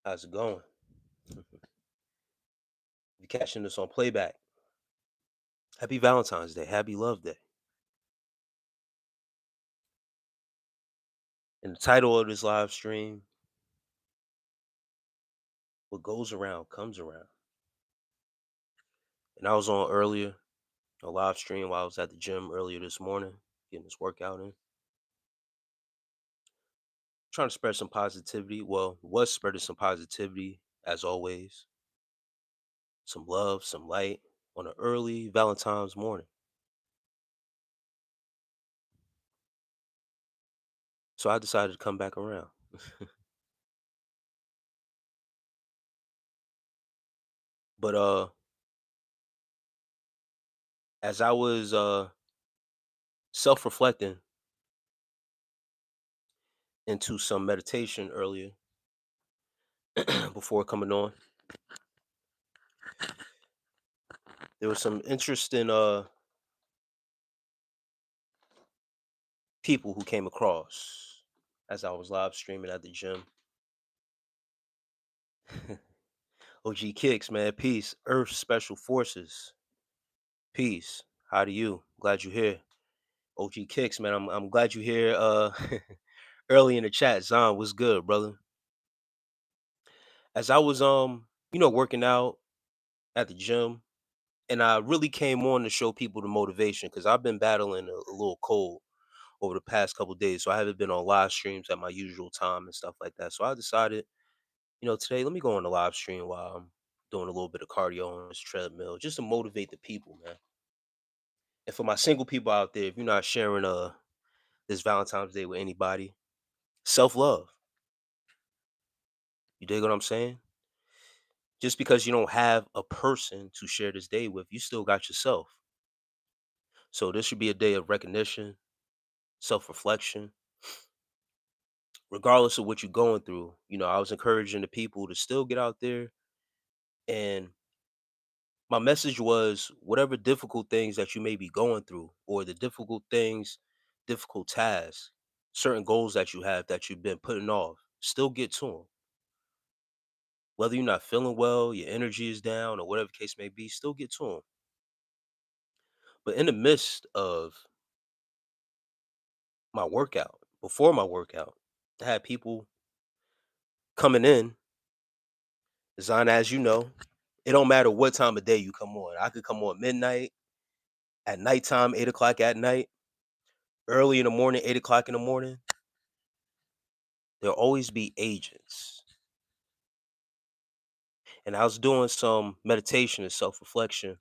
How's it going? If you're catching this on playback, happy Valentine's Day. Happy Love Day. And the title of this live stream, What Goes Around Comes Around. And I was on earlier, a live stream while I was at the gym earlier this morning, getting this workout in. Trying to spread some positivity. Well, was spreading some positivity, as always. Some love, some light on an early Valentine's morning. So I decided to come back around. But as I was self-reflecting into some meditation earlier before coming on, there was some interesting people who came across as I was live streaming at the gym. OG Kicks, man, peace. Earth Special Forces, peace. How do you? Glad you're here. OG Kicks, man. I'm glad you're here. Early in the chat, Zon, what's good, brother? As I was working out at the gym, and I really came on to show people the motivation because I've been battling a little cold over the past couple days, so I haven't been on live streams at my usual time and stuff like that. So I decided, today let me go on the live stream while I'm doing a little bit of cardio on this treadmill, just to motivate the people, man. And for my single people out there, if you're not sharing this Valentine's Day with anybody, self love. You dig what I'm saying? Just because you don't have a person to share this day with, you still got yourself. So this should be a day of recognition, self reflection, regardless of what you're going through. I was encouraging the people to still get out there, and my message was whatever difficult things that you may be going through, or the difficult things, difficult tasks, certain goals that you have that you've been putting off, still get to them. Whether you're not feeling well, your energy is down, or whatever the case may be, still get to them. But in the midst of my workout, before my workout, I had people coming in. Design, as you know, it don't matter what time of day you come on. I could come on midnight, at nighttime, 8 o'clock at night, early in the morning, 8 o'clock in the morning. There'll always be agents. And I was doing some meditation and self-reflection.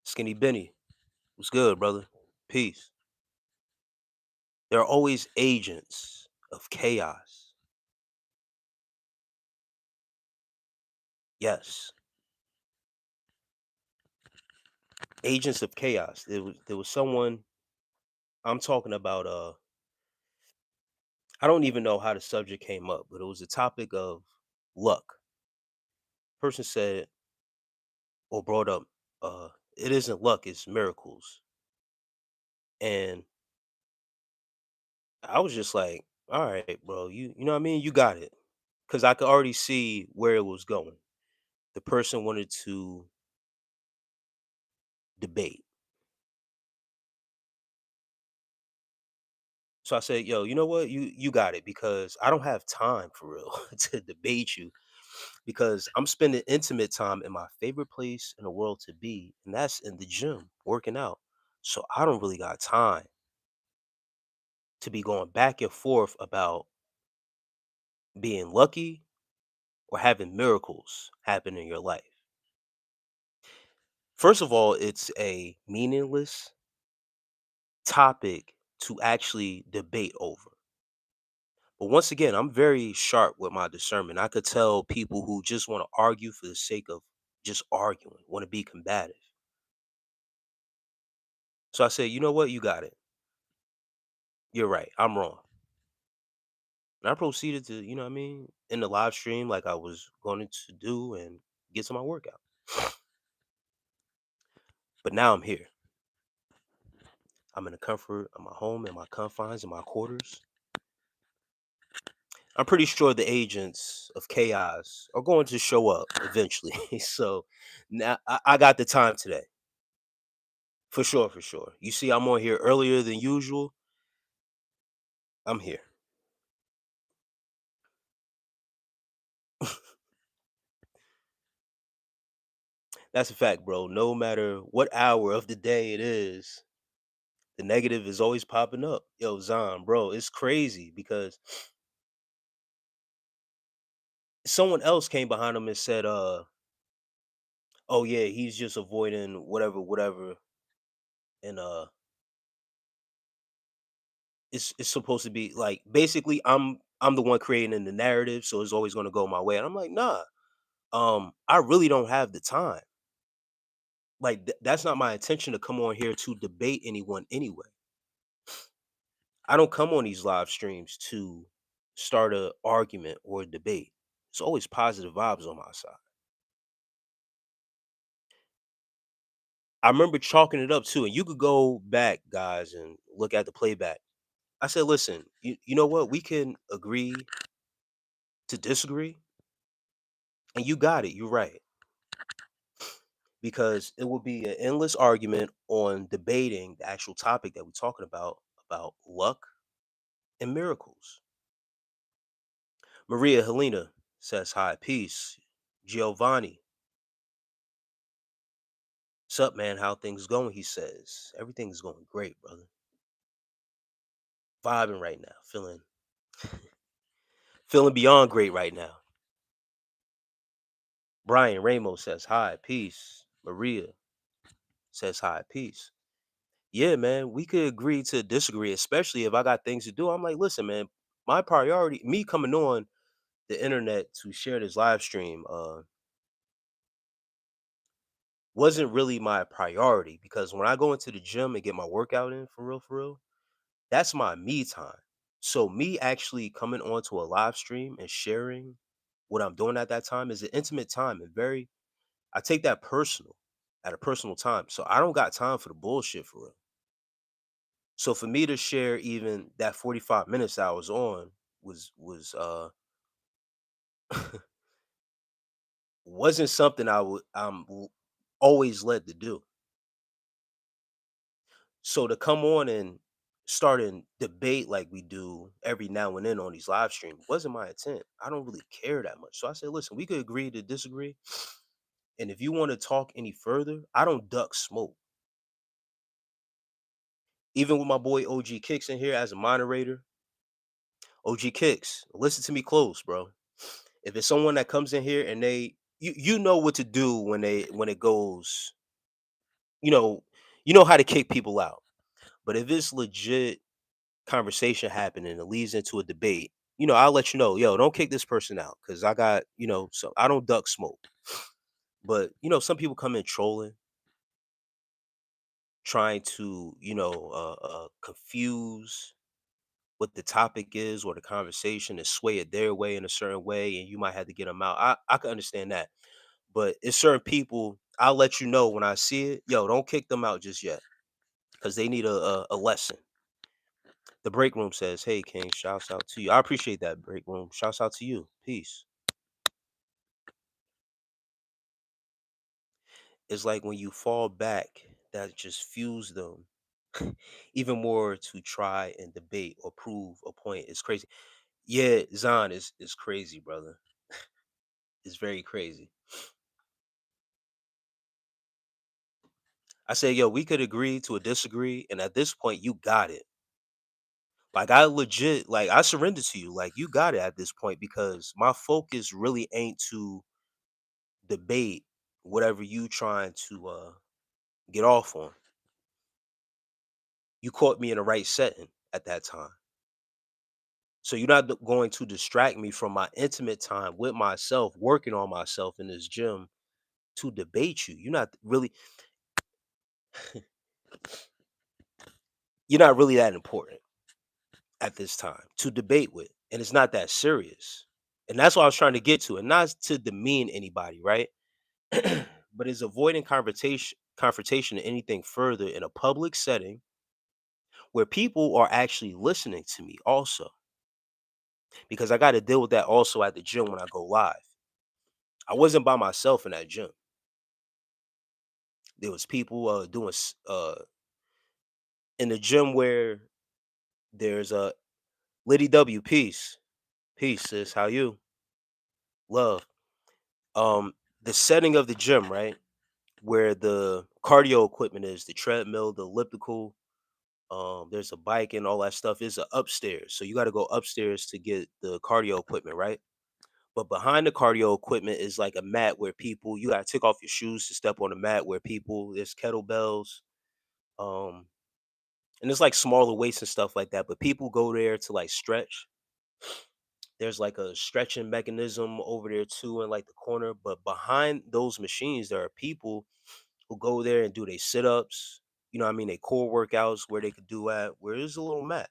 Skinny Benny, what's good, brother? Peace. There are always agents of chaos. Yes, agents of chaos. There was someone I'm talking about. I don't even know how the subject came up, but it was a topic of luck. Person said or brought up, it isn't luck, it's miracles. And I was just like, all right, bro, you know what I mean? You got it. Cause I could already see where it was going. The person wanted to debate. So I said, yo, you know what? You got it because I don't have time for real to debate you because I'm spending intimate time in my favorite place in the world to be, and that's in the gym, working out. So I don't really got time to be going back and forth about being lucky or having miracles happen in your life. First of all, it's a meaningless topic to actually debate over. But once again, I'm very sharp with my discernment. I could tell people who just want to argue for the sake of just arguing, want to be combative. So I said, you know what? You got it. You're right. I'm wrong. And I proceeded to, you know what I mean, in the live stream like I was going to do and get to my workout. But now I'm here. I'm in the comfort of my home, in my confines, in my quarters. I'm pretty sure the agents of chaos are going to show up eventually. So now I got the time today. For sure, for sure. You see, I'm on here earlier than usual. I'm here. That's a fact, bro. No matter what hour of the day it is, the negative is always popping up. Yo, Zon, bro, it's crazy because someone else came behind him and said, oh yeah, he's just avoiding whatever, whatever. And it's supposed to be like basically I'm the one creating the narrative, so it's always gonna go my way. And I'm like, nah, I really don't have the time. Like that's not my intention to come on here to debate anyone anyway. I don't come on these live streams to start a argument or a debate. It's always positive vibes on my side. I remember chalking it up too, and you could go back, guys, and look at the playback. I said, listen, you know what? We can agree to disagree, and you got it. You're right. Because it will be an endless argument on debating the actual topic that we're talking about luck and miracles. Maria Helena says hi, peace. Giovanni, sup man, how things going? He says everything's going great, brother. Vibing right now, feeling beyond great right now. Brian Ramos says hi, peace. Maria says hi, peace. Yeah, man, we could agree to disagree, especially if I got things to do. I'm like, listen, man, my priority, me coming on the internet to share this live stream wasn't really my priority because when I go into the gym and get my workout in for real, that's my me time. So me actually coming onto a live stream and sharing what I'm doing at that time is an intimate time and very I take that personal at a personal time. So I don't got time for the bullshit for real. So for me to share even that 45 minutes I was on was wasn't something always led to do. So to come on and start and debate like we do every now and then on these live streams wasn't my intent. I don't really care that much. So I said, listen, we could agree to disagree. And if you want to talk any further, I don't duck smoke. Even with my boy OG Kicks in here as a moderator, OG Kicks, listen to me close, bro. If it's someone that comes in here and you know what to do when it goes, you know, you know how to kick people out. But if it's legit conversation happening and it leads into a debate, I'll let you know, yo, don't kick this person out because I got, so I don't duck smoke. But some people come in trolling, trying to, confuse what the topic is or the conversation and sway it their way in a certain way, and you might have to get them out. I can understand that. But it's certain people, I'll let you know when I see it, yo, don't kick them out just yet because they need a lesson. The break room says, "Hey King, shouts out to you." I appreciate that break room. Shouts out to you. Peace. It's like when you fall back, that just fuels them even more to try and debate or prove a point. It's crazy. Yeah, Zon is crazy, brother. It's very crazy. I say, yo, we could agree to a disagree, and at this point, you got it. Like I legit, like I surrender to you. Like you got it at this point because my focus really ain't to debate whatever you trying to get off on. You caught me in the right setting at that time. So you're not going to distract me from my intimate time with myself, working on myself in this gym to debate you. You're not really that important at this time to debate with. And it's not that serious. And that's what I was trying to get to. And not to demean anybody, right? But is avoiding confrontation and anything further in a public setting where people are actually listening to me also. because I got to deal with that also at the gym when I go live. I wasn't by myself in that gym. There was people doing in the gym where there's a Liddy W. Peace, sis. How you? Love. Um, the setting of the gym, right, where the cardio equipment is, the treadmill, the elliptical. There's a bike and all that stuff is upstairs. So you got to go upstairs to get the cardio equipment, right? But behind the cardio equipment is like a mat where people you gotta take off your shoes to step on the mat where people there's kettlebells, um, and it's like smaller weights and stuff like that. But people go there to like stretch. There's like a stretching mechanism over there too in like the corner. But behind those machines, there are people who go there and do their sit-ups, you know what I mean, they core workouts where they could do at where there's a little mat.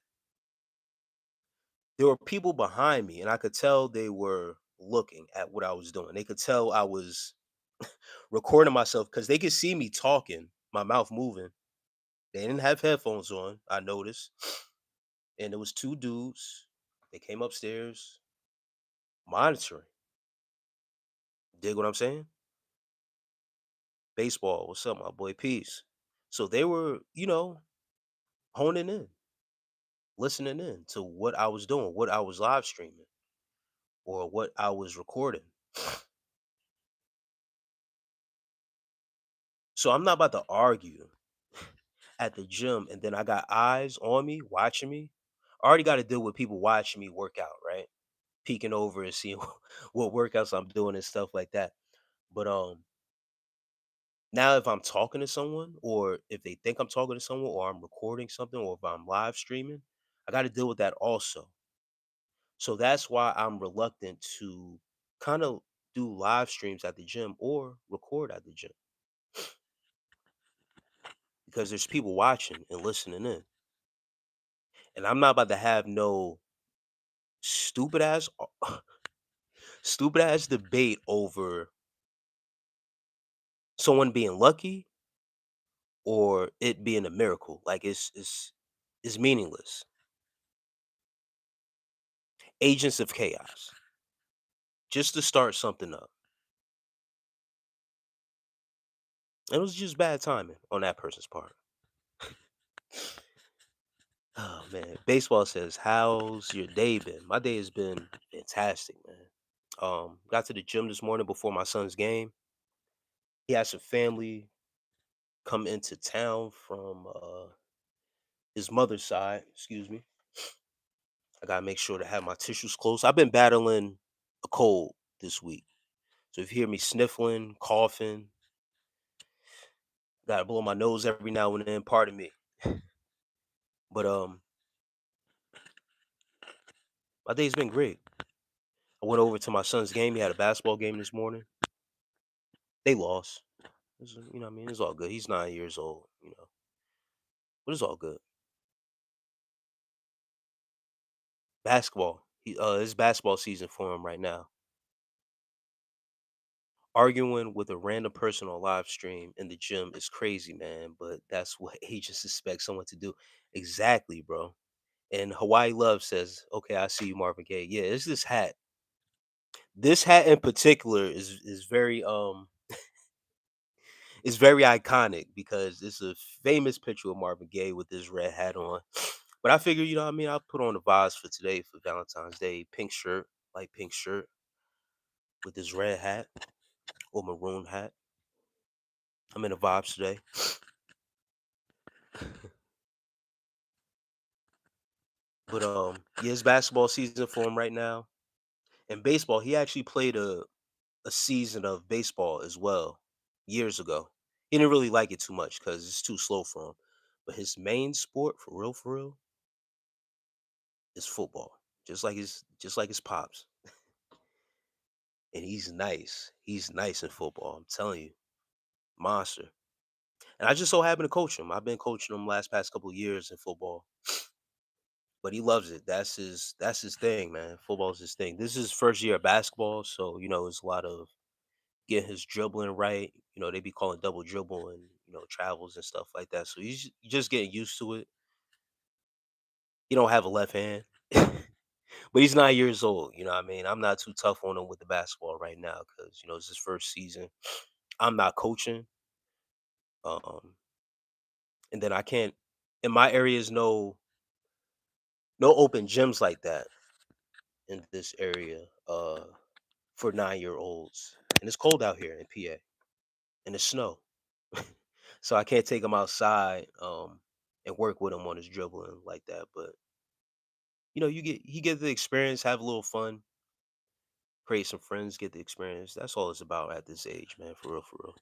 There were people behind me and I could tell they were looking at what I was doing. They could tell I was recording myself because they could see me talking, my mouth moving. They didn't have headphones on, I noticed. And it was two dudes. They came upstairs monitoring. Dig what I'm saying? Baseball, what's up, my boy? Peace. So they were, honing in, listening in to what I was doing, what I was live streaming, or what I was recording. So I'm not about to argue at the gym and then I got eyes on me, watching me. I already got to deal with people watching me work out, right? Peeking over and seeing what workouts I'm doing and stuff like that. But now if I'm talking to someone or if they think I'm talking to someone or I'm recording something or if I'm live streaming, I got to deal with that also. So that's why I'm reluctant to kind of do live streams at the gym or record at the gym because there's people watching and listening in. And I'm not about to have no stupid ass stupid ass debate over someone being lucky or it being a miracle. Like it's meaningless. Agents of chaos. Just to start something up. And it was just bad timing on that person's part. Oh man. Baseball says, how's your day been? My day has been fantastic, man. Got to the gym this morning before my son's game. He had some family come into town from his mother's side, excuse me. I gotta make sure to have my tissues close. I've been battling a cold this week. So if you hear me sniffling, coughing, gotta blow my nose every now and then, pardon me. But my day's been great. I went over to my son's game. He had a basketball game this morning. They lost. You know what I mean? It's all good. He's 9 years old, but it's all good. Basketball. It's basketball season for him right now. Arguing with a random person on live stream in the gym is crazy, man. But that's what agents expect someone to do. Exactly, bro. And Hawaii Love says, "Okay, I see you, Marvin Gaye." Yeah, it's this hat. This hat in particular is very is very iconic because it's a famous picture of Marvin Gaye with this red hat on. But I figure, you know what I mean, I'll put on the vibes for today for Valentine's Day. Pink shirt, light pink shirt with this red hat or maroon hat. I'm in the vibes today. But yeah, it's basketball season for him right now. And baseball, he actually played a season of baseball as well years ago. He didn't really like it too much because it's too slow for him. But his main sport, for real, is football. Just like his pops. And he's nice. He's nice in football. I'm telling you, monster. And I just so happen to coach him. I've been coaching him last past couple of years in football, but he loves it. That's his thing, man. Football's his thing. This is his first year of basketball, so it's a lot of getting his dribbling right. They be calling double dribble and travels and stuff like that. So he's just getting used to it. He don't have a left hand. But he's 9 years old. You know what I mean? I'm not too tough on him with the basketball right now because it's his first season. I'm not coaching. Um, and then I can't in my area is no open gyms like that in this area for 9-year olds. And it's cold out here in PA and it's snow. So I can't take him outside and work with him on his dribbling like that. But he get the experience, have a little fun, create some friends, get the experience. That's all it's about at this age, man. For real, for real.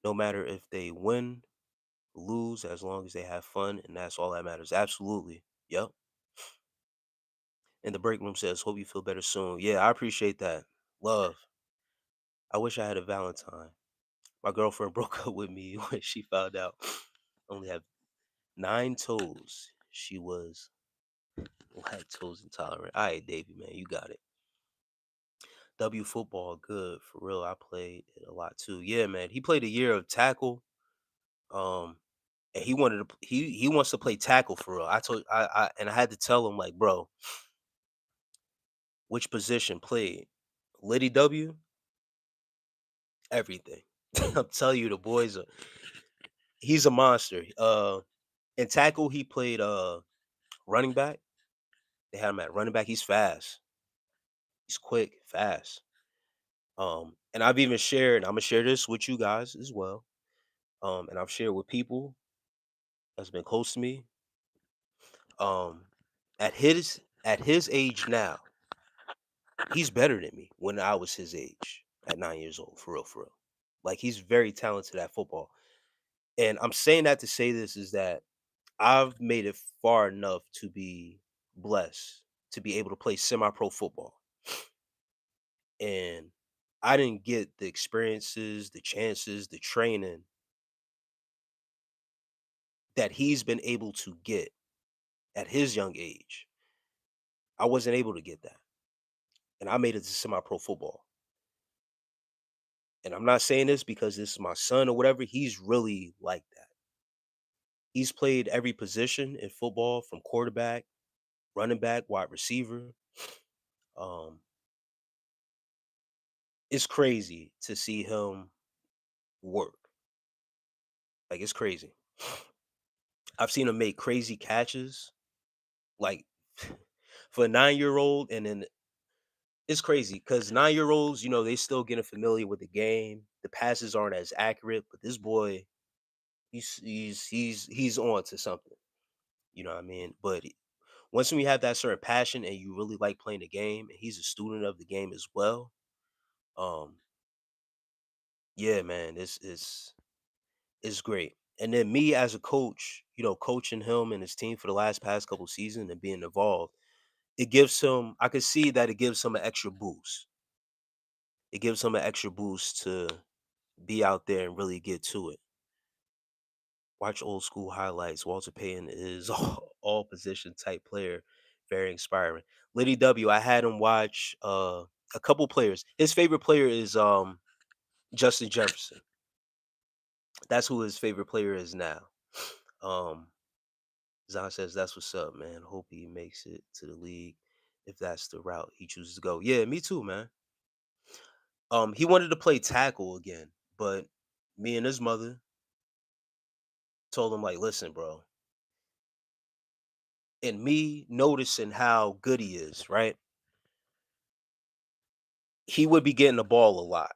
No matter if they win, lose, as long as they have fun, and that's all that matters. Absolutely. Yep. And the break room says, "Hope you feel better soon." Yeah, I appreciate that. Love. I wish I had a Valentine. My girlfriend broke up with me when she found out I only have 9 toes. She was lactose intolerant. All right, Davey, man, you got it. W football, good for real. I played it a lot too. Yeah, man. He played a year of tackle. Um, and he wants to play tackle for real. I had to tell him like, bro, which position played? Liddy W, everything. I'm telling you, the boys are he's a monster. In tackle, he played running back. They had him at running back. He's fast. He's quick, fast. And I've even shared, I'm gonna share this with you guys as well. And I've shared with people that's been close to me. Um, at his age now, he's better than me when I was his age at 9 years old, for real, for real. Like he's very talented at football. And I'm saying that to say this is that I've made it far enough to be blessed to be able to play semi-pro football. And I didn't get the experiences, the chances, the training that he's been able to get at his young age. I wasn't able to get that. And I made it to semi-pro football. And I'm not saying this because this is my son or whatever. He's really like that. He's played every position in football from quarterback, running back, wide receiver. Um, it's crazy to see him work. Like it's crazy. I've seen him make crazy catches, like for a 9-year old, and then it's crazy because 9-year olds, they still getting familiar with the game. The passes aren't as accurate, but this boy, he's on to something. You know what I mean? But once we have that certain passion and you really like playing the game, and he's a student of the game as well, um, yeah, man, it's great. And then me as a coach, coaching him and his team for the last past couple seasons and being involved, it gives him. I could see that it gives him an extra boost. It gives him an extra boost to be out there and really get to it. Watch old school highlights. Walter Payton is all position type player, very inspiring. Liddy W, I had him watch a couple players. His favorite player is Justin Jefferson. That's who his favorite player is now. Um Zahn says that's what's up, man. Hope he makes it to the league if that's the route he chooses to go. Yeah, me too, man. He wanted to play tackle again, but me and his mother told him like, listen, bro, and me noticing how good he is, right? He would be getting the ball a lot.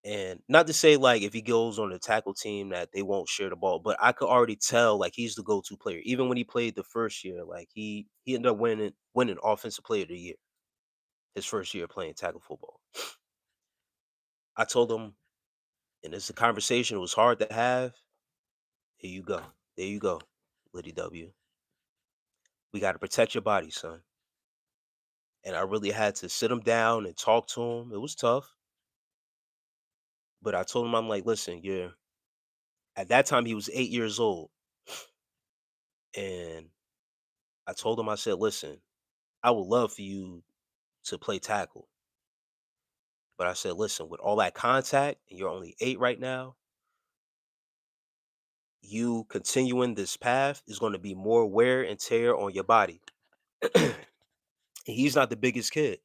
And not to say like if he goes on the tackle team that they won't share the ball, but I could already tell like he's the go-to player. Even when he played the first year, like he ended up winning offensive player of the year his first year playing tackle football. I told him, and it's a conversation, it was hard to have. Here you go. There you go, Liddy W. We got to protect your body, son. And I really had to sit him down and talk to him. It was tough, but I told him, I'm like, listen, you're at that time he was 8 years old. And I told him, I said, listen, I would love for you to play tackle. But I said, listen, with all that contact, and you're only 8 right now, you continuing this path is going to be more wear and tear on your body. And he's not the biggest kid.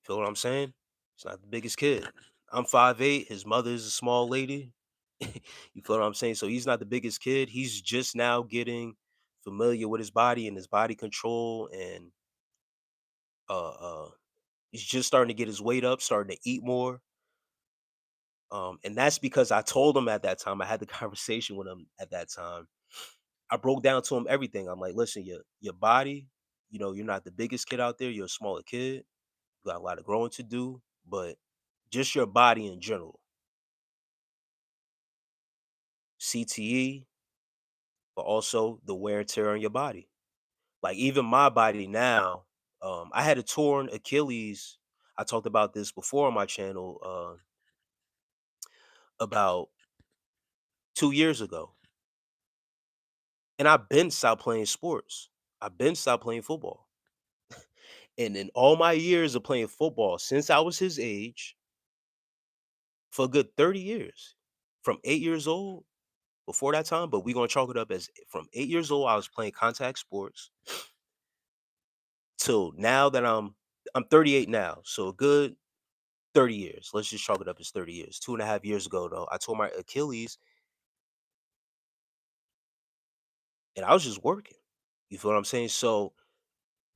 Feel what I'm saying? He's not the biggest kid. I'm 5'8". His mother's a small lady. You feel what I'm saying? So he's not the biggest kid. He's just now getting familiar with his body and his body control, and uh, uh, he's just starting to get his weight up, starting to eat more. And that's because I told him at that time. I had the conversation with him at that time. I broke down to him everything. I'm like, listen, your body, you're not the biggest kid out there. You're a smaller kid. You got a lot of growing to do, but just your body in general, CTE, but also the wear and tear on your body. Like even my body now, I had a torn Achilles. I talked about this before on my channel about 2 years ago, and I've been stopped playing sports. I've been stopped playing football, and in all my years of playing football since I was his age, for a good 30 years, from 8 years old before that time, but we're gonna chalk it up as from 8 years old, I was playing contact sports till now that I'm 38 now. So a good 30 years. Let's just chalk it up as 30 years. 2.5 years ago though, I tore my Achilles and I was just working. You feel what I'm saying? So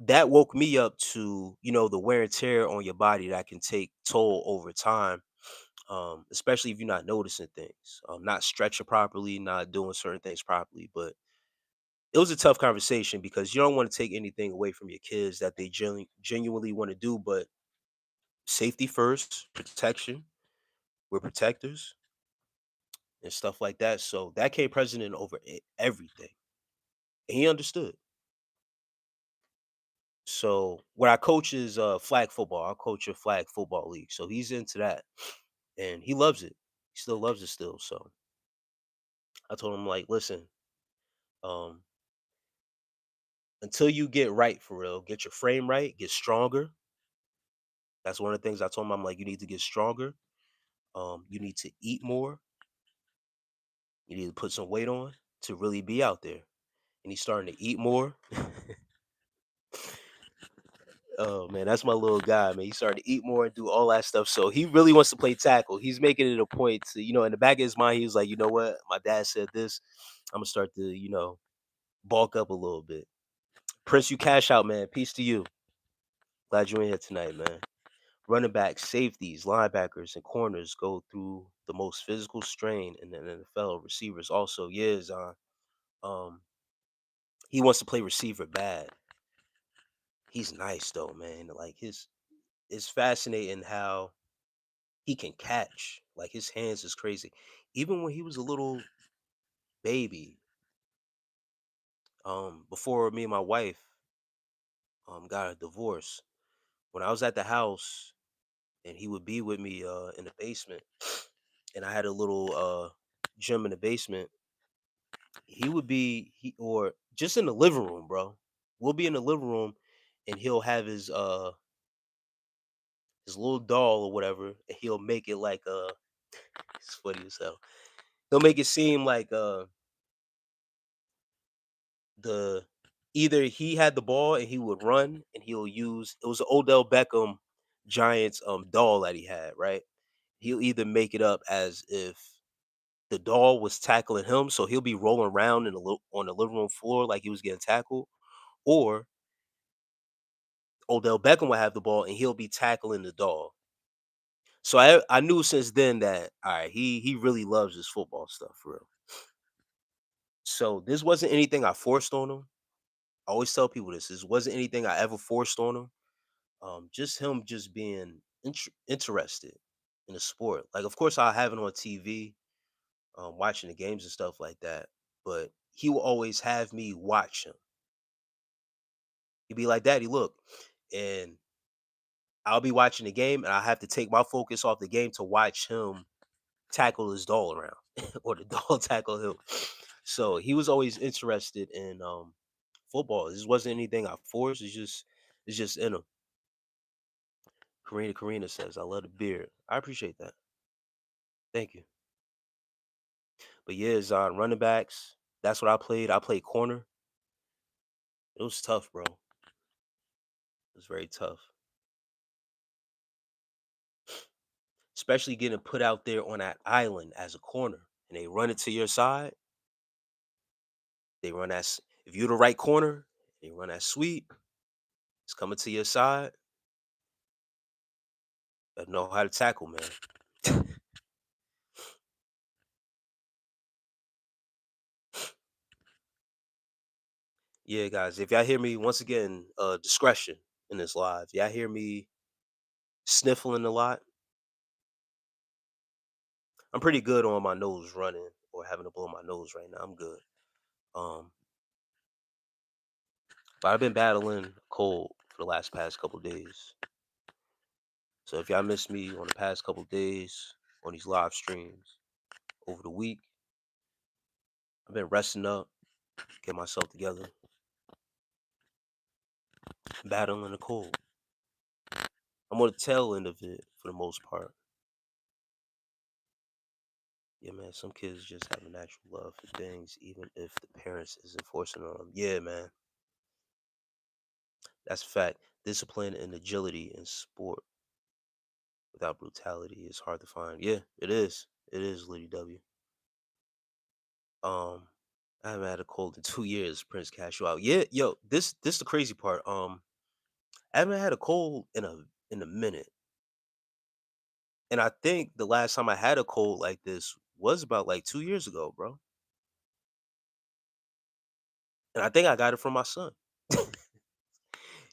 that woke me up to, the wear and tear on your body that can take toll over time. Especially if you're not noticing things, not stretching properly, not doing certain things properly. But it was a tough conversation because you don't want to take anything away from your kids that they genuinely want to do, but safety first, protection. We're protectors and stuff like that. So that came president over everything. And he understood. So what I coach is flag football. I coach a flag football league. So he's into that. And he loves it. He still loves it still. So I told him like, listen, um, until you get right for real, get your frame right, get stronger. That's one of the things I told him. I'm like, you need to get stronger. You need to eat more. You need to put some weight on to really be out there. And he's starting to eat more. Oh man, that's my little guy, man. He started to eat more and do all that stuff. So he really wants to play tackle. He's making it a point to, in the back of his mind, he was like, you know what? My dad said this. I'm gonna start to, bulk up a little bit. Prince, you cash out, man. Peace to you. Glad you're in here tonight, man. Running backs, safeties, linebackers, and corners go through the most physical strain in the NFL. Receivers also, yeah, Zon. Um, he wants to play receiver bad. He's nice though, man. Like it's fascinating how he can catch. Like his hands is crazy. Even when he was a little baby, before me and my wife got a divorce, when I was at the house and he would be with me in the basement, and I had a little gym in the basement, he would be he or just in the living room, bro. We'll be in the living room and he'll have his little doll or whatever, and he'll make it like it's funny as hell. He'll make it seem like the either he had the ball and he would run and he'll use it was an Odell Beckham Giants doll that he had, right? He'll either make it up as if the doll was tackling him, so he'll be rolling around on the living room floor like he was getting tackled, or Odell Beckham will have the ball and he'll be tackling the doll. So I knew since then that all right, he really loves his football stuff for real. So this wasn't anything I forced on him. I always tell people this. This wasn't anything I ever forced on him. Just him just being interested in the sport. Like, of course, I have it on TV, watching the games and stuff like that. But he will always have me watch him. He'd be like, "Daddy, look," and I'll be watching the game, and I have to take my focus off the game to watch him tackle his doll around, or the doll tackle him. So he was always interested in football. This wasn't anything I forced. It's just in him. Karina says, "I love the beard." I appreciate that. Thank you. But yeah, Zon, running backs. That's what I played. I played corner. It was tough, bro. It was very tough. Especially getting put out there on that island as a corner. And they run it to your side. They run if you're the right corner, they run that sweep. It's coming to your side. Better know how to tackle, man. Yeah, guys. If y'all hear me once again, discretion in this live. Y'all hear me sniffling a lot. I'm pretty good on my nose running or having to blow my nose right now. I'm good. Um, but I've been battling a cold for the last past couple days. So if y'all missed me on the past couple days on these live streams over the week, I've been resting up, get myself together, battling the cold. I'm on the tail end of it for the most part. Yeah, man, some kids just have a natural love for things, even if the parents isn't forcing it on them. Yeah, man, that's a fact. Discipline and agility in sport without brutality is hard to find. Yeah, it is. It is, Liddy W. Um, I haven't had a cold in 2 years. Prince Cashew out. Yeah, yo, this the crazy part. I haven't had a cold in a minute, and I think the last time I had a cold like this was about like 2 years ago, bro. And I think I got it from my son.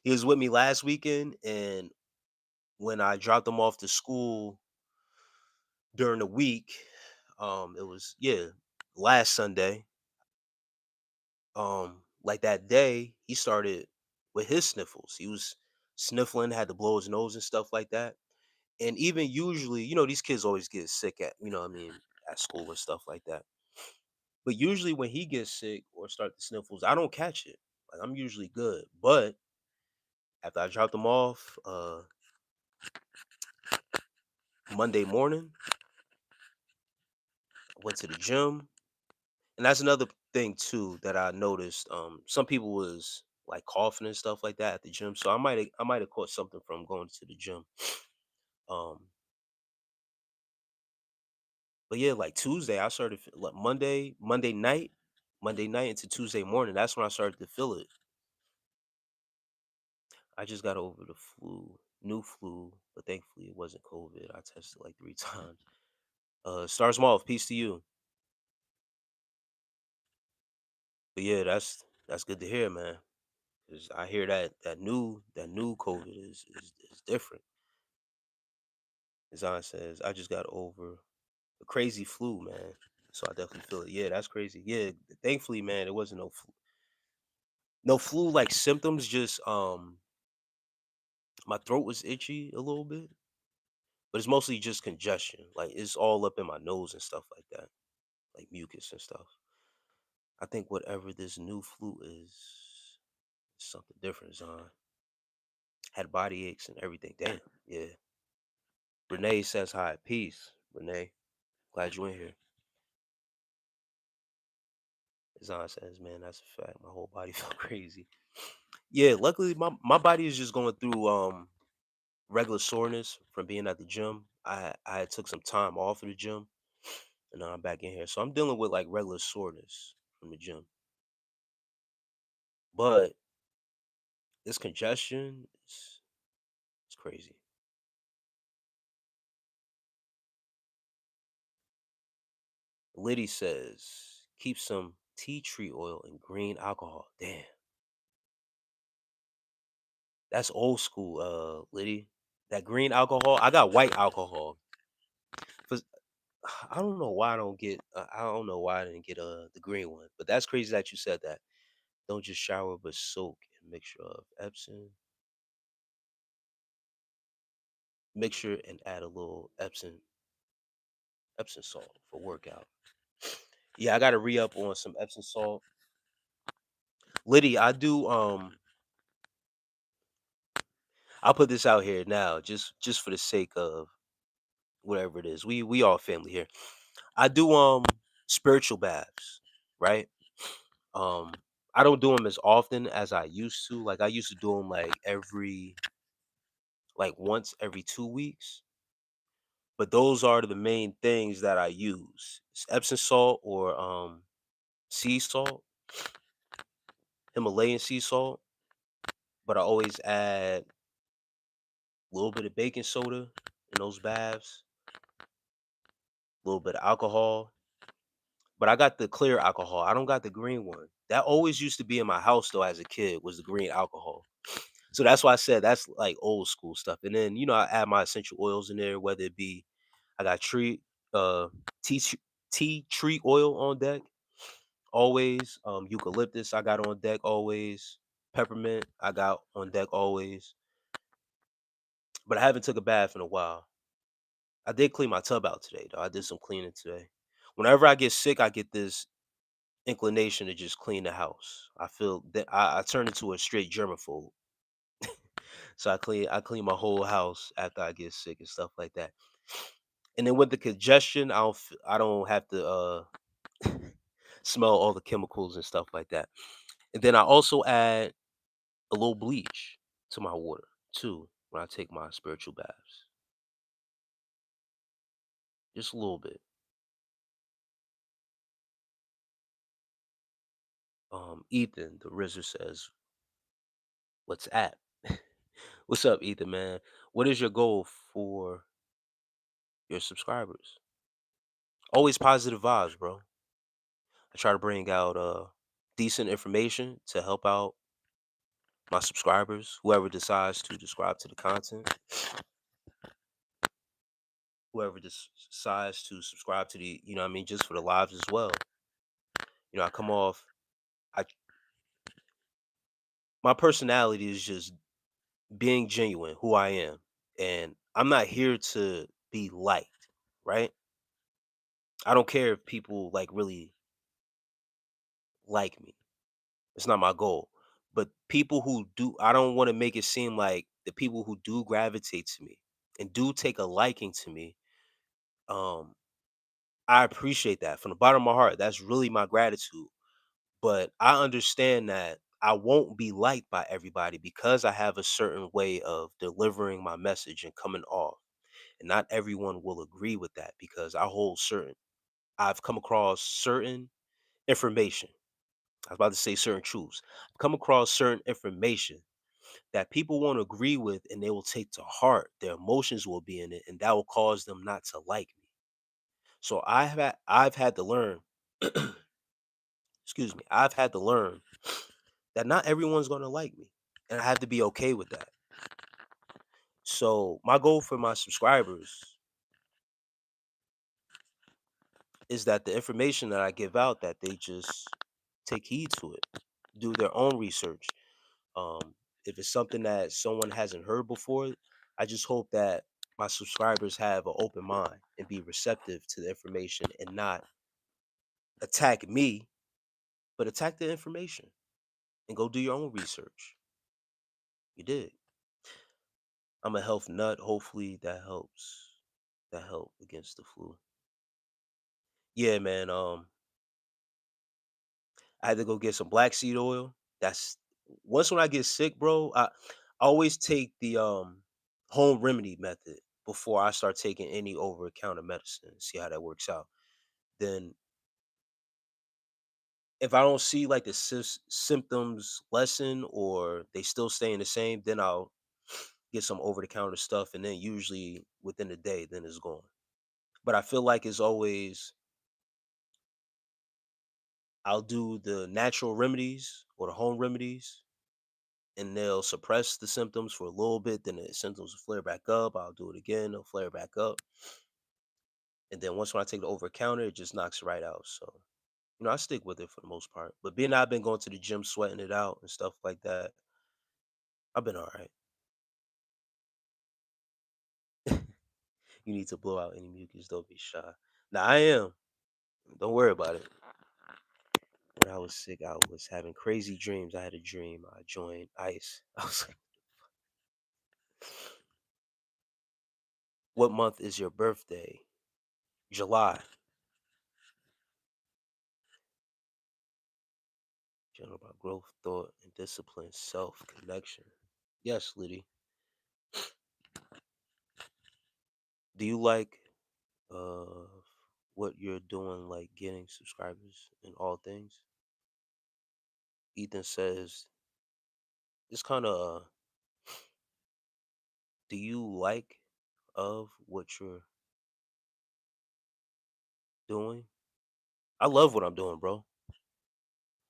He was with me last weekend, and when I dropped him off to school during the week, it was last Sunday. Like that day, he started with his sniffles. He was sniffling, had to blow his nose and stuff like that. And even usually, these kids always get sick what I mean, at school and stuff like that. But usually when he gets sick or start the sniffles, I don't catch it. Like I'm usually good. But after I dropped him off Monday morning, I went to the gym. And that's another thing too that I noticed. Some people was like coughing and stuff like that at the gym. So I might have caught something from going to the gym. Um, but yeah, like Tuesday, I started like Monday night into Tuesday morning. That's when I started to feel it. I just got over the new flu, but thankfully it wasn't COVID. I tested like 3 times. Stars Mall, peace to you. But yeah, that's good to hear, man. Cause I hear that new COVID is different. Zan says, I just got over a crazy flu, man. So I definitely feel it. Yeah, that's crazy. Yeah, thankfully, man, it wasn't no flu like symptoms. Just my throat was itchy a little bit, but it's mostly just congestion. Like it's all up in my nose and stuff like that, like mucus and stuff. I think whatever this new flu is something different, Zan. Had body aches and everything. Damn. Yeah. Renee says hi. Peace, Renee. Glad you in here. Zan says, man, that's a fact. My whole body felt crazy. Yeah, luckily my body is just going through regular soreness from being at the gym. I had took some time off of the gym and now I'm back in here. So I'm dealing with like regular soreness from the gym. But this congestion is it's crazy. Liddy says keep some tea tree oil and green alcohol. Damn, that's old school, Liddy. That green alcohol. I got white alcohol. I don't know why I don't get. I don't know why I didn't get the green one. But that's crazy that you said that. Don't just shower, but soak and mixture of Epsom mixture and add a little Epsom salt for workout. Yeah, I got to re up on some Epsom salt. Liddy, I do. I'll put this out here now, just for the sake of whatever it is. We all family here. I do. spiritual baths, right? Um, I don't do them as often as I used to. Like I used to do them like once every 2 weeks. But those are the main things that I use. It's Epsom salt or sea salt, Himalayan sea salt. But I always add a little bit of baking soda in those baths, a little bit of alcohol. But I got the clear alcohol. I don't got the green one. That always used to be in my house though as a kid was the green alcohol. So that's why I said that's like old school stuff. And then, I add my essential oils in there, whether it be I got uh tea tr- tea tree oil on deck always. Eucalyptus I got on deck always. Peppermint I got on deck always. But I haven't took a bath in a while. I did clean my tub out today though. I did some cleaning today. Whenever I get sick, I get this inclination to just clean the house. I feel that I turn into a straight germaphobe. So I clean my whole house after I get sick and stuff like that. And then with the congestion, I don't have to smell all the chemicals and stuff like that. And then I also add a little bleach to my water too when I take my spiritual baths. Just a little bit. Ethan, the RZA says, "What's at?" What's up, Ethan, man? What is your goal for your subscribers? Always positive vibes, bro. I try to bring out decent information to help out my subscribers, whoever decides to subscribe to the content, whoever decides to subscribe to the, what I mean, just for the lives as well. I come off, I my personality is just being genuine, who I am, and I'm not here to be liked, right? I don't care if people like really like me. It's not my goal. But people who do, I don't want to make it seem like the people who do gravitate to me and do take a liking to me. Um, I appreciate that from the bottom of my heart. That's really my gratitude. But I understand that I won't be liked by everybody because I have a certain way of delivering my message and coming off. And not everyone will agree with that because I've come across certain information. I was about to say certain truths. I've come across certain information that people won't agree with and they will take to heart. Their emotions will be in it, and that will cause them not to like me. So I've had to learn, excuse me, I've had to learn that not everyone's gonna like me. And I have to be okay with that. So my goal for my subscribers is that the information that I give out that they just take heed to it, do their own research. Um, if it's something that someone hasn't heard before, I just hope that my subscribers have an open mind and be receptive to the information and not attack me, but attack the information and go do your own research. You did. I'm a health nut. Hopefully that helps. That help against the flu. Yeah, man. I had to go get some black seed oil. That's once when I get sick, bro. I always take the home remedy method before I start taking any over the counter medicine. See how that works out. Then if I don't see like the symptoms lessen or they still staying the same, then I'll get some over the counter stuff, and then usually within the day, then it's gone. But I feel like it's always I'll do the natural remedies or the home remedies and they'll suppress the symptoms for a little bit. Then the symptoms will flare back up. I'll do it again. They'll flare back up. And then once when I take the over counter, it just knocks it right out. So, I stick with it for the most part. But being I've been going to the gym, sweating it out and stuff like that, I've been all right. You need to blow out any mucus. Don't be shy. Now, I am. Don't worry about it. When I was sick, I was having crazy dreams. I had a dream. I joined ICE. I was like, what month is your birthday? July. General about growth, thought, and discipline, self connection. Yes, Liddy. Do you like uh what you're doing, like getting subscribers in all things? Ethan says, this kind of do you like of what you're doing? I love what I'm doing, bro.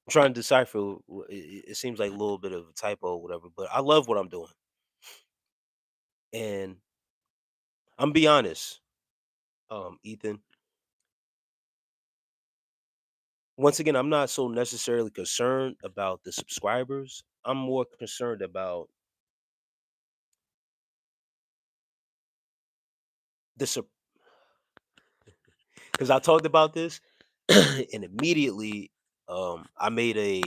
I'm trying to decipher. It seems like a little bit of a typo or whatever, but I love what I'm doing. And I'm be honest, Ethan. Once again, I'm not so necessarily concerned about the subscribers. I'm more concerned about the because I talked about this, and immediately I made a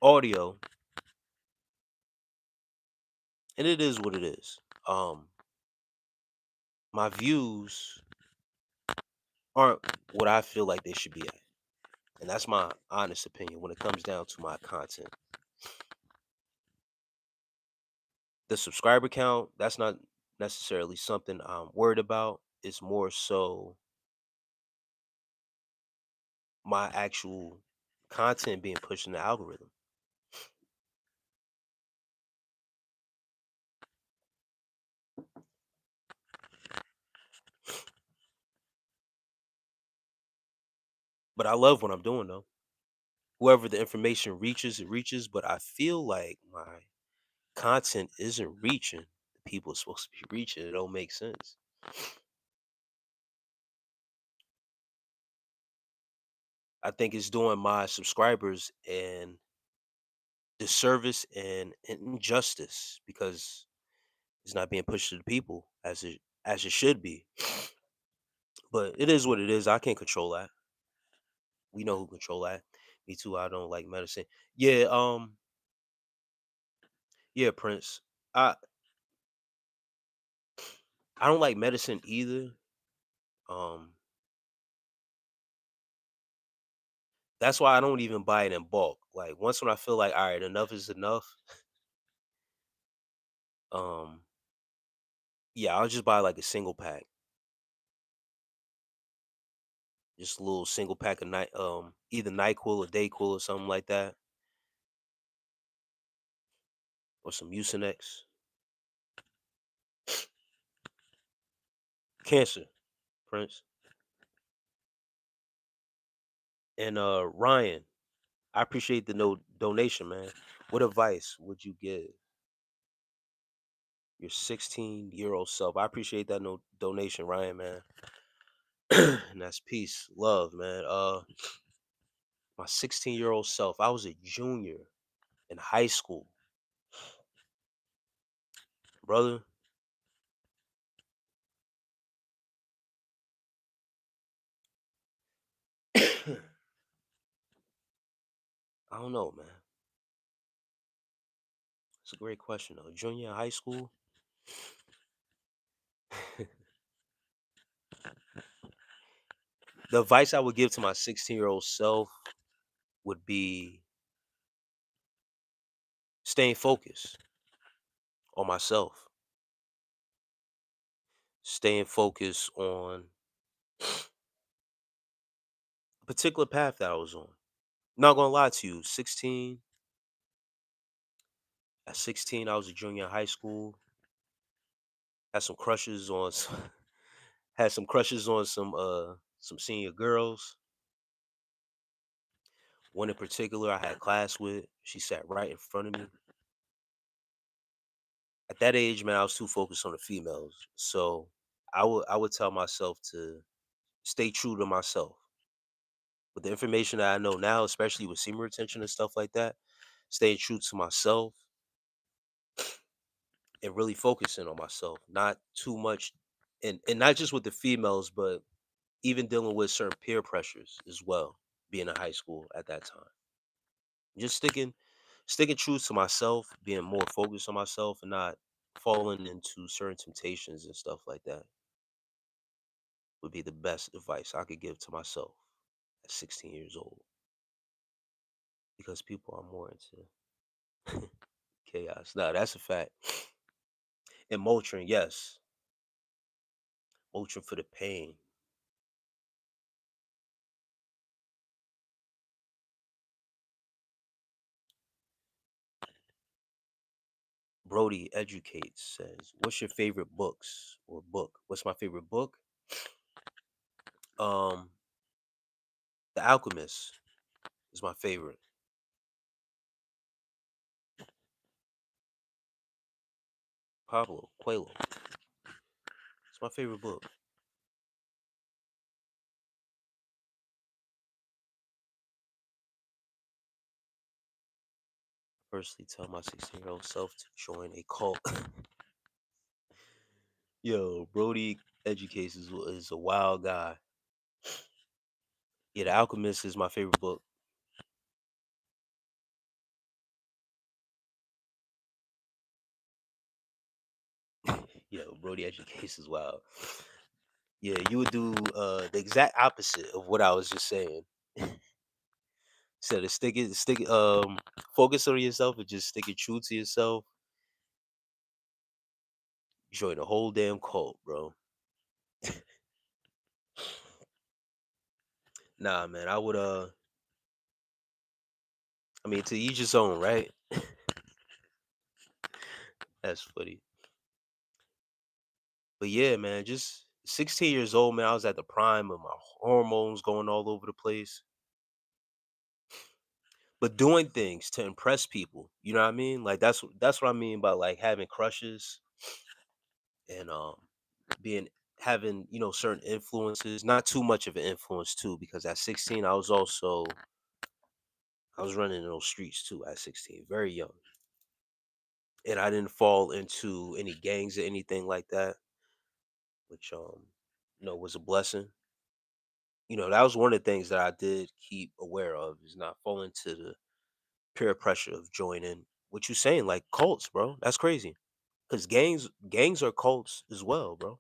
audio, and it is what it is. Um, my views aren't what I feel like they should be at, and that's my honest opinion when it comes down to my content. The subscriber count, that's not necessarily something I'm worried about. It's more so my actual content being pushed in the algorithm. But I love what I'm doing though. Whoever the information reaches, it reaches. But I feel like my content isn't reaching the people it's supposed to be reaching. It don't make sense. I think it's doing my subscribers and disservice and injustice because it's not being pushed to the people as it should be. But it is what it is. I can't control that. We know who control that. Me too. I don't like medicine. Yeah, yeah, Prince. I I don't like medicine either. Um, that's why I don't even buy it in bulk. Like once when I feel like all right, enough is enough. Um, yeah, I'll just buy like a single pack, just a little single pack of night, either Nyquil or Dayquil or something like that, or some Mucinex. Cancer, Prince, and Ryan. I appreciate the no donation, man. What advice would you give your 16-year-old self? I appreciate that no donation, Ryan, man. And that's peace, love, man. My 16-year-old self. I was a junior in high school, brother. I don't know, man. It's a great question though. Junior in high school. The advice I would give to my 16-year-old self would be staying focused on myself, staying focused on a particular path that I was on. Not gonna lie to you, 16. At 16, I was a junior in high school. Had some crushes on, had some crushes on some senior girls. One in particular, I had class with. She sat right in front of me. At that age, man, I was too focused on the females. So I would tell myself to stay true to myself. With the information that I know now, especially with semen retention and stuff like that, staying true to myself and really focusing on myself, not too much, and not just with the females, but even dealing with certain peer pressures as well. Being in high school at that time, just sticking true to myself, being more focused on myself, and not falling into certain temptations and stuff like that would be the best advice I could give to myself at 16 years old. because people are more into chaos. Nah, that's a fact. And Motrin, yes, Motrin for the pain. Brody educates says, "What's your favorite books or book? What's my favorite book? Um, The Alchemist is my favorite. Pablo Coelho. It's my favorite book. Personally, tell my 16-year-old self to join a cult." Yo, Brody educates is a wild guy. Yeah, The Alchemist is my favorite book. Yo, Brody educates is wild. Yeah, you would do the exact opposite of what I was just saying. Instead of focus on yourself and just stick it true to yourself. Join the whole damn cult, bro. Nah, man, I would I mean, to each his own, right? That's funny. But yeah, man, just 16 years old, man. I was at the prime of my hormones going all over the place, but doing things to impress people. You know what I mean? Like that's what I mean by like having crushes and being having certain influences. Not too much of an influence too, because at 16 I was running in those streets too at 16, very young, and I didn't fall into any gangs or anything like that, which was a blessing. That was one of the things that I did keep aware of, is not falling to the peer pressure of joining what you saying, like cults, bro. That's crazy. Because gangs are cults as well, bro.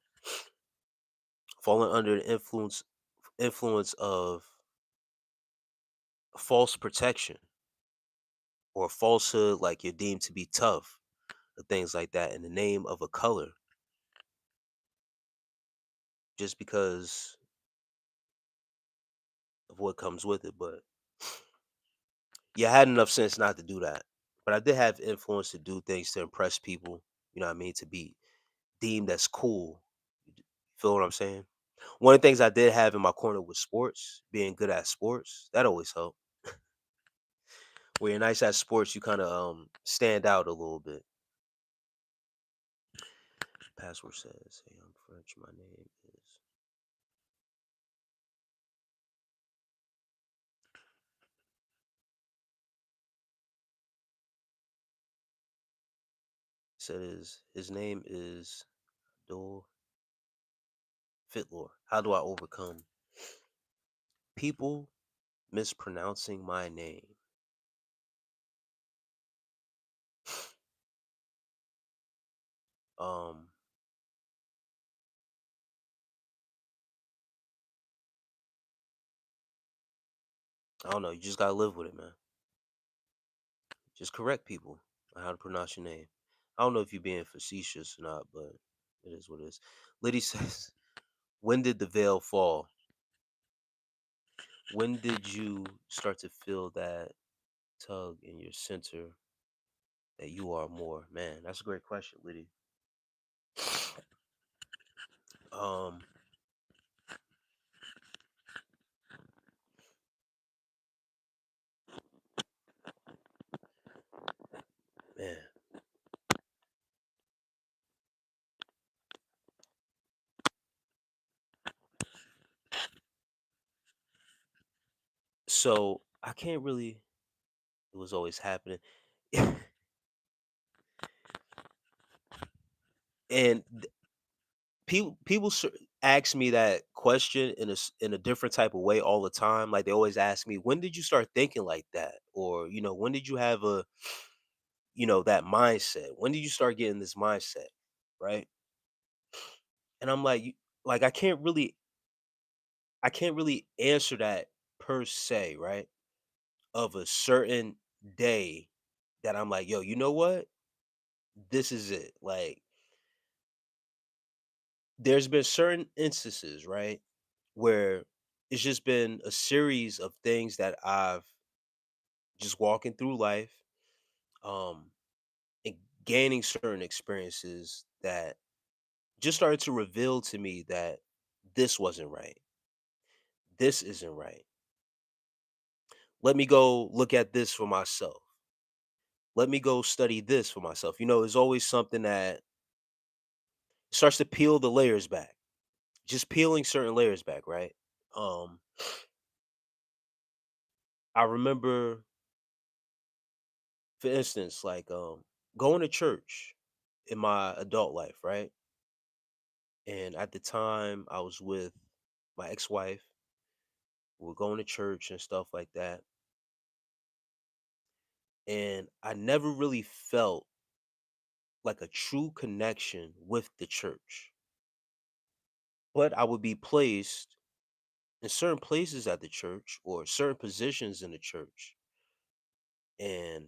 Falling under the influence of false protection or falsehood, like you're deemed to be tough or things like that in the name of a color, just because of what comes with it. But yeah, I had enough sense not to do that. But I did have influence to do things to impress people. You know what I mean? To be deemed as cool. Feel what I'm saying? One of the things I did have in my corner was sports, being good at sports. That always helped. When you're nice at sports, you kind of stand out a little bit. Password says, "Hey, I'm French. My name is." Said his name is Dole Fitlor. How do I overcome people mispronouncing my name? Um, I don't know. You just gotta live with it, man. Just correct people on how to pronounce your name. I don't know if you're being facetious or not, but it is what it is. Liddy says, "When did the veil fall? When did you start to feel that tug in your center that you are more?" Man, that's a great question, Liddy. Um, man. So I can't really. It was always happening, and people ask me that question in a different type of way all the time. Like they always ask me, "When did you start thinking like that?" Or when did you have that mindset? When did you start getting this mindset, right? And I'm like, like I can't really answer that per se, right? of a certain day that I'm like, yo, you know what? This is it. Like, there's been certain instances, right, where it's just been a series of things that I've just walking through life, um, and gaining certain experiences that just started to reveal to me that this wasn't right. This isn't right. Let me go look at this for myself. Let me go study this for myself. It's always something that starts to peel the layers back. Just peeling certain layers back, right? Um, I remember, for instance, like going to church in my adult life, right? And at the time I was with my ex-wife. We were going to church and stuff like that. And I never really felt like a true connection with the church. But I would be placed in certain places at the church or certain positions in the church. And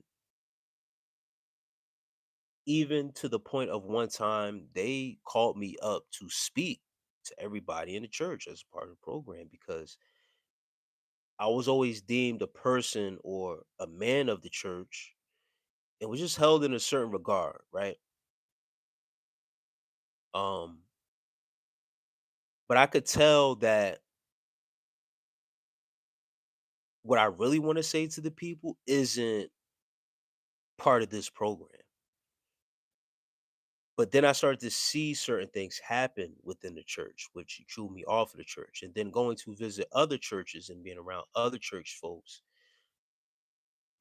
even to the point of one time, they called me up to speak to everybody in the church as part of the program because I was always deemed a person or a man of the church and was just held in a certain regard, right? Um, but I could tell that what I really want to say to the people isn't part of this program. But then I started to see certain things happen within the church, which drew me off of the church. And then going to visit other churches and being around other church folks.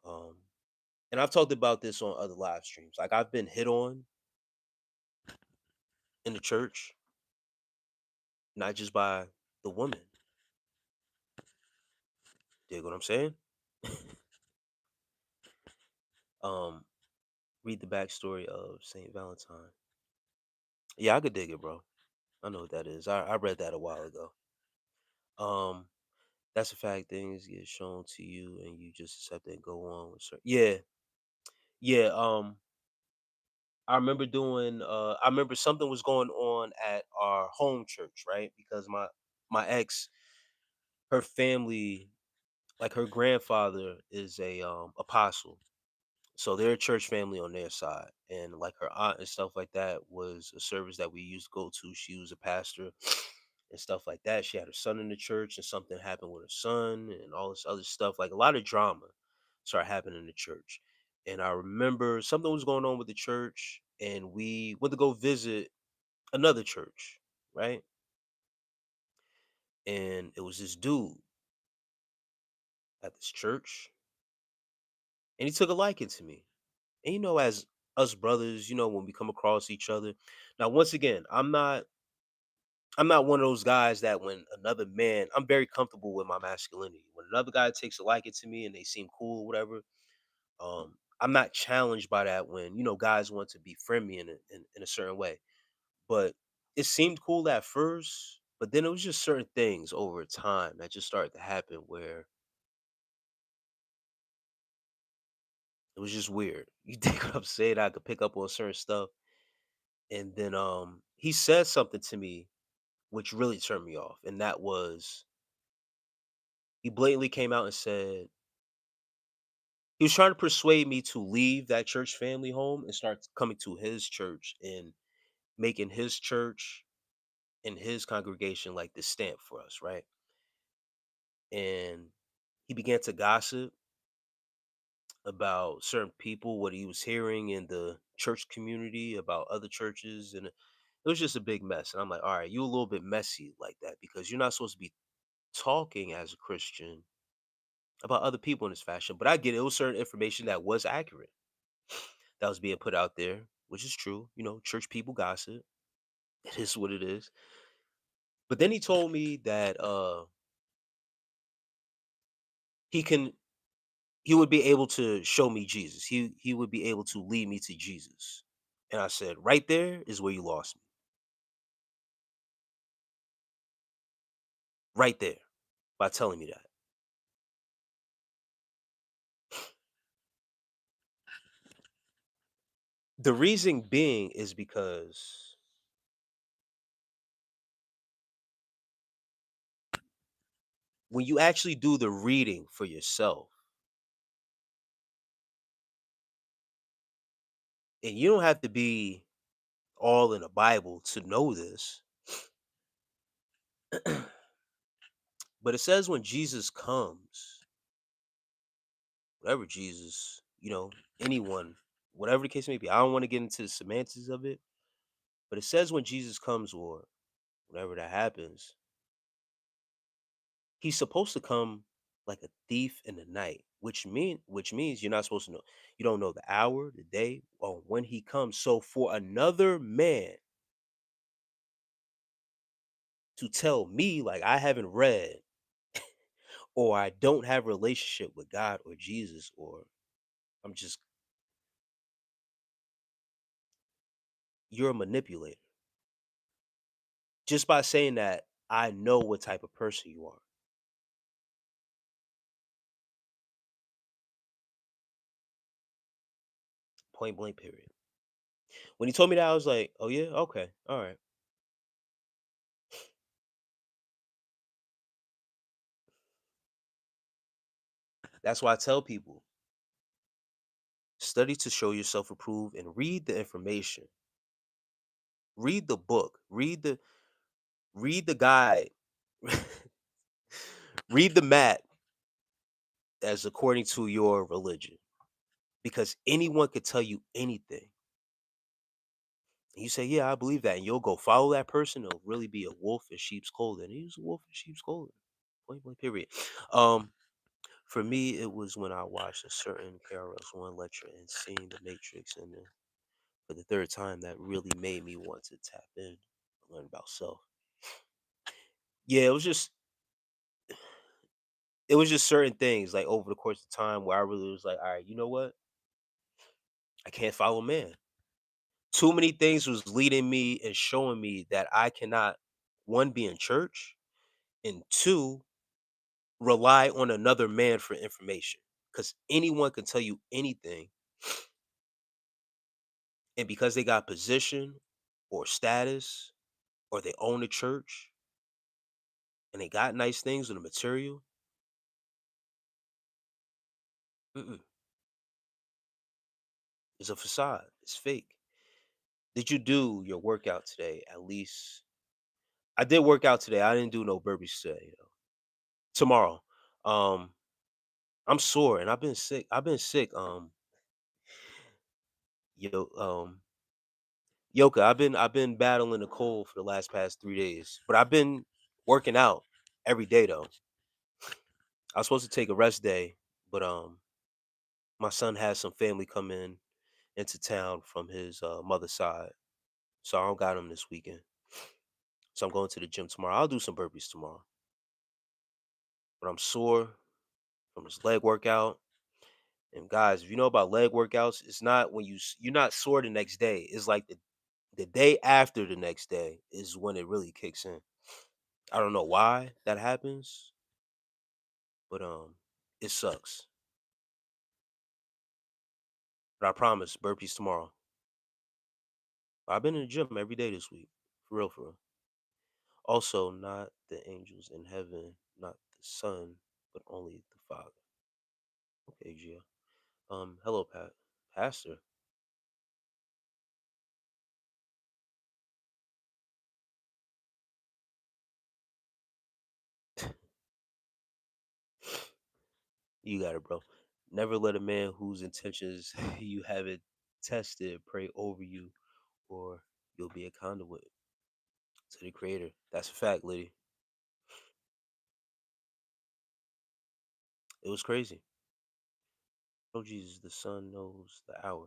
Um, and I've talked about this on other live streams. Like I've been hit on in the church, not just by the woman. Dig what I'm saying? um, read the backstory of Saint Valentine. Yeah, I could dig it, bro. I know what that is. I read that a while ago. Um, that's a fact. Things get shown to you, and you just accept it and go on with yeah, yeah. I remember doing. I remember something was going on at our home church, right? Because my ex, her family, like her grandfather, is a apostle. So they're a church family on their side, and like her aunt and stuff like that was a service that we used to go to. She was a pastor and stuff like that. She had her son in the church, and something happened with her son, and all this other stuff. Like a lot of drama started happening in the church. And I remember something was going on with the church, and we went to go visit another church, right? And it was this dude at this church, and he took a liking to me. And as us brothers, when we come across each other. Now, once again, I'm not one of those guys that when another man, I'm very comfortable with my masculinity. When another guy takes a liking to me and they seem cool or whatever, I'm not challenged by that when, guys want to befriend me in a certain way. But it seemed cool at first, but then it was just certain things over time that just started to happen where it was just weird. You think what I'm saying? I could pick up on certain stuff. And then he said something to me which really turned me off. And that was he blatantly came out and said he was trying to persuade me to leave that church family home and start coming to his church and making his church and his congregation like the stamp for us, right? And he began to gossip about certain people, what he was hearing in the church community about other churches, and it was just a big mess. And I'm like, all right, you a little bit messy like that because you're not supposed to be talking as a Christian about other people in this fashion. But I get it. It was certain information that was accurate that was being put out there, which is true. Church people gossip. It is what it is. But then he told me that he can he would be able to show me Jesus. He would be able to lead me to Jesus. And I said, right there is where you lost me. Right there by telling me that. The reason being is because when you actually do the reading for yourself, and you don't have to be all in the Bible to know this, but it says when Jesus comes, whatever Jesus, anyone, whatever the case may be, I don't want to get into the semantics of it, but it says when Jesus comes or whenever that happens, he's supposed to come like a thief in the night, which means you're not supposed to know. You don't know the hour, the day, or when he comes. So for another man to tell me like I haven't read or I don't have a relationship with God or Jesus or I'm just you're a manipulator. Just by saying that, I know what type of person you are. Point blank period. When he told me that, I was like, "Oh yeah, okay, all right." That's why I tell people study to show yourself approved and read the information. Read the book. Read the guide. Read the mat as according to your religion. Because anyone could tell you anything. And you say, "Yeah, I believe that." And you'll go follow that person. It'll really be a wolf in sheep's clothing. He was a wolf in sheep's clothing. Point blank period. Um, for me, it was when I watched a certain KRS-One lecture and seeing the Matrix and for the third time that really made me want to tap in, learn about self. Yeah, it was just certain things like over the course of time where I really was like, all right, you know what? I can't follow man. Too many things was leading me and showing me that I cannot one be in church and two rely on another man for information because anyone can tell you anything, and because they got position or status or they own a church and they got nice things in the material, mm-mm, it's a facade. It's fake. Did you do your workout today? At least I did work out today. I didn't do no burpees today. Tomorrow, um, I'm sore and I've been sick. I've been sick. Yo, Yoka, I've been battling a cold for the last past 3 days, but I've been working out every day though. I was supposed to take a rest day, but my son has some family come into town from his mother's side, so I don't got him this weekend. So I'm going to the gym tomorrow. I'll do some burpees tomorrow, but I'm sore from his leg workout. And guys, if you know about leg workouts, it's not when you're not sore the next day. It's like the day after the next day is when it really kicks in. I don't know why that happens, but it sucks. But I promise, burpees tomorrow. I've been in the gym every day this week, for real, for real. Also, not the angels in heaven, not the son, but only the Father. Okay, Gia. Hello, Pastor. You got it, bro. Never let a man whose intentions you haven't tested pray over you, or you'll be a conduit to the Creator. That's a fact, lady. It was crazy. Oh, Jesus, the Son knows the hour.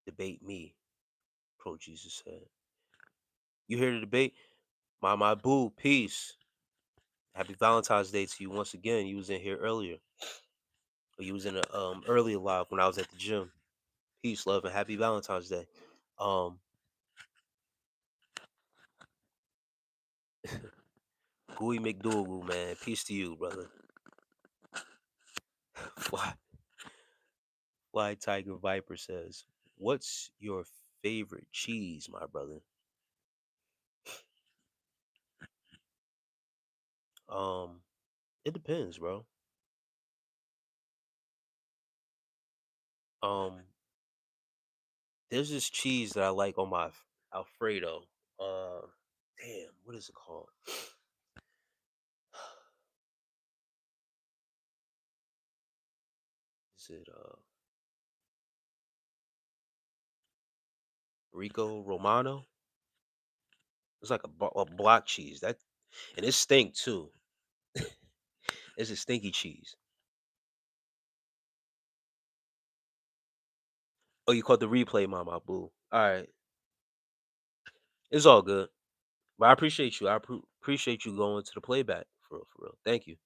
Debate me, Pro Jesus said. You hear the debate? My boo, peace. Happy Valentine's Day to you once again. You was in here earlier. Or you was in a earlier live when I was at the gym. Peace, love, and happy Valentine's Day. Um Gooey McDougal, man. Peace to you, brother. Fly, Fly Tiger Viper says, "What's your favorite cheese, my brother?" Um, it depends, bro. Um, there's this cheese that I like on my Alfredo. Damn, what is it called? Is it Rico Romano? It's like a block cheese that, and it stink too. It's a stinky cheese. Oh, you caught the replay, Mama Boo. All right, it's all good. But I appreciate you. Appreciate you going to the playback for real, for real. Thank you.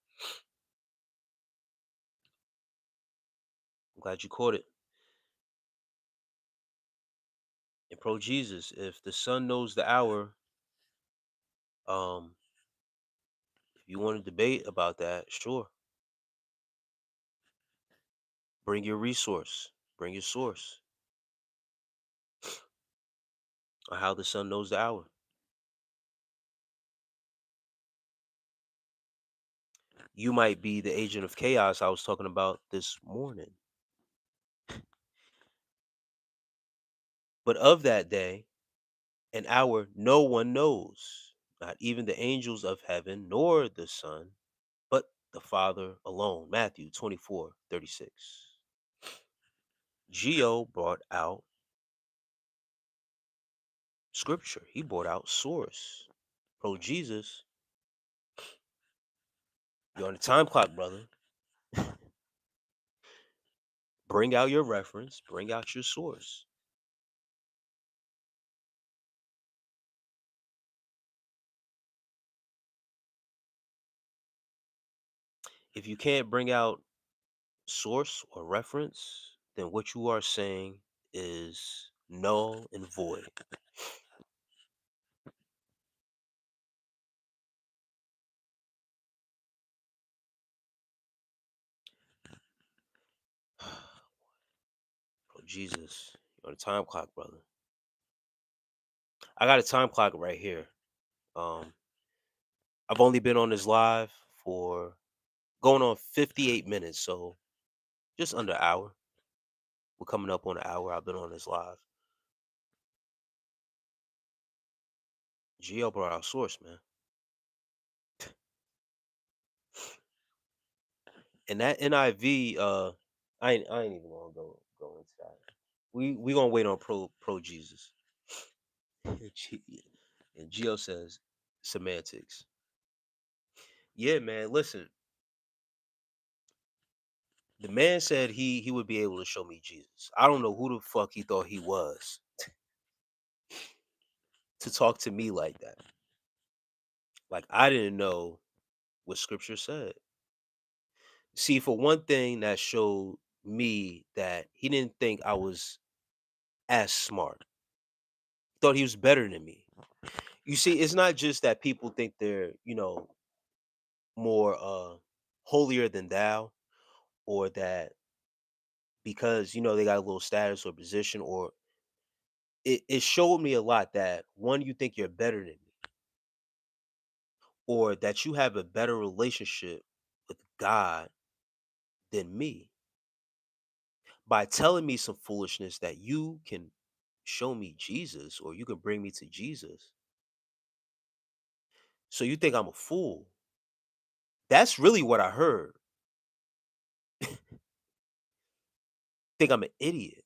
I'm glad you caught it. And pro Jesus, if the son knows the hour, um, if you want to debate about that, sure. Bring your resource. Bring your source on how the son knows the hour. You might be the agent of chaos I was talking about this morning. But of that day and hour, no one knows, not even the angels of heaven, nor the Son, but the Father alone. Matthew 24:36. Geo brought out scripture, he brought out source. Pro Jesus, you're on the time clock, brother. Bring out your reference, bring out your source. If you can't bring out source or reference, then what you are saying is null and void. Oh, Jesus, you're on a time clock, brother. I got a time clock right here. Um, I've only been on this live for going on 58 minutes, so just under an hour. We're coming up on an hour. I've been on this live. GL brought out source, man. And that NIV, I ain't even gonna go into that. We gonna wait on pro Jesus. And Geo says semantics. Yeah, man. Listen, the man said he would be able to show me Jesus. I don't know who the fuck he thought he was to talk to me like that. Like I didn't know what scripture said. See, for one thing, that showed me that he didn't think I was as smart. Thought he was better than me. You see, it's not just that people think they're, more holier than thou, or that because they got a little status or position, or it showed me a lot that one, you think you're better than me, or that you have a better relationship with God than me by telling me some foolishness that you can show me Jesus, or you can bring me to Jesus. So you think I'm a fool. That's really what I heard. Think I'm an idiot.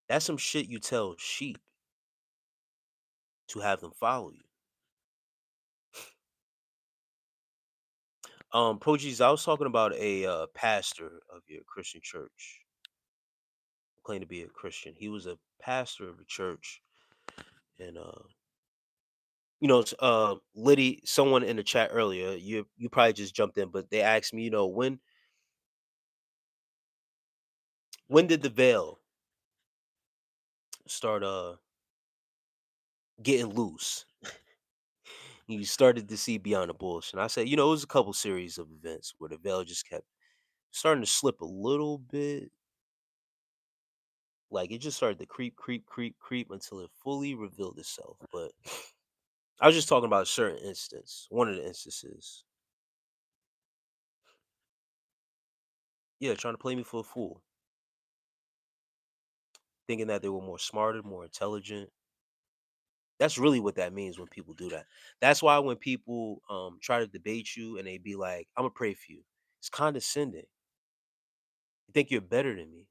That's some shit you tell sheep to have them follow you. Pro Jesus, I was talking about a pastor of your Christian church, claimed to be a Christian. He was a pastor of a church, and Liddy, someone in the chat earlier, you probably just jumped in, but they asked me, when did the veil start getting loose? You started to see beyond the bullshit. And I said, it was a couple series of events where the veil just kept starting to slip a little bit. Like it just started to creep, creep, creep, creep until it fully revealed itself. But I was just talking about a certain instance, one of the instances. Yeah, trying to play me for a fool, thinking that they were more smarter, more intelligent. That's really what that means when people do that. That's why when people try to debate you and they be like, "I'm gonna pray for you," it's condescending. You think you're better than me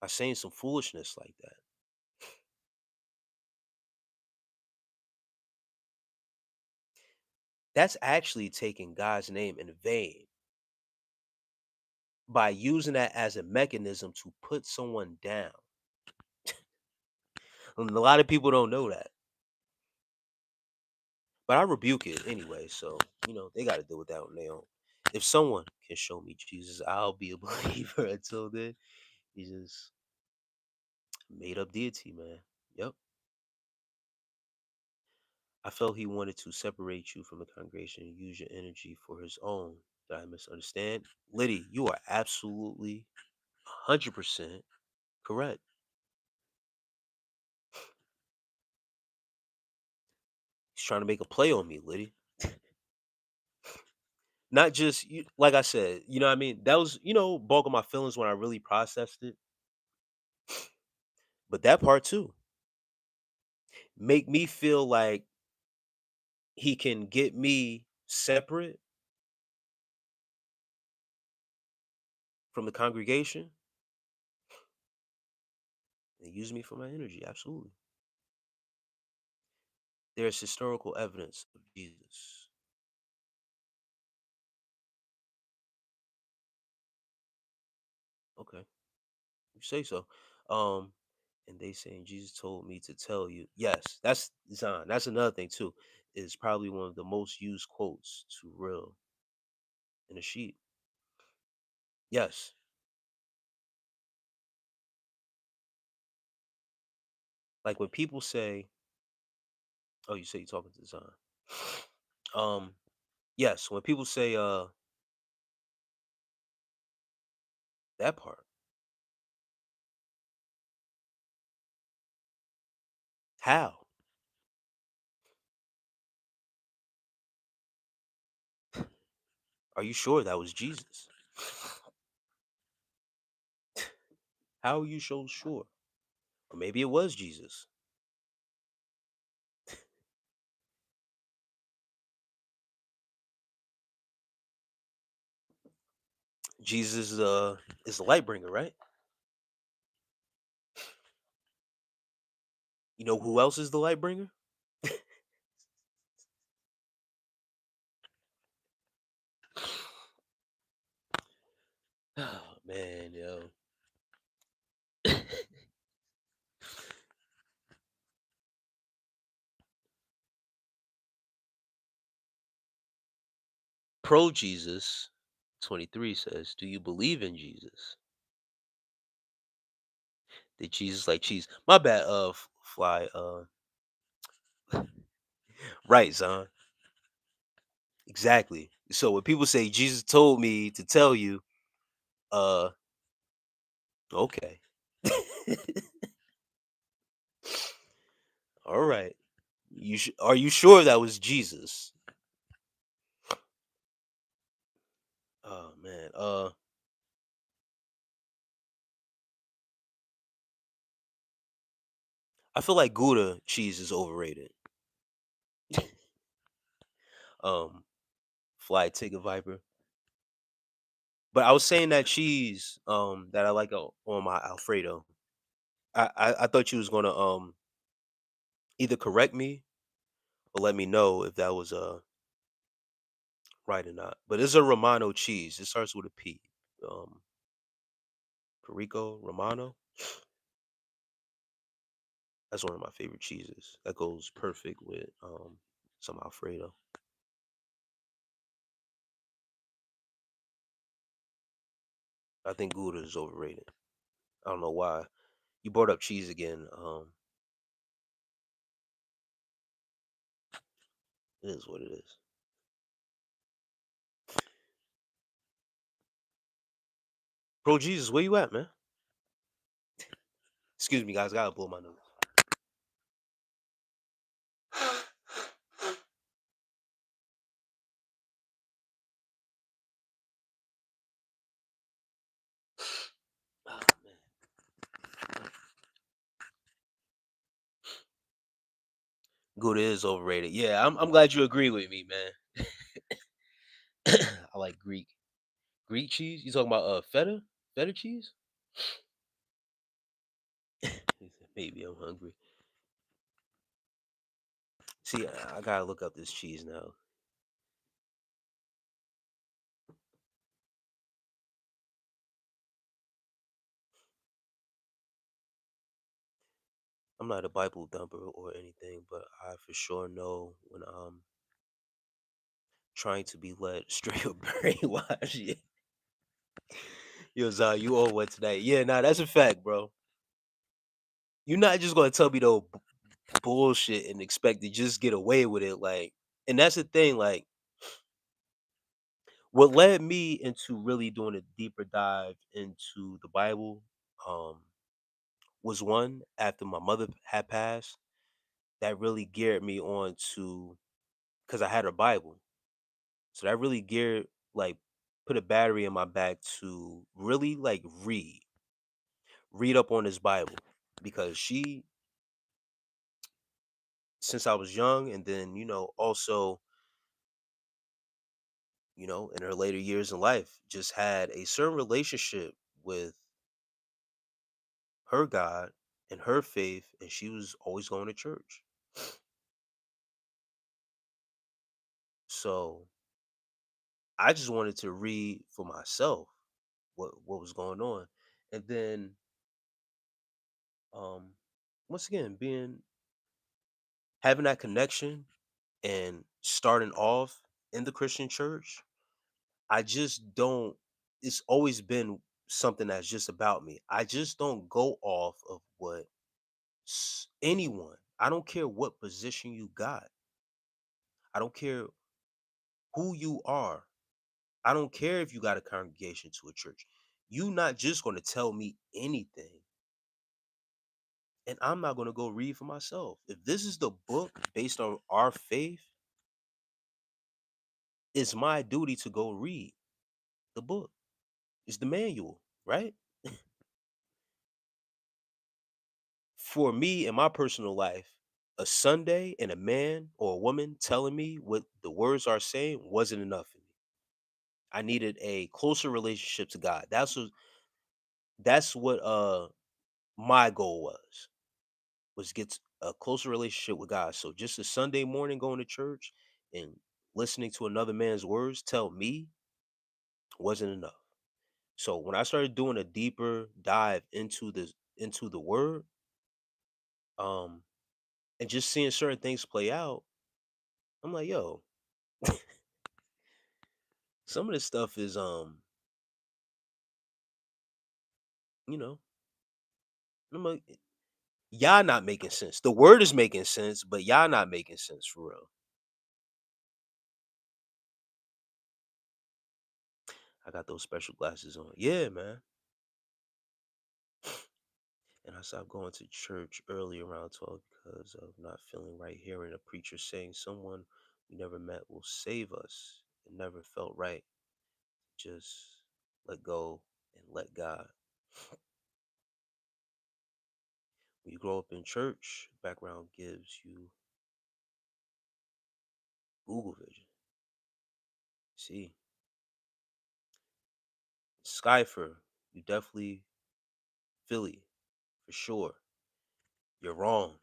by saying some foolishness like that. That's actually taking God's name in vain by using that as a mechanism to put someone down. And a lot of people don't know that. But I rebuke it anyway, so they got to deal with that on their own. If someone can show me Jesus, I'll be a believer. Until then, he's just made up deity, man. Yep. I felt he wanted to separate you from the congregation and use your energy for his own. Did I misunderstand? Liddy, you are absolutely 100% correct. He's trying to make a play on me, Liddy. Not just you, like I said, what I mean? That was, bulk of my feelings when I really processed it. But that part too make me feel like he can get me separate from the congregation and use me for my energy. Absolutely. There's historical evidence of Jesus. Okay. You say so. Um, and they saying Jesus told me to tell you. Yes, that's Zion. That's another thing too. Is probably one of the most used quotes to real in a sheet. Yes. Like when people say, oh, you say you're talking to Zion. Um, yes, when people say that part, how? Are you sure that was Jesus? How are you so sure? Or maybe it was Jesus. Jesus is the light bringer, right? You know who else is the light bringer? Oh man, yo. Pro Jesus 23 says, "Do you believe in Jesus? Did Jesus like cheese?" My bad, fly, right, son. Exactly. So when people say Jesus told me to tell you, uh, okay. All right. Are you sure that was Jesus? Oh man. I feel like Gouda cheese is overrated. Um, Fly Tiger Viper. But I was saying that cheese, that I like on my Alfredo. I thought you was gonna either correct me or let me know if that was right or not. But it's a Romano cheese. It starts with a P. Um, Perico Romano. That's one of my favorite cheeses. That goes perfect with some Alfredo. I think Gouda is overrated. I don't know why. You brought up cheese again. It is what it is. Bro Jesus, where you at, man? Excuse me, guys. Gotta blow my nose. Oh, man. Gouda is overrated. Yeah, I'm glad you agree with me, man. I like Greek cheese. You talking about feta? Feta cheese? Maybe I'm hungry. See, I gotta look up this cheese now. I'm not a Bible dumper or anything, but I for sure know when I'm trying to be led straight or brainwashed. Yeah. Yo, Zah, you all what tonight? Yeah, nah, that's a fact, bro. You're not just gonna tell me no bullshit and expect to just get away with it, like. And that's the thing, like, what led me into really doing a deeper dive into the Bible, um, was one after my mother had passed that really geared me on to because I had her Bible. So that really geared like put a battery in my back to really like read up on this Bible because she since I was young and then also in her later years in life just had a certain relationship with her God and her faith and she was always going to church. So I just wanted to read for myself what was going on. And then um once again being having that connection and starting off in the Christian church, I just don't it's always been something that's just about me. I just don't go off of what anyone, I don't care what position you got. I don't care who you are. I don't care if you got a congregation to a church. You not just going to tell me anything and I'm not going to go read for myself. If this is the book based on our faith, it's my duty to go read the book. It's the manual, right? For me in my personal life, a Sunday and a man or a woman telling me what the words are saying wasn't enough for me. I needed a closer relationship to God. That's what my goal was get a closer relationship with God. So just a Sunday morning going to church and listening to another man's words tell me wasn't enough. So when I started doing a deeper dive into the word, um, and just seeing certain things play out, I'm like, yo, some of this stuff is you know, I'm like, y'all not making sense. The word is making sense, but y'all not making sense for real. I got those special glasses on. Yeah, man. And I stopped going to church early around 12 because of not feeling right hearing a preacher saying someone we never met will save us. It never felt right. Just let go and let God. When you grow up in church, background gives you Google vision. See, Skyfer, you definitely Philly for sure. You're wrong.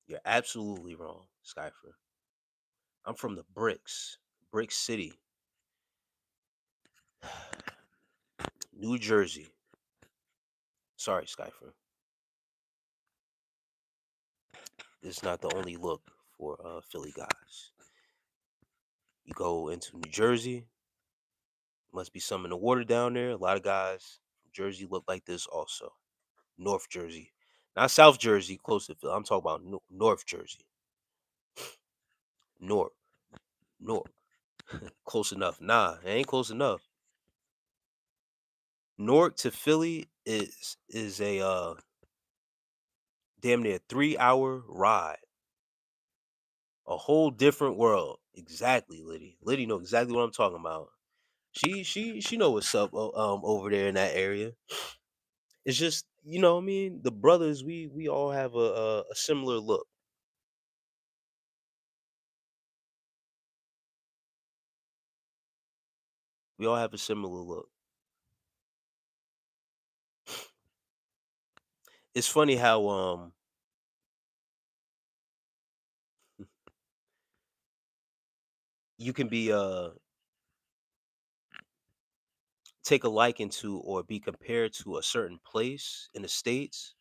You're absolutely wrong, Skyfer. I'm from the bricks, Brick City, New Jersey. Sorry, Skyfer. This is not the only look for Philly guys. You go into New Jersey, must be some in the water down there. A lot of guys from Jersey look like this also. North Jersey, not South Jersey, close to Philly. I'm talking about North Jersey. North, North. Close enough. Nah, it ain't close enough. Newark to Philly is a damn near 3 hour ride. A whole different world. Exactly, Liddy. Liddy know exactly what I'm talking about. She know what's up over there in that area. It's just, what I mean, the brothers, we all have a similar look. We all have a similar look. It's funny how you can be take a liking to or be compared to a certain place in the states,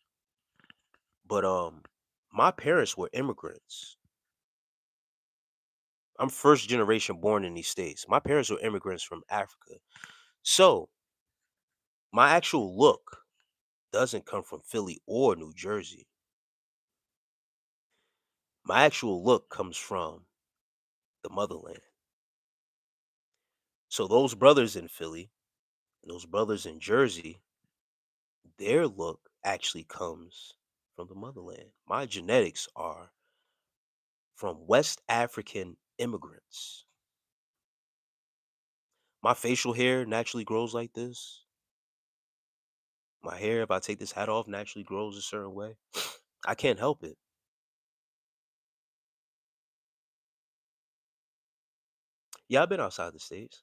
but my parents were immigrants. I'm first generation born in these states. My parents were immigrants from Africa. So, my actual look doesn't come from Philly or New Jersey. My actual look comes from the motherland. So those brothers in Philly, and those brothers in Jersey, their look actually comes from the motherland. My genetics are from West African immigrants. My facial hair naturally grows like this. My hair, if I take this hat off, naturally grows a certain way. I can't help it. Yeah, I've been outside the states,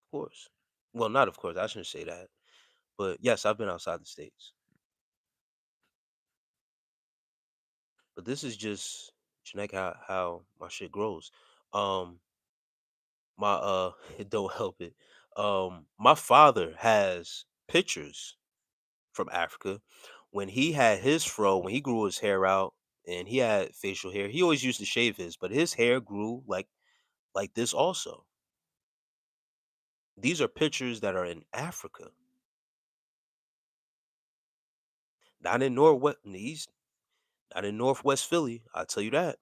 of course. Well, not of course. I shouldn't say that. But yes, I've been outside the states. But this is just genetic how my shit grows. Um, my it don't help it. My father has pictures from Africa when he had his fro, when he grew his hair out and he had facial hair. He always used to shave his, but his hair grew like this also. These are pictures that are in Africa, not in Northwest, East, not in Northwest Philly. I'll tell you that.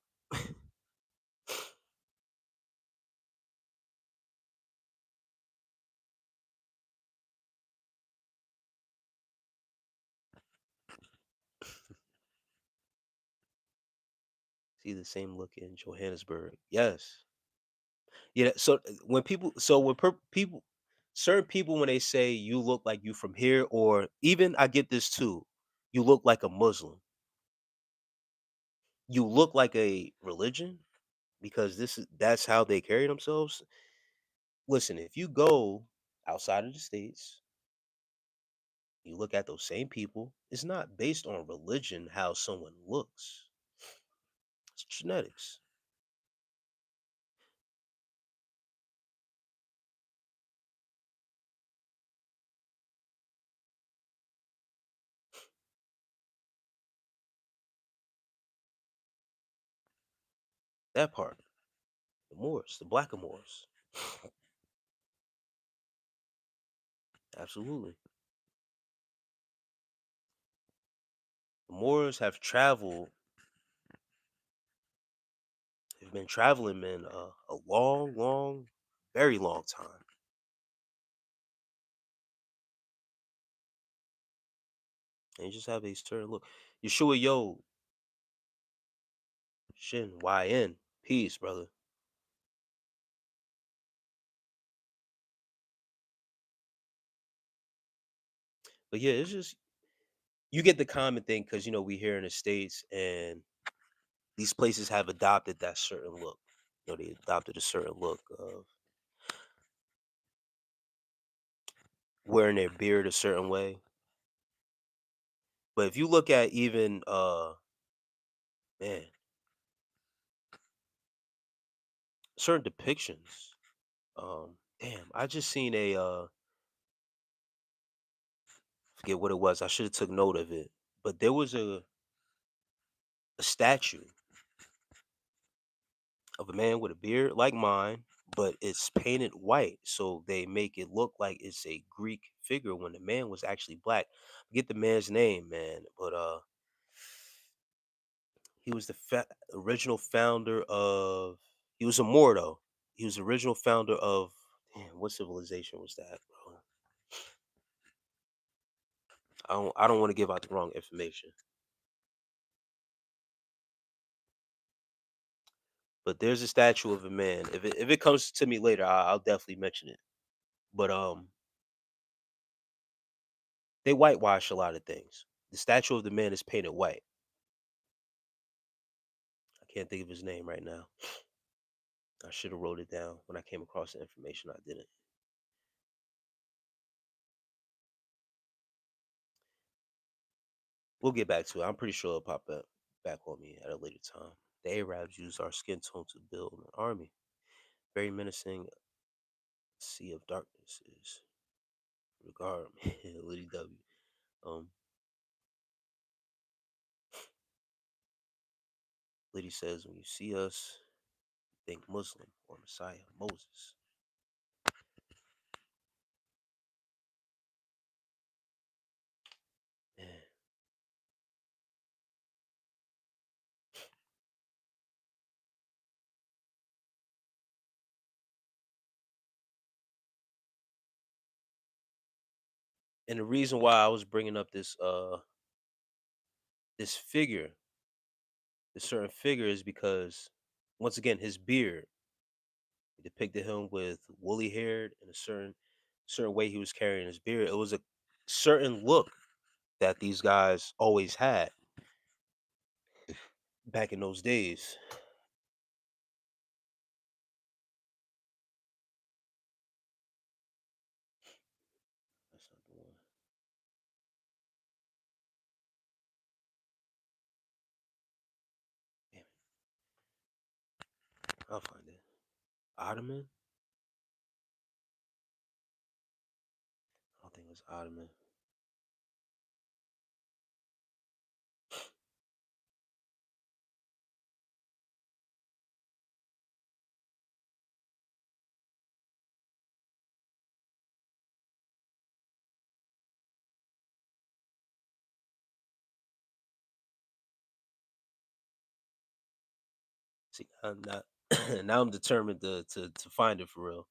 See the same look in Johannesburg. Yes. Yeah. So when certain people, when they say you look like you from here, or even I get this too, you look like a Muslim. You look like a religion because that's how they carry themselves. Listen, if you go outside of the states, you look at those same people. It's not based on religion how someone looks. It's genetics. That part. The Moors, the Blackamoors. Absolutely. The Moors have been traveling, man, a long, long, very long time. And you just have a certain look. Yeshua, yo, Shin, YN. Peace, brother. But yeah, it's just, you get the common thing because, we here in the States and these places have adopted that certain look. They adopted a certain look of wearing their beard a certain way. But if you look at even, man, certain depictions, damn, I just seen forget what it was. I should have took note of it. But there was a statue of a man with a beard like mine, but it's painted white, so they make it look like it's a Greek figure when the man was actually black. Forget the man's name, man, but he was the original founder of. He was a Moor though. He was the original founder of. Damn, What civilization was that, bro? I don't want to give out the wrong information. But there's a statue of a man. If it comes to me later, I'll definitely mention it. But they whitewash a lot of things. The statue of the man is painted white. I can't think of his name right now. I should have wrote it down when I came across the information. I didn't. We'll get back to it. I'm pretty sure it'll pop up back on me at a later time. The Arabs used our skin tone to build an army. Very menacing sea of darkness is regard me. Liddy W. Um, Liddy says, when you see us, think Muslim or Messiah, Moses. Man. And the reason why I was bringing up this figure, this certain figure, is because once again his beard depicted him with woolly haired and a certain way he was carrying his beard. It was a certain look that these guys always had back in those days. That's not the one. Damn it. I'll find it. Ottoman? I don't think it was Ottoman. See, I'm not. Now I'm determined to find it for real.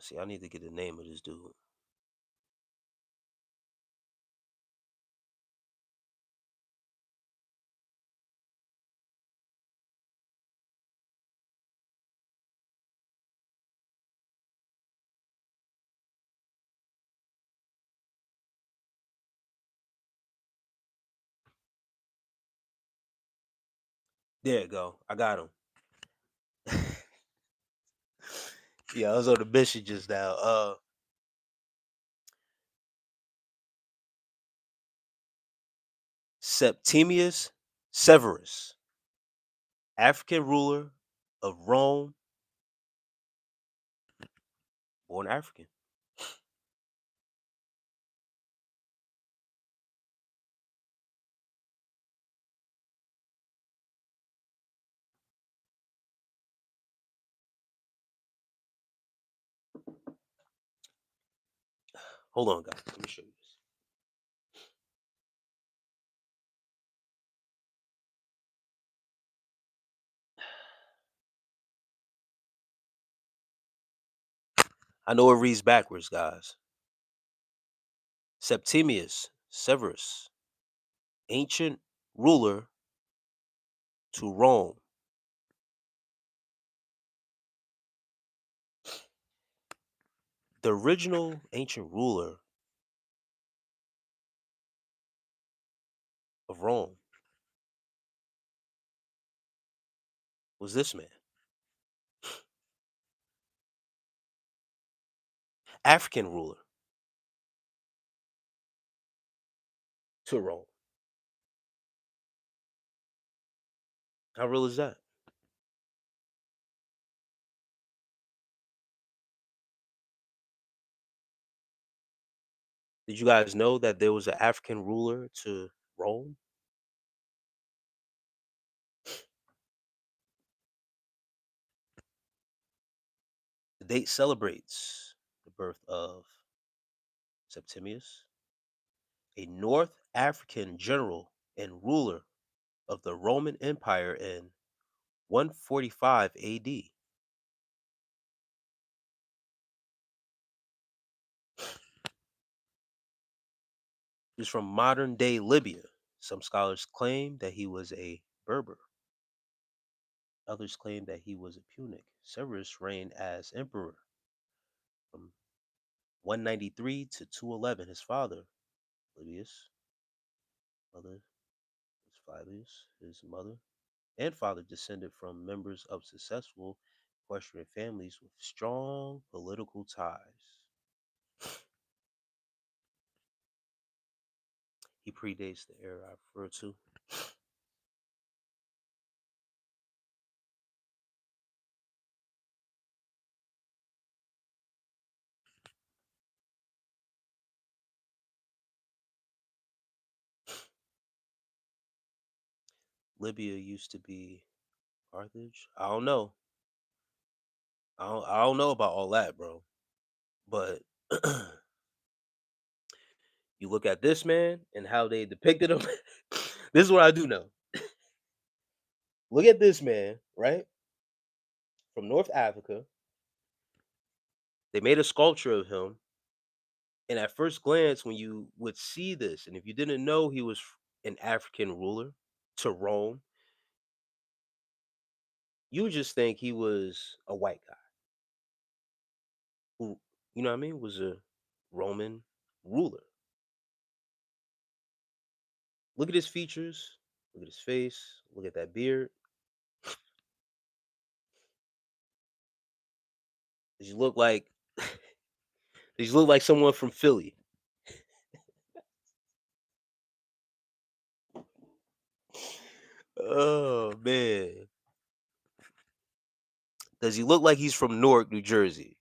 See, I need to get the name of this dude. There you go. I got him. Yeah, I was on the mission just now. Septimius Severus, African ruler of Rome, born African. Hold on, guys. Let me show you this. I know it reads backwards, guys. Septimius Severus, ancient ruler to Rome. The original ancient ruler of Rome was this man. African ruler to Rome. How real is that? Did you guys know that there was an African ruler to Rome? The date celebrates the birth of Septimius, a North African general and ruler of the Roman Empire in 145 AD. He was from modern day Libya. Some scholars claim that he was a Berber. Others claim that he was a Punic. Severus reigned as emperor from 193 to 211. His father, Livius, mother was Flavius, his mother and father descended from members of successful equestrian families with strong political ties. He predates the era I refer to. Libya used to be Carthage. I don't know. I don't know about all that, bro. But you look at this man and how they depicted him. This is what I do know. Look at this man, right? From North Africa. They made a sculpture of him. And at first glance, when you would see this, and if you didn't know he was an African ruler to Rome, you would just think he was a white guy who, you know what I mean, was a Roman ruler. Look at his features, look at his face, look at that beard. Does he look like does he look like someone from Philly? Oh man. Does he look like he's from Newark, New Jersey?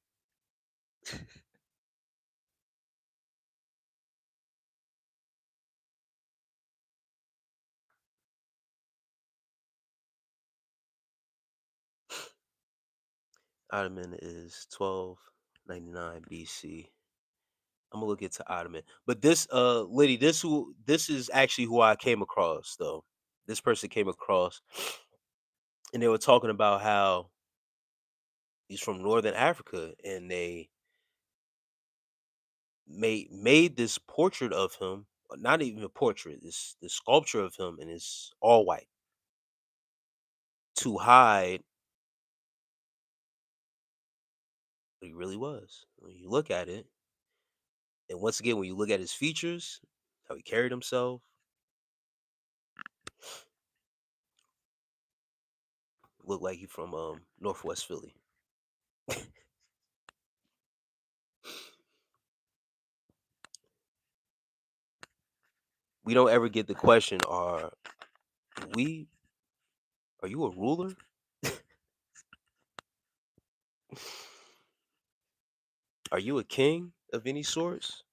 Ottoman is 1299 BC. I'm gonna look into Ottoman. But this Liddy, this is actually who I came across though. This person came across and they were talking about how he's from Northern Africa and they made this portrait of him, not even a portrait, this sculpture of him and it's all white to hide what he really was. When you look at it, and once again, when you look at his features, how he carried himself, looked like he from Northwest Philly. We don't ever get the question, we are you a ruler? Are you a king of any sorts?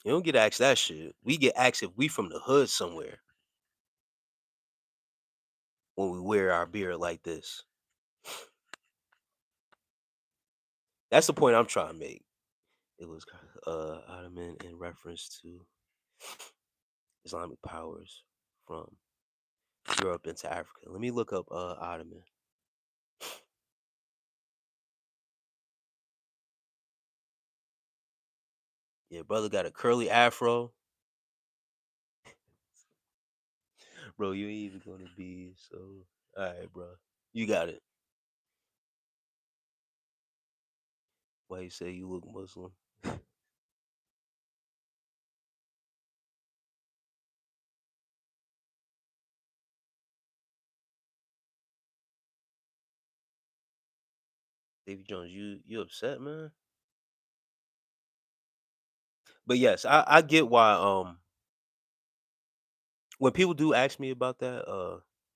You don't get asked that shit. We get asked if we from the hood somewhere when we wear our beard like this. That's the point I'm trying to make. It was Ottoman in reference to Islamic powers from Europe into Africa. Let me look up Ottoman. Yeah, brother got a curly afro. Bro, you ain't even gonna be so. All right, bro. You got it. Why you say you look Muslim? Davy Jones, you upset, man? But yes, I get why when people do ask me about that,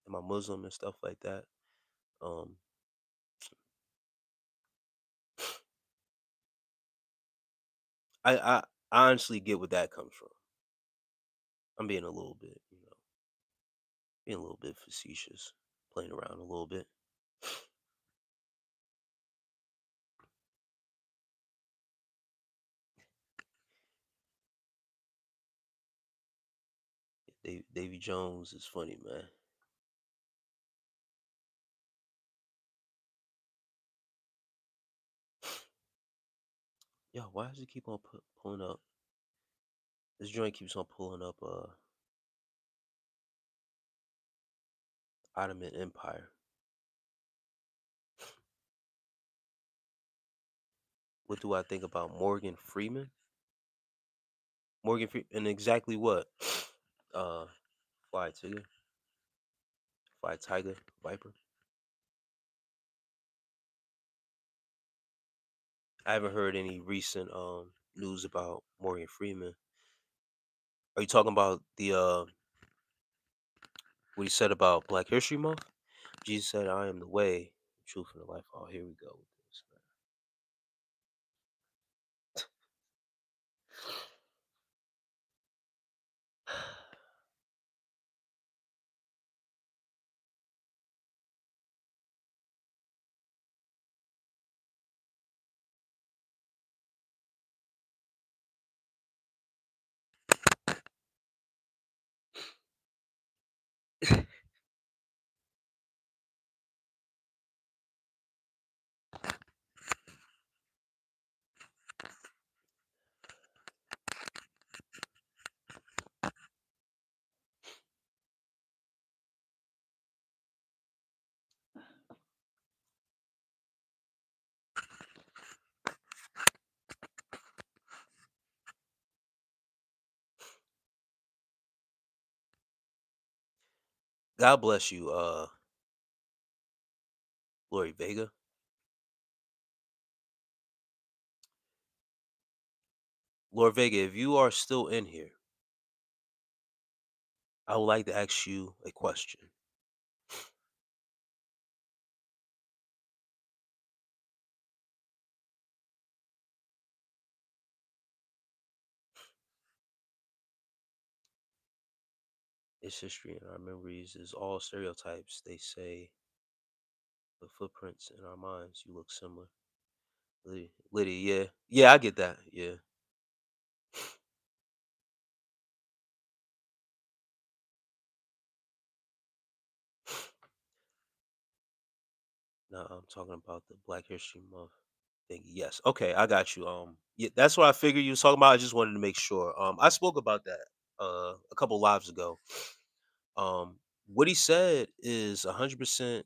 am I Muslim and stuff like that, um, I honestly get where that comes from. I'm being a little bit, being a little bit facetious, playing around a little bit. Davy Jones is funny, man. Yo, why does it keep on pulling up? This joint keeps on pulling up Ottoman Empire. What do I think about Morgan Freeman? Morgan Freeman, and exactly what? Uh, Fly Tiger, Fly Tiger, Viper. I haven't heard any recent news about Morgan Freeman. Are you talking about the what he said about Black History Month? Jesus said, "I am the way, the truth, and the life." Oh, here we go with this. God bless you, Lori Vega. Lord Vega, if you are still in here, I would like to ask you a question. Its history and our memories is all stereotypes. They say the footprints in our minds, you look similar. Liddy, yeah. Yeah, I get that. Yeah. No, I'm talking about the Black History Month thing. Yes. Okay, I got you. Yeah, that's what I figured you was talking about. I just wanted to make sure. I spoke about that a couple lives ago. Um, what he said is 100%.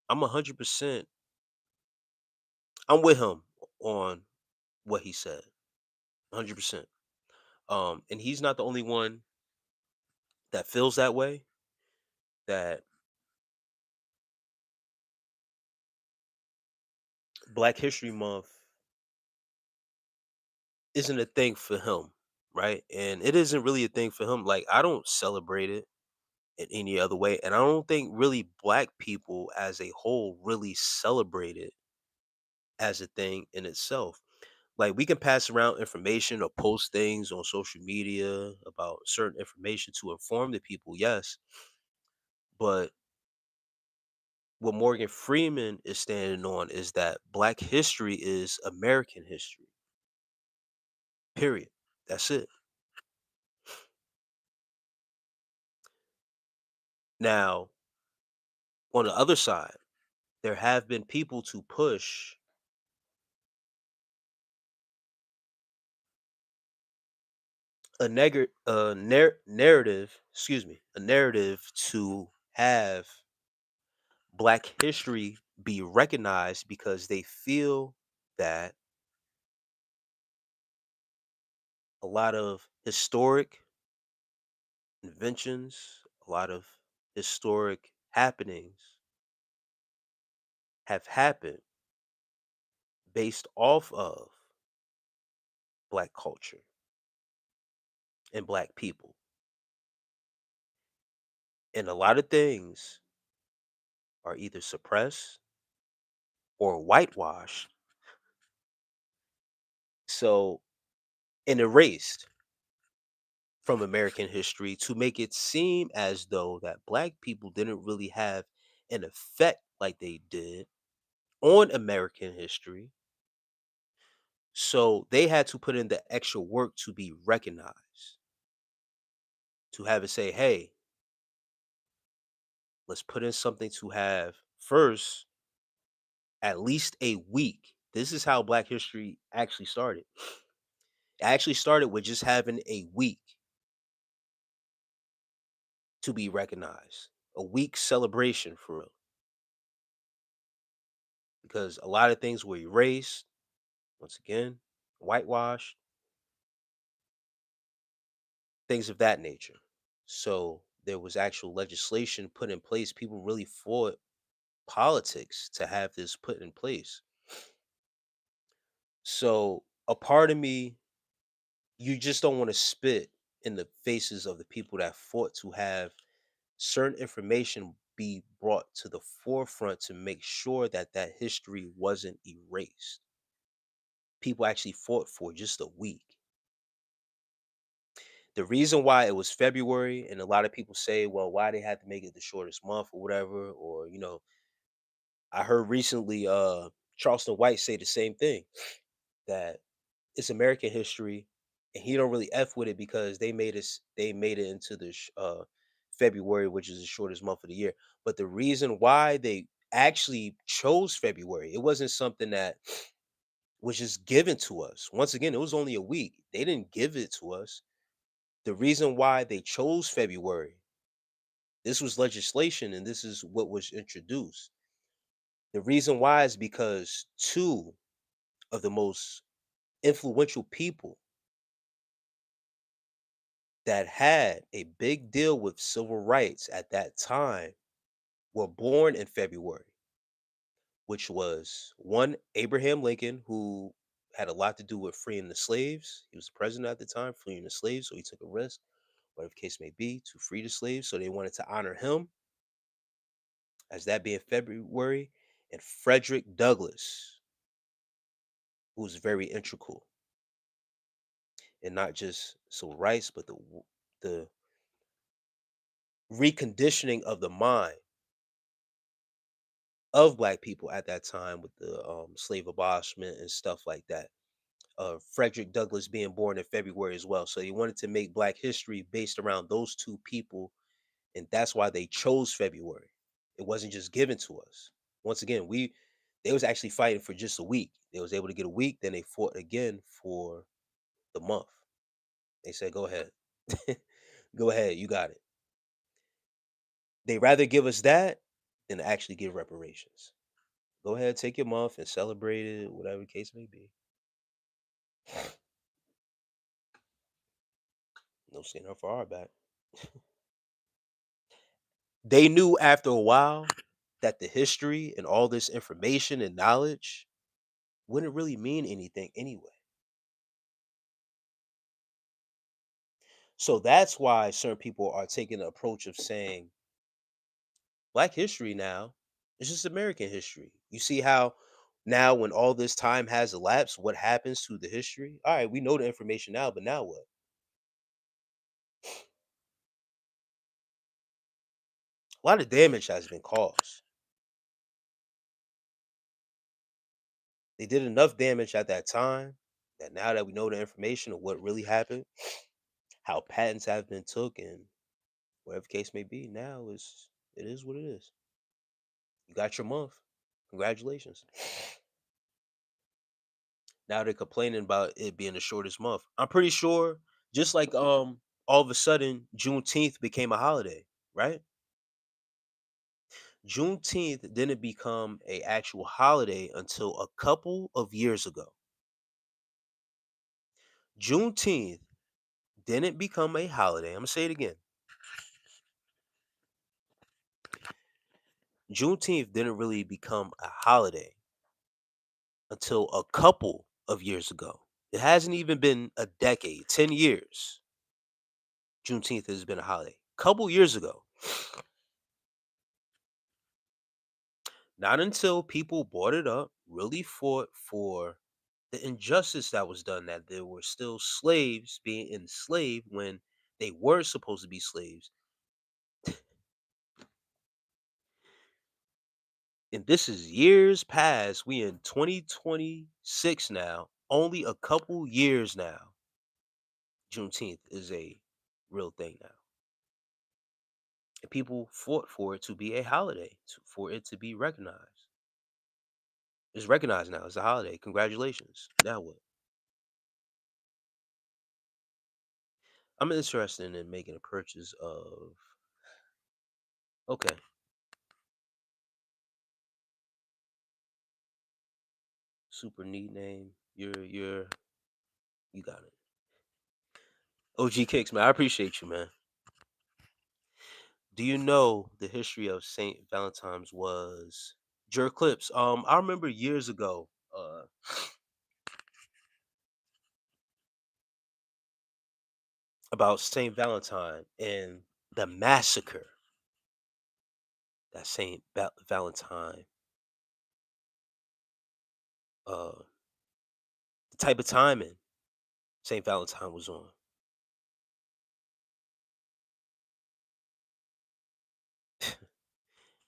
I'm 100%. I'm with him on what he said. 100%. And he's not the only one that feels that way. That Black History Month isn't a thing for him, right? And it isn't really a thing for him. Like I don't celebrate it in any other way, and I don't think really Black people as a whole really celebrate it as a thing in itself. Like we can pass around information or post things on social media about certain information to inform the people, yes. But what Morgan Freeman is standing on is that Black history is American history. Period. That's it. Now, on the other side, there have been people to push narrative, excuse me, a narrative to have Black history be recognized because they feel that a lot of historic inventions, a lot of historic happenings have happened based off of Black culture and Black people. And a lot of things are either suppressed or whitewashed, so and erased from American history to make it seem as though that Black people didn't really have an effect like they did on American history. So they had to put in the extra work to be recognized. to have it say, hey, let's put in something to have first at least a week. This is how Black history actually started. It actually started with just having a week to be recognized, a week celebration for real, because a lot of things were erased, once again, whitewashed, things of that nature. So there was actual legislation put in place. People really fought politics to have this put in place. So a part of me, you just don't want to spit in the faces of the people that fought to have certain information be brought to the forefront to make sure that that history wasn't erased. People actually fought for just a week. The reason why it was February, and a lot of people say, well, why they had to make it the shortest month or whatever, or I heard recently Charleston White say the same thing, that it's American history, and he don't really f with it because they made it into the February, which is the shortest month of the year. But the reason why they actually chose February, it wasn't something that was just given to us. Once again, it was only a week. They didn't give it to us. The reason why they chose February, this was legislation, and this is what was introduced. The reason why is because two of the most influential people that had a big deal with civil rights at that time were born in February, which was one, Abraham Lincoln, who had a lot to do with freeing the slaves. He was the president at the time, freeing the slaves, so he took a risk, whatever the case may be, to free the slaves. So they wanted to honor him as that being February, and Frederick Douglass, who was very integral in not just civil rights, but the reconditioning of the mind of black people at that time with the slave abolishment and stuff like that. Frederick Douglass being born in February as well. So he wanted to make black history based around those two people, and that's why they chose February. It wasn't just given to us. Once again, they was actually fighting for just a week. They was able to get a week, then they fought again for the month. They said, "Go ahead, go ahead, you got it." They rather give us that than actually give reparations. Go ahead, take your month and celebrate it, whatever the case may be. No skin off our back. They knew after a while that the history and all this information and knowledge wouldn't really mean anything anyway. So that's why certain people are taking the approach of saying Black history now is just American history. You see how now, when all this time has elapsed, what happens to the history? All right, we know the information now, but now what? A lot of damage has been caused. They did enough damage at that time that now that we know the information of what really happened, how patents have been took, and whatever case may be, now it is what it is. You got your month. Congratulations. Now they're complaining about it being the shortest month. I'm pretty sure, just like all of a sudden Juneteenth became a holiday, right? Juneteenth didn't become a actual holiday until a couple of years ago. Juneteenth didn't become a holiday. I'm gonna say it again. Juneteenth didn't really become a holiday until a couple of years ago. It hasn't even been a decade, 10 years. Juneteenth has been a holiday. Couple years ago. Not until people brought it up, really fought for the injustice that was done, that there were still slaves being enslaved when they were supposed to be slaves. And this is years past. We in 2026 now. Only a couple years now. Juneteenth is a real thing now. And people fought for it to be a holiday, for it to be recognized. It's recognized now as a holiday. Congratulations. Now what? I'm interested in making a purchase of. Okay, super neat name. You got it. OG Kicks, man. I appreciate you, man. Do you know the history of Saint Valentine's was Jer Clips? I remember years ago, about Saint Valentine and the massacre that Valentine, uh, the type of timing Saint Valentine was on.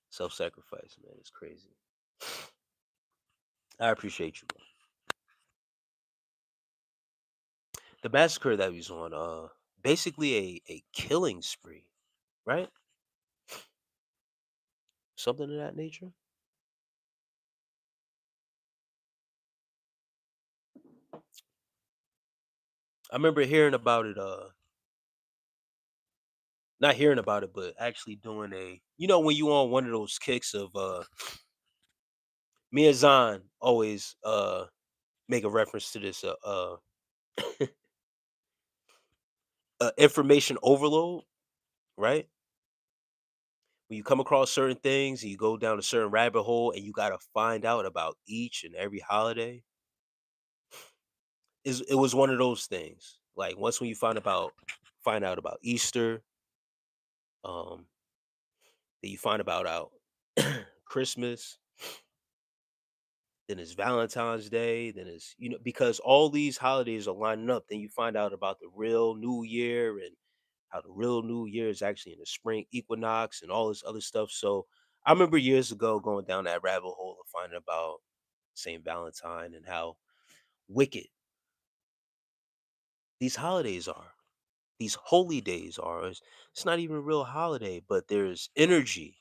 Self-sacrifice, man, it's crazy. I appreciate you, bro. The massacre that he was on, basically a killing spree, right? Something of that nature. I remember hearing about it. Not hearing about it, but actually doing a. You know, when you on one of those kicks of me and Zahn always make a reference to this information overload, right? When you come across certain things and you go down a certain rabbit hole and you gotta find out about each and every holiday, is it was one of those things. Like once when you find out about Easter, um, then you find about out Christmas, then it's Valentine's Day, then it's because all these holidays are lining up. Then you find out about the real New Year and how the real New Year is actually in the spring equinox and all this other stuff. So I remember years ago going down that rabbit hole of finding about Saint Valentine and how wicked these holidays are. These holy days are. It's not even a real holiday, but there's energy.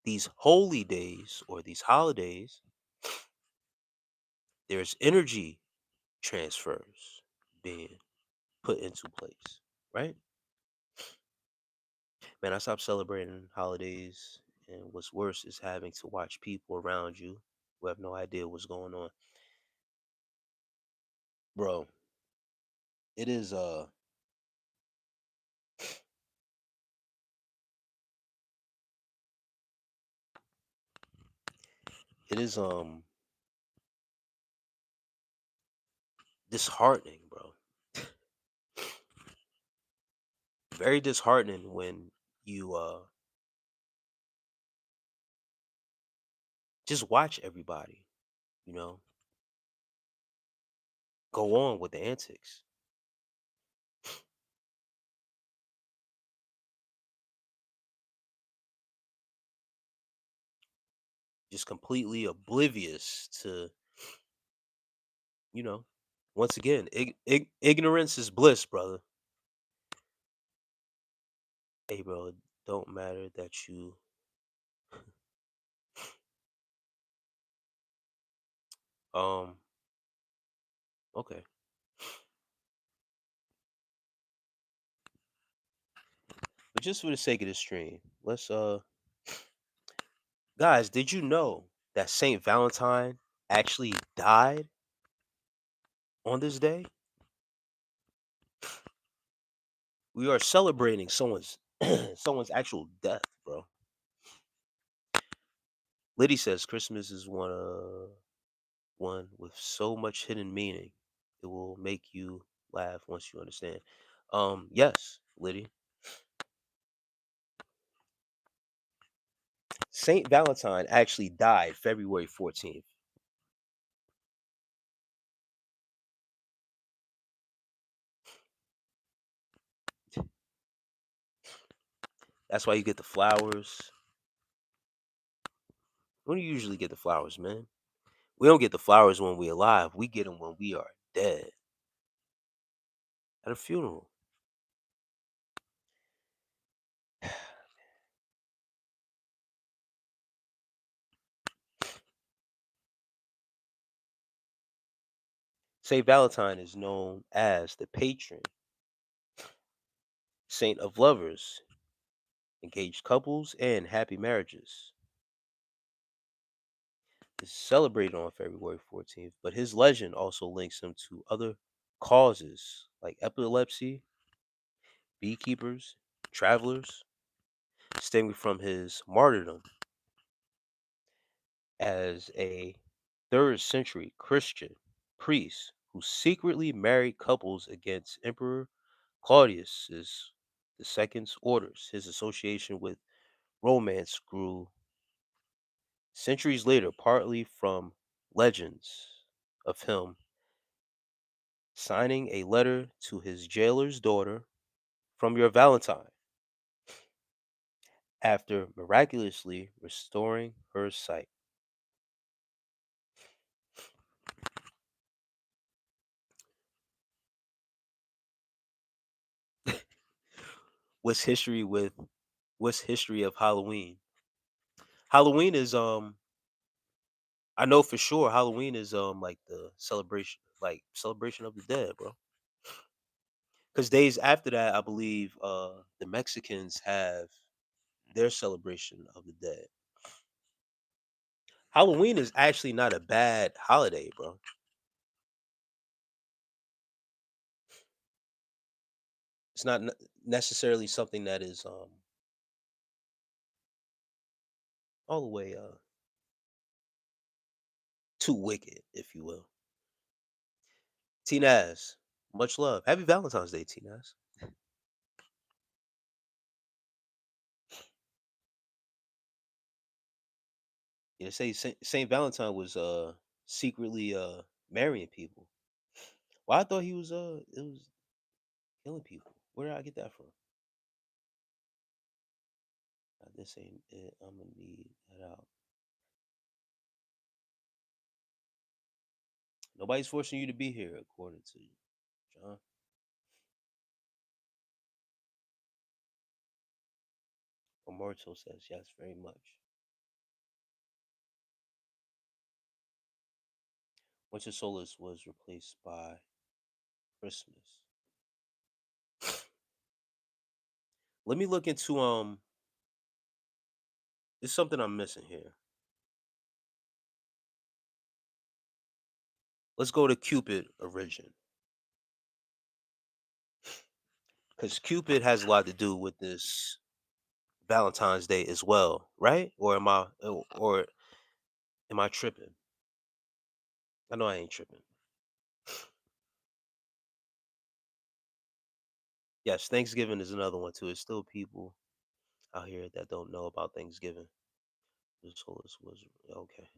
These holy days or these holidays, there's energy transfers being put into place, right? Man, I stopped celebrating holidays, and what's worse is having to watch people around you who have no idea what's going on. Bro, it is it is disheartening, bro. Very disheartening when you just watch everybody, you know, go on with the antics. Just completely oblivious to, you know, once again, ignorance is bliss, brother. Hey, bro, it don't matter that you um okay. But just for the sake of the stream, let's guys, did you know that Saint Valentine actually died on this day? We are celebrating someone's someone's actual death, bro. Liddy says Christmas is one with so much hidden meaning. It will make you laugh once you understand. Yes, Liddy. Saint Valentine actually died February 14th. That's why you get the flowers. When do you usually get the flowers, man? We don't get the flowers when we're alive. We get them when we are dead at a funeral. Saint Valentine is known as the patron saint of lovers, engaged couples, and happy marriages. Is celebrated on February 14th, but his legend also links him to other causes like epilepsy, beekeepers, travelers, stemming from his martyrdom as a 3rd century Christian priest who secretly married couples against Emperor Claudius's the second's orders. His association with romance grew centuries later, partly from legends of him signing a letter to his jailer's daughter from your Valentine after miraculously restoring her sight. What's history with what's history of Halloween? Halloween is I know for sure Halloween is like the celebration of the dead, bro. Cuz days after that, I believe the Mexicans have their celebration of the dead. Halloween is actually not a bad holiday, bro. It's not necessarily something that is all the way too wicked, if you will. T-Naz, much love. Happy Valentine's Day, T-Naz. Yeah, say Saint Valentine was secretly marrying people. Well, I thought he was it was killing people. Where did I get that from? This ain't it. I'm gonna need that out. Nobody's forcing you to be here, according to John. Immortal says yes, very much. Winter Solstice was replaced by Christmas. Let me look into there's something I'm missing here. Let's go to Cupid origin. Because Cupid has a lot to do with this Valentine's Day as well, right? Or am I tripping? I know I ain't tripping. Yes, Thanksgiving is another one too. It's still people out here that don't know about Thanksgiving. This whole this was okay.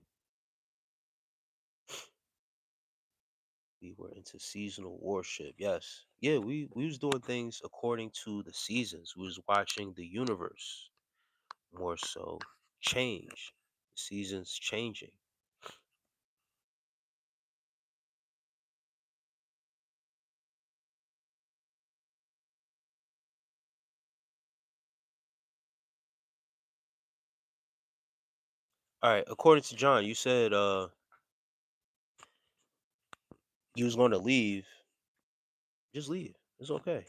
We were into seasonal worship. Yes. Yeah, we was doing things according to the seasons. We was watching the universe more so change. Seasons changing. All right, according to John, you said you was going to leave. Just leave. It's okay.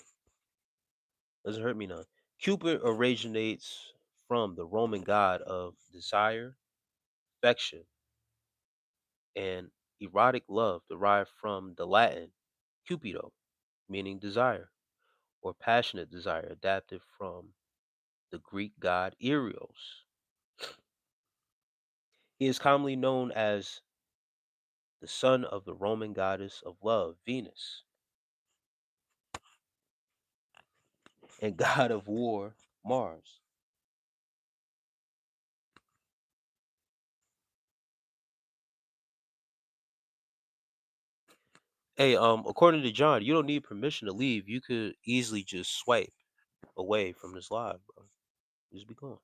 Doesn't hurt me none. Cupid originates from the Roman god of desire, affection, and erotic love, derived from the Latin cupido, meaning desire, or passionate desire, adapted from the Greek god Eros. He is commonly known as the son of the Roman goddess of love, Venus, and god of war, Mars. Hey, according to John, you don't need permission to leave. You could easily just swipe away from this live, bro. Just be gone.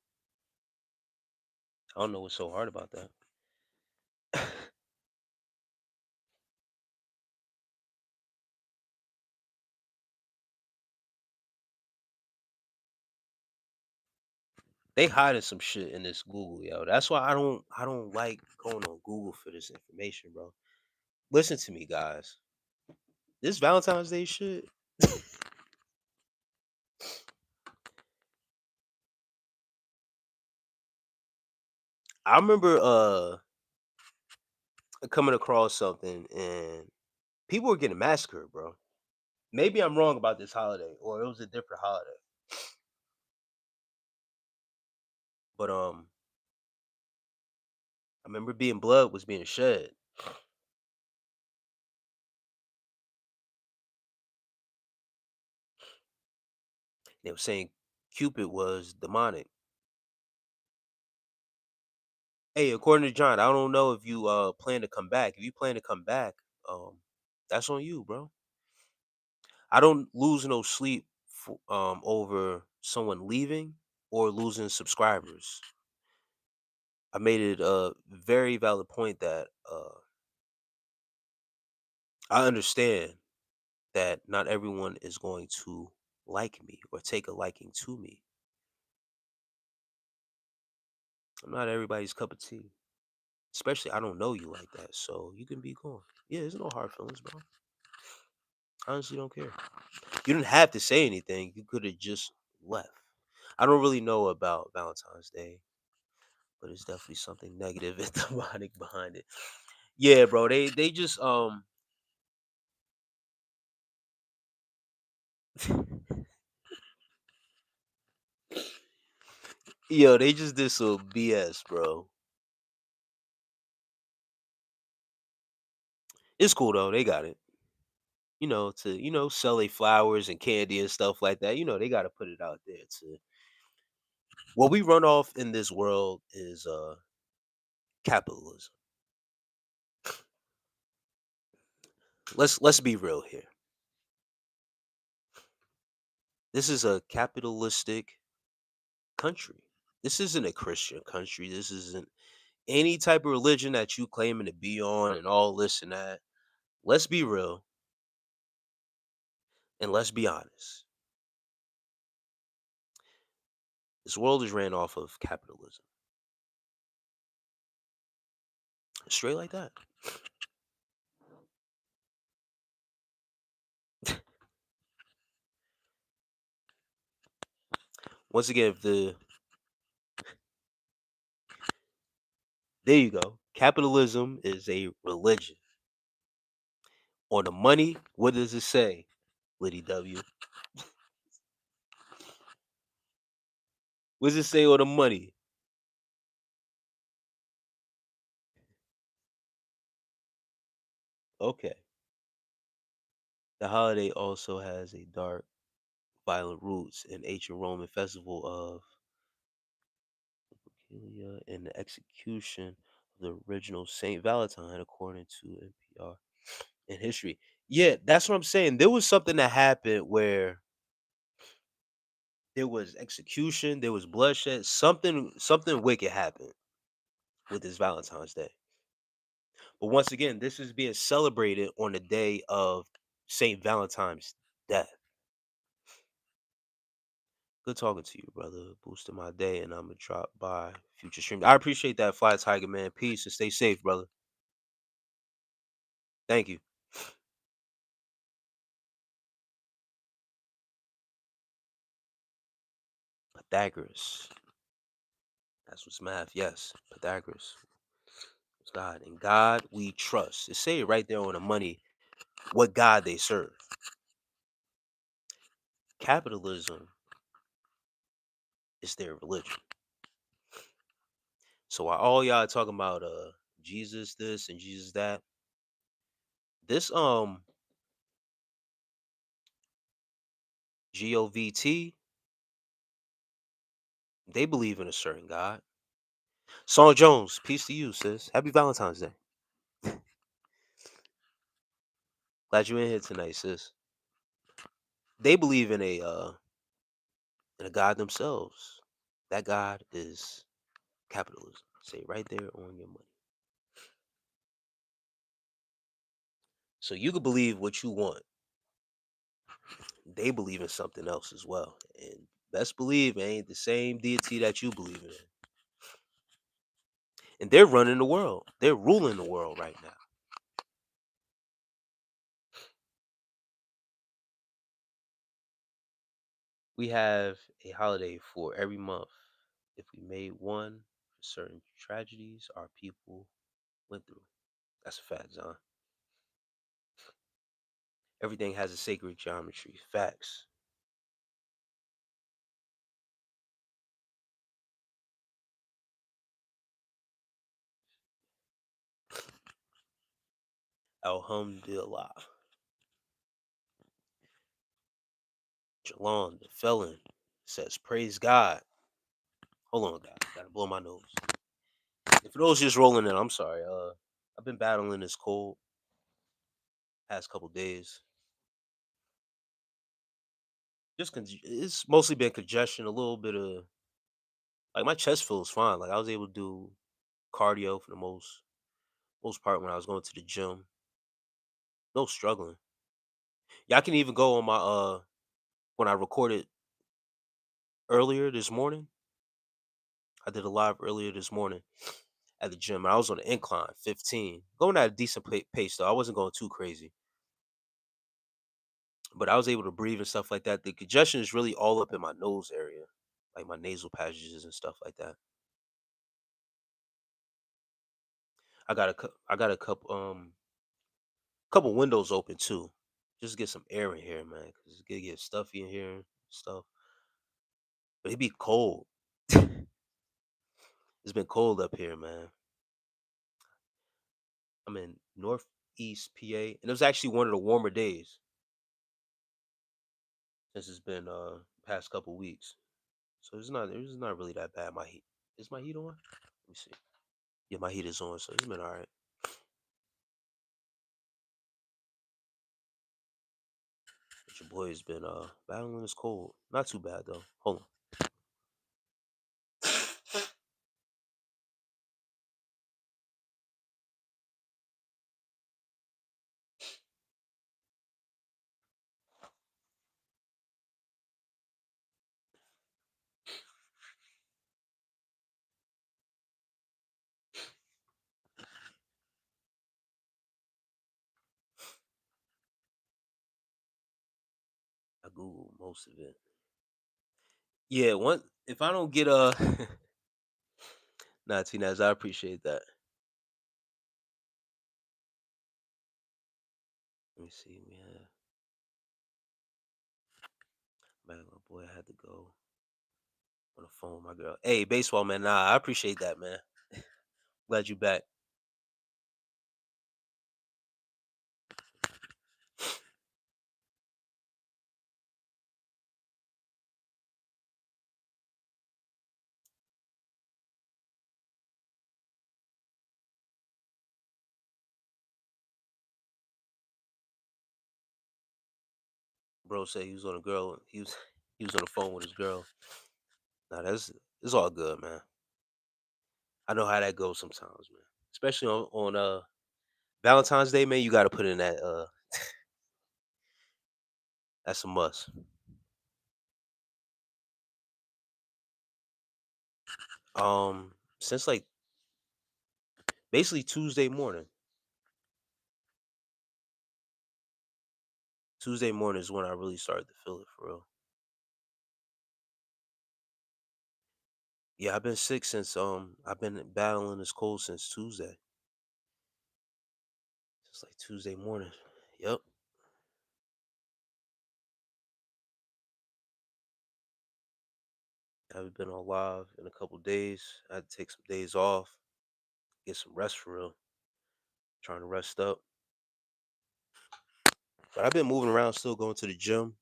I don't know what's so hard about that. They hiding some shit in this Google, yo. That's why I don't like going on Google for this information, bro. Listen to me, guys. This Valentine's Day shit. I remember coming across something and people were getting massacred, bro. Maybe I'm wrong about this holiday, or it was a different holiday. But I remember being blood was being shed. They were saying Cupid was demonic. Hey, according to John, I don't know if you plan to come back. If you plan to come back, that's on you, bro. I don't lose no sleep over someone leaving or losing subscribers. I made it a very valid point that I understand that not everyone is going to like me or take a liking to me. I'm not everybody's cup of tea. Especially, I don't know you like that, so you can be gone. Yeah, there's no hard feelings, bro. I honestly don't care. You didn't have to say anything. You could have just left. I don't really know about Valentine's Day, but it's definitely something negative and demonic behind it. Yeah, bro. They just yo, they just did some BS, bro. It's cool though. They got it. To sell their flowers and candy and stuff like that. They got to put it out there to what we run off in this world is capitalism. Let's be real here. This is a capitalistic country. This isn't a Christian country. This isn't any type of religion that you claiming to be on and all this and that. Let's be real and let's be honest. This world is ran off of capitalism. Straight like that. Once again, if there you go. Capitalism is a religion. On the money, what does it say, Liddy W? What does it say on the money? Okay. The holiday also has a dark, violent roots in ancient Roman festival of Lupercalia and the execution of the original Saint Valentine, according to NPR in history. Yeah, that's what I'm saying. There was something that happened where there was execution, there was bloodshed, something wicked happened with this Valentine's Day. But once again, this is being celebrated on the day of Saint Valentine's death. Good talking to you, brother. Boosting my day, and I'm gonna drop by future streams. I appreciate that, Fly Tiger man. Peace and stay safe, brother. Thank you. Pythagoras. That's what's math. Yes, Pythagoras. It's God. And God we trust. It say it right there on the money what God they serve. Capitalism is their religion. So while all y'all talking about Jesus this and Jesus that, this GOVT, they believe in a certain God. Song Jones, peace to you, sis. Happy Valentine's Day. Glad you in here tonight, sis. They believe in a God themselves. That God is capitalism. Say it right there on your money. So you can believe what you want. They believe in something else as well. And best believe it ain't the same deity that you believe in. And they're running the world. They're ruling the world right now. We have a holiday for every month. If we made one for certain tragedies our people went through. That's a fact, John. Everything has a sacred geometry. Facts. Alhamdulillah. Jalon, the felon, says, praise God. Hold on, guys. Gotta blow my nose. And for those just rolling in, I'm sorry. I've been battling this cold past couple days. It's mostly been congestion, a little bit of like my chest feels fine. Like I was able to do cardio for the most part when I was going to the gym. No struggling. Yeah, I can even go on my when I recorded earlier this morning. I did a live earlier this morning at the gym. And I was on the incline, 15, going at a decent pace though. I wasn't going too crazy, but I was able to breathe and stuff like that. The congestion is really all up in my nose area, like my nasal passages and stuff like that. I got a couple windows open too, just to get some air in here, man. Cause it's gonna get stuffy in here and stuff. But it be cold. It's been cold up here, man. I'm in Northeast PA, and it was actually one of the warmer days since it's been past couple weeks. So it's not really that bad. My heat is my heat on? Let me see. Yeah, my heat is on, so it's been all right. But your boy has been battling this cold. Not too bad though. Hold on. I Googled most of it. Yeah, one if I don't get nah, Tinaz, I appreciate that. Let me see. We have man, my boy, I had to go on the phone with my girl. Hey, baseball man, nah, I appreciate that, man. Glad you back. Bro said he was on a girl. He was on the phone with his girl. Nah, that's it's all good, man. I know how that goes sometimes, man. Especially on Valentine's Day, man. You got to put in that. That's a must. Since like basically Tuesday morning. Tuesday morning is when I really started to feel it for real. Yeah, I've been sick since I've been battling this cold since Tuesday. It's like Tuesday morning. Yep. I haven't been on live in a couple days. I had to take some days off, get some rest for real. Trying to rest up. But I've been moving around, still going to the gym,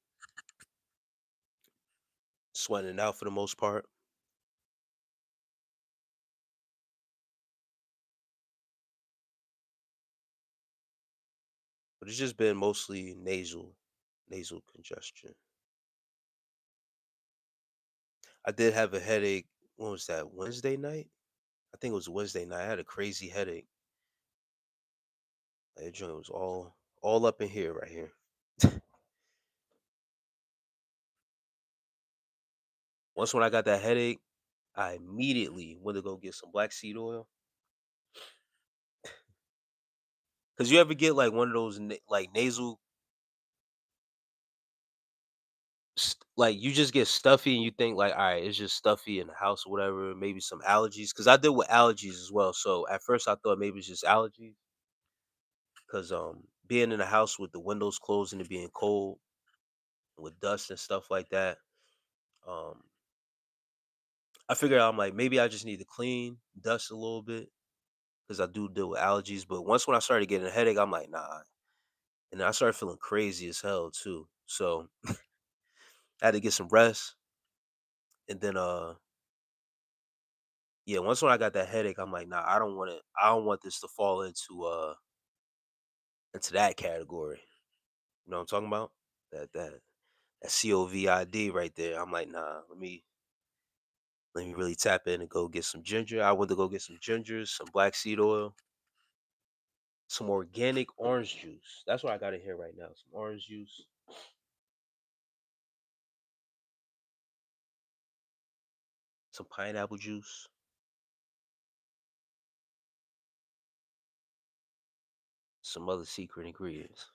sweating it out for the most part. But it's just been mostly nasal congestion. I did have a headache. When was that? Wednesday night? I think it was Wednesday night. I had a crazy headache. That joint was all up in here, right here. Once when I got that headache, I immediately went to go get some black seed oil. Cause you ever get like one of those like nasal like you just get stuffy and you think like, all right, it's just stuffy in the house or whatever, maybe some allergies. Cause I deal with allergies as well. So at first I thought maybe it's just allergies. Cause being in the house with the windows closed and it being cold with dust and stuff like that. Um I figured I'm like maybe I just need to clean dust a little bit because I do deal with allergies. But once when I started getting a headache, I'm like, nah. And then I started feeling crazy as hell too. So I had to get some rest. And then yeah, once when I got that headache, I'm like, nah, I don't want this to fall into that category. You know what I'm talking about? That COVID right there. I'm like, nah, let me really tap in and go get some ginger. I went to go get some ginger, some black seed oil, some organic orange juice. That's what I got in here right now. Some orange juice, some pineapple juice, some other secret ingredients.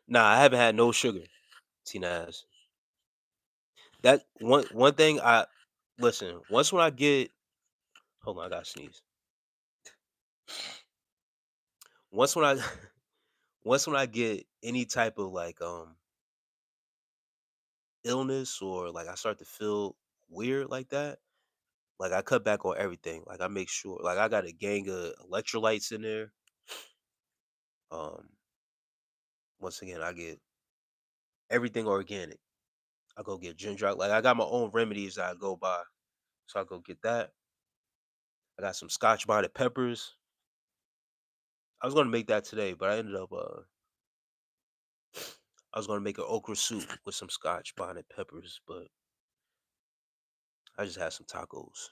Nah, I haven't had no sugar, Tina has. That one thing I listen, once when I get hold on, I gotta sneeze. Once when I once when I get any type of like illness or like I start to feel weird like that, like I cut back on everything. Like I make sure like I got a gang of electrolytes in there. Um once again I get everything organic. I go get ginger. Like I got my own remedies that I go by. So I go get that. I got some scotch bonnet peppers. I was gonna make that today, but I ended up I was gonna make an okra soup with some scotch bonnet peppers, but I just had some tacos.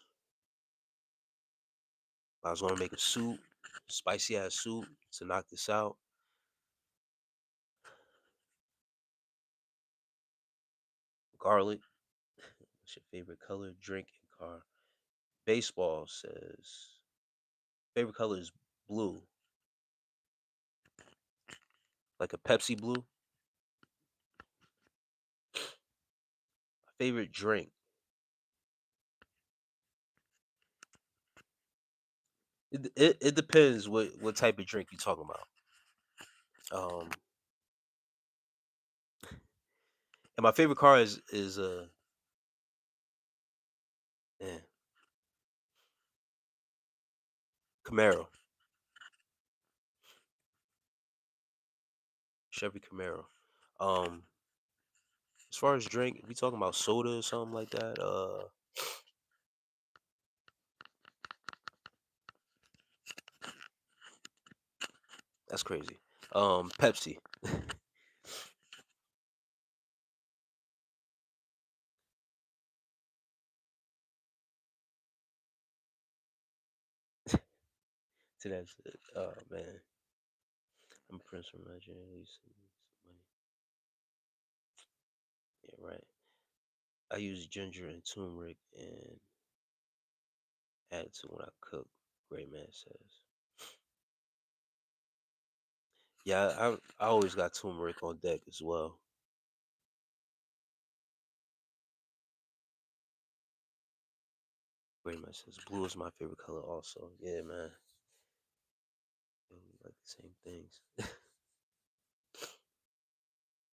I was gonna make a soup, spicy ass soup to knock this out. Garlic. What's your favorite color? Drink and car. Baseball says favorite color is blue, like a Pepsi blue. Favorite drink. It depends what type of drink you talking about. Um, and my favorite car is eh, Camaro, Chevy Camaro. Um, as far as drink, we talking about soda or something like that. That's crazy. Pepsi. So that's it. Oh man, I'm Prince from Nigeria. Yeah, right. I use ginger and turmeric and add to when I cook. Great man says. Yeah, I always got turmeric on deck as well. Great man says blue is my favorite color also. Yeah, man. Yeah, we like the same things.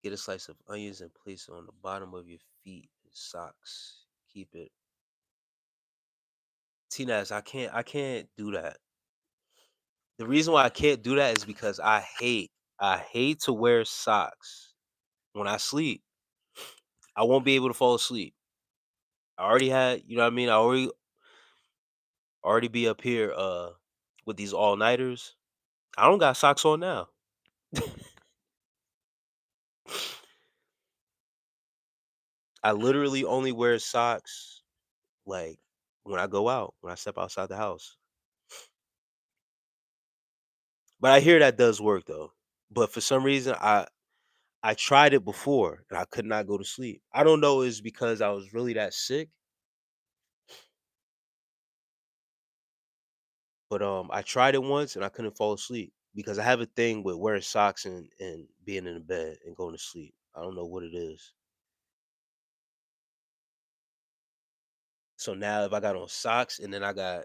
Get a slice of onions and place it on the bottom of your feet and socks. Keep it. Tina, I can't do that. The reason why I can't do that is because I hate to wear socks when I sleep. I won't be able to fall asleep. I already had, you know what I mean? I already be up here with these all-nighters. I don't got socks on now. I literally only wear socks like when I go out, when I step outside the house. But I hear that does work though. But for some reason I tried it before and I could not go to sleep. I don't know is because I was really that sick, but I tried it once and I couldn't fall asleep. because I have a thing with wearing socks and being in the bed and going to sleep. I don't know what it is. So now if I got on socks and then I got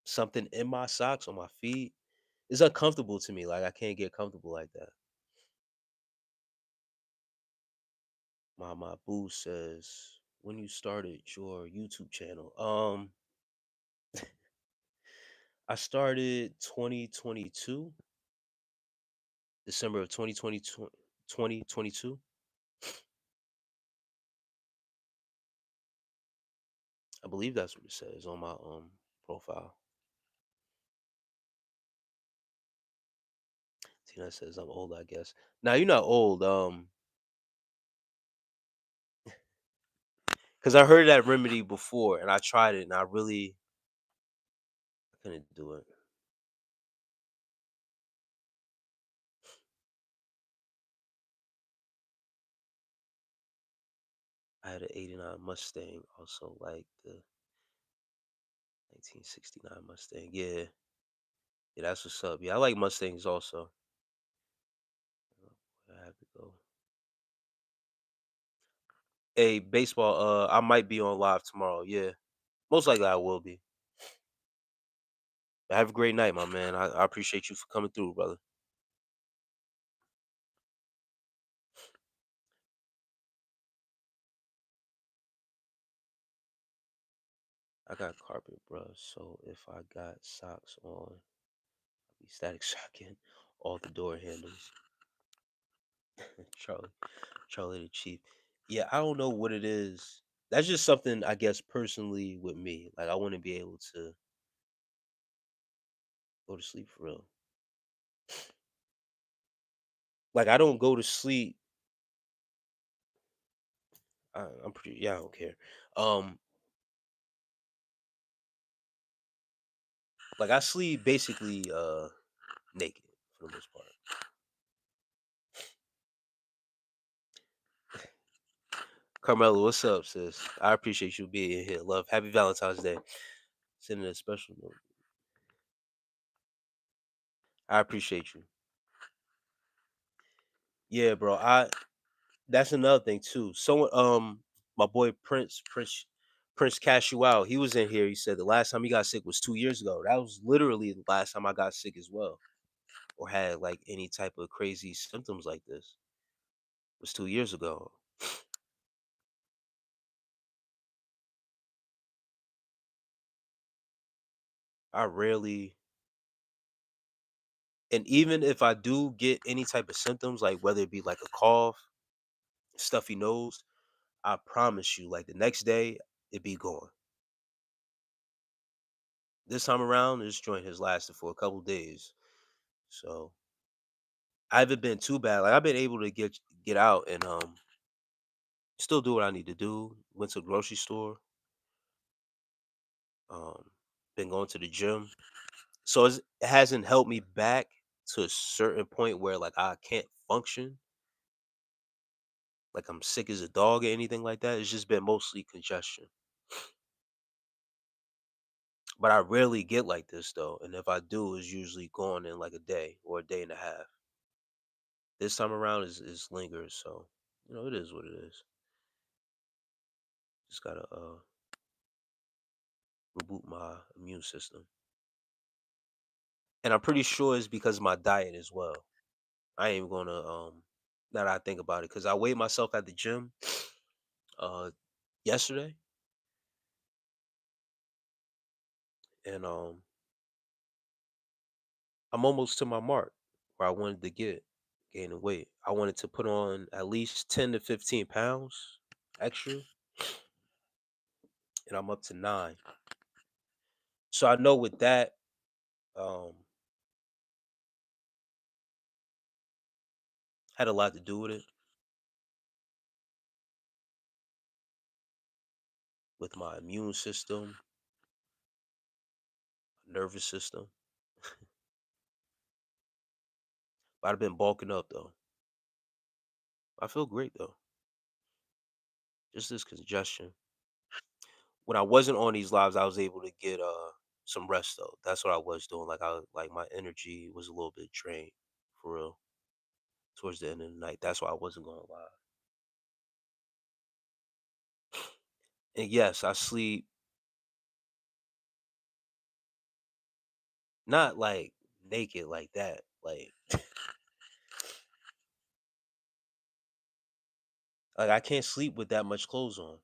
something in my socks on my feet, it's uncomfortable to me. Like I can't get comfortable like that. My boo says, when you started your YouTube channel. I started 2022, December of 2022, 2022. I believe that's what it says on my profile. Tina says I'm old, I guess. Now you're not old, because I heard that remedy before and I tried it and I couldn't do it. I had an '89 Mustang, also like the 1969 Mustang. Yeah, yeah, that's what's up. Yeah, I like Mustangs also. I have to go. Hey, baseball. I might be on live tomorrow. Yeah, most likely I will be. Have a great night, my man. I appreciate you for coming through, brother. I got carpet brush, so if I got socks on, I'll be static shocking all the door handles. Charlie, Charlie the Chief. Yeah, I don't know what it is. That's just something I guess personally with me. Like I want to be able to go to sleep for real. Like I don't go to sleep. I'm pretty. Yeah, I don't care. Um, like I sleep basically naked for the most part. Carmelo, what's up, sis? I appreciate you being here. Love. Happy Valentine's Day. Sending a special note. I appreciate you. Yeah, bro. That's another thing too. Someone my boy Prince Cash you out. He was in here. He said the last time he got sick was 2 years ago. That was literally the last time I got sick as well. Or had like any type of crazy symptoms like this. Was 2 years ago. I rarely and even if I do get any type of symptoms, like whether it be like a cough, stuffy nose, I promise you, like the next day, it be gone. This time around, this joint has lasted for a couple days. So I haven't been too bad. Like I've been able to get out and still do what I need to do. Went to the grocery store. Um, been going to the gym. So it hasn't helped me back to a certain point where like I can't function. Like I'm sick as a dog or anything like that. It's just been mostly congestion. But I rarely get like this though. And if I do, it's usually gone in like a day or a day and a half. This time around is lingers, so it is what it is. Just gotta reboot my immune system. And I'm pretty sure it's because of my diet as well. I ain't gonna now that I think about it, because I weighed myself at the gym uh yesterday and I'm almost to my mark where I wanted to get gaining weight. I wanted to put on at least 10 to 15 pounds extra, and I'm up to 9. So I know with that, um, had a lot to do with it, with my immune system, nervous system. But I've been bulking up though. I feel great though. Just this congestion. When I wasn't on these lives, I was able to get some rest though. That's what I was doing. Like like my energy was a little bit drained for real towards the end of the night. That's why I wasn't going live. And yes, I sleep not like naked like that. Like I can't sleep with that much clothes on.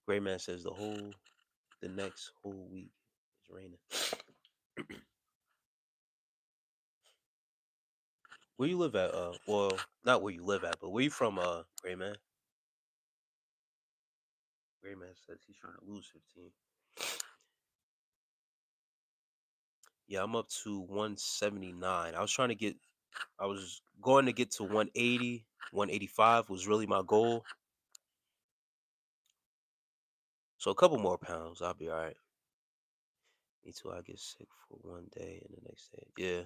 Gray man says the next whole week is raining. Where you live at? Well, not where you live at, but where you from? Gray man. Gray man says he's trying to lose 15. Yeah, I'm up to 179. I was going to get to 180, 185 was really my goal. So a couple more pounds, I'll be all right. Me too. I get sick for one day and the next day. Yeah,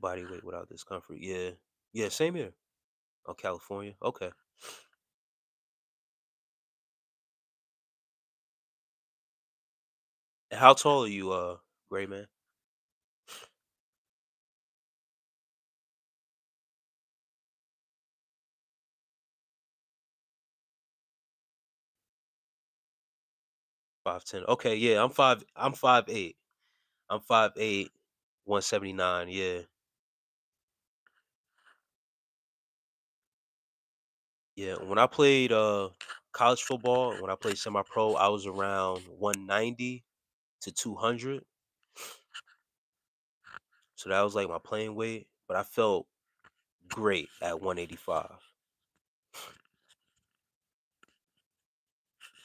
body weight without discomfort. Yeah, yeah, same here. Oh, California. Okay. And how tall are you, Gray man? 5'10". Okay, yeah, I'm 5. I'm 5'8". I'm 5'8", 179. Yeah, yeah. When I played college football, when I played semi pro, I was around 190 to 200. So that was like my playing weight, but I felt great at 185.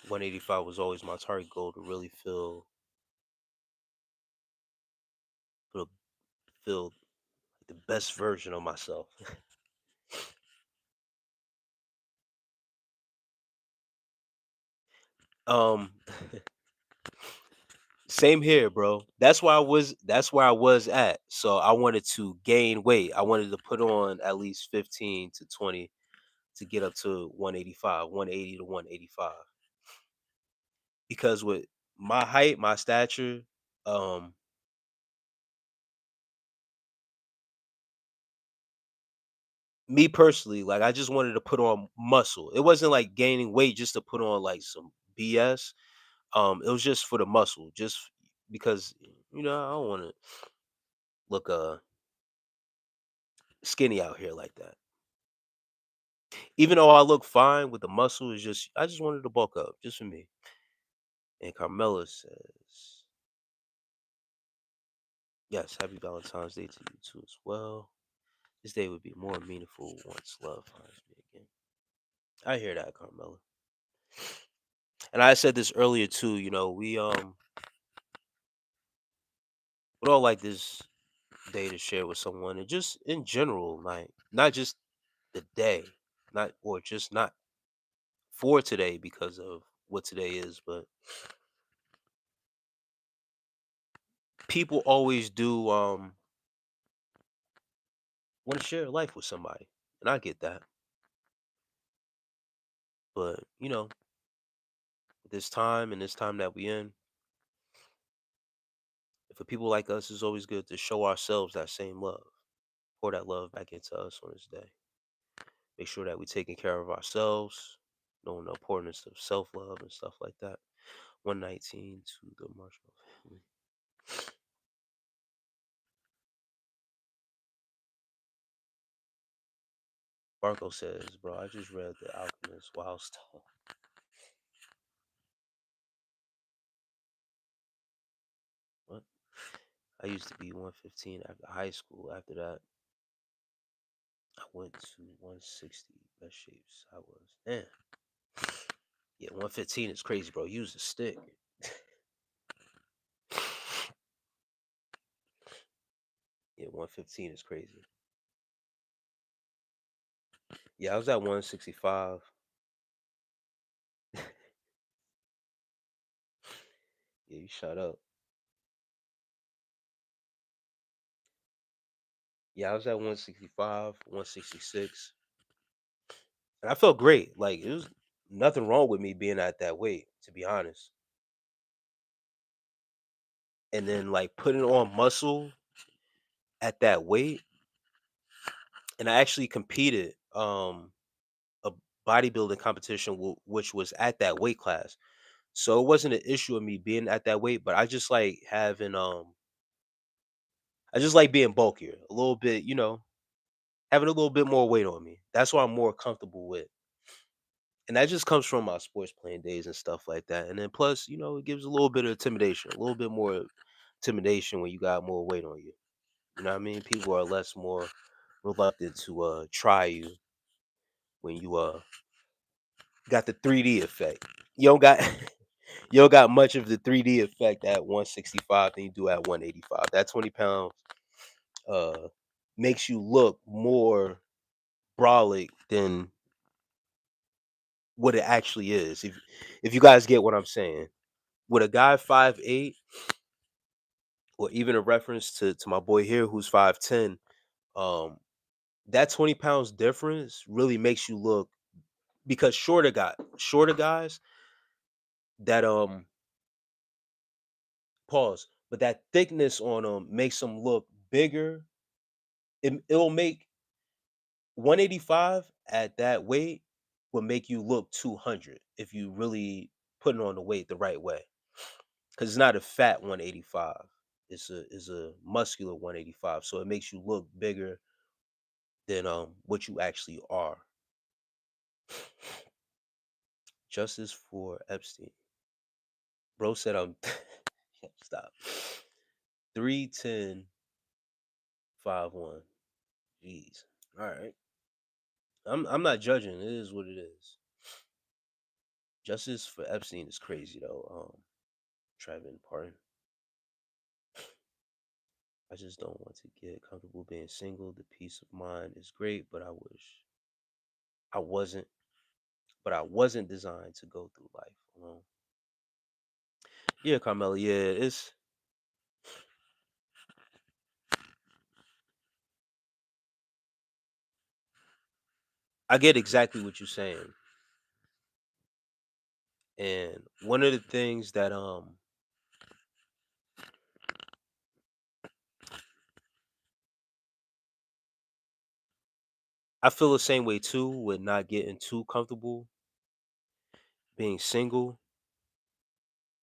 185 was always my target goal to really feel, feel the best version of myself. um Same here, bro. That's where I was at. So I wanted to gain weight. I wanted to put on at least 15 to 20 to get up to 185, 180 to 185. Because with my height, my stature, um me personally, like I just wanted to put on muscle. It wasn't like gaining weight just to put on like some BS. It was just for the muscle, just because I don't want to look skinny out here like that. Even though I look fine with the muscle, is just I just wanted to bulk up just for me. And Carmela says, "Yes, happy Valentine's Day to you too as well. This day would be more meaningful once love finds me again." I hear that, Carmela. And I said this earlier too. We would all like this day to share with someone, and just in general, like not just the day, not or just not for today because of what today is, but people always do want to share life with somebody, and I get that. But this time and this time that we in, for people like us, it's always good to show ourselves that same love, pour that love back into us on this day. Make sure that we're taking care of ourselves, knowing the importance of self love and stuff like that. 119 to the Marshall family. Marco says, "Bro, I just read The Alchemist while still." What? I used to be 115 after high school. After that, I went to 160. Best shapes I was. Man, yeah, 115 is crazy, bro. Use a stick. Yeah, 115 is crazy. Yeah, I was at 165. Yeah, you shut up. Yeah, I was at 165, 166, and I felt great. Like it was nothing wrong with me being at that weight, to be honest. And then like putting on muscle at that weight, and I actually competed a bodybuilding competition which was at that weight class. So it wasn't an issue of me being at that weight, but I just like having I just like being bulkier, a little bit, having a little bit more weight on me. That's what I'm more comfortable with. And that just comes from my sports playing days and stuff like that. And then plus, it gives a little bit of intimidation, a little bit more intimidation when you got more weight on you. You know what I mean? People are less more reluctant to try you when you got the 3D effect. You don't got you don't got much of the 3D effect at 165 than you do at 185. That 20 pounds uh makes you look more brolic than what it actually is. If you guys get what I'm saying. With a guy 5'8", or even a reference to my boy here who's 5'10", um, that 20 pounds difference really makes you look, because shorter guys that pause, but that thickness on them makes them look bigger. It'll make 185 at that weight will make you look 200 if you really putting on the weight the right way. Because it's not a fat 185. It's a muscular 185. So it makes you look bigger than what you actually are. Justice for Epstein. Bro said I'm stop. 310 51. Jeez. All right. I'm not judging. It is what it is. Justice for Epstein is crazy though. Trevin, pardon. I just don't want to get comfortable being single. The peace of mind is great, but I wish I wasn't. But I wasn't designed to go through life alone. Yeah, Carmela. Yeah, I get exactly what you're saying. And one of the things that I feel the same way too, with not getting too comfortable being single,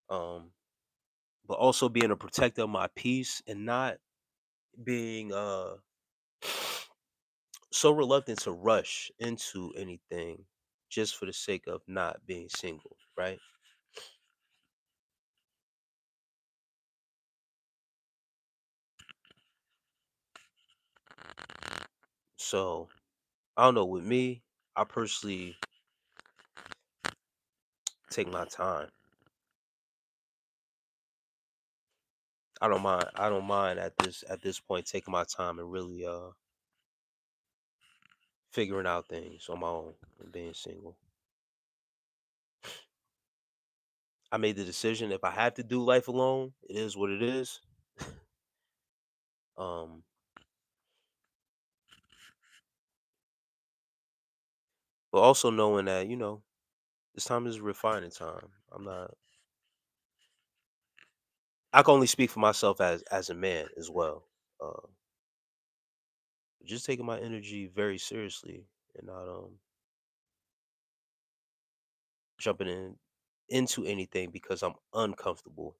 um, but also being a protector of my peace and not being so reluctant to rush into anything just for the sake of not being single, right? So I don't know. With me, I personally take my time. I don't mind. I don't mind at this point taking my time and really figuring out things on my own and being single. I made the decision. If I have to do life alone, it is what it is. Um, but also knowing that this time is refining time. I'm not. I can only speak for myself as a man as well. Uh, just taking my energy very seriously and not jumping into anything because I'm uncomfortable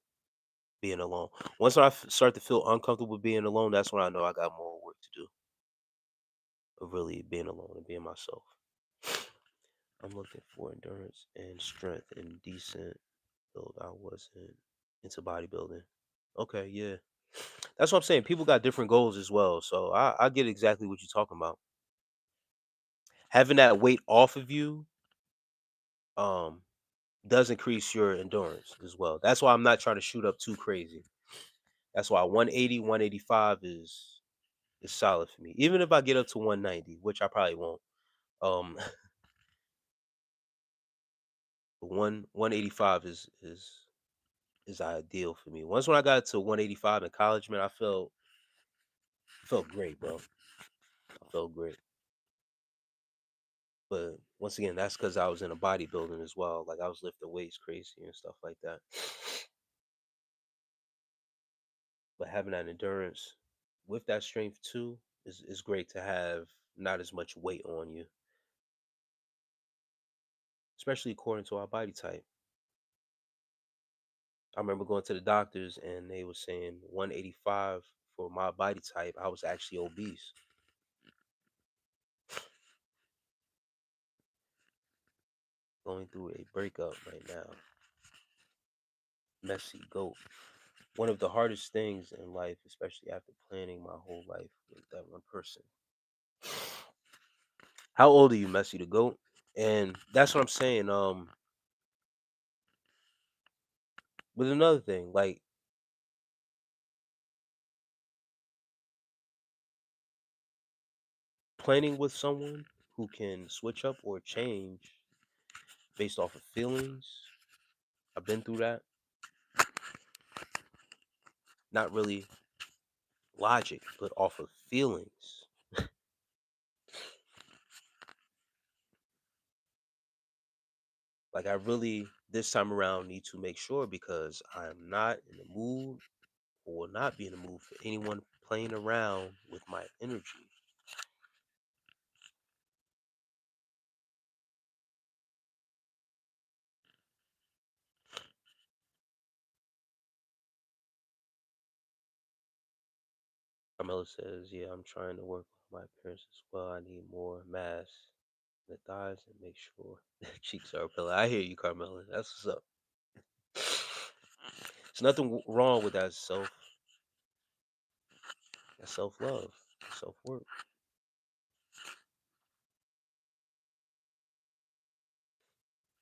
being alone. Once I start to feel uncomfortable being alone, that's when I know I got more work to do of really being alone and being myself. I'm looking for endurance and strength and decent build. I wasn't into bodybuilding. Okay, yeah. That's what I'm saying. People got different goals as well. So I get exactly what you're talking about. Having that weight off of you um does increase your endurance as well. That's why I'm not trying to shoot up too crazy. That's why 180, 185 is solid for me. Even if I get up to 190, which I probably won't. Um one 185 is ideal for me. Once when I got to 185 in college, man, I felt felt great, bro. I felt great. But once again, that's because I was in a bodybuilding as well. Like I was lifting weights crazy and stuff like that. But having that endurance with that strength too is great to have not as much weight on you, especially according to our body type. I remember going to the doctors and they were saying 185 for my body type. I was actually obese. Going through a breakup right now. Messy goat. One of the hardest things in life, especially after planning my whole life with that one person. How old are you, Messy the goat? And that's what I'm saying. With another thing, like planning with someone who can switch up or change based off of feelings. I've been through that. Not really logic, but off of feelings. Like I really this time around need to make sure because I'm not in the mood or will not be in the mood for anyone playing around with my energy. Carmela says, yeah, I'm trying to work with my appearance as well. I need more mass in the thighs and make sure the cheeks are pillow. I hear you, Carmela. That's what's up. There's nothing wrong with that self love, self work.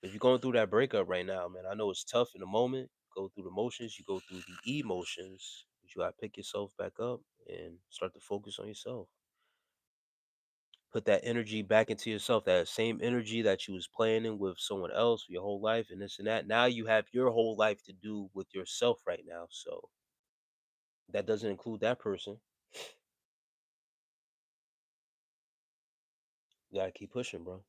If you're going through that breakup right now, man, I know it's tough in the moment. Go through the motions, you go through the emotions, but you gotta pick yourself back up and start to focus on yourself. Put that energy back into yourself. That same energy that you was playing in with someone else for your whole life and this and that. Now you have your whole life to do with yourself right now. So that doesn't include that person. You gotta keep pushing, bro.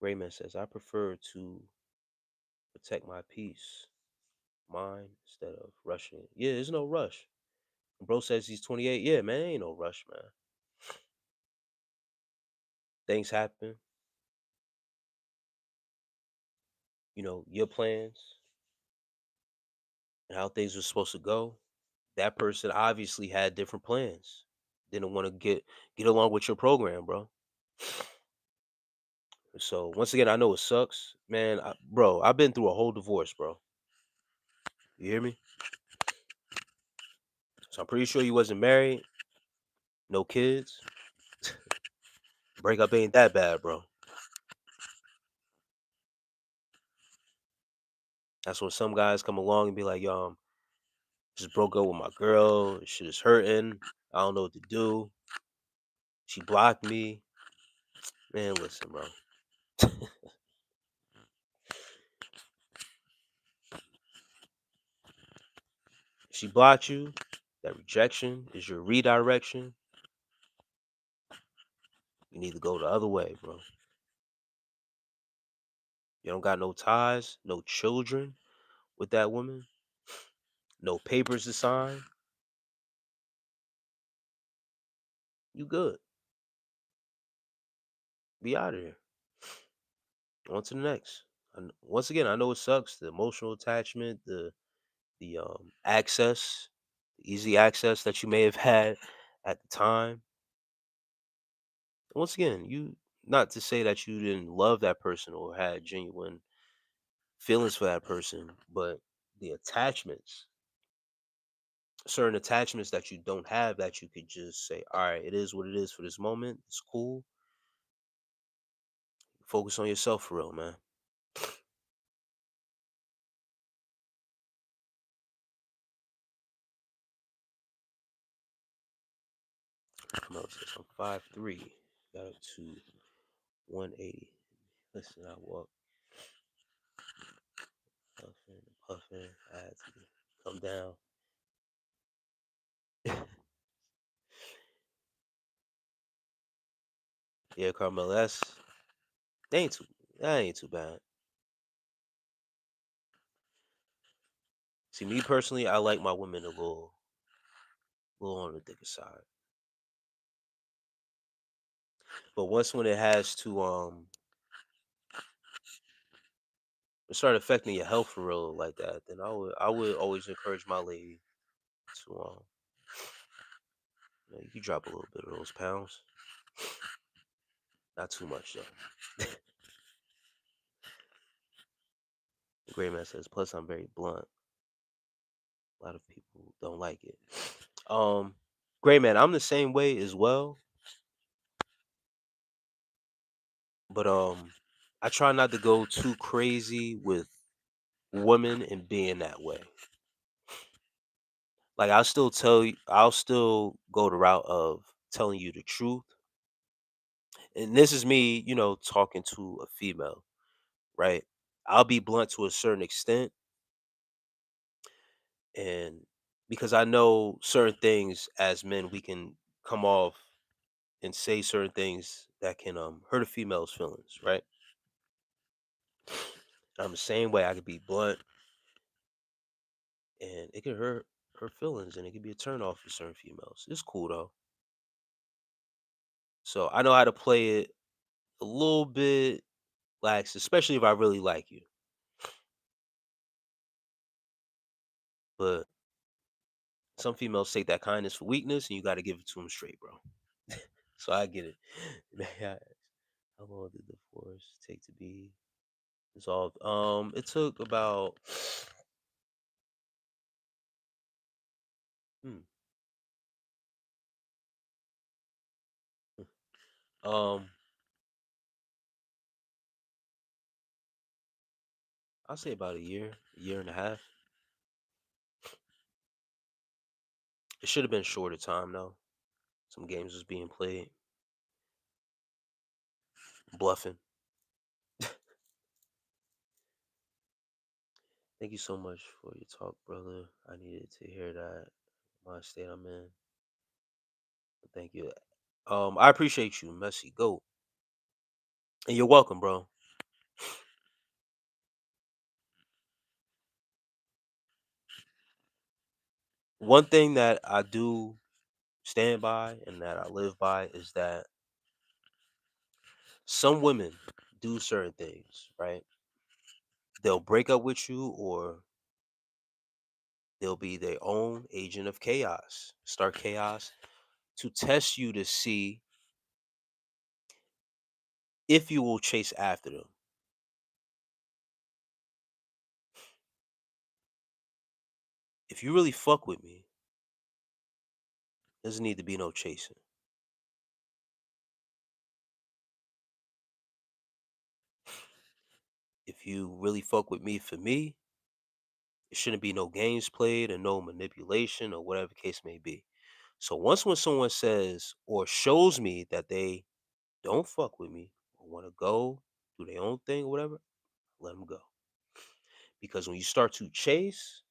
Rayman says, I prefer to protect my peace, mind, instead of rushing it. Yeah, there's no rush. Bro says he's 28. Yeah, man, ain't no rush, man. Things happen. You know, your plans and how things were supposed to go. That person obviously had different plans. Didn't want to get along with your program, bro. So once again, I know it sucks, man. Bro, I've been through a whole divorce, bro. You hear me? So I'm pretty sure you wasn't married, no kids. Breakup ain't that bad, bro. That's when some guys come along and be like, yo, just broke up with my girl. Shit is hurting. I don't know what to do. She blocked me. Man, listen, bro. She blocked you. That rejection is your redirection. You need to go the other way, bro. You don't got no ties, no children with that woman, no papers to sign. You good. Be out of here. On to the next. And once again, I know it sucks. The emotional attachment, the access, the easy access that you may have had at the time. Once again, you not to say that you didn't love that person or had genuine feelings for that person, but the attachments, certain attachments that you don't have that you could just say, all right, it is what it is for this moment. It's cool. Focus on yourself for real, man. Come on, says I'm 5'3", got up to 180. Listen, I walk puffing, puffing. I had to come down. Yeah, Carmel, that ain't too that ain't too bad. See, me personally, I like my women a little on the thicker side. But once when it has to start affecting your health for real like that, then I would always encourage my lady to you can drop a little bit of those pounds, not too much though. The gray man says, plus I'm very blunt. A lot of people don't like it. Um, Gray man, I'm the same way as well, but I try not to go too crazy with women and being that way. Like I'll still go the route of telling you the truth. And this is me, talking to a female, right? I'll be blunt to a certain extent, and because I know certain things as men, we can come off and say certain things that can hurt a female's feelings, right? I'm the same way. I could be blunt, and it can hurt her feelings, and it can be a turn off for certain females. It's cool though. So I know how to play it a little bit lax, especially if I really like you. But some females take that kindness for weakness, and you got to give it to them straight, bro. So I get it. May I ask, how long did the divorce take to be resolved? It took about hmm, um, I'll say about a year and a half. It should have been shorter time though. Some games was being played, bluffing. Thank you so much for your talk, brother. I needed to hear that. My state I'm in. Thank you. I appreciate you, Messy Goat. And you're welcome, bro. One thing that I do stand by and that I live by is that some women do certain things, right? They'll break up with you or they'll be their own agent of chaos, start chaos to test you to see if you will chase after them. If you really fuck with me, doesn't need to be no chasing. If you really fuck with me for me, it shouldn't be no games played and no manipulation or whatever the case may be. So once when someone says or shows me that they don't fuck with me or want to go do their own thing or whatever, let them go. Because when you start to chase,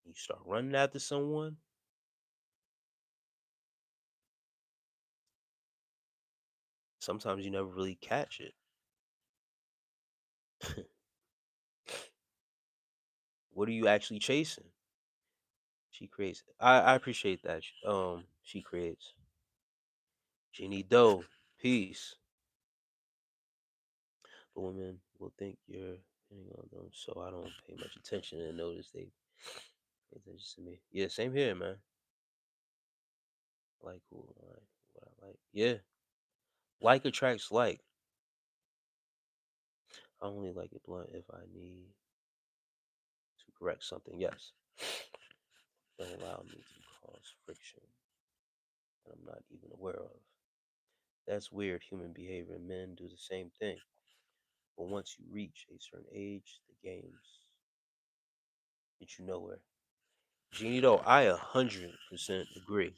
you start running after someone, sometimes you never really catch it. What are you actually chasing? She creates. I appreciate that. She creates. Jeannie Doe, peace. But women will think you're hitting on them, so I don't pay much attention and notice they pay attention to me. Yeah, same here, man. Like who I like, what I like. Yeah, like attracts like. I only like it blunt if I need to correct something. Yes, don't allow me to cause friction that I'm not even aware of. That's weird human behavior. Men do the same thing. But once you reach a certain age, the games get you nowhere. Genie, though, I 100% agree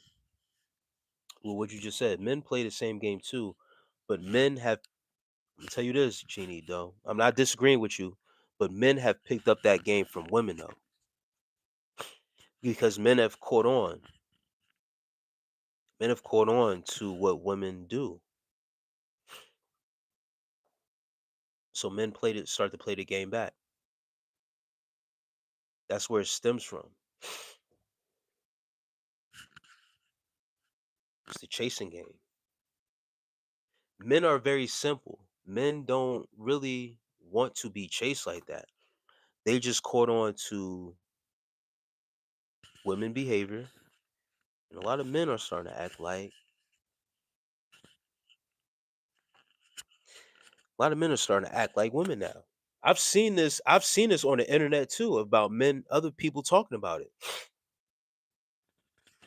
with what you just said. Men play the same game too, but men have, I'll tell you this, Genie, though. I'm not disagreeing with you, but men have picked up that game from women, though, because men have caught on Men have caught on to what women do. So men start to play the game back. That's where it stems from. It's the chasing game. Men are very simple. Men don't really want to be chased like that. They just caught on to women behavior, and a lot of men are starting to act like a lot of men are starting to act like women now. I've seen this on the internet too about men, other people talking about it.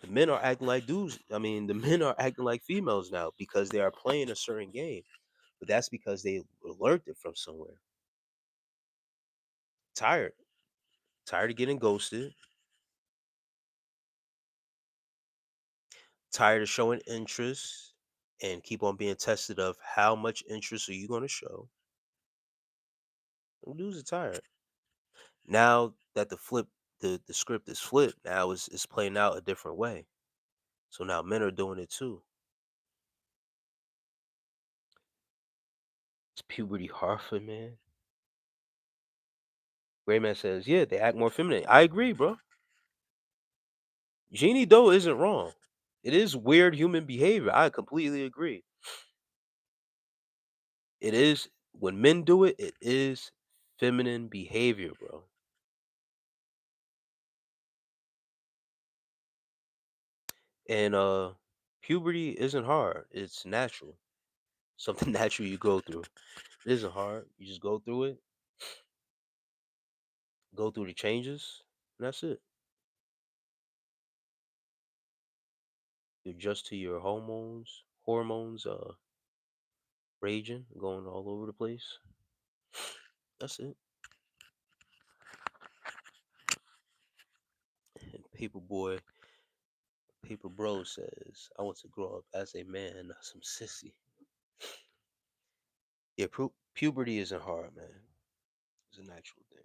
The men are acting like dudes. I mean, the men are acting like females now because they are playing a certain game. But that's because they learned it from somewhere. Tired. Tired of getting ghosted. Tired of showing interest and keep on being tested of how much interest are you going to show. Them dudes are tired. Now that the script is flipped, now it's playing out a different way. So now men are doing it too. It's puberty hard for man. Gray man says, yeah, they act more feminine. I agree, bro. Jeannie Doe isn't wrong. It is weird human behavior. I completely agree. It is when men do it, it is feminine behavior, bro. And puberty isn't hard. It's natural. Something natural you go through. It isn't hard. You just go through it, go through the changes, and that's it. You adjust to your hormones raging, going all over the place. That's it. And Paper Bro says, I want to grow up as a man, not some sissy. Yeah, puberty isn't hard, man. It's a natural thing.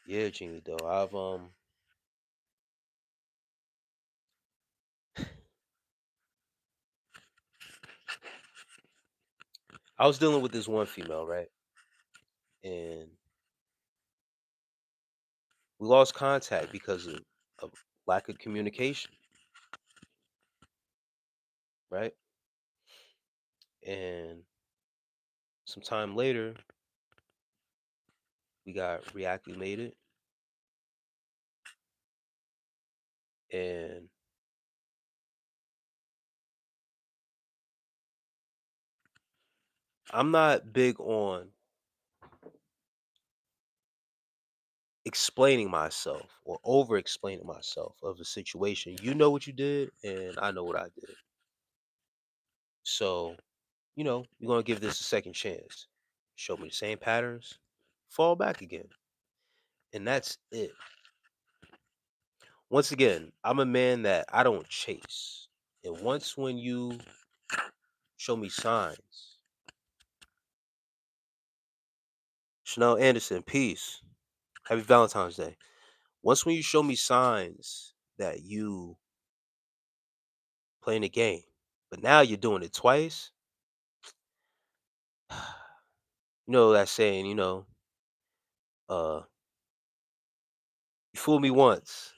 Yeah, Jimmy though. I was dealing with this one female, right? And we lost contact because of lack of communication, right? And some time later, we got reacclimated, and I'm not big on explaining myself or over explaining myself of a situation. You know what you did, and I know what I did. So, you're gonna give this a second chance. Show me the same patterns, fall back again. And that's it. Once again, I'm a man that I don't chase. And once when you show me signs, Chanel Anderson, peace. Happy Valentine's Day. Once when you show me signs that you playing a game, but now you're doing it twice, you know that saying, uh, you fooled me once.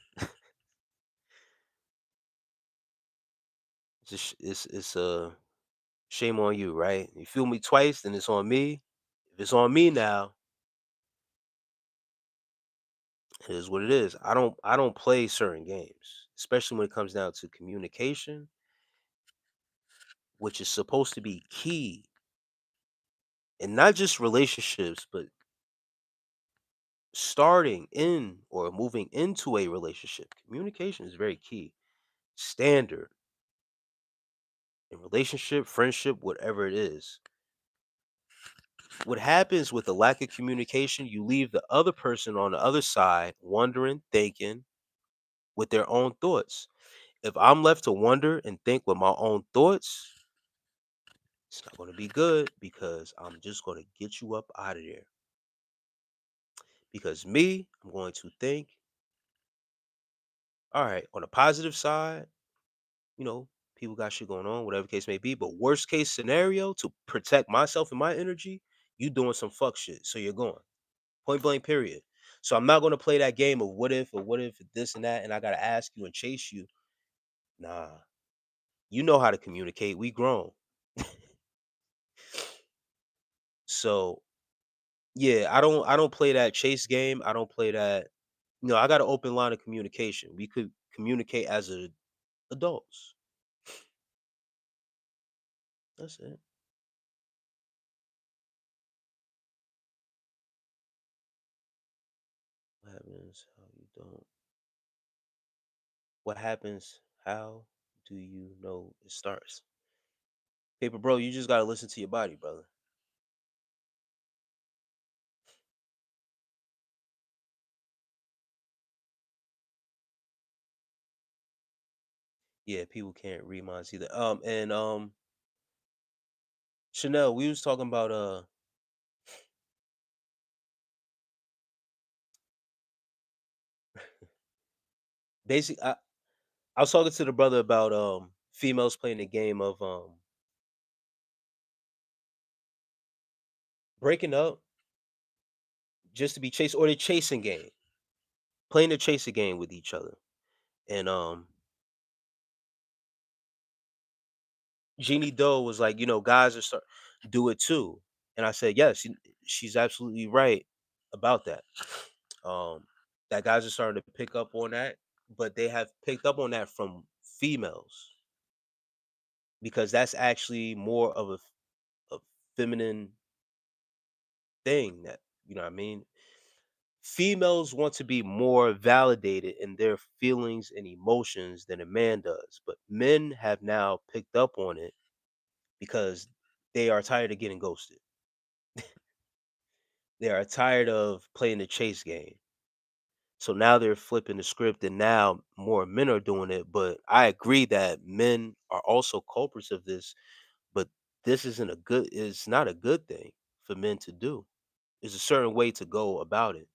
It's a shame on you, right? You fool me twice, then it's on me. If it's on me now, it is what it is. I don't play certain games, especially when it comes down to communication, which is supposed to be key and not just relationships, but starting in or moving into a relationship. Communication is very key. Standard in relationship, friendship, whatever it is. What happens with the lack of communication, you leave the other person on the other side wondering, thinking with their own thoughts. If I'm left to wonder and think with my own thoughts, it's not going to be good because I'm just going to get you up out of there. Because me, I'm going to think, all right, on the positive side, you know, people got shit going on, whatever case may be. But worst case scenario, to protect myself and my energy, you doing some fuck shit. So you're going. Point blank, period. So I'm not gonna play that game of what if or what if this and that, and I gotta ask you and chase you. Nah. You know how to communicate. We grown. So yeah, I don't play that chase game. I don't play that. I got an open line of communication. We could communicate as adults. That's it. What happens? How you don't? What happens? How do you know it starts? Paper bro, you just gotta listen to your body, brother. Yeah, people can't read minds either. And Chanel, we was talking about basic. I was talking to the brother about females playing the game of breaking up just to be chased, or the chasing game, playing the chasing game with each other. And Jeannie Doe was like, guys are start do it too. And I said, yes, she's absolutely right about that. Um, that guys are starting to pick up on that, but they have picked up on that from females because that's actually more of a feminine thing that what I mean. Females want to be more validated in their feelings and emotions than a man does, but men have now picked up on it because they are tired of getting ghosted. They are tired of playing the chase game. So now they're flipping the script and now more men are doing it. But I agree that men are also culprits of this, but this isn't a good it's not a good thing for men to do. There's a certain way to go about it.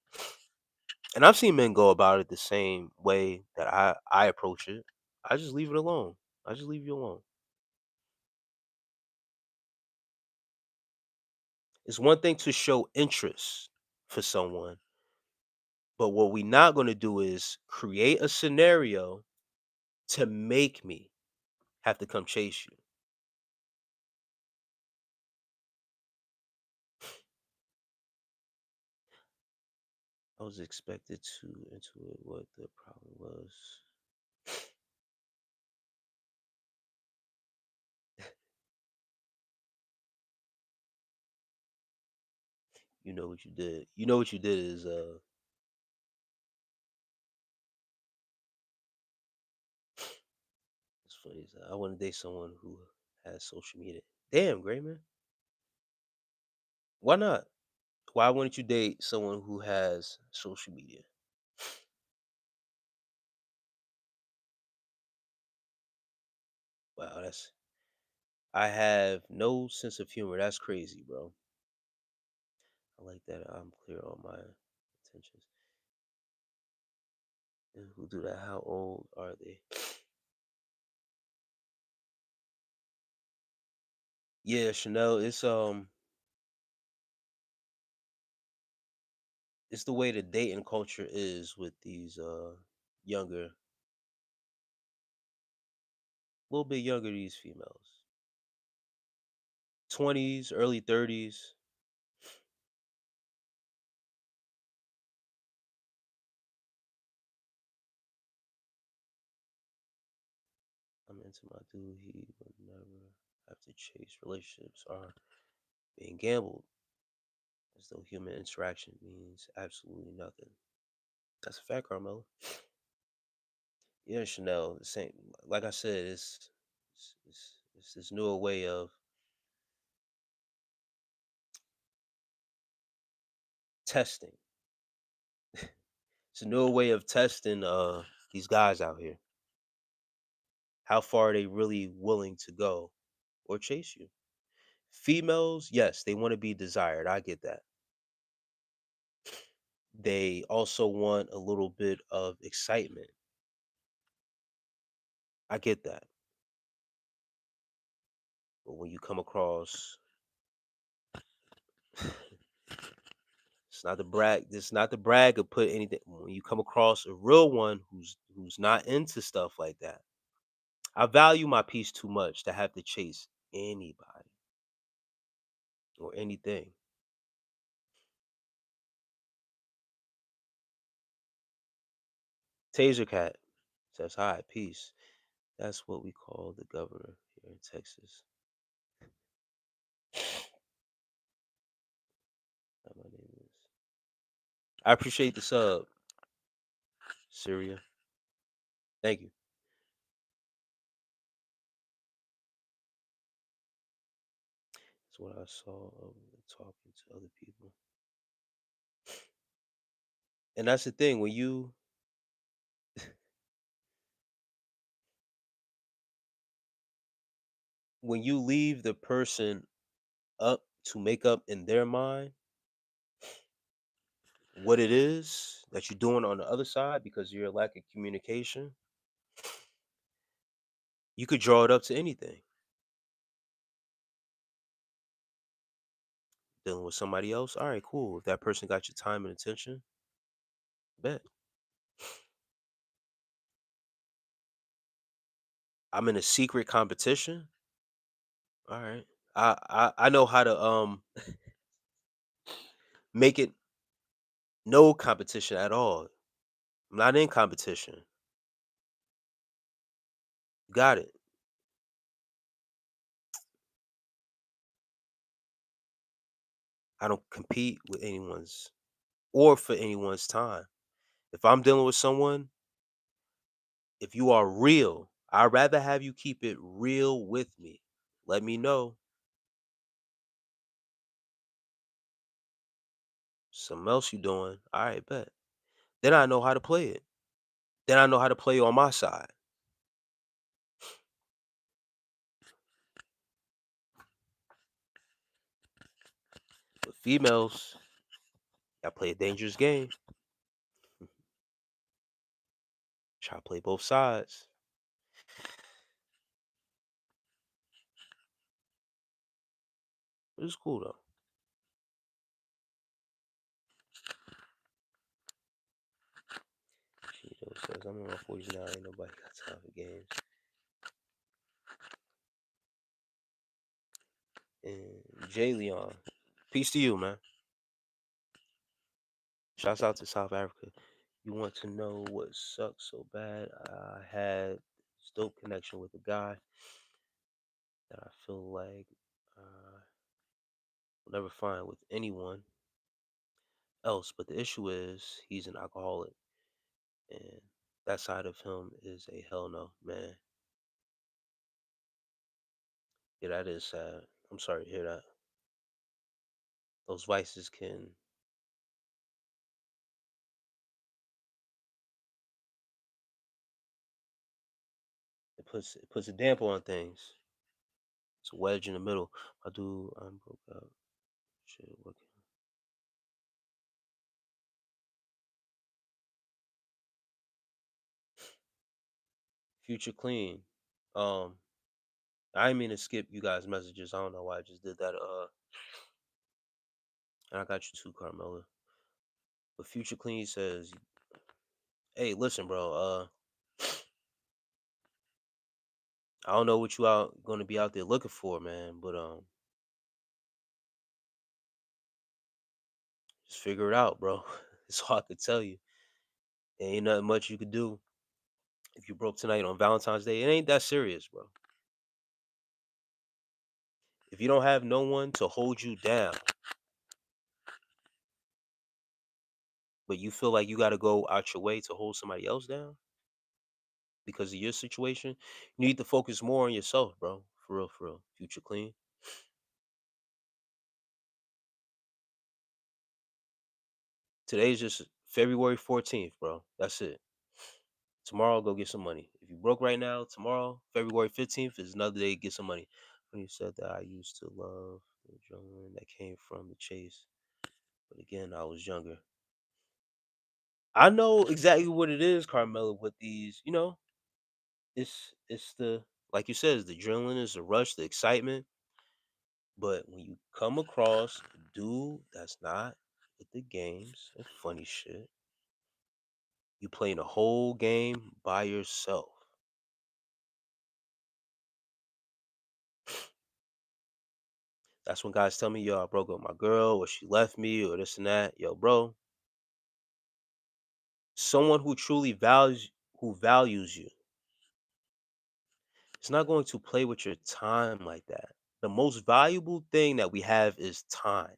And I've seen men go about it the same way that I approach it. I just leave it alone. I just leave you alone. It's one thing to show interest for someone, but what we not going to do is create a scenario to make me have to come chase you. I was expected to intuit what the problem was. You know what you did. You know what you did is it's funny. I want to date someone who has social media. Damn, great man. Why not? Why wouldn't you date someone who has social media? Wow, that's I have no sense of humor. That's crazy, bro. I like that. I'm clear on my intentions. And who do that? How old are they? Yeah, Chanel. It's the way the dating culture is with these younger, a little bit younger these females. 20s, early 30s. I'm into my dude. He would never have to chase. Relationships are being gambled as though human interaction means absolutely nothing. That's a fact, Carmelo. Yeah, Chanel. The same. Like I said, it's this newer way of testing. It's a newer way of testing these guys out here. How far are they really willing to go or chase you? Females, yes, they want to be desired. I get that. They also want a little bit of excitement. I get that. But when you come across it's not the brag, this not the brag or put anything when you come across a real one who's not into stuff like that. I value my peace too much to have to chase anybody or anything. Taser Cat says, "Hi, peace. That's what we call the governor here in Texas." My name is. I appreciate the sub, Syria. Thank you. That's what I saw of talking to other people. And that's the thing when you leave the person up to make up in their mind what it is that you're doing on the other side because of your lack of communication, you could draw it up to anything. Dealing with somebody else, all right, cool. If that person got your time and attention, bet. I'm in a secret competition. All right. I know how to make it no competition at all. I'm not in competition. Got it. I don't compete with anyone's or for anyone's time. If I'm dealing with someone, if you are real, I'd rather have you keep it real with me. Let me know something else you doing. All right, bet. Then I know how to play it. Then I know how to play on my side. With females, I play a dangerous game. Try to play both sides. It's cool though. Cheeto says, I'm in my 40s now. Ain't nobody got time for games. And Jay Leon, peace to you, man. Shouts out to South Africa. You want to know what sucks so bad? I had this dope connection with a guy that I feel like will never find with anyone else. But the issue is he's an alcoholic, and that side of him is a hell no, man. Yeah, that is sad. I'm sorry to hear that. Those vices can it puts a damper on things. It's a wedge in the middle. I'm broke up. Shit, what Future clean. Um, I didn't mean to skip you guys' messages. I don't know why I just did that. And I got you too, Carmela. But Future Clean says, "Hey, listen, bro. I don't know what you out gonna be out there looking for, man. But just figure it out, bro. It's all I could tell you. There ain't nothing much you could do if you broke tonight on Valentine's Day. It ain't that serious, bro. If you don't have no one to hold you down, but you feel like you got to go out your way to hold somebody else down because of your situation, you need to focus more on yourself, bro. For real, for real. Future Clean. Today's just February 14th, bro. That's it. Tomorrow, go get some money. If you broke right now, tomorrow, February 15th, is another day to get some money. When you said that I used to love the adrenaline that came from the chase. But again, I was younger. I know exactly what it is, Carmela, with these, it's the like you said, it's the adrenaline, it's the rush, the excitement. But when you come across a dude that's not with the games and funny shit, you playing the whole game by yourself. That's when guys tell me, yo, I broke up with my girl, or she left me, or this and that. Yo, bro, someone who truly values you is not going to play with your time like that. The most valuable thing that we have is time.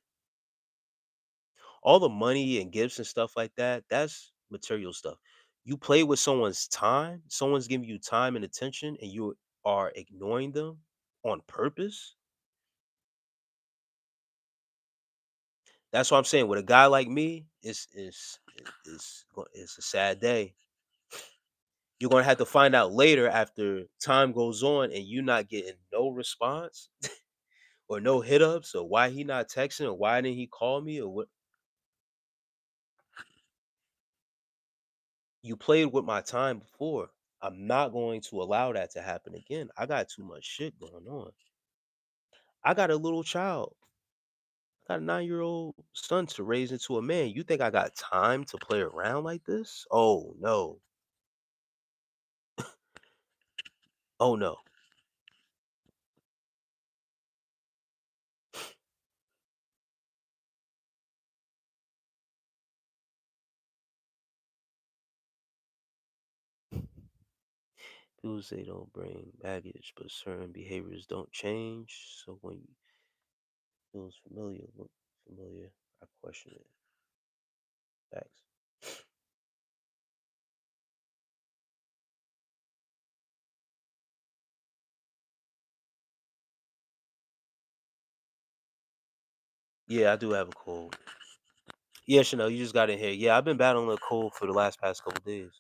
All the money and gifts and stuff like that, that's material stuff. You play with someone's time, someone's giving you time and attention, and you are ignoring them on purpose. That's what I'm saying. With a guy like me, it's a sad day. You're gonna have to find out later after time goes on and you not getting no response or no hit ups or why he not texting or why didn't he call me or what. You played with my time before. I'm not going to allow that to happen again. I got too much shit going on. I got a little child. I got a 9-year-old son to raise into a man. You think I got time to play around like this? Oh no. Oh no. People say don't bring baggage, but certain behaviors don't change. So when you feels familiar, look familiar, I question it. Facts. Yeah, I do have a cold. Yeah, Chanel, you just got in here. Yeah, I've been battling a cold for the last past couple days.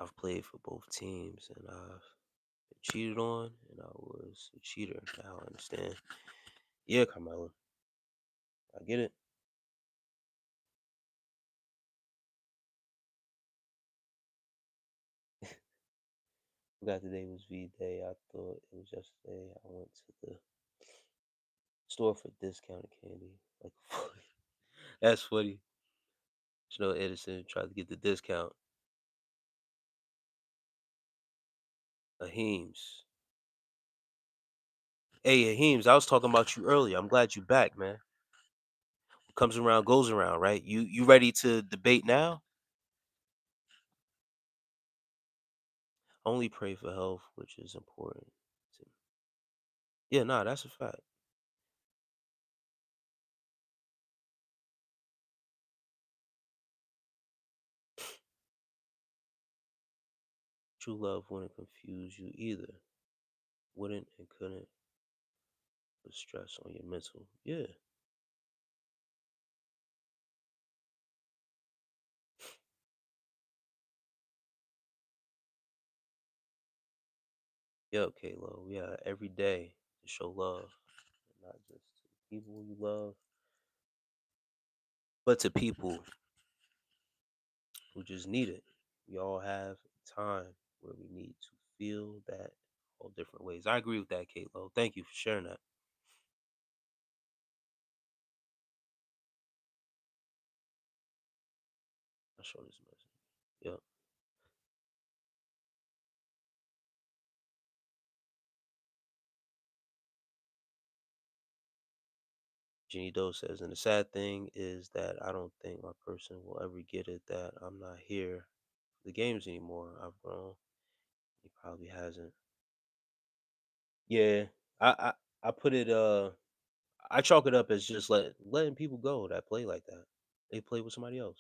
I've played for both teams and I've been cheated on and I was a cheater. Now I understand. Yeah, Carmela, I get it. Forgot today was V Day. I thought it was yesterday. I went to the store for discounted candy. Like, that's funny. Chanel Edison tried to get the discount. Aheems. Hey, Aheems, I was talking about you earlier. I'm glad you back, man. What comes around goes around, right? You ready to debate now? Only pray for health, which is important. Yeah, nah, that's a fact. True love wouldn't confuse you either. Wouldn't and couldn't put stress on your mental. Yeah. Yeah, Kalo. Yeah, every day to show love. Not just to people you love, but to people who just need it. We all have time where we need to feel that all different ways. I agree with that, Kalo. Thank you for sharing that. I'll show this message. Yep. Jenny Doe says, and the sad thing is that I don't think my person will ever get it that I'm not here for the games anymore. I've grown. He probably hasn't. Yeah. I I put it I chalk it up as just letting people go that play like that. They play with somebody else.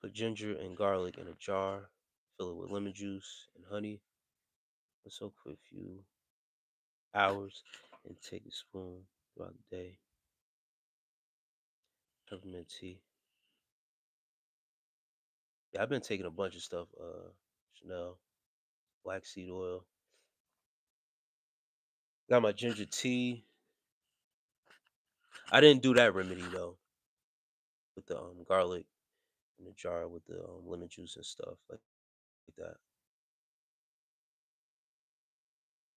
Put ginger and garlic in a jar, fill it with lemon juice and honey, and soak for a few hours, and take a spoon throughout the day. Peppermint tea. Yeah, I've been taking a bunch of stuff. Chanel, black seed oil. Got my ginger tea. I didn't do that remedy though with the garlic in the jar with the lemon juice and stuff like that.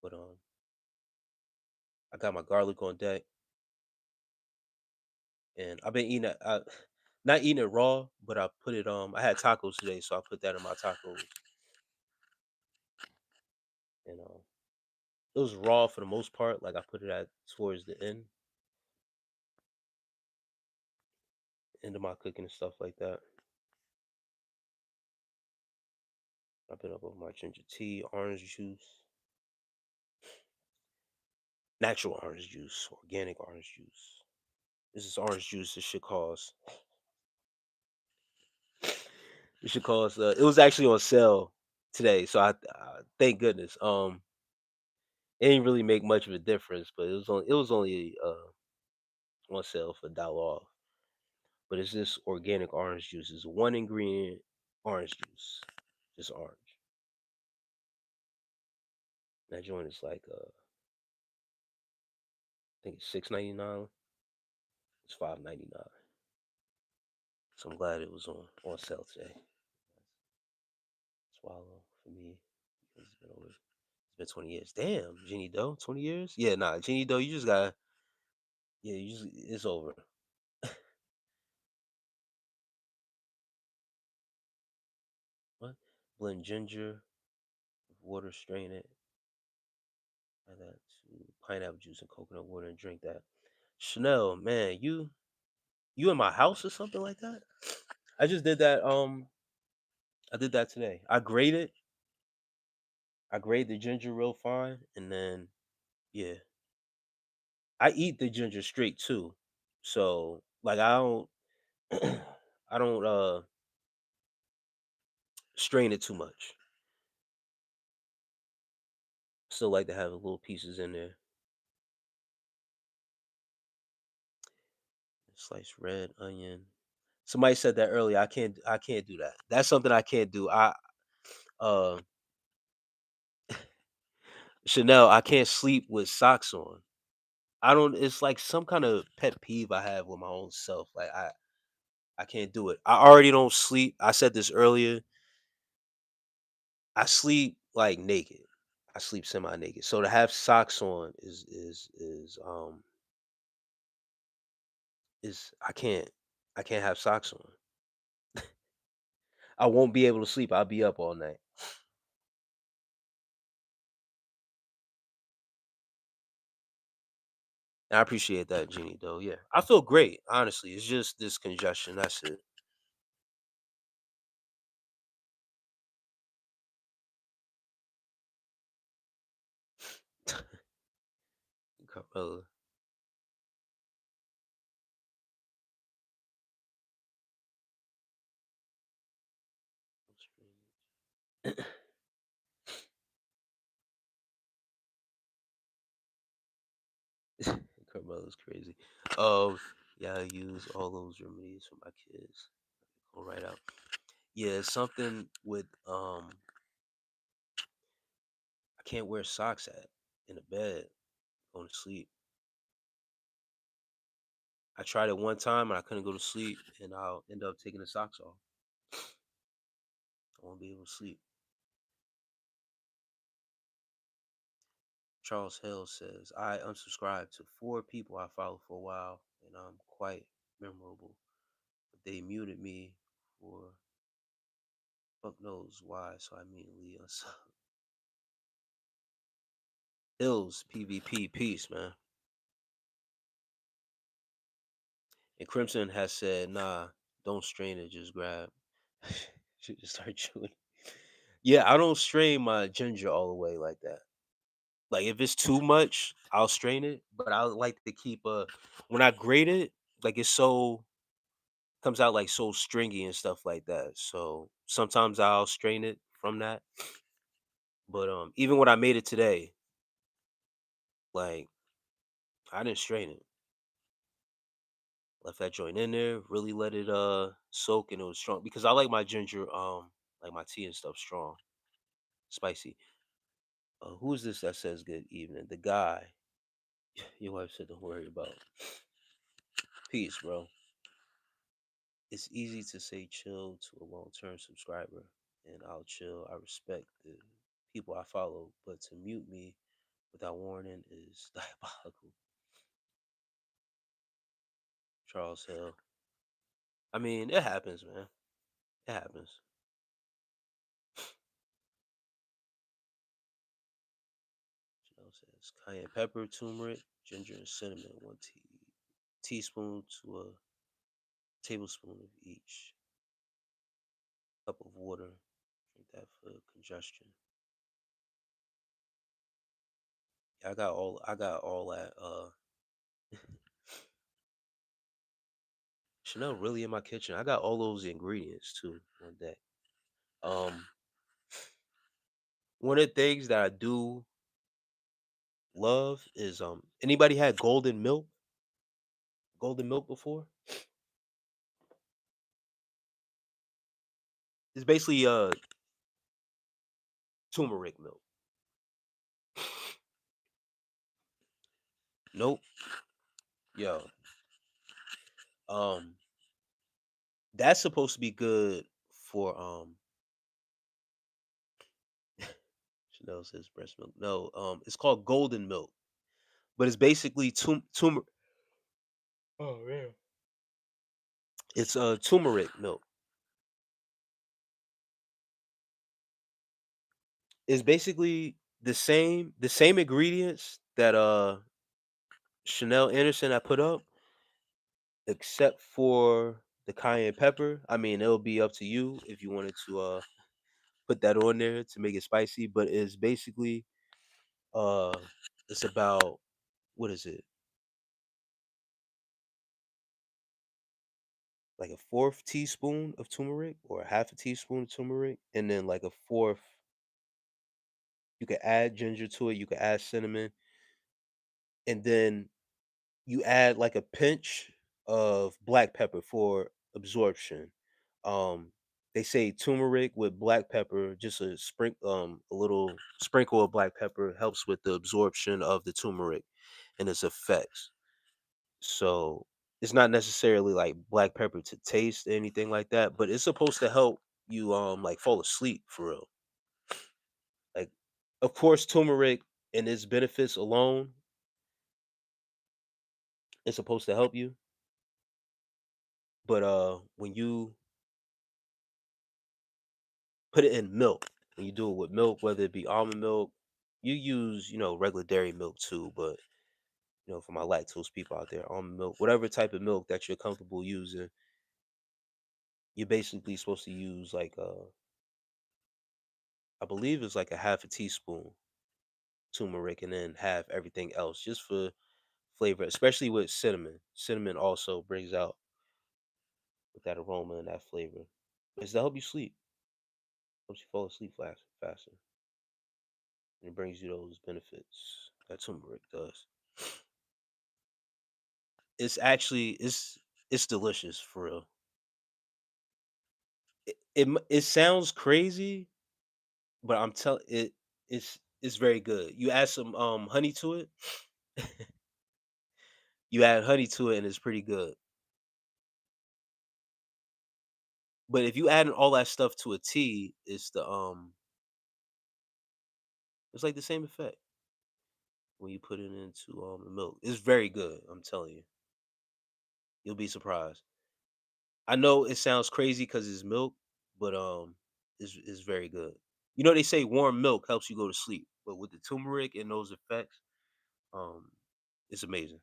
But I got my garlic on deck, and I've been eating it. Not eating it raw, but I put it. I had tacos today, so I put that in my tacos, and it was raw for the most part. Like I put it at towards the end of my cooking and stuff like that. I've been up with my ginger tea, orange juice, natural orange juice, organic orange juice. This is orange juice. This should cost. It should cost. It was actually on sale today, so I thank goodness. It didn't really make much of a difference, but it was only on sale for $1 off. But it's this organic orange juice. It's one ingredient orange juice, just orange. That joint is like I think it's 6.99. It's 5.99. So I'm glad it was on sale today. Swallow for me because it's been 20 years. Damn, Genie Doe, 20 years? Yeah, nah, Genie Doe, you just got yeah, you just it's over. What? Blend ginger, water, strain it, add that to pineapple juice and coconut water and drink that. Chanel, man, you in my house or something like that? I just did that. I did that today. I grate the ginger real fine, and then yeah, I eat the ginger straight too. So like I don't, I don't strain it too much. Still like to have the little pieces in there. Sliced red onion. Somebody said that earlier. I can't do that. That's something I can't do. Uh Chanel, I can't sleep with socks on. I don't it's like some kind of pet peeve I have with my own self. Like I can't do it. I already don't sleep. I said this earlier. I sleep like naked. I sleep semi naked. So to have socks on is I can't have socks on. I won't be able to sleep. I'll be up all night. And I appreciate that, Jeannie, though. Yeah. I feel great, honestly. It's just this congestion. That's it. Carmella. Carmella's crazy. Yeah, I use all those remedies for my kids. Go right out. Yeah, something with I can't wear socks at in the bed going to sleep. I tried it one time and I couldn't go to sleep, and I'll end up taking the socks off. I won't be able to sleep. Charles Hill says, I unsubscribed to four people I followed for a while, and I'm quite memorable. But they muted me for fuck knows why, so I immediately unsubbed. Hills, PvP, peace, man. And Crimson has said, nah, don't strain it, just grab. Should just start chewing. Yeah, I don't strain my ginger all the way like that. Like if it's too much, I'll strain it, but I like to keep when I grate it, like it's so comes out like so stringy and stuff like that. So sometimes I'll strain it from that. But even when I made it today, like I didn't strain it. Left that joint in there, really let it soak and it was strong because I like my ginger like my tea and stuff strong, spicy. Who is this that says good evening? The guy your wife said don't worry about. Peace, bro. It's easy to say chill to a long term subscriber, and I'll chill. I respect the people I follow, but to mute me without warning is diabolical. Charles Hill. I mean, it happens, man. It happens. Chanel says cayenne pepper, turmeric, ginger, and cinnamon. One teaspoon to a tablespoon of each. Cup of water. Drink that for congestion. Yeah, I got all that Chanel really in my kitchen. I got all those ingredients too one day. Um One of the things that I do love is anybody had golden milk? Golden milk before? It's basically turmeric milk. Nope. Yo. Um that's supposed to be good for Chanel says breast milk. No, it's called golden milk. But it's basically turmeric. Oh man. It's turmeric milk. It's basically the same ingredients that Chanel Anderson I put up, except for the cayenne pepper. I mean, it'll be up to you if you wanted to put that on there to make it spicy, but it's basically uh it's about what is it? Like a fourth teaspoon of turmeric or a half a teaspoon of turmeric, and then like a fourth you could add ginger to it, you could add cinnamon, and then you add like a pinch of black pepper for absorption. Um, they say turmeric with black pepper, just a little sprinkle of black pepper helps with the absorption of the turmeric and its effects. So it's not necessarily like black pepper to taste or anything like that, but it's supposed to help you like fall asleep for real. Like, of course, turmeric and its benefits alone is supposed to help you, but when you put it in milk, when you do it with milk, whether it be almond milk, you use regular dairy milk too, but for my lactose people out there, almond milk, whatever type of milk that you're comfortable using, you're basically supposed to use like I believe it's like a half a teaspoon turmeric and then have everything else just for flavor, especially with cinnamon. Cinnamon also brings out with that aroma and that flavor. It's to help you sleep, helps you fall asleep faster, and it brings you those benefits that turmeric does. It's delicious for real. It sounds crazy, but I'm telling it's very good. You add some honey to it. You add honey to it, and it's pretty good. But if you add all that stuff to a tea, it's like the same effect when you put it into the milk. It's very good. I'm telling you, you'll be surprised. I know it sounds crazy because it's milk, but it's very good. They say warm milk helps you go to sleep, but with the turmeric and those effects, um, it's amazing.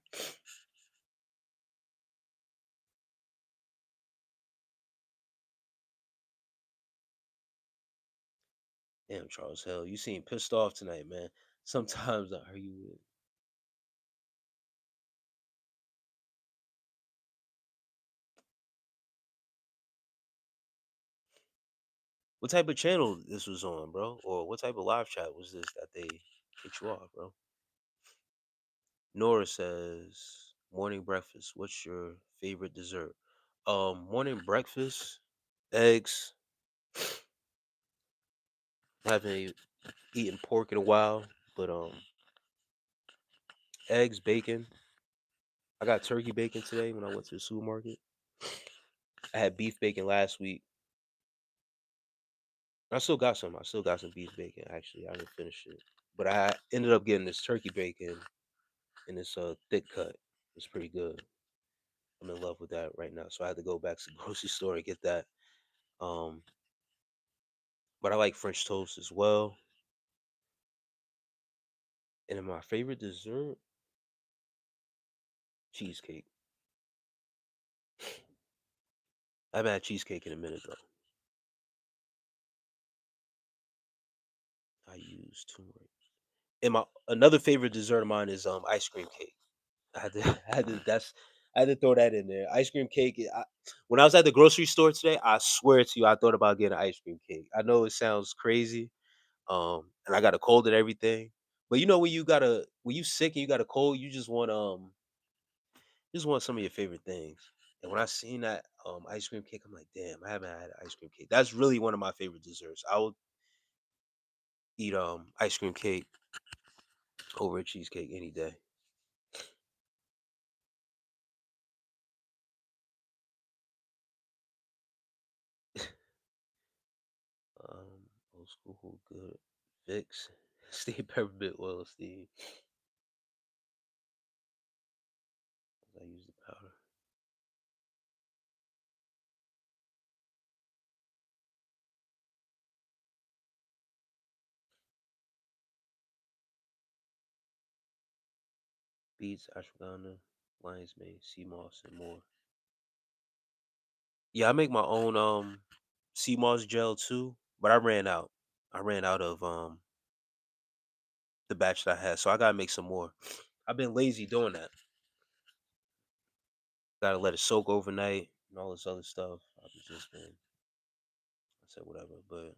Damn, Charles, hell, you seem pissed off tonight, man. Sometimes I argue with. What type of channel this was on, bro? Or what type of live chat was this that they kicked you off, bro? Nora says, morning breakfast. What's your favorite dessert? Morning breakfast, eggs. Haven't eaten pork in a while, but eggs, bacon. I got turkey bacon today when I went to the supermarket. I had beef bacon last week. I still got some. I still got some beef bacon. Actually, I didn't finish it, but I ended up getting this turkey bacon in this thick cut. It's pretty good. I'm in love with that right now. So I had to go back to the grocery store and get that. Um, but I like French toast as well. And then my favorite dessert, cheesecake. I haven't had cheesecake in a minute though. I use turmeric. And my another favorite dessert of mine is ice cream cake. I had to, I had to that's I had to throw that in there. Ice cream cake. When I was at the grocery store today, I swear to you, I thought about getting an ice cream cake. I know it sounds crazy, and I got a cold and everything. But you know when you sick and you got a cold, you just want some of your favorite things. And when I seen that ice cream cake, I'm like, damn, I haven't had an ice cream cake. That's really one of my favorite desserts. I would eat ice cream cake over a cheesecake any day. Old school good. Vicks. Steve peppermint oil, Steve. I use the powder. Beets, ashwagandha, lion's mane, sea moss, and more. Yeah, I make my own sea moss gel too, but I ran out. I ran out of the batch that I had, so I gotta make some more. I've been lazy doing that. Gotta let it soak overnight and all this other stuff. I've just been, I said whatever. But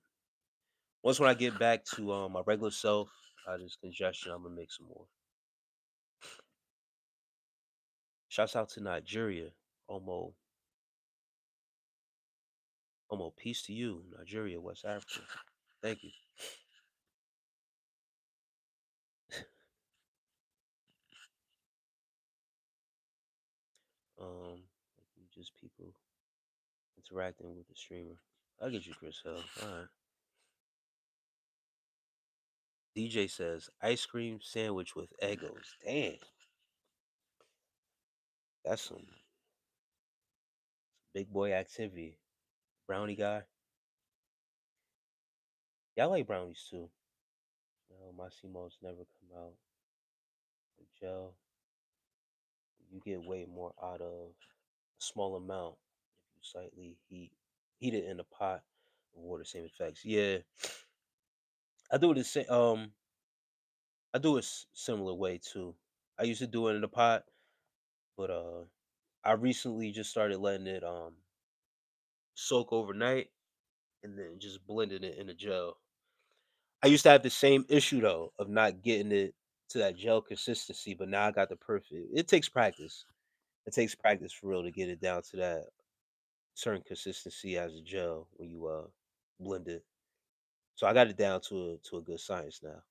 once when I get back to my regular self, I just congestion. I'm gonna make some more. Shouts out to Nigeria. Omo, Omo, peace to you, Nigeria, West Africa. Thank you. Just people interacting with the streamer. I'll get you, Chris Hill. All right. DJ says ice cream sandwich with Eggos. Damn, that's some big boy activity. Brownie guy. Yeah, I like brownies too. No, my CMOs never come out. The gel, you get way more out of a small amount if you slightly heat it in a pot of water. Same effects. Yeah, I do it the same. I do it similar way too. I used to do it in a pot, but I recently just started letting it soak overnight and then just blending it in a gel. I used to have the same issue though of not getting it to that gel consistency, but now I got the perfect. It takes practice. It takes practice for real to get it down to that certain consistency as a gel when you blend it. So I got it down to a good science now.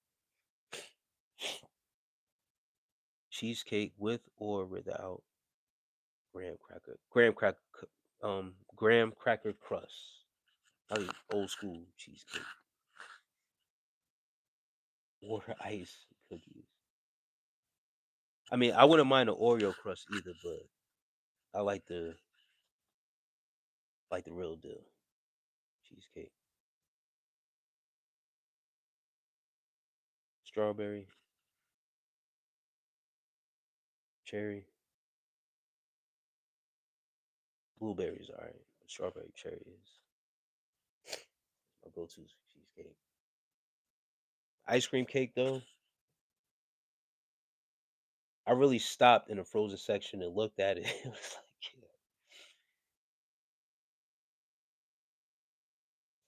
Cheesecake with or without graham cracker crust. I mean old school cheesecake. Water ice cookies. I mean, I wouldn't mind the Oreo crust either, but I like the real deal cheesecake. Strawberry, cherry, blueberries. All right, strawberry cherry is my go-to cheesecake. Ice cream cake though, I really stopped in the frozen section and looked at it. It was like,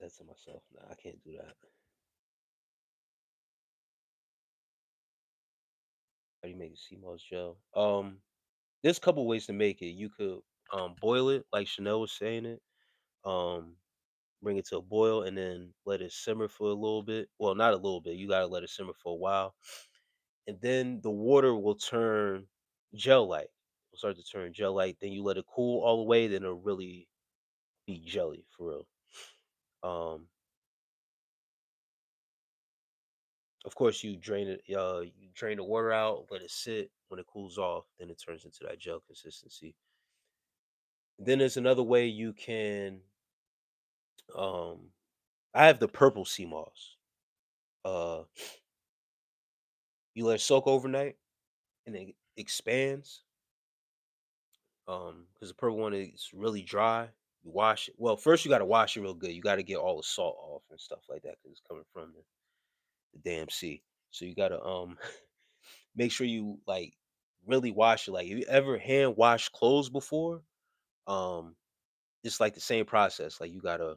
yeah, I said to myself, nah, I can't do that. How do you make a sea moss gel? There's a couple ways to make it. You could boil it like Chanel was saying it. Um, bring it to a boil and then let it simmer for a little bit. Well, not a little bit. You gotta let it simmer for a while, and then the water will turn gel like. It'll start to turn gel like. Then you let it cool all the way, then it'll really be jelly for real. Um, of course, you drain it. You drain the water out, let it sit. When it cools off, then it turns into that gel consistency. Then there's another way you can. Um, I have the purple sea moss. Uh, you let it soak overnight, and it expands. Because the purple one is really dry. You wash it. Well, first you got to wash it real good. You got to get all the salt off and stuff like that because it's coming from the damn sea. So you got to make sure you like really wash it. Like, if you ever hand wash clothes before, um, it's like the same process. Like, you gotta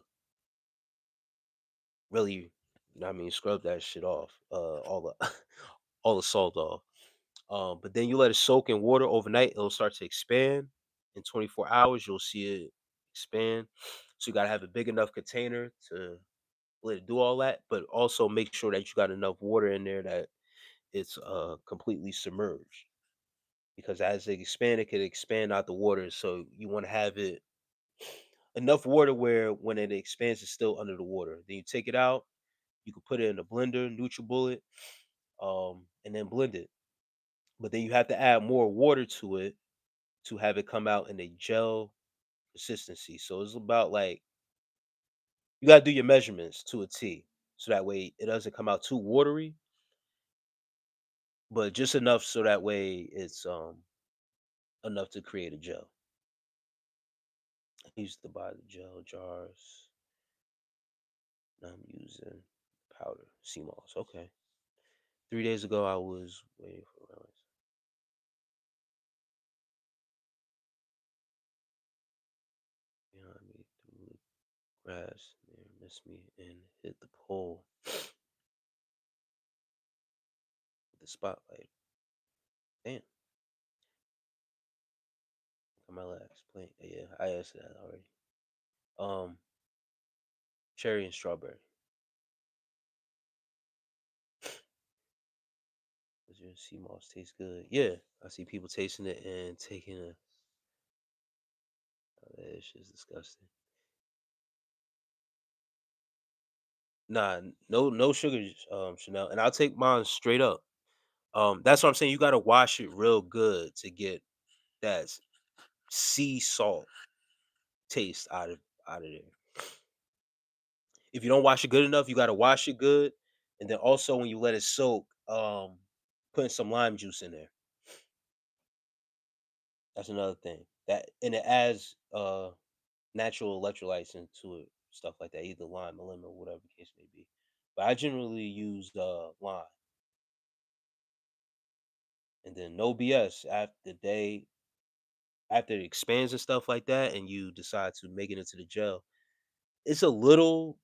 really, what I mean, scrub that shit off. All the all the salt off. But then you let it soak in water overnight. It'll start to expand. In 24 hours, you'll see it expand. So you gotta have a big enough container to let it do all that, but also make sure that you got enough water in there that it's completely submerged. Because as it expand, it can expand out the water. So you want to have it enough water where when it expands, it's still under the water. Then you take it out. You can put it in a blender, NutriBullet, and then blend it. But then you have to add more water to it to have it come out in a gel consistency. So it's about like you gotta do your measurements to a T. So that way it doesn't come out too watery, but just enough so that way it's enough to create a gel. I used to buy the gel jars. Now I'm using powder. Sea moss. Okay. 3 days ago I was waiting for Valentine. Behind me through the grass, near missed me and hit the pole with the spotlight. Damn, on my last plane. Yeah, I answered that already. Um, cherry and strawberry. Does your sea moss taste good? Yeah, I see people tasting it and taking a. Oh, that shit's disgusting. Nah, no sugar, Chanel, and I'll take mine straight up. That's what I'm saying. You gotta wash it real good to get that sea salt taste out of there. If you don't wash it good enough, you gotta wash it good, and then also when you let it soak, putting some lime juice in there. That's another thing. That and it adds natural electrolytes into it, stuff like that, either lime or lemon or whatever the case may be. But I generally use lime, and then no BS after it expands and stuff like that, and you decide to make it into the gel. It's a little,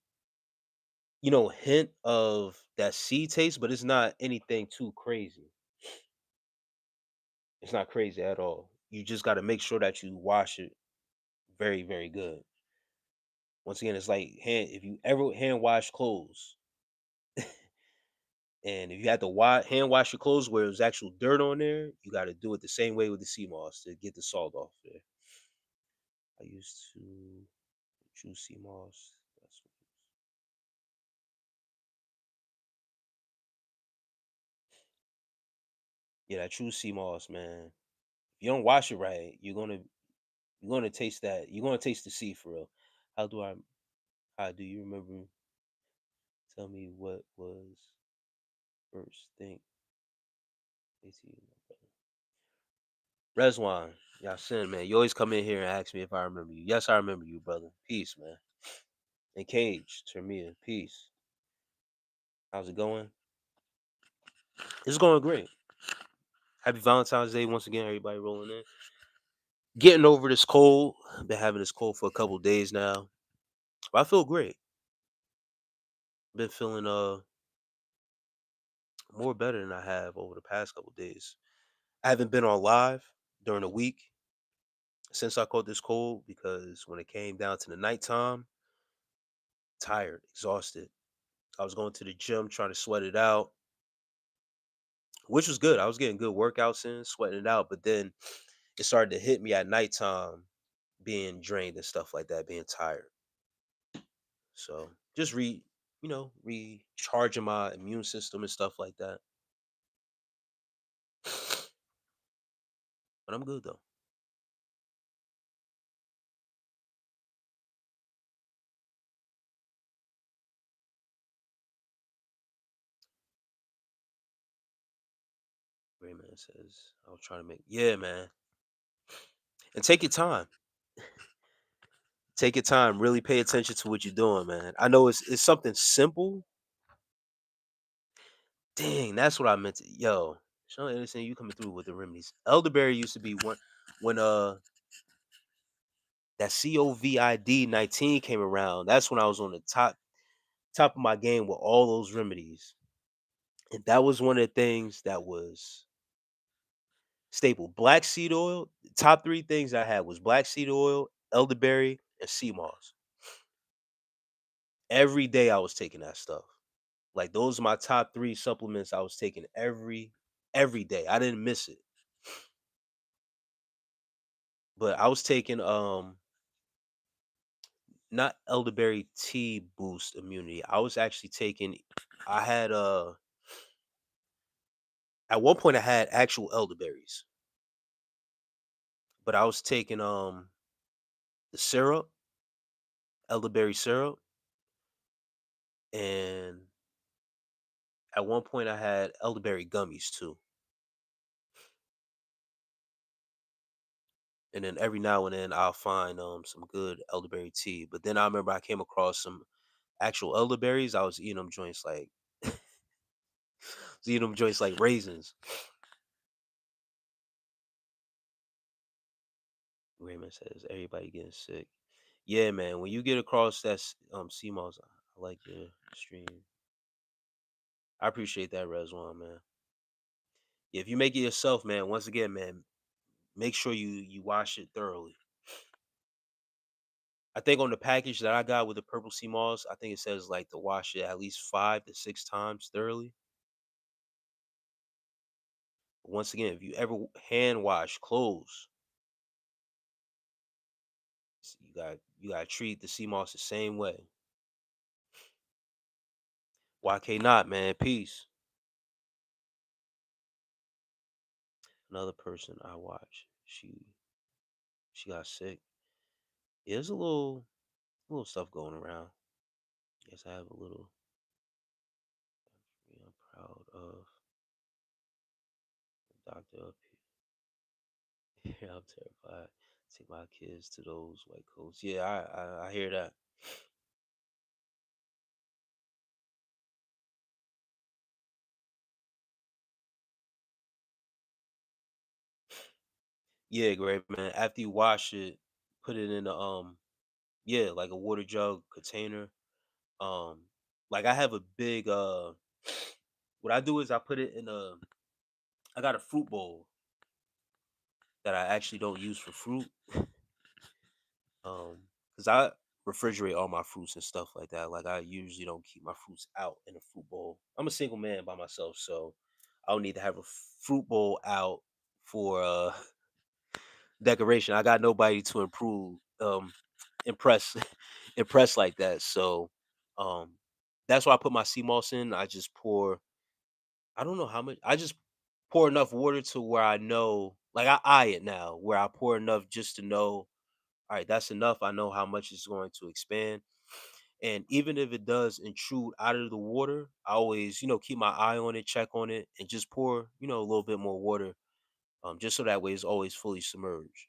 hint of that sea taste, but it's not anything too crazy. It's not crazy at all. You just got to make sure that you wash it very, very good. Once again, it's like if you ever hand wash clothes, and if you had to hand wash your clothes where there's actual dirt on there, you got to do it the same way with the sea moss to get the salt off there. I used to choose sea moss. Yeah, that true sea moss, man. If you don't wash it right, you're gonna taste that. You're gonna taste the sea for real. How do I? How do you remember? Tell me what was first thing. Rezwan, Yasin, man. You always come in here and ask me if I remember you. Yes, I remember you, brother. Peace, man. And Cage, Termia, peace. How's it going? It's going great. Happy Valentine's Day once again, everybody rolling in. Getting over this cold. I've been having this cold for a couple days now. But I feel great. Been feeling more better than I have over the past couple days. I haven't been on live during the week since I caught this cold because when it came down to the nighttime, tired, exhausted. I was going to the gym trying to sweat it out, which was good. I was getting good workouts in, sweating it out. But then it started to hit me at nighttime, being drained and stuff like that, being tired. So just recharging my immune system and stuff like that. But I'm good though. Great man says, I was trying to make, yeah, man. And take your time. Take your time. Really pay attention to what you're doing, man. I know it's something simple. Dang, that's what I meant to. Yo, Sean Anderson, you coming through with the remedies. Elderberry used to be one when that COVID-19 came around. That's when I was on the top of my game with all those remedies. And that was one of the things that was staple. Black seed oil. Top three things I had was black seed oil, elderberry, and sea moss. Every day I was taking that stuff. Like those are my top three supplements I was taking every day. I didn't miss it. But I was taking not elderberry tea boost immunity. I was actually taking I had at one point I had actual elderberries, but I was taking the syrup, elderberry syrup, and at one point I had elderberry gummies too. And then every now and then I'll find some good elderberry tea. But then I remember I came across some actual elderberries. I was eating them joints like eating them joints like raisins. Raymond says everybody getting sick. Yeah, man. When you get across that CMOS, I like the stream. I appreciate that, Rezwan, man. Yeah, if you make it yourself, man, once again, man, make sure you wash it thoroughly. I think on the package that I got with the purple sea moss, I think it says like to wash it at least 5 to 6 times thoroughly. But once again, if you ever hand wash clothes, you got to treat the sea moss the same way. YK not, man. Peace. Another person I watch, she got sick. Yeah, there's a little stuff going around. Yes, I have a little. Yeah, I'm proud of the doctor up here. Yeah, I'm terrified. Take my kids to those white coats. Yeah, I hear that. Yeah, great man. After you wash it, put it in a yeah, like a water jug container. Um, like I have a big what I do is I put it in a I got a fruit bowl that I actually don't use for fruit. Because I refrigerate all my fruits and stuff like that. Like I usually don't keep my fruits out in a fruit bowl. I'm a single man by myself, so I don't need to have a fruit bowl out for decoration. I got nobody to impress impress like that. So um that's why I put my sea moss in. I just pour I don't know how much I just pour enough water to where I know like I eye it now, where I pour enough just to know, all right, that's enough. I know how much it's going to expand. And even if it does intrude out of the water, I always, keep my eye on it, check on it, and just pour, a little bit more water, just so that way it's always fully submerged.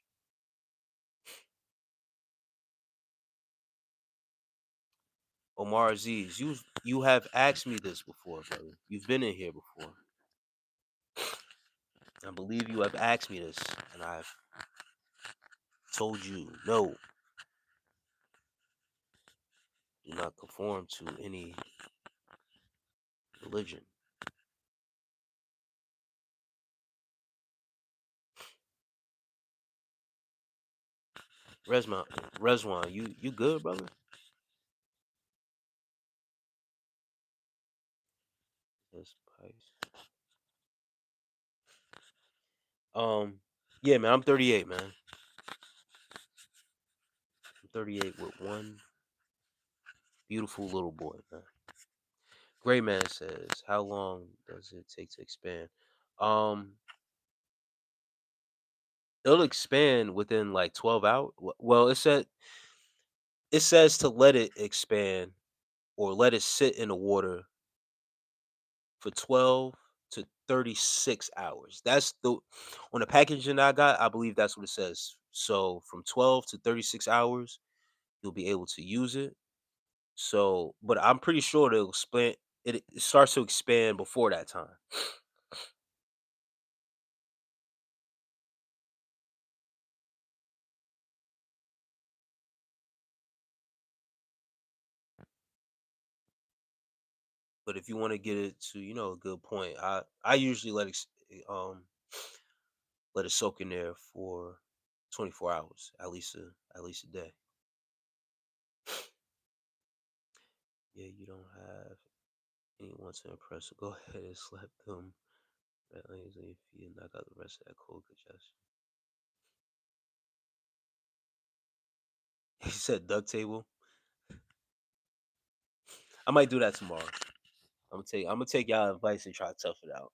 Omar Aziz, you have asked me this before, brother. You've been in here before. I believe you have asked me this, and I've told you no, do not conform to any religion. Resma, Reswan, you good, brother? Yes, Pice. Um, Yeah, man, I'm 38, man. I'm 38 with one beautiful little boy, man. Gray Man says, "How long does it take to expand?" Um, it'll expand within like 12 hours. Well, it says to let it expand or let it sit in the water for 12 to 36 hours. That's the on the packaging I got, I believe that's what it says. So from 12 to 36 hours, you'll be able to use it. So, but I'm pretty sure it'll expand. It starts to expand before that time. But if you want to get it to, a good point, I usually let it soak in there for 24 hours, at least a day. Yeah, you don't have anyone to impress, so go ahead and slap them. That lays on your feet and knock out the rest of that cold congestion. He said duct table. I might do that tomorrow. I'm gonna take y'all advice and try to tough it out.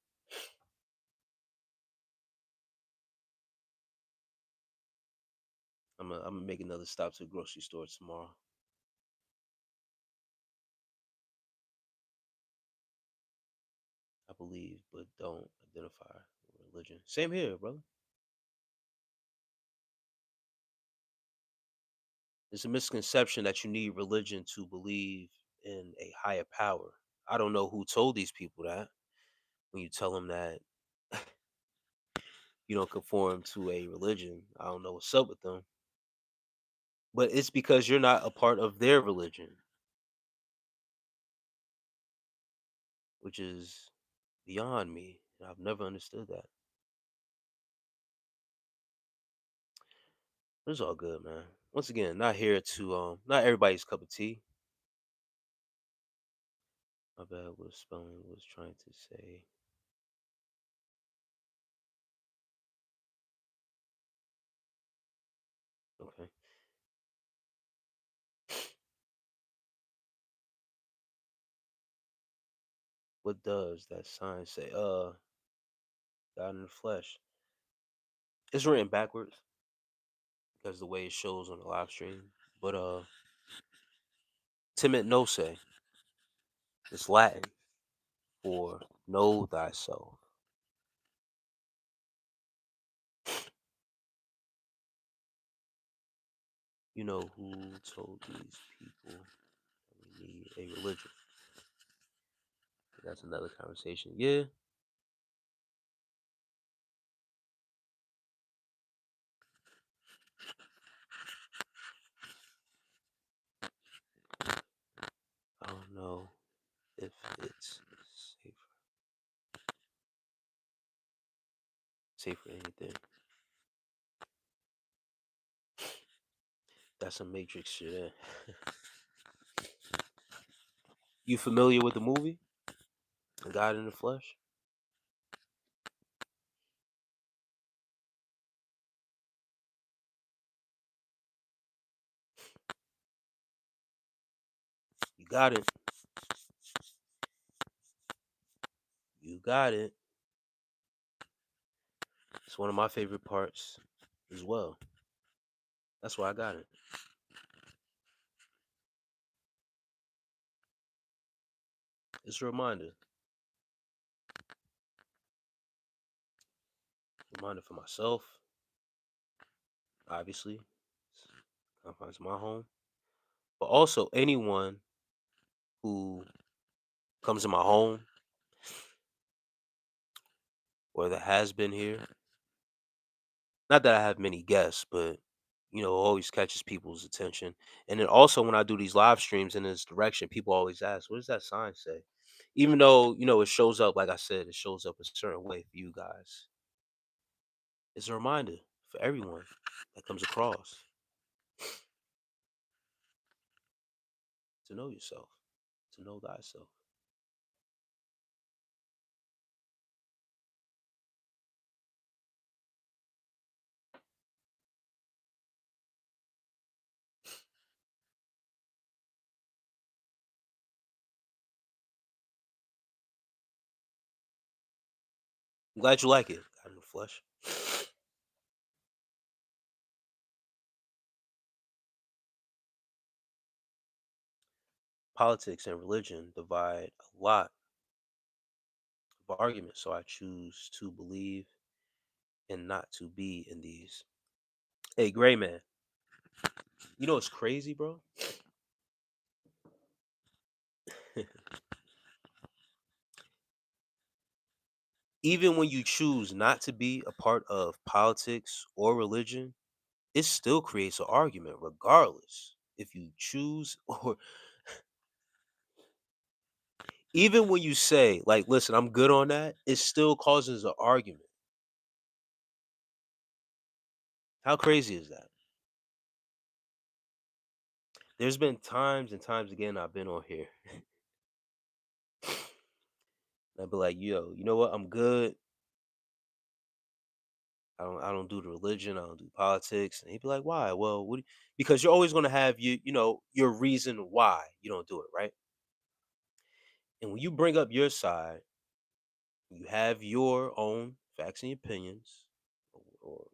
I'm gonna make another stop to the grocery store tomorrow. I believe, but don't identify religion. Same here, brother. It's a misconception that you need religion to believe in a higher power. I don't know who told these people that. When you tell them that you don't conform to a religion, I don't know what's up with them. But it's because you're not a part of their religion, which is beyond me. I've never understood that. It's all good, man. Once again, not here to not everybody's cup of tea. My bad what spelling was trying to say. Okay. What does that sign say? God in the flesh. It's written backwards because the way it shows on the live stream. But timid no say. It's Latin for know thyself. You know who told these people we need a religion? That's another conversation. Yeah. I don't know if it's safe safe for anything. That's some Matrix shit. You familiar with the movie? God in the Flesh? You got it. You got it. It's one of my favorite parts as well. That's why I got it. It's a reminder for myself, obviously. Confines of my home. But also anyone who comes in my home or that has been here. Not that I have many guests, but always catches people's attention. And then also when I do these live streams in this direction, people always ask, what does that sign say? Even though, it shows up, like I said, it shows up a certain way for you guys. It's a reminder for everyone that comes across to know yourself, to know thyself. I'm glad you like it. God in the flesh. Politics and religion divide a lot of arguments, so I choose to believe and not to be in these. Hey, Gray Man, you know what's crazy, bro? Even when you choose not to be a part of politics or religion, it still creates an argument, regardless. If you choose, or even when you say, like, listen, I'm good on that, it still causes an argument. How crazy is that? There's been times and times again I've been on here. I'd be like, yo, you know what? I'm good. I don't do the religion, I don't do politics. And he'd be like, why? Well, because you're always gonna have your reason why you don't do it, right? And when you bring up your side, you have your own facts and opinions, or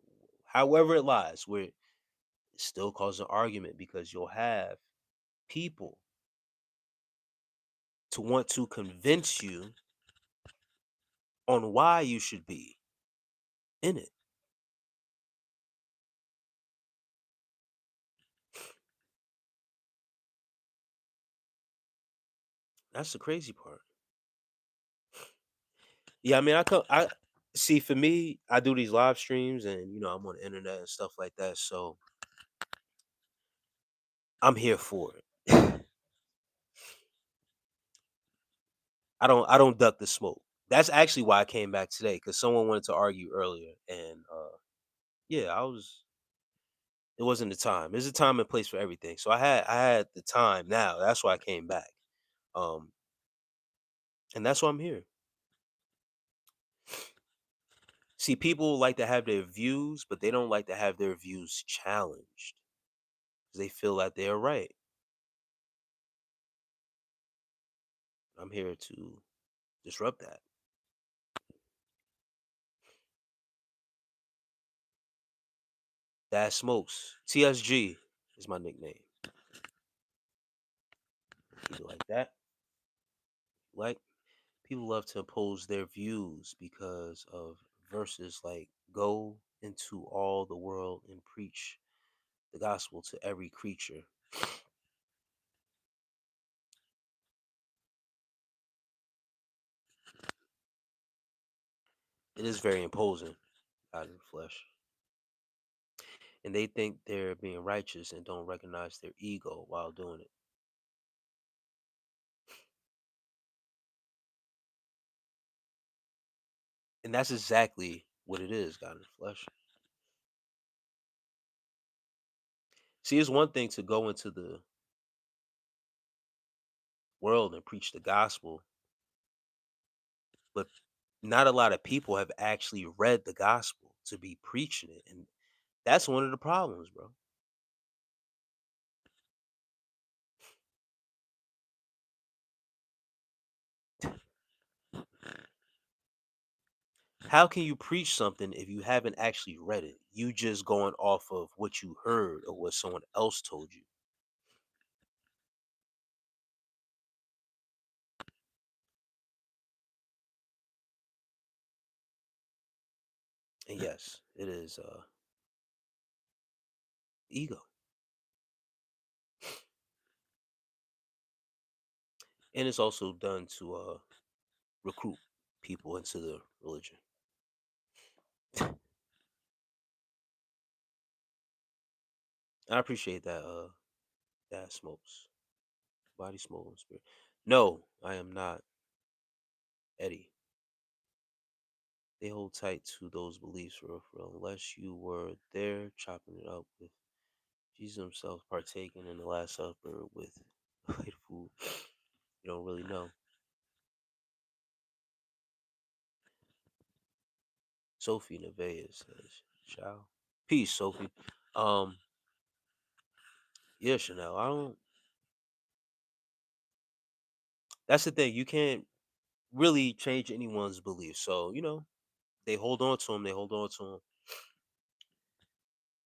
however it lies, where it still causes an argument because you'll have people to want to convince you on why you should be in it. That's the crazy part. Yeah, I mean, I see. For me, I do these live streams, and I'm on the internet and stuff like that. So I'm here for it. I don't duck the smoke. That's actually why I came back today because someone wanted to argue earlier, and yeah, it wasn't the time. There's a time and place for everything. So I had the time now. That's why I came back. Um, and that's why I'm here. See, people like to have their views, but they don't like to have their views challenged. 'Cause they feel like they're right. I'm here to disrupt that. That smokes. TSG is my nickname. Keep it like that. Like, people love to impose their views because of verses like go into all the world and preach the gospel to every creature. It is very imposing out in the flesh. And they think they're being righteous and don't recognize their ego while doing it. And that's exactly what it is, God in the flesh. See, it's one thing to go into the world and preach the gospel, but not a lot of people have actually read the gospel to be preaching it. And that's one of the problems, bro. How can you preach something if you haven't actually read it? You just going off of what you heard or what someone else told you. And yes, it is ego. And it's also done to recruit people into the religion. I appreciate that that smokes. Body smoke and spirit. No, I am not Eddie. They hold tight to those beliefs for real, unless you were there chopping it up with Jesus himself partaking in the Last Supper with white food. You don't really know. Sophie Nevaeh says, "Ciao, peace, Sophie." Um, yeah, Chanel. I don't. That's the thing. You can't really change anyone's beliefs. So They hold on to them. They hold on to them.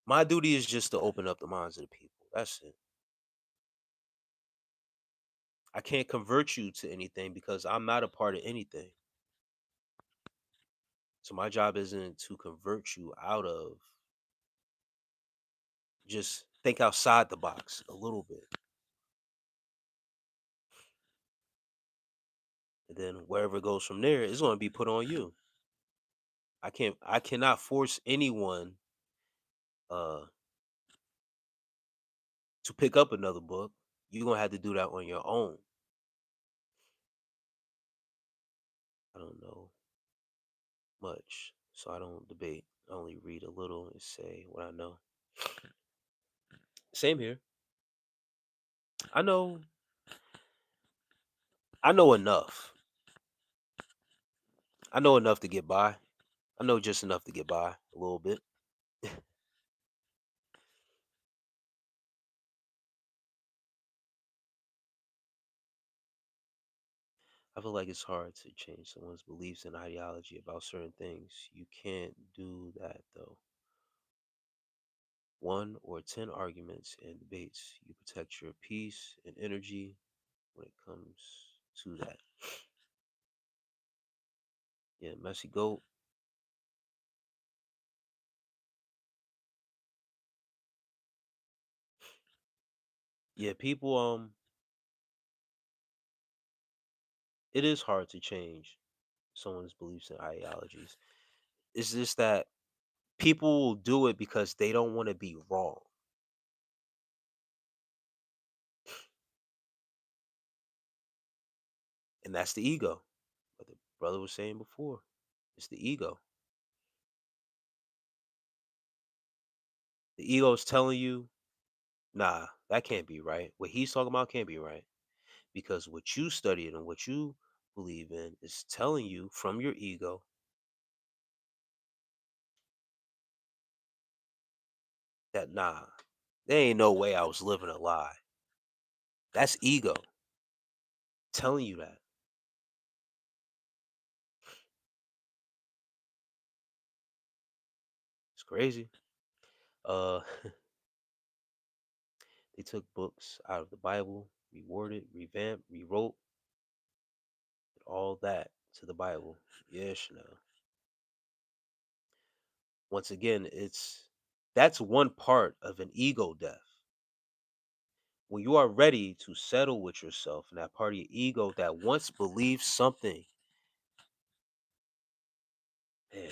My duty is just to open up the minds of the people. That's it. I can't convert you to anything because I'm not a part of anything. So my job isn't to convert you out of, just think outside the box a little bit. And then wherever it goes from there, it's going to be put on you. I cannot force anyone uh to pick up another book. You're going to have to do that on your own. I don't know much, so I don't debate. I only read a little and say what I know. Same here. I know I know enough. I know enough to get by. I know just enough to get by a little bit. I feel like it's hard to change someone's beliefs and ideology about certain things. You can't do that though. One or 10 arguments and debates. You protect your peace and energy when it comes to that. Yeah, messy goat. Yeah, people it is hard to change someone's beliefs and ideologies. It's just that people will do it because they don't want to be wrong. And that's the ego. What the brother was saying before. It's the ego. The ego is telling you, nah, that can't be right. What he's talking about can't be right. Because what you studied and what you believe in is telling you from your ego that, nah, there ain't no way I was living a lie. That's ego telling you that. It's crazy. Uh they took books out of the Bible, reworded, revamped, rewrote, all that to the Bible. Yeah, Chanel. Once again, that's one part of an ego death. When you are ready to settle with yourself and that part of your ego that once believed something, man,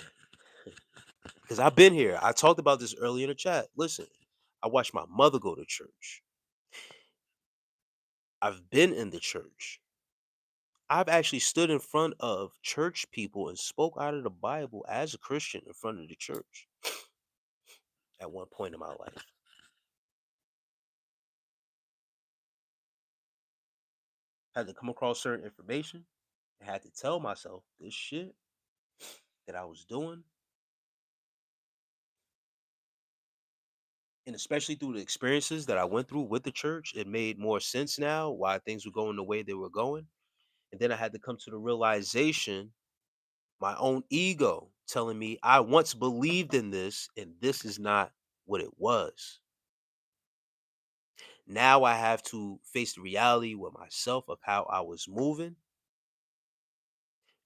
because I've been here. I talked about this earlier in the chat. Listen, I watched my mother go to church. I've been in the church. I've actually stood in front of church people and spoke out of the Bible as a Christian in front of the church at one point in my life. Had to come across certain information. I had to tell myself this shit that I was doing. And especially through the experiences that I went through with the church, it made more sense now why things were going the way they were going. And then I had to come to the realization, my own ego telling me I once believed in this and this is not what it was. Now I have to face the reality with myself of how I was moving,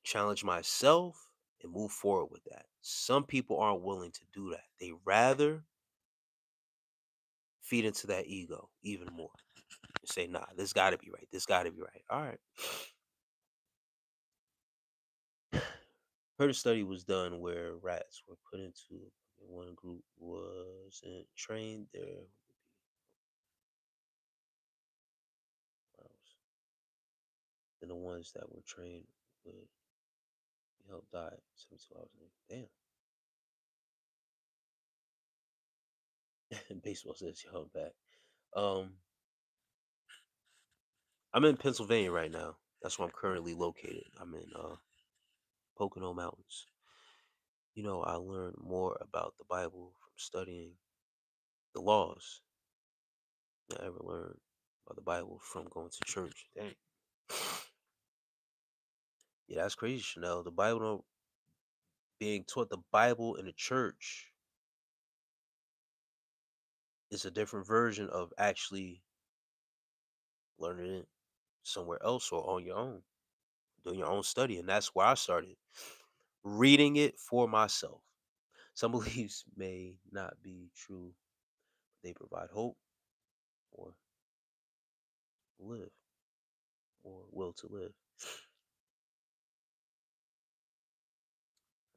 challenge myself, and move forward with that. Some people aren't willing to do that. They rather feed into that ego even more and say, nah, this gotta be right. This gotta be right. All right. Heard a study was done where rats were put into one group wasn't trained there. Then the ones that were trained would be helped die 72 hours a day. Damn. Baseball says, yo, I'm back. Um, I'm in Pennsylvania right now. That's where I'm currently located. I'm in Pocono Mountains. You know, I learned more about the Bible from studying the laws than I ever learned about the Bible from going to church. Dang. Yeah, that's crazy, Chanel. The Bible don't being taught the Bible in the church is a different version of actually learning it somewhere else or on your own, doing your own study. And that's where I started reading it for myself. Some beliefs may not be true, they provide hope or live or will to live.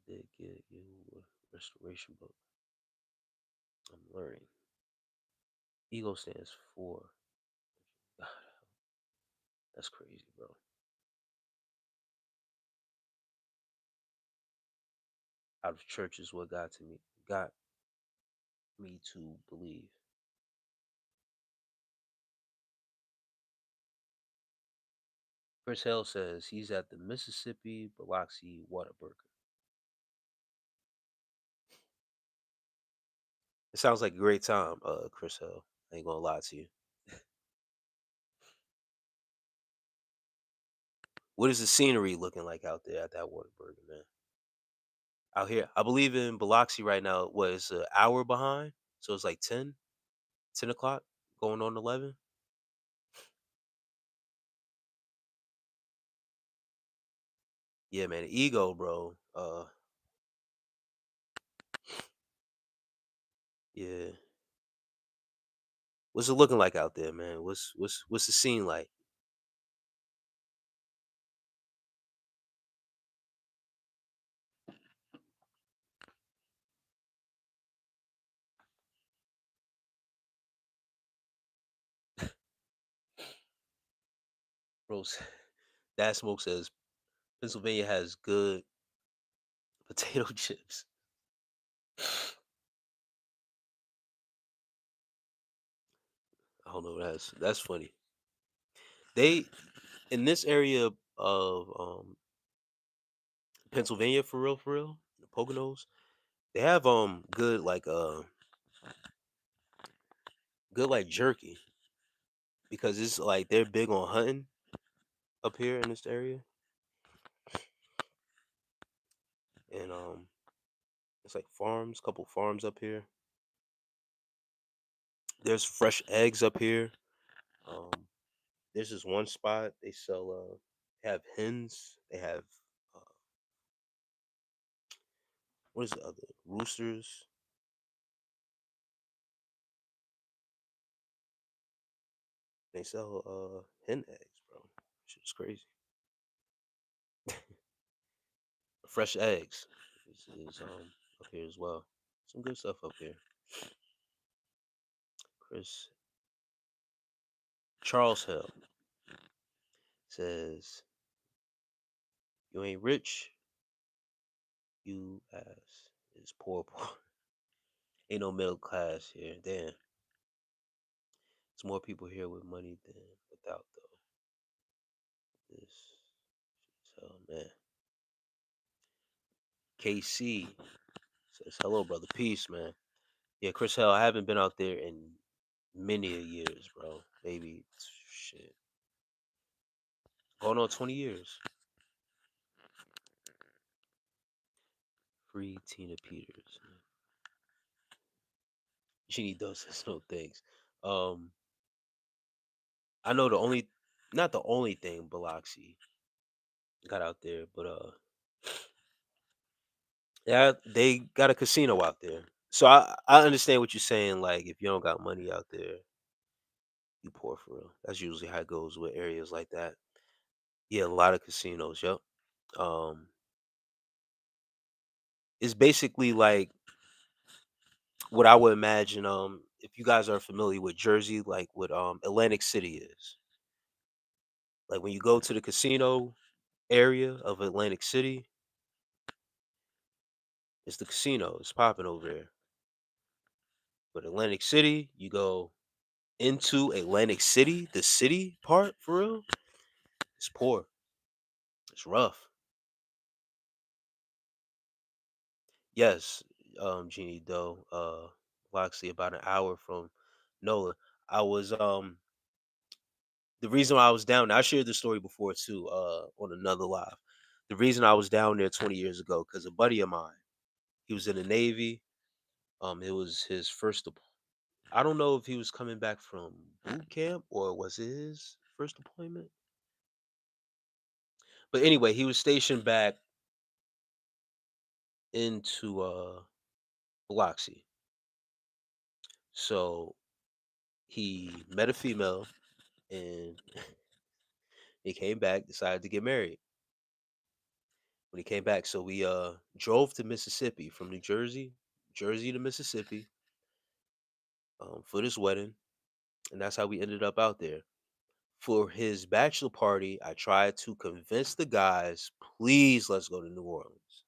I did get you a restoration book. I'm learning. Ego stands for God. That's crazy, bro. Out of church is what got me to believe. Chris Hale says he's at the Mississippi Biloxi Whataburger. It sounds like a great time, Chris Hale. I ain't gonna lie to you. What is the scenery looking like out there at that Whataburger, man? Out here, I believe in Biloxi right now. What is an hour behind? So it's like 10 o'clock, going on 11. Yeah, man, ego, bro. Yeah. What's it looking like out there, man? What's the scene like? Bro, that smoke says Pennsylvania has good potato chips. I don't know. That's funny. They in this area of Pennsylvania, for real, the Poconos, they have good like jerky because it's like they're big on hunting up here in this area, and it's like farms, couple farms up here. There's fresh eggs up here. Um, there's this one spot they sell. They have hens. They have uh, what is the other roosters? They sell hen eggs, bro. Shit's crazy. Fresh eggs is up here as well. Some good stuff up here. Chris Charles Hill says, "You ain't rich, you ass is poor, poor. Ain't no middle class here. Damn, there's more people here with money than without, though. This so man." KC says, "Hello, brother. Peace, man." Yeah, Chris Hell, I haven't been out there in many a years, bro. Maybe shit, going on 20 years. Free Tina Peters. Genie does this no things. Um, I know not the only thing Biloxi got out there, but yeah, they got a casino out there. So I understand what you're saying. Like, if you don't got money out there, you poor for real. That's usually how it goes with areas like that. Yeah, a lot of casinos. Yep. Um, it's basically like what I would imagine. If you guys are familiar with Jersey, like what Atlantic City is. Like when you go to the casino area of Atlantic City, it's the casino. It's popping over there. But Atlantic City, you go into Atlantic City, the city part for real, it's poor. It's rough. Yes, Jeannie Doe, Loxley, about an hour from Nola. I was the reason why I was down, I shared this story before too, on another live. The reason I was down there 20 years ago, because a buddy of mine, he was in the Navy. It was his first. I don't know if he was coming back from boot camp or was it his first deployment. But anyway, he was stationed back into Biloxi. So he met a female and he came back, decided to get married. When he came back, so we drove to Mississippi from New Jersey, Jersey to Mississippi, for this wedding, and that's how we ended up out there. For his bachelor party, I tried to convince the guys, please let's go to New Orleans.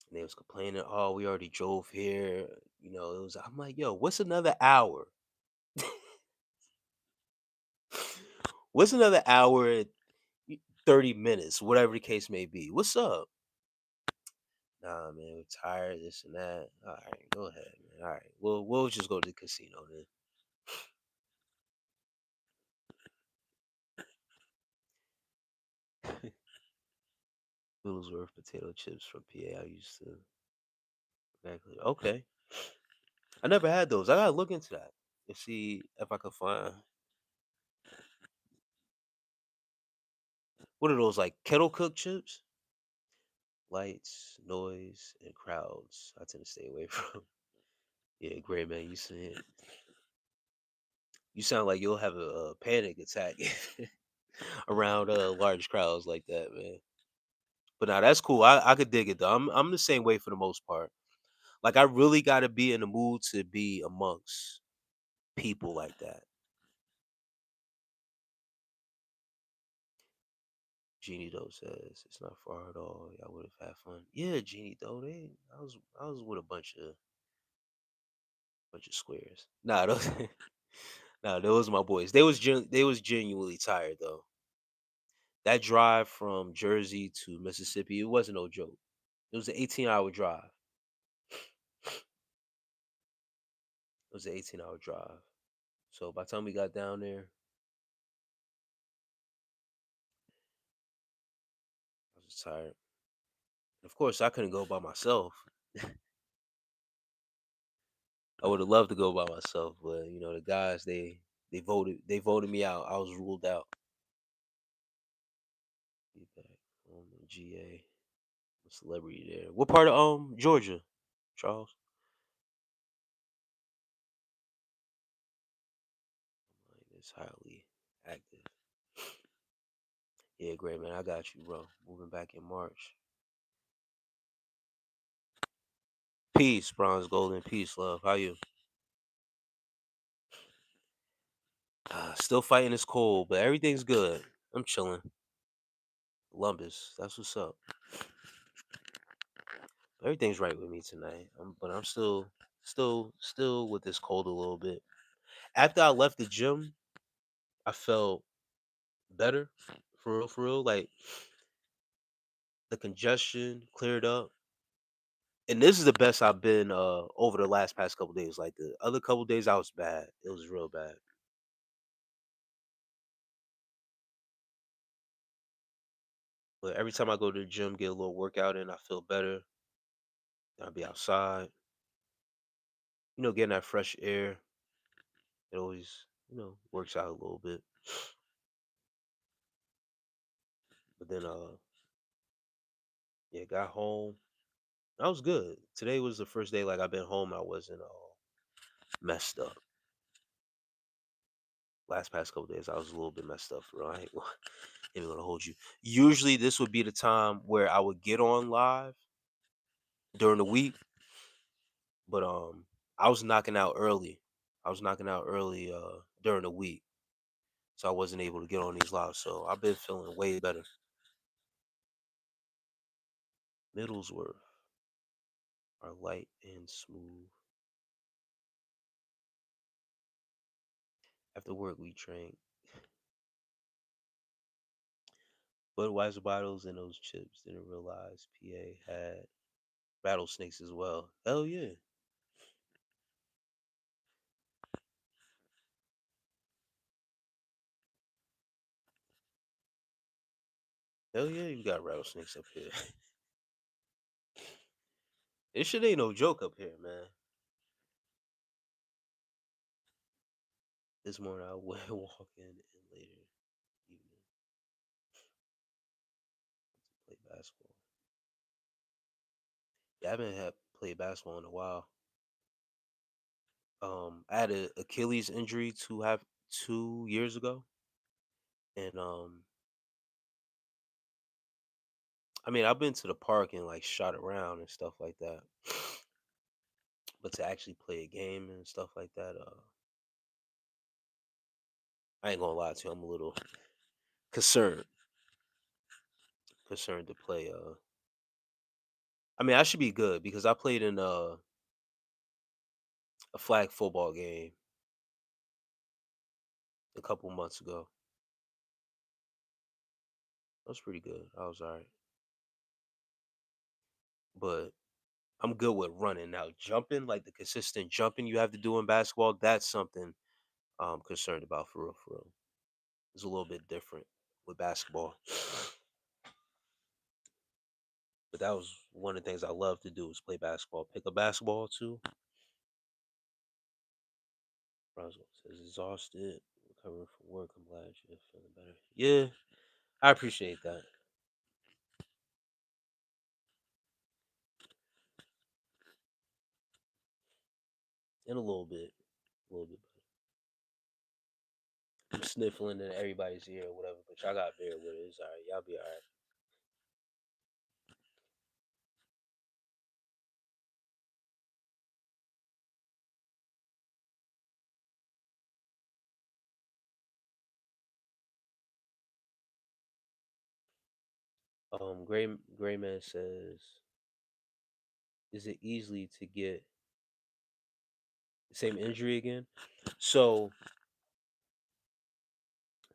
And they was complaining, oh, we already drove here. It was I'm like, yo, what's another hour? What's another hour and 30 minutes, whatever the case may be? What's up? Nah, man, we're tired, this and that. All right, go ahead, man. All right. We'll just go to the casino then. Wigglesworth potato chips from PA. I used to exactly. Okay. I never had those. I gotta look into that and see if I could find what are those like kettle cooked chips? Lights, noise, and crowds. I tend to stay away from. Yeah, great man. You sound like you'll have a panic attack around large crowds like that, man. But now that's cool. I could dig it though. I'm the same way for the most part. Like I really got to be in the mood to be amongst people like that. Jeannie Doe says it's not far at all. Y'all would have had fun. Yeah, Jeannie Doe. I was with a bunch of squares. Nah, those nah, those my boys. They was genuinely tired though. That drive from Jersey to Mississippi, it wasn't no joke. It was an 18-hour drive. It was an 18-hour drive. So by the time we got down there, I was tired. Of course, I couldn't go by myself. I would have loved to go by myself, but the guys they voted me out. I was ruled out. Feedback on the GA celebrity there. What part of Georgia, Charles? Like, it's highly active. Yeah, great man. I got you, bro. Moving back in March. Peace, bronze, golden, peace, love. How you? Still fighting this cold, but everything's good. I'm chilling. Columbus, that's what's up. Everything's right with me tonight. But I'm still with this cold a little bit. After I left the gym, I felt better, for real, for real. Like the congestion cleared up, and this is the best I've been over the last past couple days. Like the other couple days, I was bad. It was real bad. But every time I go to the gym, get a little workout in, I feel better. I'll be outside, getting that fresh air. It always, works out a little bit. But then, yeah, got home. I was good. Today was the first day like I've been home. I wasn't all messed up. Last past couple days, I was a little bit messed up. For real. I ain't even gonna hold you. Usually, this would be the time where I would get on live during the week, but I was knocking out early. I was knocking out early during the week, so I wasn't able to get on these lives. So I've been feeling way better. Middlesworth are light and smooth. After work, we drank Budweiser bottles and those chips. Didn't realize PA had rattlesnakes as well. Hell yeah. Hell yeah, you got rattlesnakes up here. This shit ain't no joke up here, man. This morning I went walking and later evening play basketball. Yeah, I haven't had played basketball in a while. I had a Achilles injury 2 years ago, and I mean I've been to the park and like shot around and stuff like that, but to actually play a game and stuff like that, I ain't gonna lie to you, I'm a little concerned concerned to play. I mean I should be good because I played in a flag football game a couple months ago. That was pretty good. I was alright, but I'm good with running. Now jumping, like the consistent jumping you have to do in basketball, that's something I'm concerned about for real. For real, it's a little bit different with basketball. But that was one of the things I love to do is play basketball. Pick a basketball too. Roswell says exhausted, recovering from work. I'm glad you're feeling better. Yeah, I appreciate that. In a little bit better. I'm sniffling in everybody's ear or whatever, but y'all got bear with it. It's alright. Y'all be alright. Gray Man says, is it easily to get the same injury again? So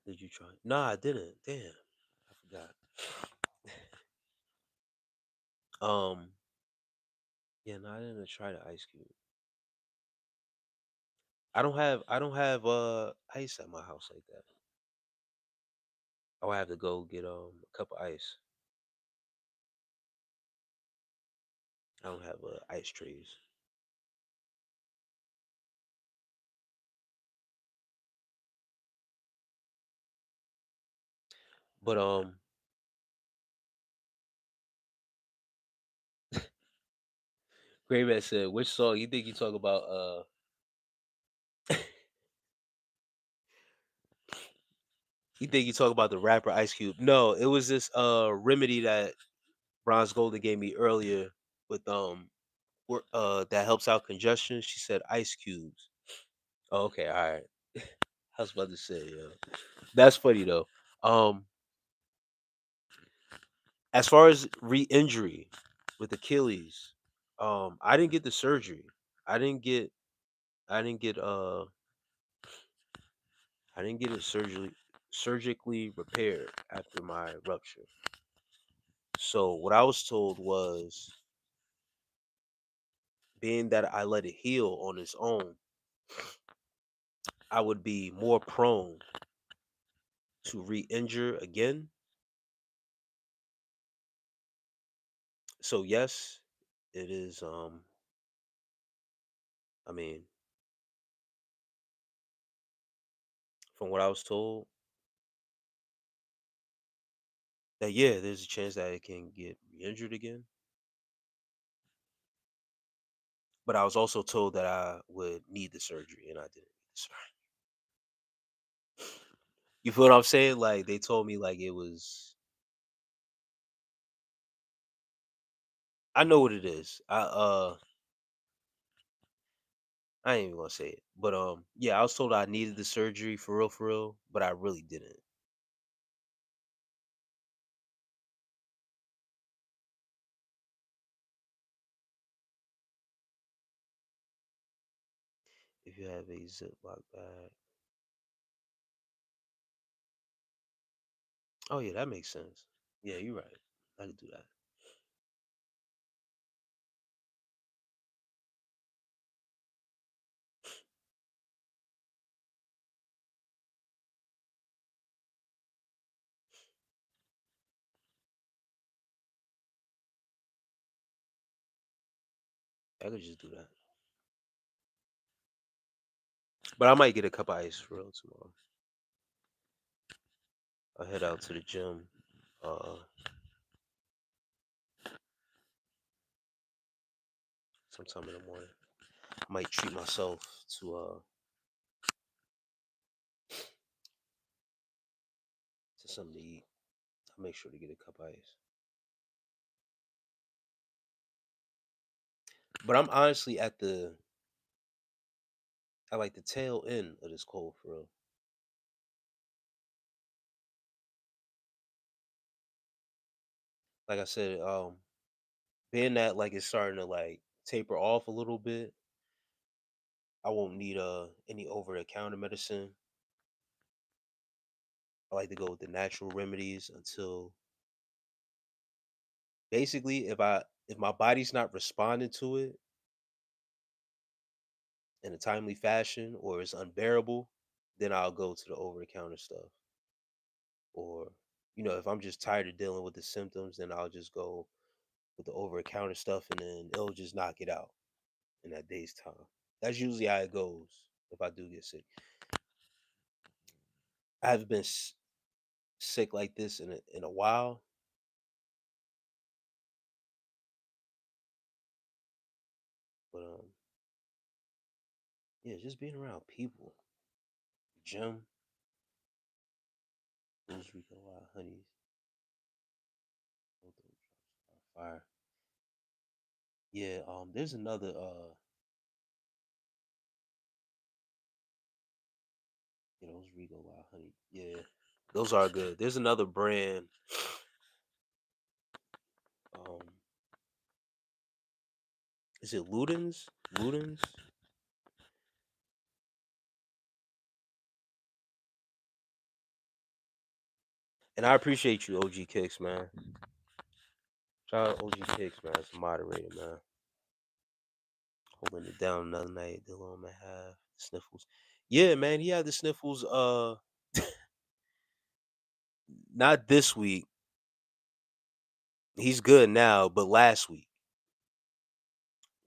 did you try? Nah, I didn't. Damn, I forgot. Um, yeah, no, I didn't try the ice cube. I don't have ice at my house like that. I would have to go get a cup of ice. I don't have ice trays. But Gray Man said, which song you think you talk about? You think you talk about the rapper Ice Cube? No, it was this remedy that Bronze Golden gave me earlier with that helps out congestion. She said ice cubes. Oh, okay, all right. I was about to say, that's funny though. Um, as far as re-injury with Achilles, I didn't get the surgery. I didn't get. I didn't get. I didn't get it surgically repaired after my rupture. So what I was told was, being that I let it heal on its own, I would be more prone to re-injure again. So yes, it is. I mean, from what I was told, that yeah, there's a chance that it can get re-injured again. But I was also told that I would need the surgery, and I didn't need the surgery. You feel what I'm saying? Like they told me like it was. I know what it is. I ain't even gonna say it. But yeah, I was told I needed the surgery for real, but I really didn't. If you have a Ziploc bag. Oh yeah, that makes sense. Yeah, you're right. I could do that. I could just do that. But I might get a cup of ice for real tomorrow. I'll head out to the gym uh sometime in the morning. I might treat myself to something to eat. I'll make sure to get a cup of ice. But I'm honestly at like the tail end of this cold for real. Like I said, being that like it's starting to like taper off a little bit, I won't need any over the counter medicine. I like to go with the natural remedies until basically if my body's not responding to it in a timely fashion or it's unbearable, then I'll go to the over the counter stuff. Or, if I'm just tired of dealing with the symptoms, then I'll just go with the over the counter stuff and then it'll just knock it out in that day's time. That's usually how it goes if I do get sick. I haven't been sick like this in a while, but yeah, just being around people, gym, those Rico Wild honeys, both those drops are fire. Yeah, there's another those Rico Wild honey. Yeah, those are good. There's another brand, um, is it Ludens? Ludens? And I appreciate you, OG Kicks, man. Shout out OG Kicks, man. It's a moderator, man. Holding it down another night. Dylan may have sniffles. Yeah, man, he had the sniffles. Not this week. He's good now, but last week.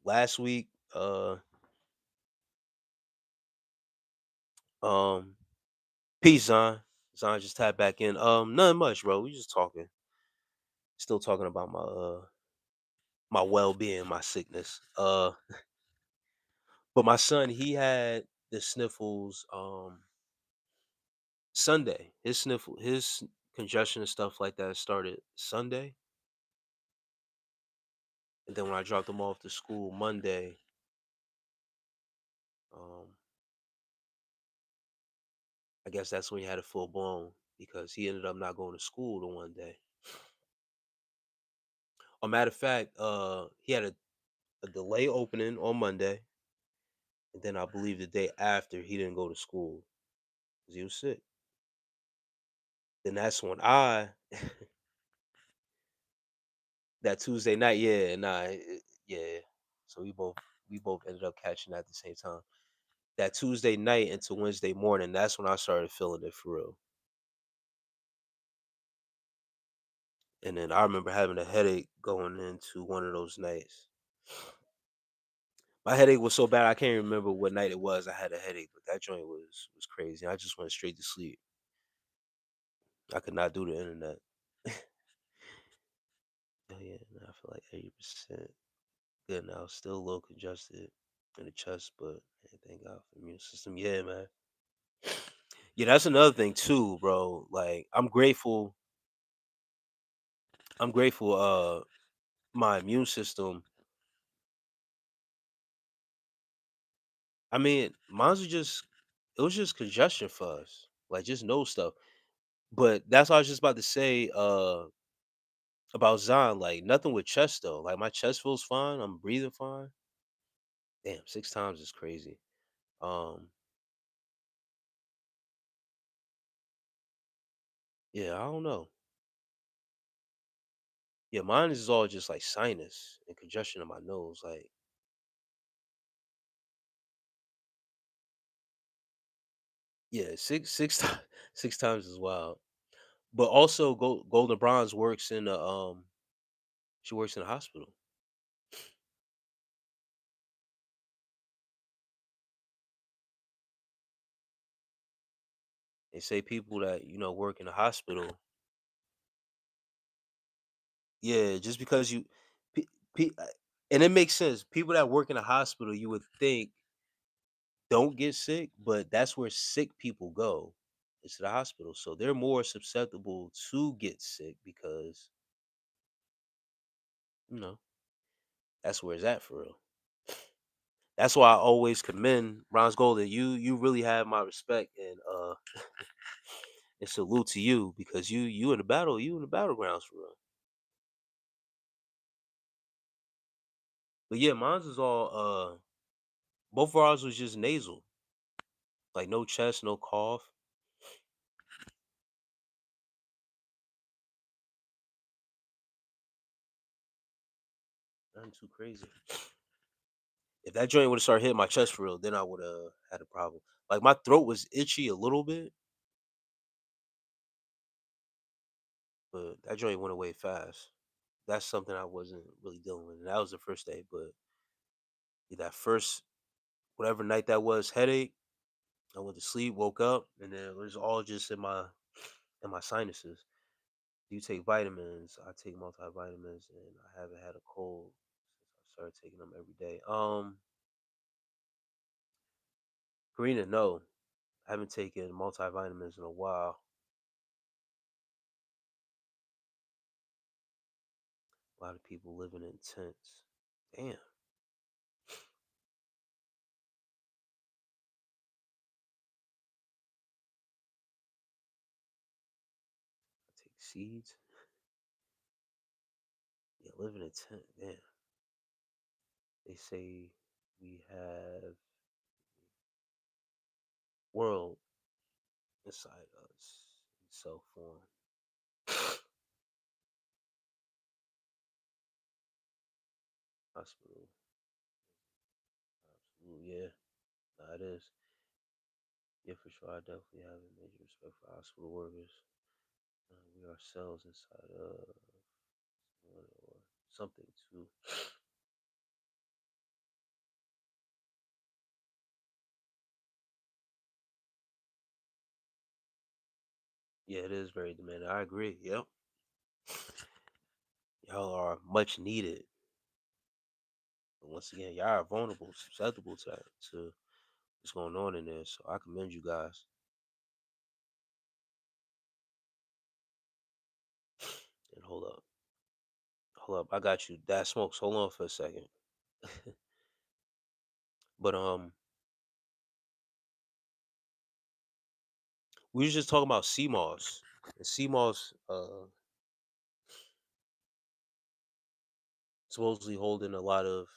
Last week, um, peace, Zon. Zon just tapped back in. Nothing much, bro. We just talking. Still talking about my well being, my sickness. But my son, he had the sniffles Sunday. His congestion and stuff like that started Sunday. And then when I dropped him off to school Monday, um, I guess that's when he had it full blown because he ended up not going to school the one day. A matter of fact, he had a delay opening on Monday, and then I believe the day after he didn't go to school because he was sick. Then that's when that Tuesday night, yeah, nah, yeah. So we both ended up catching at the same time. That Tuesday night into Wednesday morning, that's when I started feeling it for real. And then I remember having a headache going into one of those nights. My headache was so bad I can't remember what night it was. I had a headache, but that joint was crazy. I just went straight to sleep. I could not do the internet. Oh yeah, now I feel like 80% good now. Still a little congested in the chest, but man, thank God for the immune system. Yeah, man. Yeah, that's another thing too, bro. Like I'm grateful. I'm grateful. My immune system. I mean, mine's was just it was just congestion for us, like just nose stuff. But that's what I was just about to say. About Zion, like nothing with chest though. Like my chest feels fine. I'm breathing fine. Damn, 6 times is crazy. Um, yeah, I don't know. Yeah, mine is all just like sinus and congestion in my nose. Like, yeah, six times, 6 times is wild. But also, Golden Bronze works in a she works in a hospital. They say people that work in a hospital, yeah, just because you, pe- and it makes sense. People that work in a hospital, you would think don't get sick, but that's where sick people go. It's to the hospital, so they're more susceptible to get sick because you know that's where it's at for real. That's why I always commend Ron's Golden. You really have my respect and salute to you because you in the battle, you in the battlegrounds for real. But yeah, mine's is all both of ours was just nasal. Like no chest, no cough. Nothing too crazy. If that joint would have started hitting my chest for real, then I would have had a problem. Like my throat was itchy a little bit, but that joint went away fast. That's something I wasn't really dealing with. And that was the first day, but yeah, that first whatever night that was, headache, I went to sleep, woke up, and then it was all just in my sinuses. Do you take vitamins? I take multivitamins, and I haven't had a cold since I started taking them every day. Karina, no, I haven't taken multivitamins in a while. A lot of people living in tents. Damn, I take seeds. Yeah, living in a tent. Damn. They say we have world inside us in cell form. Hospital. Absolutely, yeah. Nah, it is. Yeah, for sure. I definitely have a major respect for hospital workers. We are cells inside of one or something too. Yeah, it is very demanding. I agree. Yep. Y'all are much needed. But once again, y'all are vulnerable, susceptible to that, to what's going on in there. So I commend you guys. And hold up. I got you. That smokes. Hold on for a second. But we was just talking about sea moss. And sea moss supposedly holding a lot of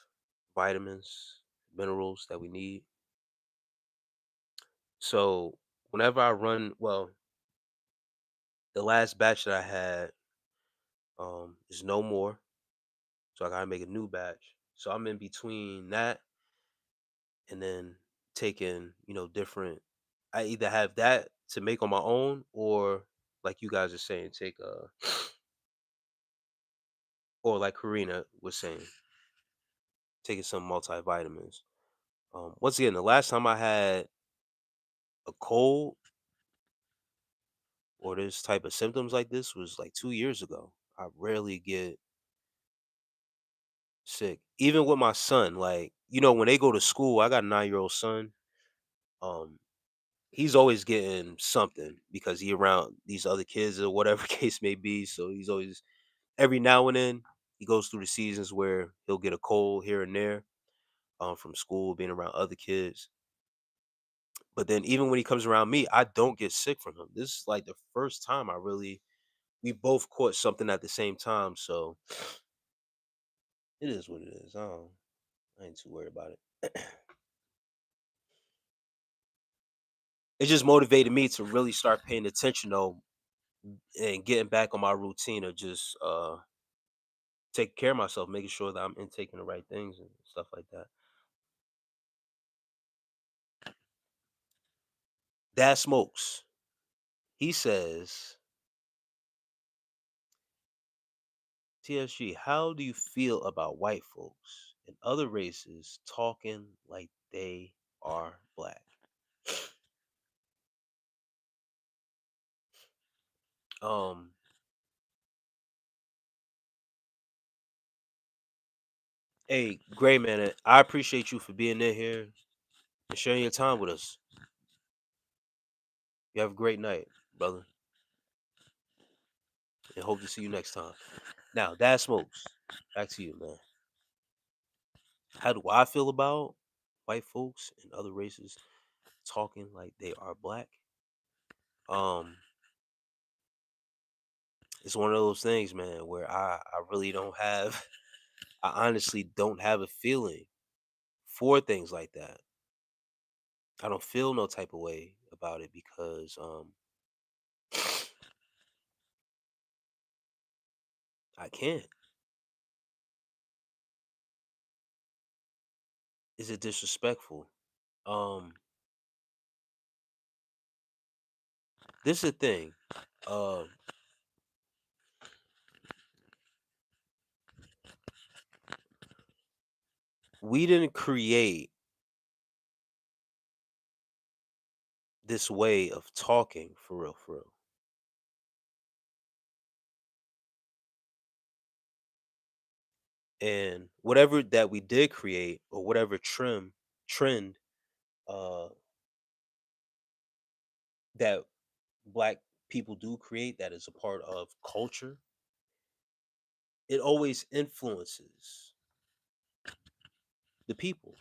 vitamins, minerals that we need. So whenever I run, well, the last batch that I had is no more. So I gotta make a new batch. So I'm in between that and then taking, different. I either have that to make on my own, or like you guys are saying, take or like Karina was saying, taking some multivitamins. Once again, the last time I had a cold or this type of symptoms like this was like 2 years ago. I rarely get sick. Even with my son, like, when they go to school, I got a 9-year-old son. Um, he's always getting something because he around these other kids or whatever case may be. So he's always every now and then he goes through the seasons where he'll get a cold here and there from school, being around other kids. But then even when he comes around me, I don't get sick from him. This is like the first time we both caught something at the same time. So it is what it is. I ain't too worried about it. It just motivated me to really start paying attention though and getting back on my routine of just taking care of myself, making sure that I'm intaking the right things and stuff like that. Dad smokes. He says, TSG, how do you feel about white folks and other races talking like they are black? Um, hey, great man. I appreciate you for being in here and sharing your time with us. You have a great night, brother, and hope to see you next time. Now, Dad Smokes, back to you, man. How do I feel about white folks and other races talking like they are black? Um, it's one of those things, man, where I really don't have I honestly don't have a feeling for things like that. I don't feel no type of way about it because I can't. Is it disrespectful? Um, this is the thing. Um, we didn't create this way of talking for real, for real. And whatever that we did create, or whatever trend uh that black people do create, that is a part of culture, it always influences the people.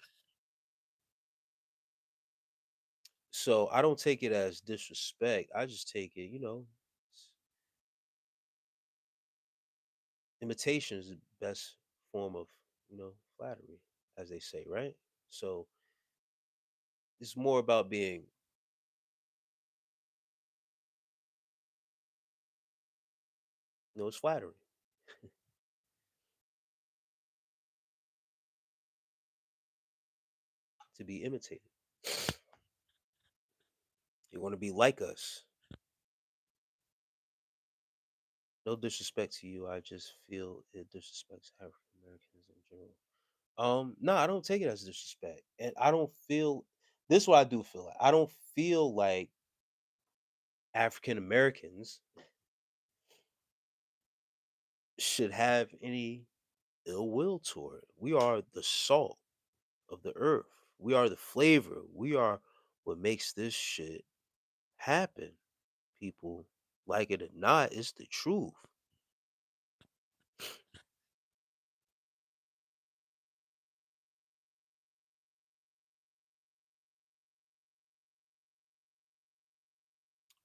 So I don't take it as disrespect. I just take it, imitation is the best form of, flattery, as they say, right? So it's more about being, it's flattery to be imitated. You want to be like us. No disrespect to you. I just feel it disrespects African Americans in general. No, I don't take it as disrespect. And I don't feel this is what I do feel like. I don't feel like African Americans should have any ill will toward. We are the salt of the earth. We are the flavor. We are what makes this shit happen. People like it or not, it's the truth.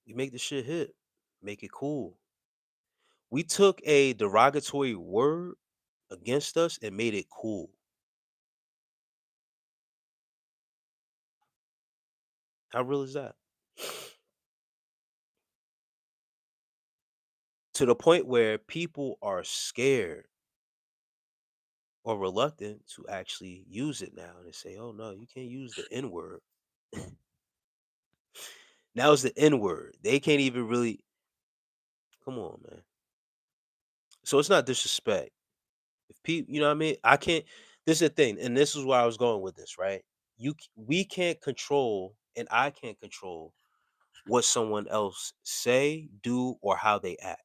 We make the shit hit, make it cool. We took a derogatory word against us and made it cool. How real is that? To the point where people are scared or reluctant to actually use it now. And they say, oh no, you can't use the N word. Now it's the N word. They can't even really come on, man. So it's not disrespect. If people, you know what I mean? I can't this is the thing, and this is where I was going with this, right? We can't control, and I can't control what someone else say, do, or how they act.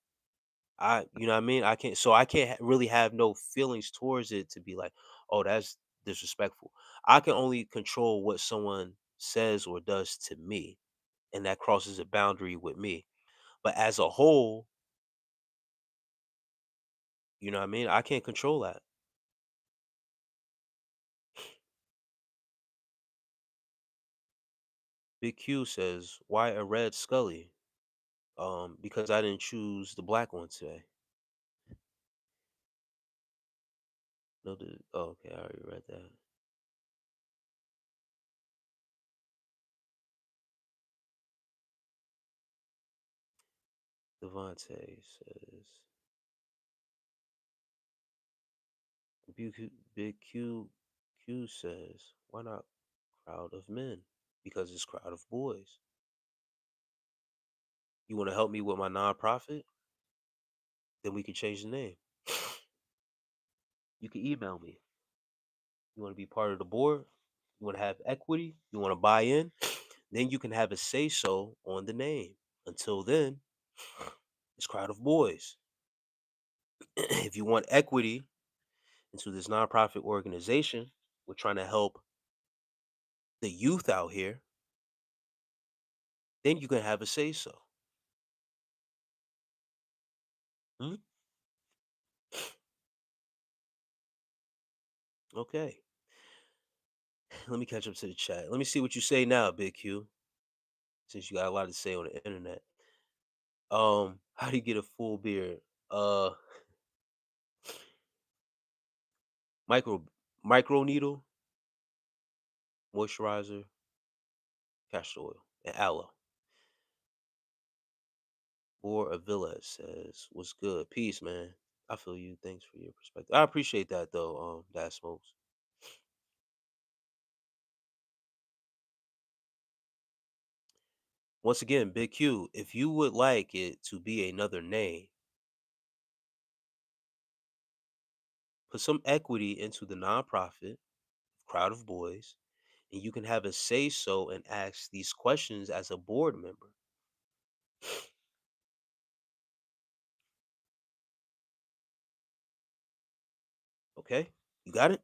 You know what I mean? I can't really have no feelings towards it to be like, oh, that's disrespectful. I can only control what someone says or does to me, and that crosses a boundary with me. But as a whole, you know what I mean? I can't control that. Big Q says, why a red Scully? Because I didn't choose the black one today. No, okay, I already read that. Devontae says, Big Q says, why not Crowd of Men? Because it's Crowd of Boys. You want to help me with my nonprofit? Then we can change the name. You can email me. You want to be part of the board? You want to have equity? You want to buy in? Then you can have a say so on the name. Until then, It's Crowd of Boyz. If you want equity into this nonprofit organization, we're trying to help the youth out here, then you can have a say so. Hmm? Okay. Let me catch up to the chat. Let me see what you say now, Big Q, since you got a lot to say on the internet. How do you get a full beard? Uh micro micro needle, moisturizer, castor oil, and aloe. Or Avila says, "What's good? Peace, man. I feel you. Thanks for your perspective. I appreciate that though. That smokes. Once again, Big Q, if you would like it to be another name, put some equity into the nonprofit Crowd of Boyz, and you can have a say so and ask these questions as a board member. Okay, you got it.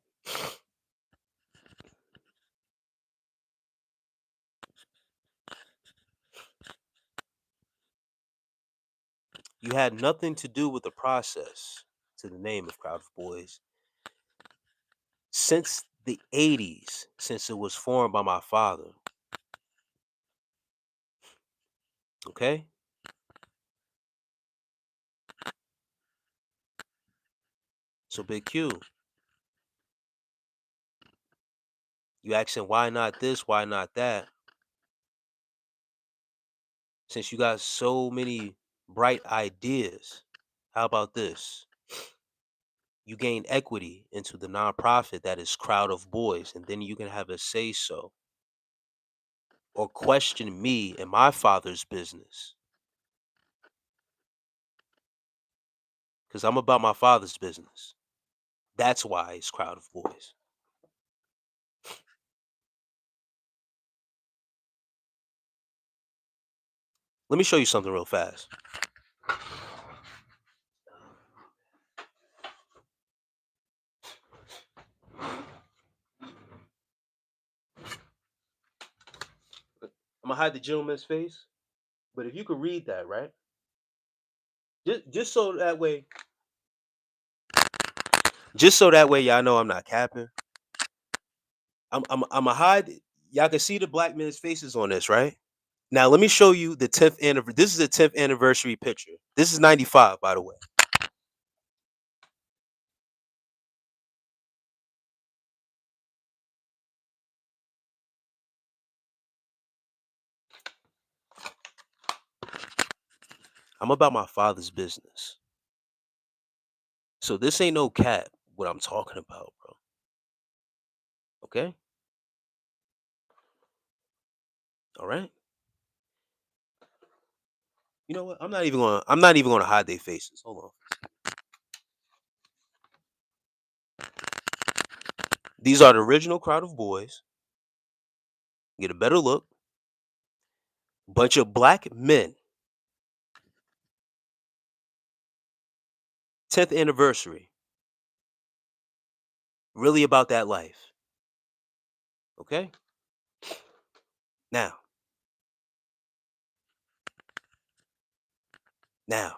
You had nothing to do with the process to the name of Crowd of Boyz since the '80s, since it was formed by my father. Okay, so Big Q, you asking why not this, why not that? Since you got so many bright ideas, how about this? You gain equity into the nonprofit that is Crowd of Boyz, and then you can have a say so or question me and my father's business because I'm about my father's business. That's why it's Crowd of Boyz. Let me show you something real fast. I'm gonna hide the gentleman's face, but if you could read that, right? Just so that way, y'all know I'm not capping. I'm gonna hide. Y'all can see the black men's faces on this, right? Now let me show you the 10th anniversary. This is the 10th anniversary picture. This is 95, by the way. I'm about my father's business. So this ain't no cap what I'm talking about, bro. Okay? All right? You know what? I'm not even gonna hide their faces. Hold on. These are the original Crowd of Boyz. Get a better look. Bunch of black men. 10th anniversary. Really about that life. Okay? Now, now.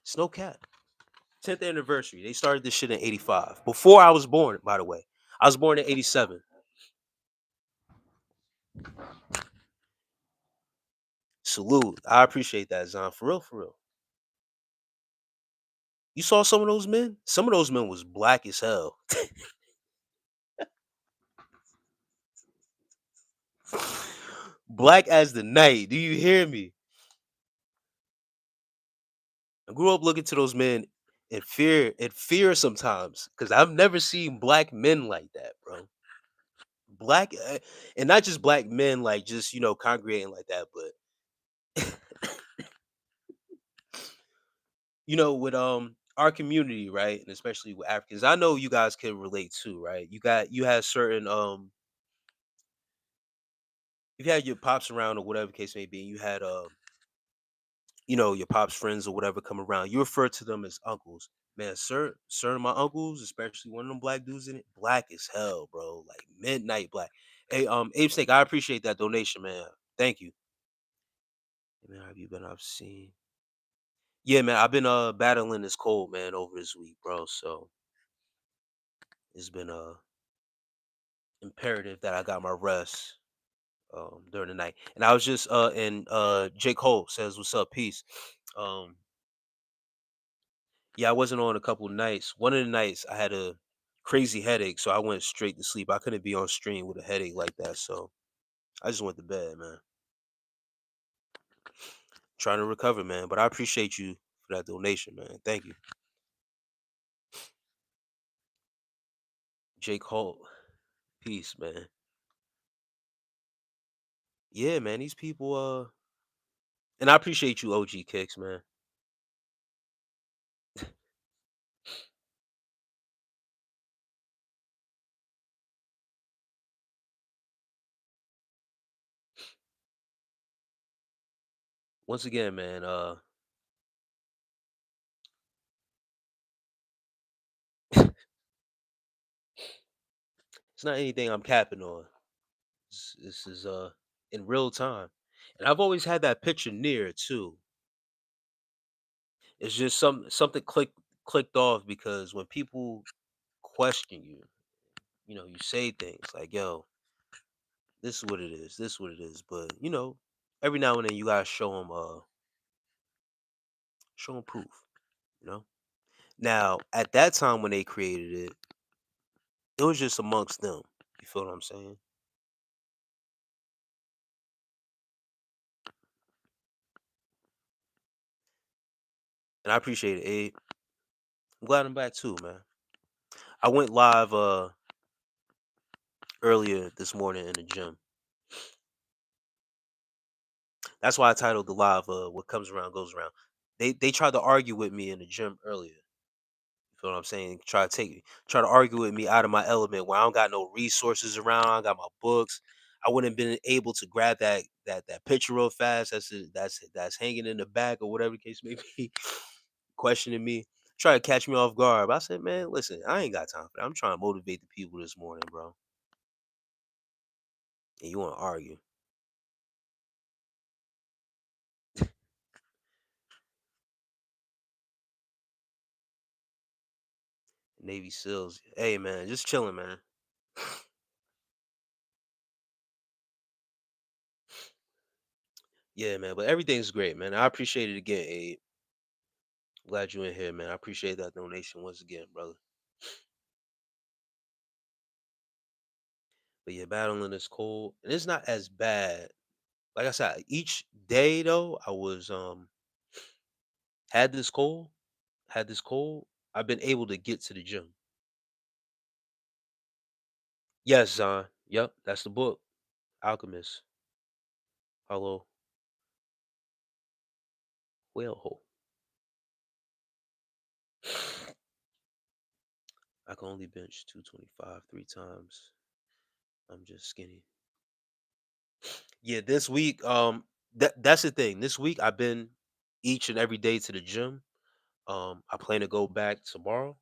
It's no cap. 10th anniversary. They started this shit in '85. Before I was born, by the way. I was born in '87. Salute. I appreciate that, Zon. For real, for real. You saw some of those men? Some of those men was black as hell. Black as the night. Do you hear me? I grew up looking to those men in fear sometimes. Cause I've never seen black men like that, bro. black, and not just black men, like just congregating like that, but with our community, right, and especially with Africans, I know you guys can relate too, right? You had certain if you had your pops around or whatever case may be, and you had your pops friends or whatever come around, you refer to them as uncles. Man, certain my uncles, especially one of them black dudes in it, black as hell, bro. Like midnight black. Hey, Ape Snake, I appreciate that donation, man. Thank you. Hey, man, how have you been? I've seen. Yeah, man, I've been battling this cold, man, over this week, bro. So it's been imperative that I got my rest during the night. And I was just and Jake Holt says, "What's up, peace." Um, yeah, I wasn't on a couple nights. One of the nights I had a crazy headache, so I went straight to sleep. I couldn't be on stream with a headache like that, so I just went to bed, man. Trying to recover, man. But I appreciate you for that donation, man. Thank you, Jake Holt. Peace, man. Yeah, man. These people, and I appreciate you, OG Kicks, man. Once again, man. It's not anything I'm capping on. This is in real time, and I've always had that picture near too. It's just something clicked off because when people question you, you say things like, "Yo, this is what it is. This is what it is." But every now and then you gotta show them proof. You know. Now, at that time when they created it, it was just amongst them. You feel what I'm saying? And I appreciate it, Abe. I'm glad I'm back too, man. I went live earlier this morning in the gym. That's why I titled the live "What Comes Around Goes Around." They tried to argue with me in the gym earlier. You feel what I'm saying? Try to argue with me out of my element where I don't got no resources around. I don't got my books. I wouldn't have been able to grab that picture real fast. That's hanging in the back or whatever the case may be. Questioning me, try to catch me off guard. But I said, man, listen, I ain't got time for that. I'm trying to motivate the people this morning, bro. And you want to argue? Navy SEALs. Hey, man, just chilling, man. Yeah, man. But everything's great, man. I appreciate it again, Abe. Glad you in here, man. I appreciate that donation once again, brother. But yeah, battling this cold, and it's not as bad. Like I said, each day though, I was had this cold, had this cold. I've been able to get to the gym. Yes, Zon. Yep, that's the book, Alchemist. Hello, whale hole. I can only bench 225 3 times. I'm just skinny. Yeah, this week, that's the thing. This week I've been each and every day to the gym. I plan to go back tomorrow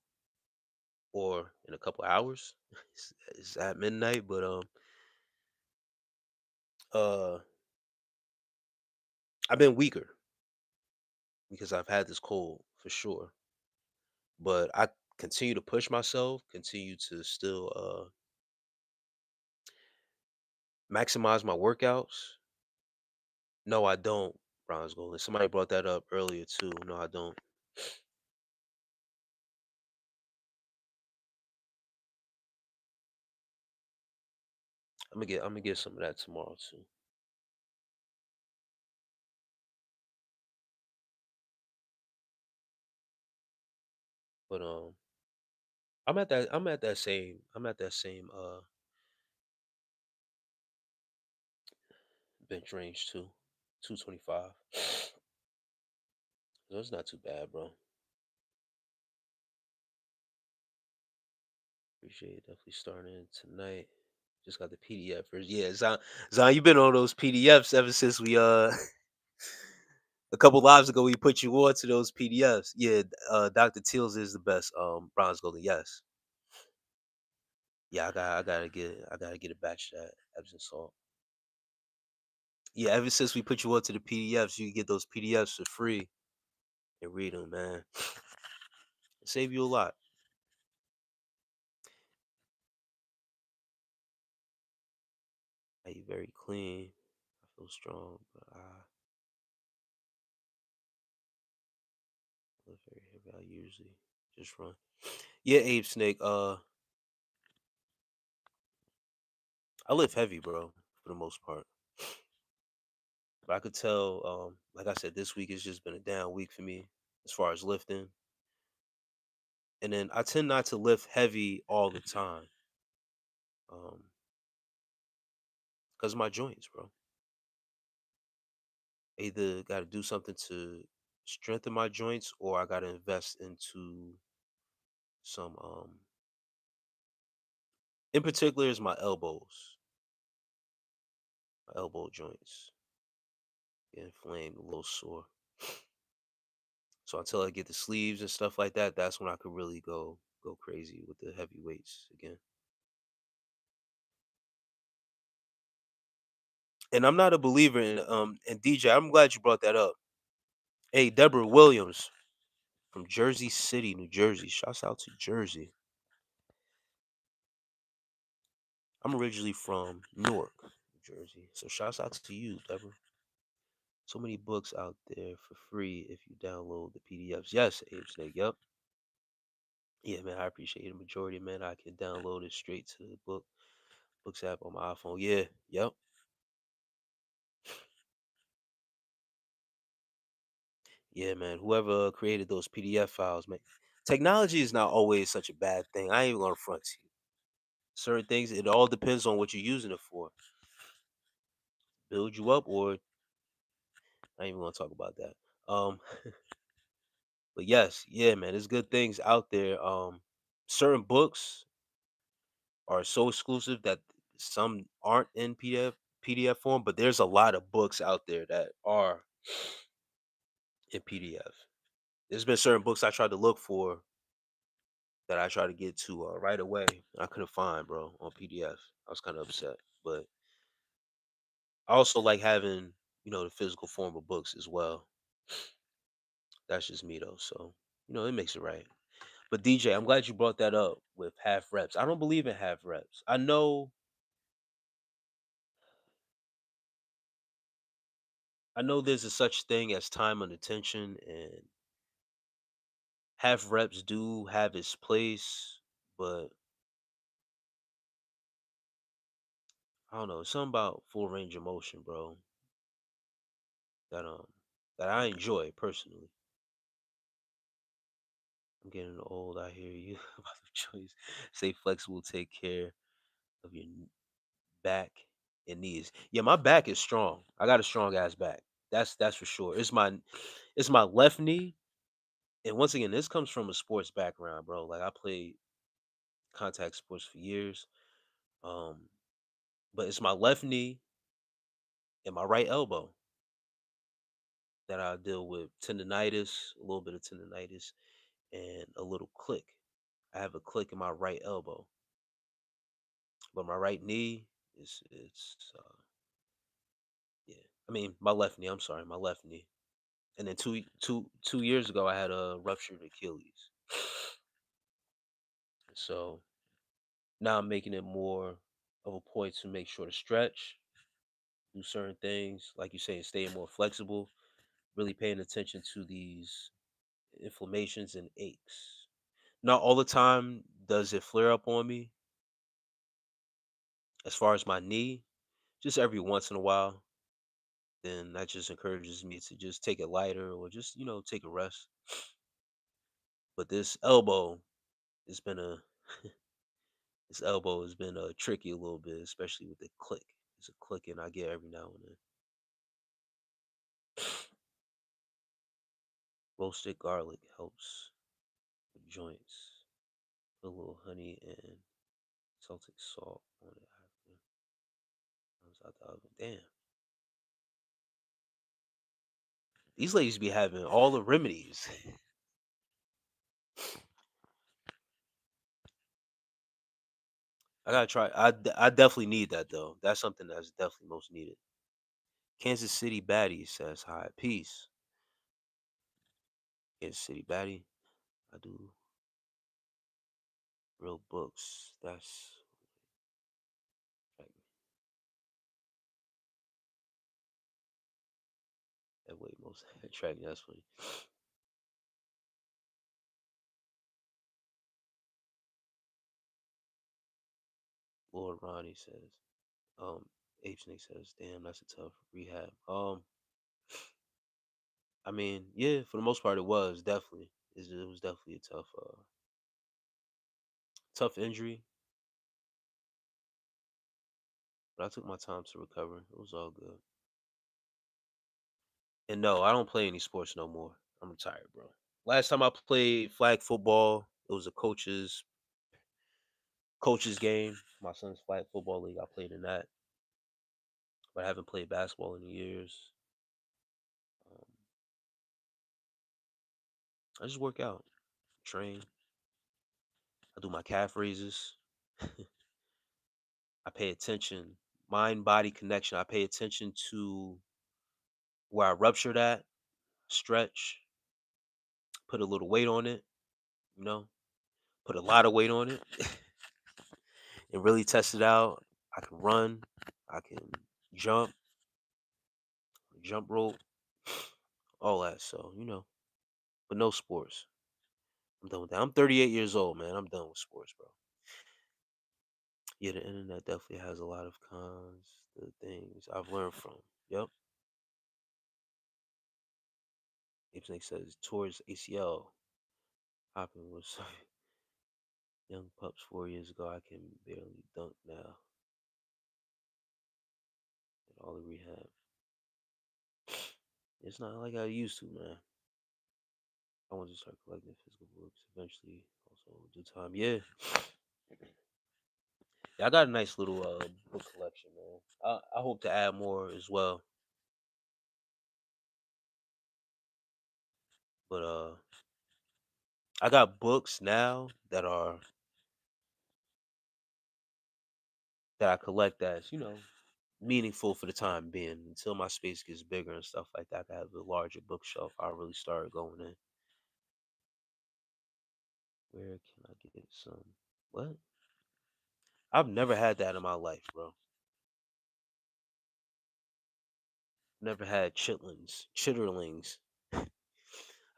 or in a couple hours. It's at midnight, but uh, I've been weaker because I've had this cold for sure. But I continue to push myself, continue to still maximize my workouts. No, I don't, bronze gold. And somebody brought that up earlier too. No, I don't. I'm gonna get some of that tomorrow too. But I'm at that same bench range too. 225. That's not too bad, bro. Appreciate it. Definitely starting tonight. Just got the PDF first. Yeah, Zion, you been on those PDFs ever since we a couple lives ago we put you on to those PDFs. Yeah, Dr. Teals is the best bronze golden. Yes. Yeah, I gotta get a batch of that Epsom salt. Yeah, ever since we put you onto the PDFs, you can get those PDFs for free and read them, man. Save you a lot. Hey, you very clean. I feel strong, but I live very heavy. I usually just run. Yeah, Abe Snake. I live heavy, bro, for the most part. But I could tell, like I said, this week has just been a down week for me as far as lifting. And then I tend not to lift heavy all the time, because of my joints, bro. Either got to do something to strengthen my joints, or I got to invest into some. In particular, is my elbows, my elbow joints get inflamed, a little sore. So until I get the sleeves and stuff like that, that's when I could really go crazy with the heavy weights again. And I'm not a believer in and DJ. I'm glad you brought that up. Hey, Deborah Williams from Jersey City, New Jersey. Shouts out to Jersey. I'm originally from Newark, New Jersey. So shouts out to you, Deborah. So many books out there for free if you download the PDFs. Yes, Abe Snake. Yep. Yeah, man. I appreciate the majority, man. I can download it straight to the books app on my iPhone. Yeah. Yep. Yeah, man. Whoever created those PDF files, man. Technology is not always such a bad thing. I ain't even gonna front to you. Certain things, it all depends on what you're using it for. Build you up, or I ain't even gonna talk about that. Um, but yes, yeah, man, there's good things out there. Certain books are so exclusive that some aren't in PDF form, but there's a lot of books out there that are in PDF. There's been certain books I tried to look for that I tried to get to right away. I couldn't find, bro, on PDF. I was kind of upset, but I also like having, the physical form of books as well. That's just me though, so it makes it right. But DJ, I'm glad you brought that up with half reps. I don't believe in half reps. I know there's a such thing as time and attention, and half reps do have its place, but I don't know, it's something about full range of motion, bro, that that I enjoy personally. I'm getting old, I hear you about the choice. Stay flexible, take care of your back and knees. Yeah, my back is strong. I got a strong ass back. That's for sure. It's my left knee. And once again, this comes from a sports background, bro. Like I played contact sports for years. Um, but it's my left knee and my right elbow that I deal with tendonitis, a little bit of tendonitis, and a little click. I have a click in my right elbow, but my right knee is it's yeah. I mean my left knee. I'm sorry, my left knee. And then 2 years ago, I had a ruptured Achilles. So now I'm making it more of a point to make sure to stretch, do certain things, like you say, staying more flexible, really paying attention to these inflammations and aches. Not all the time does it flare up on me as far as my knee, just every once in a while. Then that just encourages me to just take it lighter or just, take a rest. But has been a this elbow has been tricky a little bit, especially with the click. It's a clicking I get every now and then. Roasted garlic helps with joints. Put a little honey and Celtic salt on it. Comes out the oven. Damn. These ladies be having all the remedies. I gotta try. I definitely need that though. That's something that's definitely most needed. Kansas City Baddie says hi. Peace. Kansas City Baddie. I do real books. That's like, that way most attracting. That's funny. Lord Ronnie says. H Snake says, damn, that's a tough rehab. I mean, yeah, for the most part, it was definitely. It was definitely a tough injury. But I took my time to recover. It was all good. And no, I don't play any sports no more. I'm retired, bro. Last time I played flag football, it was a coach's game. My son's flag football league. I played in that, but I haven't played basketball in years. Um, I just work out, train. I do my calf raises. I pay attention, mind body connection. I pay attention to where I ruptured at, stretch, put a little weight on it, you know, put a lot of weight on it and really test it out. I can run, I can jump, jump rope, all that. So, but no sports. I'm done with that. I'm 38 years old, man. I'm done with sports, bro. Yeah, the internet definitely has a lot of cons, the things I've learned from. Yep. Ape says towards ACL hopping was young pups 4 years ago. I can barely dunk now. And all the rehab. It's not like I used to, man. I want to start collecting physical books eventually. Also, do time. Yeah, yeah. I got a nice little book collection, man. I hope to add more as well. But I got books now that I collect as meaningful for the time being. Until my space gets bigger and stuff like that, I have a larger bookshelf. I really start going in. Where can I get some? What? I've never had that in my life, bro. Never had chitterlings.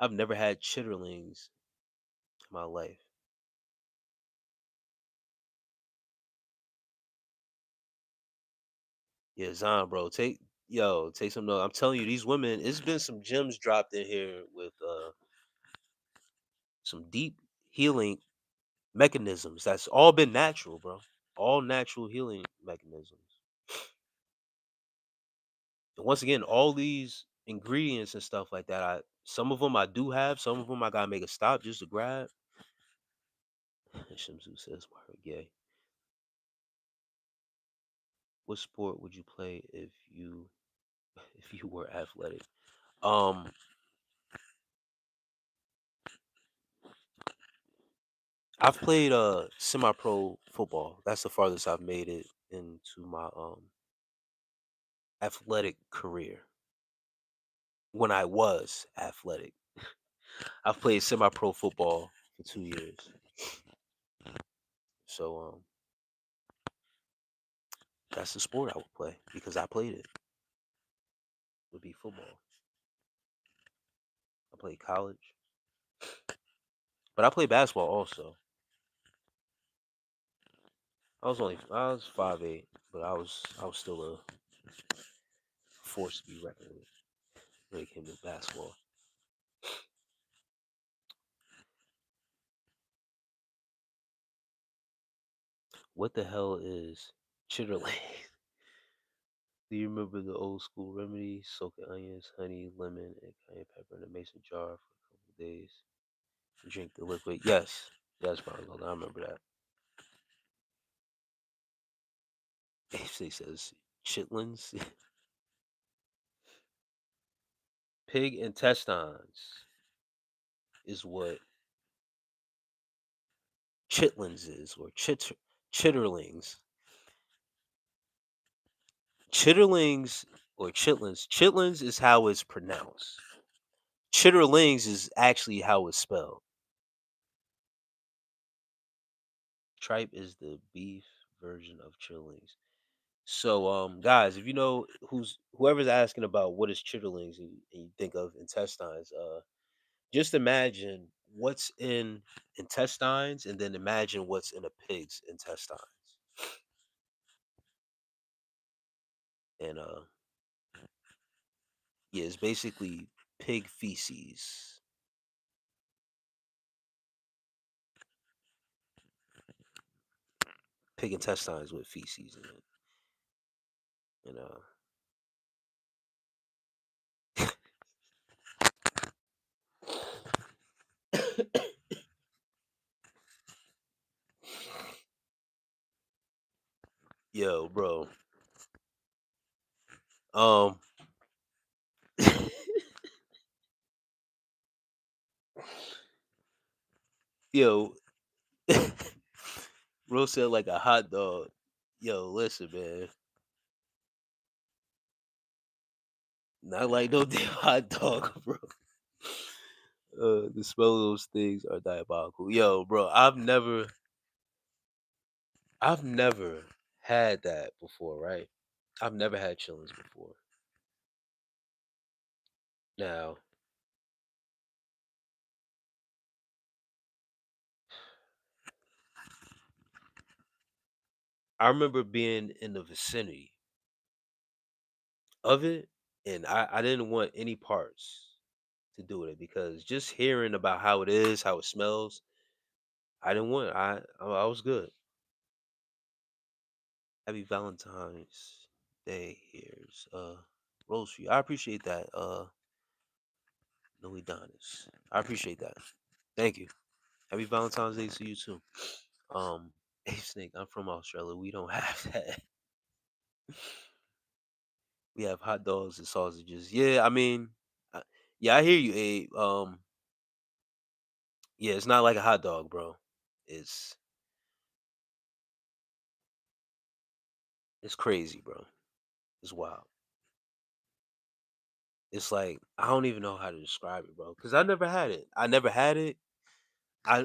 I've never had chitterlings in my life. Yeah, Zion, bro. Take some notes. I'm telling you, these women, it's been some gems dropped in here with some deep healing mechanisms. That's all been natural, bro. All natural healing mechanisms. And once again, all these ingredients and stuff like that, some of them I do have, some of them I gotta make a stop just to grab. Shimzu says, "Why gay? What sport would you play if you were athletic?" Um, I've played semi-pro football. That's the farthest I've made it into my athletic career. When I was athletic, I've played semi-pro football for 2 years. So that's the sport I would play because I played it. Would be football. I played college, but I played basketball also. I was 5'8", but I was still a force to be reckoned with when it came to basketball. What the hell is chitterling? Do you remember the old school remedy? Soaking onions, honey, lemon, and cayenne pepper in a mason jar. days. Drink the liquid. Yes. Yes, bro. I remember that. He says chitlins. Pig intestines is what chitlins is, or chitterlings. Chitterlings or chitlins. Chitlins is how it's pronounced. Chitterlings is actually how it's spelled. Tripe is the beef version of chitterlings. So, guys, if you know whoever's asking about what is chitterlings, and you think of intestines, just imagine what's in intestines, and then imagine what's in a pig's intestines, and yeah, it's basically pig feces, pig intestines with feces in it, and yo, bro, um, yo, bro said like a hot dog. Yo, listen, man, not like no damn hot dog, bro. The smell of those things are diabolical. Yo, bro, I've never had that before, right? I've never had chillings before. Now, I remember being in the vicinity of it, and I didn't want any parts to do with it, because just hearing about how it is, how it smells, I didn't want. I was good. Happy Valentine's Day. Here's rose for you. I appreciate that. Noe Donis. I appreciate that. Thank you. Happy Valentine's Day to you too. Hey Snake, I'm from Australia. We don't have that. We have hot dogs and sausages. Yeah, I mean, uh, yeah, I hear you, Abe. Yeah, it's not like a hot dog, bro. It's it's crazy, bro. It's wild. It's like I don't even know how to describe it, bro. Cause I never had it. I never had it.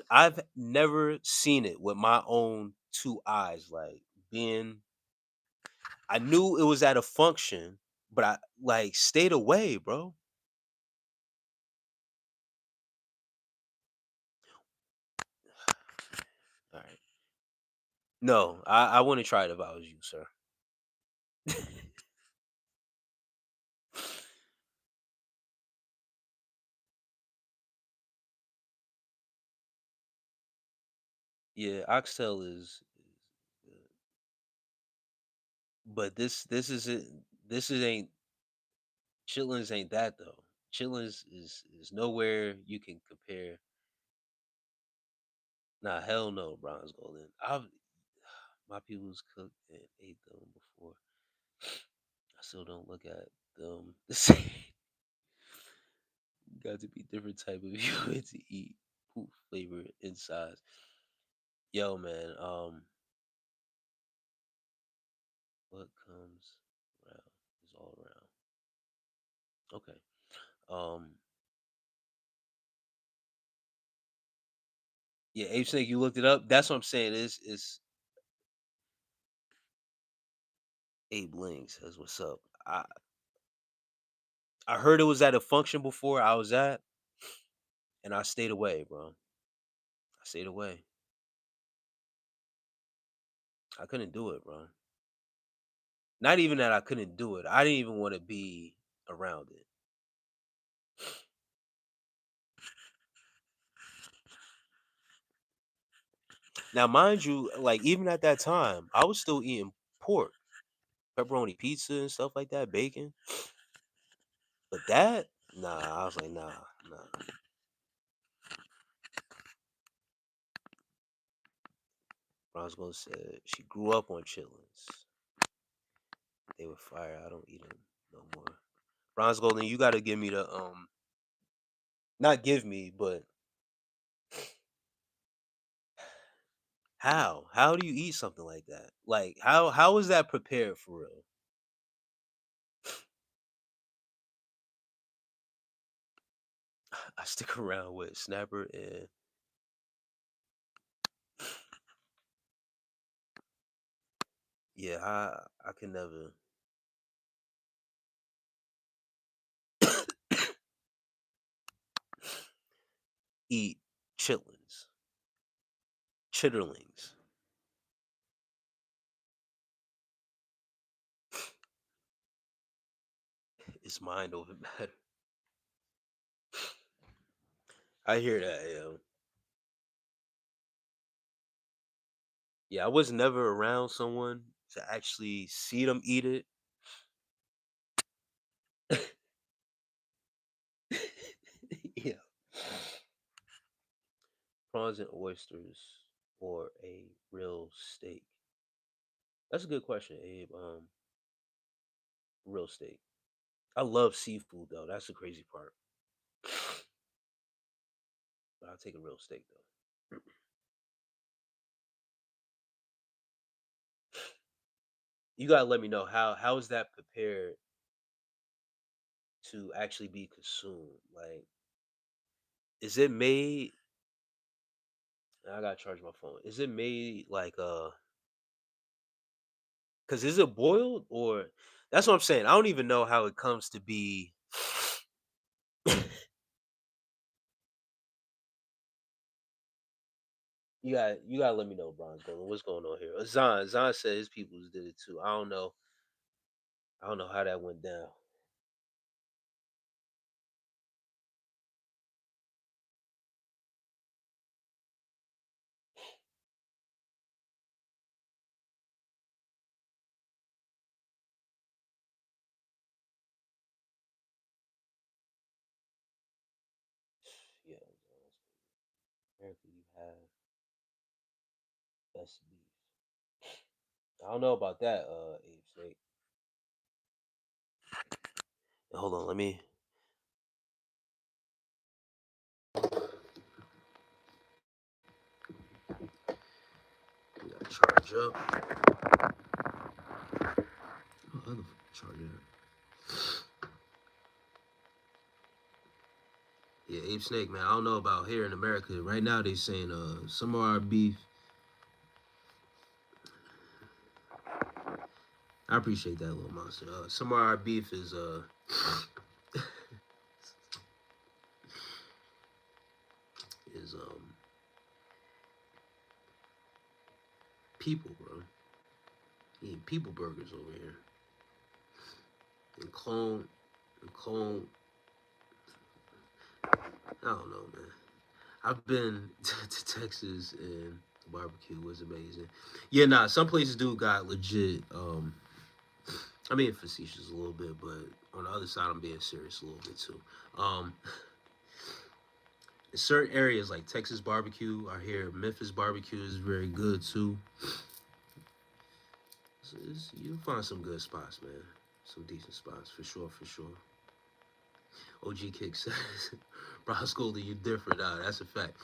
I've never seen it with my own two eyes. Like being, I knew it was at a function, but I like stayed away, bro. All right. No, I wouldn't try it if I was you, sir. Yeah, oxtail is, good. But this isn't. This is ain't chitlins ain't that though. Chitlins is nowhere you can compare. Nah, hell no, bronze golden. I've my people's cooked and ate them before. I still don't look at them the same. Got to be different type of human to eat poop flavor inside. Yo, man. What comes around is all around. Okay. Um. Yeah, Ape Snake, you looked it up. That's what I'm saying. Is Abe Ling says what's up. I heard it was at a function before I was at, and I stayed away, bro. I stayed away. I couldn't do it, bro. Not even that I couldn't do it. I didn't even want to be around it. Now, mind you, like even at that time, I was still eating pork, pepperoni pizza and stuff like that, bacon. But that, nah, I was like, nah, nah. Roscoe said she grew up on chitlins. They were fire. I don't eat them no more. Bronze Golden, you gotta give me the not give me, but how? How do you eat something like that? Like how is that prepared for real? I stick around with snapper and yeah, I can never eat chitlins, chitterlings. It's mind over matter. I hear that, yo. Yeah, I was never around someone to actually see them eat it. Yeah. Prawns and oysters or a real steak? That's a good question, Abe. Real steak. I love seafood though. That's the crazy part. But I'll take a real steak though. You gotta let me know how is that prepared to actually be consumed? Like, is it made? I gotta charge my phone. Is it made like Cause is it boiled or that's what I'm saying. I don't even know how it comes to be. You gotta let me know, Bronze Golden. What's going on here? Zon said his peoples did it too. I don't know. I don't know how that went down. Yeah, apparently you have best beef. I don't know about that, Abe Snake. Hold on, let me. We gotta charge up. Oh, other charger. Yeah, Ape Snake, man. I don't know about here in America. Right now, they saying some of our beef. I appreciate that little monster. Some of our beef is people, bro. Eating people burgers over here. And clone. I don't know, man. I've been to Texas and the barbecue was amazing. Yeah, nah, some places do got legit. I mean facetious a little bit, but on the other side, I'm being serious a little bit too. Um, in certain areas like Texas barbecue, I hear Memphis barbecue is very good too. So you'll find some good spots, man. Some decent spots for sure, for sure. OG Kick says, "Bro, Scoldy, you different. That's a fact.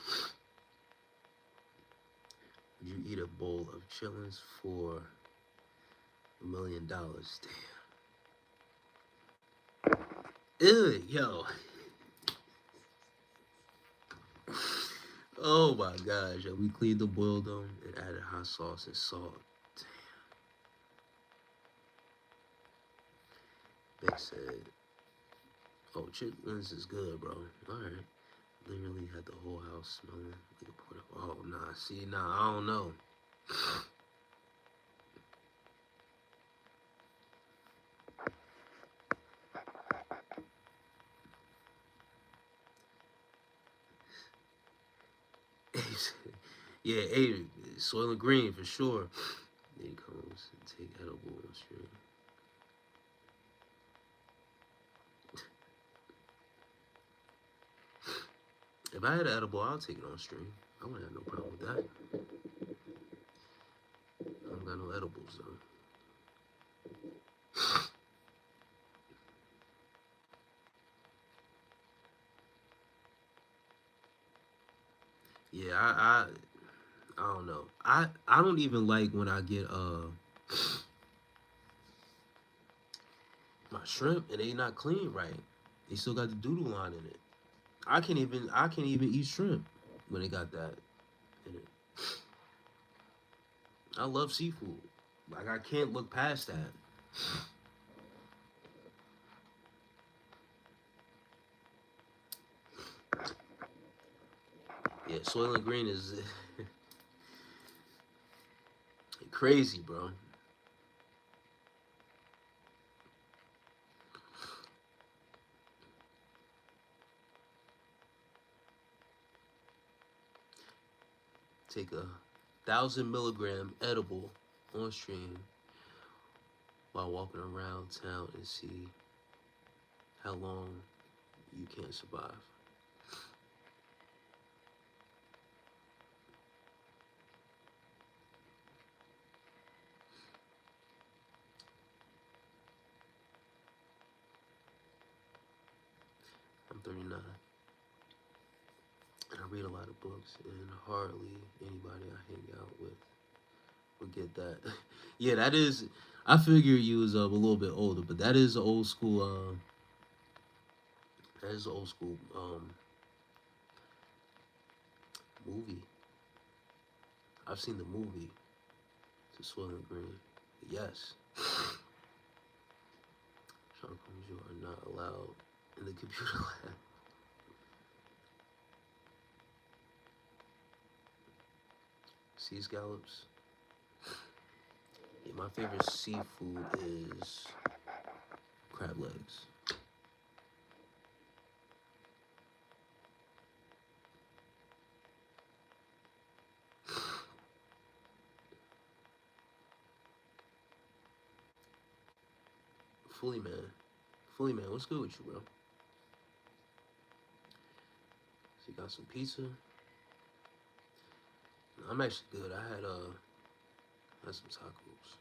Would you eat a bowl of chillins for $1 million? Damn. Ew, yo. Oh my gosh, yo. We cleaned the boiled them and added hot sauce and salt. Damn. Beck said, oh, chitlins is good, bro. Alright. Literally had the whole house smelling like a porta. Oh, nah. See, nah, I don't know. Yeah, hey, Soil and Green for sure. Then he comes and take edible on stream. If I had an edible, I'll take it on stream. I wouldn't have no problem with that. got no edibles though. Yeah, I don't know. I don't even like when I get my shrimp and they not clean right. They still got the doodle line in it. I can't even eat shrimp when they got that in it. I love seafood. Like I can't look past that. Yeah, Soylent Green is crazy, bro. Take a 1,000 milligram edible on stream while walking around town and see how long you can survive. I'm 39 and I read a lot of books, and hardly anybody I hang out with will get that. Yeah, that is. I figured you was a little bit older, but that is an old school. That is an old school movie. I've seen the movie to Soylent Green. Yes. Sean Combs, you are not allowed in the computer lab. Sea scallops. Yeah, my favorite seafood is crab legs. Fully man. Fully man, what's good with you, bro? So you got some pizza? I'm actually good. I had some tacos.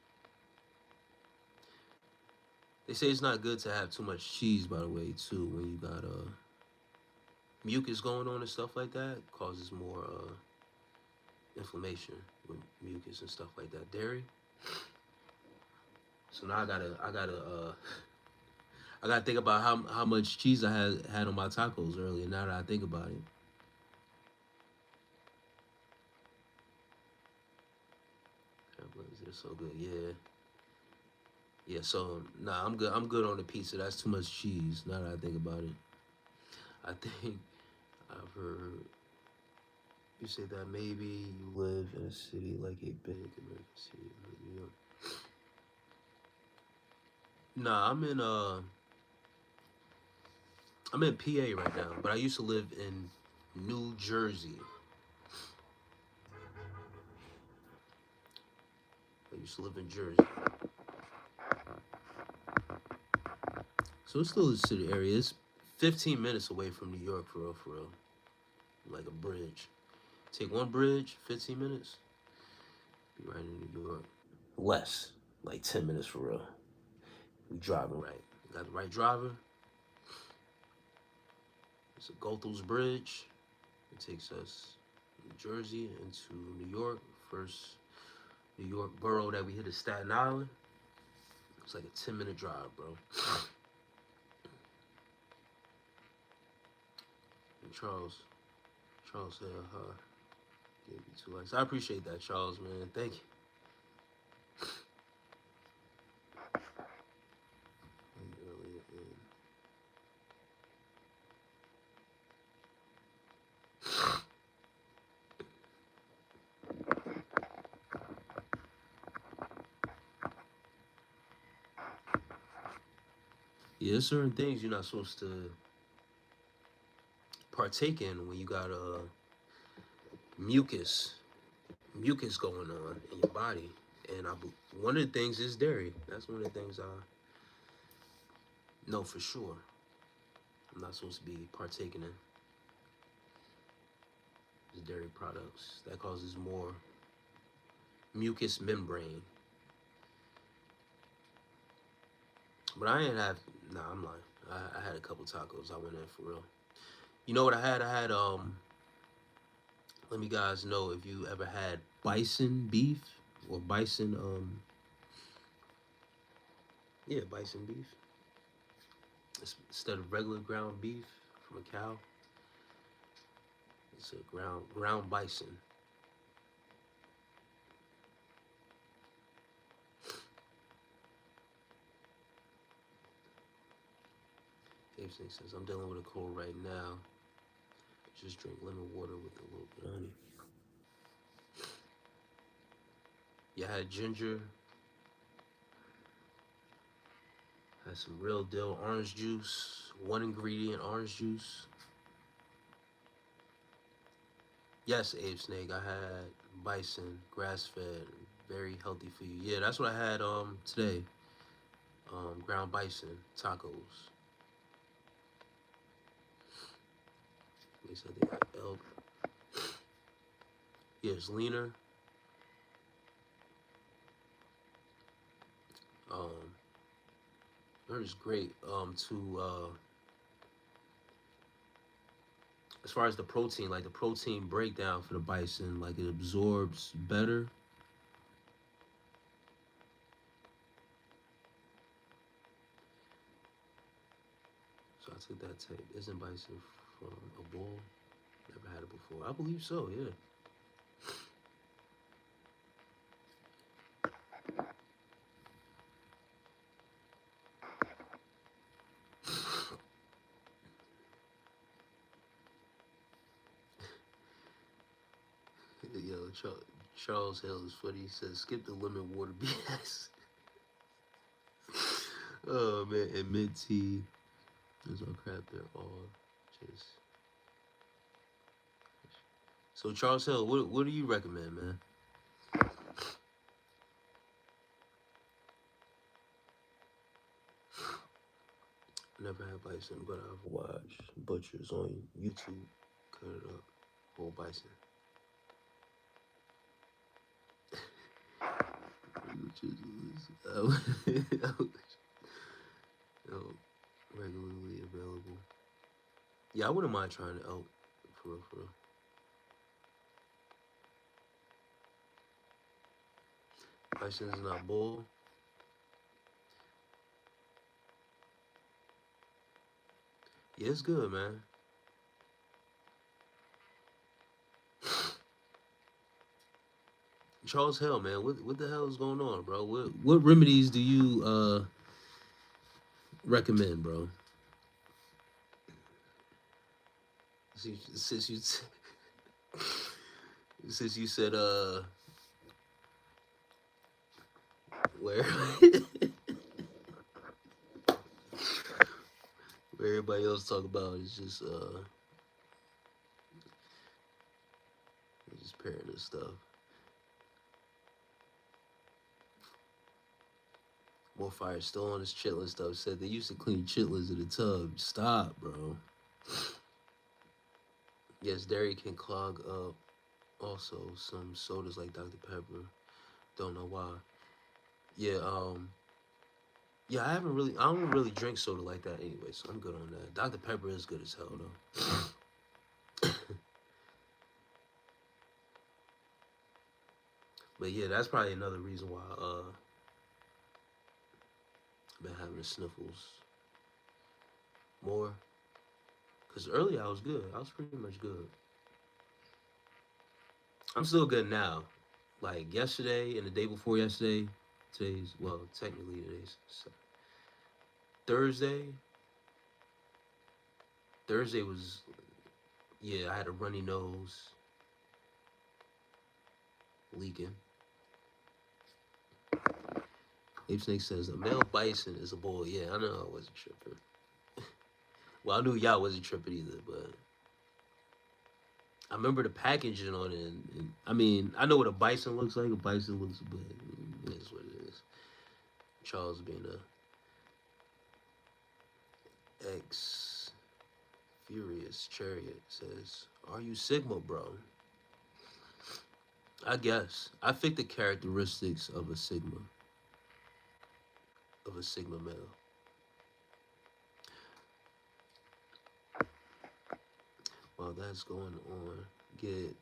They say it's not good to have too much cheese, by the way, too, when you got mucus going on and stuff like that. It causes more inflammation with mucus and stuff like that. Dairy. So now I gotta think about how much cheese I had on my tacos earlier. Now that I think about it, they're so good. Yeah, yeah. So nah, I'm good. I'm good on the pizza. That's too much cheese. Now that I think about it, I think I've heard you say that maybe you live in a city like a big American city like New York. Nah, I'm in PA right now, but I used to live in New Jersey. I used to live in Jersey. So it's still a city area. It's 15 minutes away from New York, for real, for real. Like a bridge. Take one bridge, 15 minutes, be right in New York. Less, like 10 minutes for real. We driving right. Got the right driver. It's a Gothel's Bridge. It takes us New Jersey into New York. First New York borough that we hit is Staten Island. It's like a 10-minute drive, bro. And Charles said, gave me 2 likes. I appreciate that, Charles, man. Thank you. Yeah, there's certain things you're not supposed to partake in when you got mucus going on in your body. And one of the things is dairy. That's one of the things I know for sure. I'm not supposed to be partaking in the dairy products. That causes more mucous membrane But I ain't have. Nah, I'm lying. I had a couple tacos. I went in for real. You know what I had? I had Let me guys know if you ever had bison beef or bison yeah, bison beef instead of regular ground beef from a cow. It's a ground bison. Dave Snake says I'm dealing with a cold right now. Just drink lemon water with a little bit of honey. You had ginger, had some real deal orange juice, one ingredient orange juice. Yes, Abe Snake, I had bison, grass fed, very healthy for you. Yeah, that's what I had today. Ground bison tacos. They said they got elk. Yeah, it's leaner. Um, it's great. As far as the protein, like the protein breakdown for the bison, like it absorbs better. So I took that tape. Isn't bison from a bull? Never had it before. I believe so, yeah. Yo, Charles Hill is funny. He says, skip the lemon water BS. Oh, man. And mint tea. There's no crap there. All just. So, Charles Hill, what do you recommend, man? Never had bison, but I've watched butchers on YouTube cut it up. Whole bison. Regularly available. Yeah, I wouldn't mind trying the elk. For real, for real. Bison is not bull. Yeah, it's good, man. Charles Hill, man, what the hell is going on, bro? What remedies do you recommend, bro? Since you since you said where where everybody else talk about is just pairing this stuff. More fire still on his chitlin stuff. Said they used to clean chitlins in the tub. Stop, bro. Yes, dairy can clog up. Also, some sodas like Dr. Pepper. Don't know why. Yeah, yeah, I don't really drink soda like that anyway, so I'm good on that. Dr. Pepper is good as hell though. But yeah, that's probably another reason why I've been having the sniffles more. Cause earlier I was good. I was pretty much good. I'm still good now. Like yesterday and the day before yesterday, technically today's Thursday. Thursday was, yeah, I had a runny nose, leaking. Ape Snake says a male bison is a bull. Yeah, I know I wasn't tripping. Well, I knew y'all wasn't tripping either, but I remember the packaging on it. And I mean, I know what a bison looks like. A bison looks, but it is what it is. Charles being a ex furious chariot says, "Are you Sigma, bro?" I guess I fit the characteristics of a Sigma male. while that's going on, get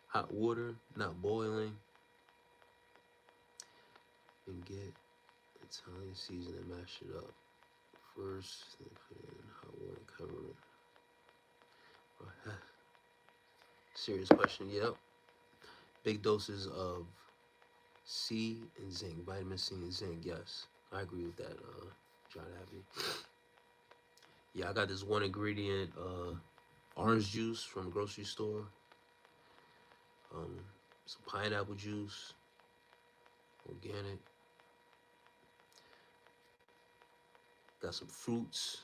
hot water, not boiling, and get Italian season and mash it up. First, then put it in hot water and cover it. Serious question, yep. Big doses of C and zinc, vitamin C and zinc, yes. I agree with that, John Abbey. Yeah, I got this one ingredient, orange juice from the grocery store, some pineapple juice, organic. Got some fruits,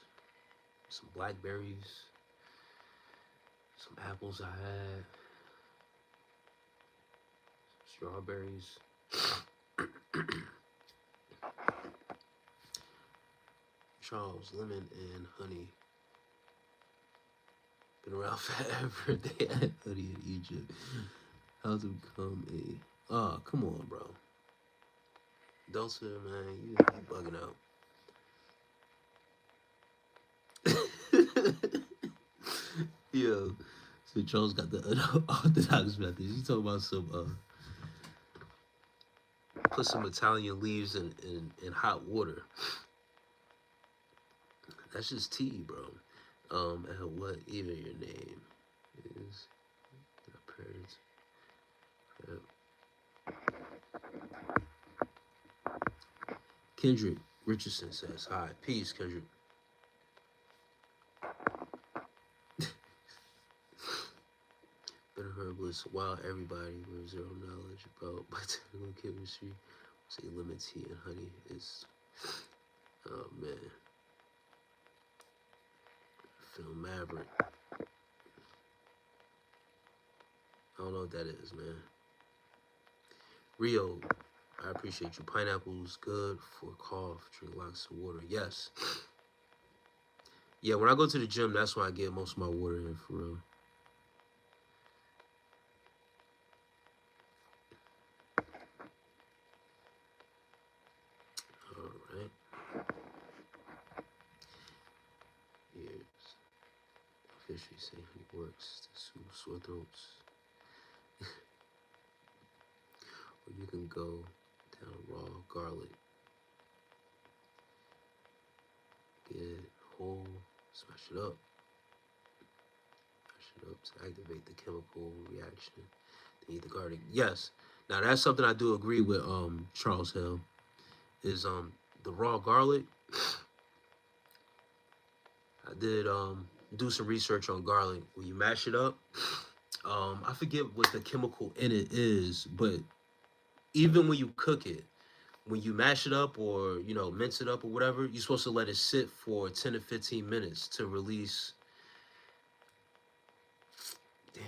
some blackberries, some apples I had, strawberries. Charles, lemon and honey. Been around forever. They had honey in Egypt. How to become a... Oh, come on, bro. Dulce, man, you bugging out. Yo, so Charles got the unorthodox method. You talking about some, put some Italian leaves in hot water. That's just tea, bro. And what even your name is? Parents. Kendrick Richardson says, hi. Peace, Kendrick. Better herbalist, while everybody with zero knowledge about botanical chemistry, say lemon tea and honey is, oh man. Phil Maverick. I don't know what that is, man. Rio, I appreciate you. Pineapple's good for cough. Drink lots of water. Yes. Yeah, when I go to the gym, that's when I get most of my water in, for real. All right. Here's officially saying it works to soothe sore throats. Or you can go down raw garlic. Get it whole, smash it up. Smash it up to activate the chemical reaction. Then eat the garlic. Yes. Now that's something I do agree with Charles Hill. Is the raw garlic. I did do some research on garlic. When you mash it up, I forget what the chemical in it is, but even when you cook it, when you mash it up or, you know, mince it up or whatever, you're supposed to let it sit for 10 to 15 minutes to release. Damn.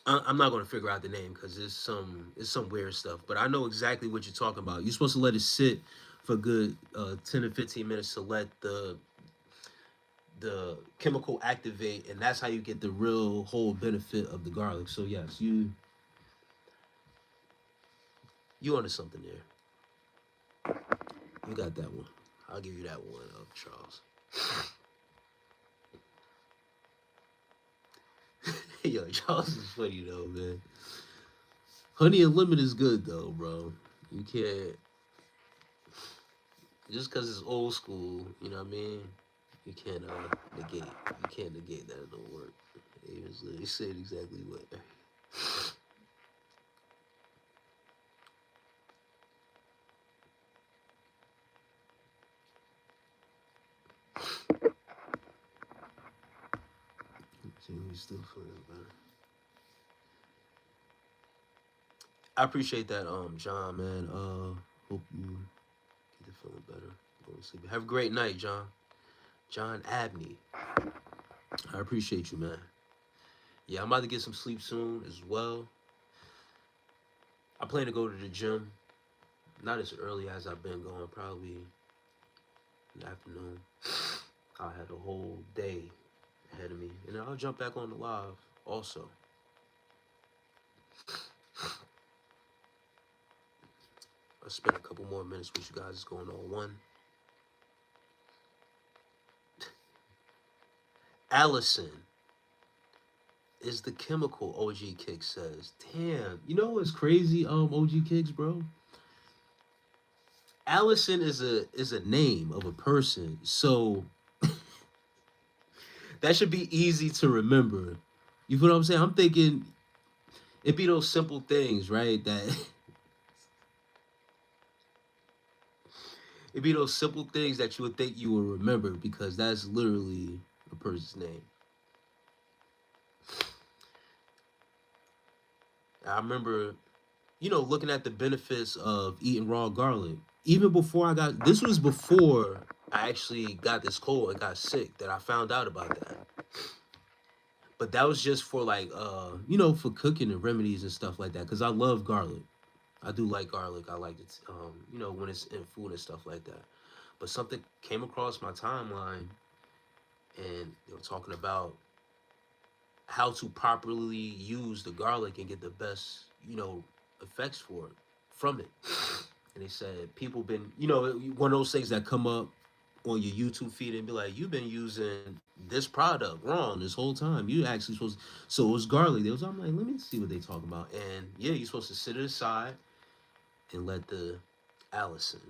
I'm not going to figure out the name because it's some weird stuff, but I know exactly what you're talking about. You're supposed to let it sit for good 10 to 15 minutes to let the chemical activate, and that's how you get the real whole benefit of the garlic. So yes, you onto something there. You got that one. I'll give you that one, Charles. Yo, Charles is funny though, man. Honey and lemon is good though, bro. You can't, just because it's old school, you know what I mean? You can't negate that it don't work. He said exactly what. He's still feeling better. I appreciate that, John, man. Hope you get to feeling better. Go to sleep. Have a great night, John. John Abney. I appreciate you, man. Yeah, I'm about to get some sleep soon as well. I plan to go to the gym. Not as early as I've been going, probably in the afternoon. I'll have the whole day ahead of me. And then I'll jump back on the live also. I'll spend a couple more minutes with you guys going on one. Allison is the chemical, OG Kick says. Damn. You know what's crazy, OG Kicks, bro? Allison is a name of a person. So that should be easy to remember. You feel what I'm saying? I'm thinking it'd be those simple things, right? That it'd be those simple things that you would think you would remember because that's literally a person's name. I remember, looking at the benefits of eating raw garlic. Even before this was before I actually got this cold and got sick that I found out about that. But that was just for like, for cooking and remedies and stuff like that. Cause I love garlic. I do like garlic. I like it, when it's in food and stuff like that. But something came across my timeline and they were talking about how to properly use the garlic and get the best, effects from it. And they said people been, one of those things that come up on your YouTube feed and be like, you've been using this product wrong this whole time. You actually supposed to, so it was garlic. I'm like, let me see what they talking about. And yeah, you're supposed to sit it aside and let the Allison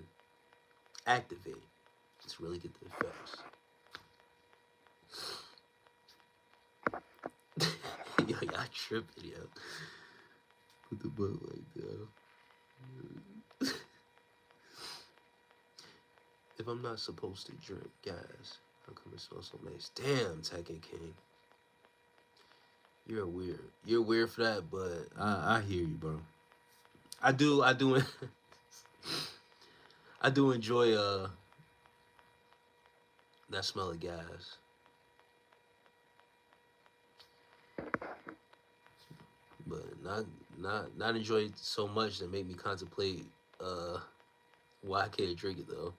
activate to really get the effects. Yo, y'all tripping, yo. Put the book like that. If I'm not supposed to drink gas, how come it smells so nice? Damn, Tekken King. You're weird. You're weird for that, but I hear you, bro. I do I do enjoy that smell of gas. But not enjoy it so much that make me contemplate why I can't drink it though.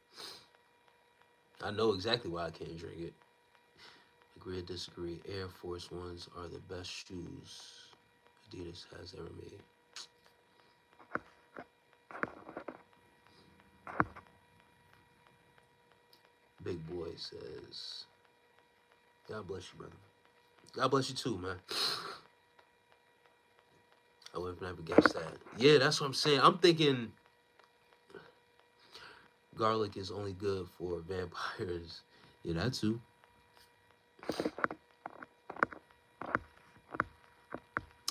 I know exactly why I can't drink it. Agree or disagree, Air Force Ones are the best shoes Adidas has ever made. Big Boy says, God bless you, brother. God bless you too, man. I would have never guessed that. Yeah, that's what I'm saying. I'm thinking garlic is only good for vampires. Yeah, that too.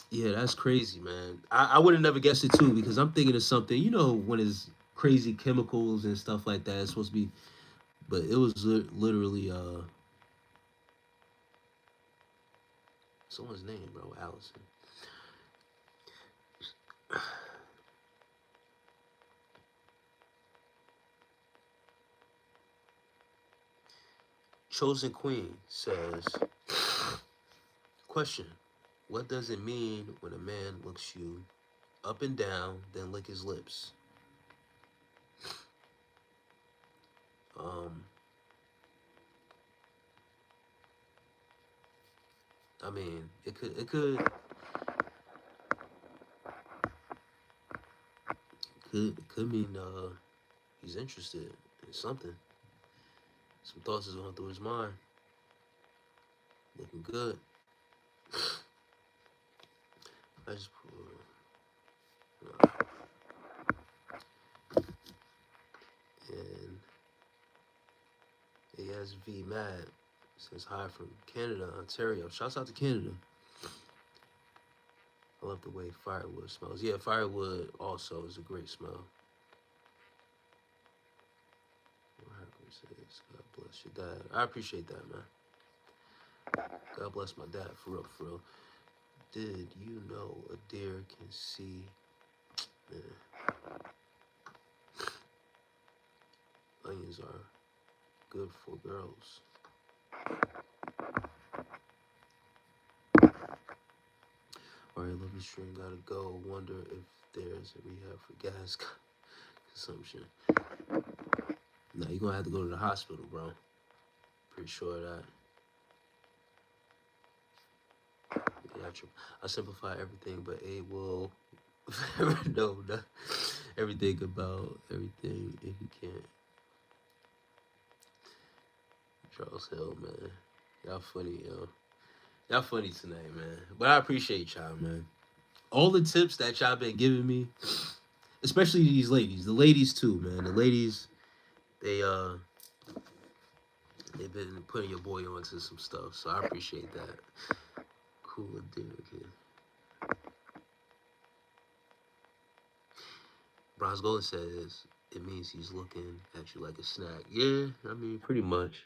Yeah, that's crazy, man. I would have never guessed it too because I'm thinking of something, when it's crazy chemicals and stuff like that. It's supposed to be, but it was literally someone's name, bro, Allison. Chosen Queen says, question, what does it mean when a man looks you up and down, then lick his lips? I mean, it could mean he's interested in something. Some thoughts is going through his mind. Looking good. I just and ASV Mad says hi from Canada, Ontario. Shouts out to Canada. I love the way firewood smells. Yeah, firewood also is a great smell. Says, God bless your dad. I appreciate that, man. God bless my dad, for real, for real. Did you know a deer can see? Onions are good for girls. All right, lovely stream, gotta go. Wonder if there's a rehab for gas consumption. Nah, you're gonna have to go to the hospital, bro. Pretty sure of that. Yeah, I simplify everything, but Abe will know everything about everything, and he can't. Charles Hill, man. Y'all funny, yo. Y'all funny tonight, man. But I appreciate y'all, man. All the tips that y'all been giving me, especially these ladies. The ladies too, man. The ladies, they they've been putting your boy onto some stuff, so I appreciate that. Cool, dude. Okay. Bronze Golden says it means he's looking at you like a snack. Yeah, I mean, pretty much.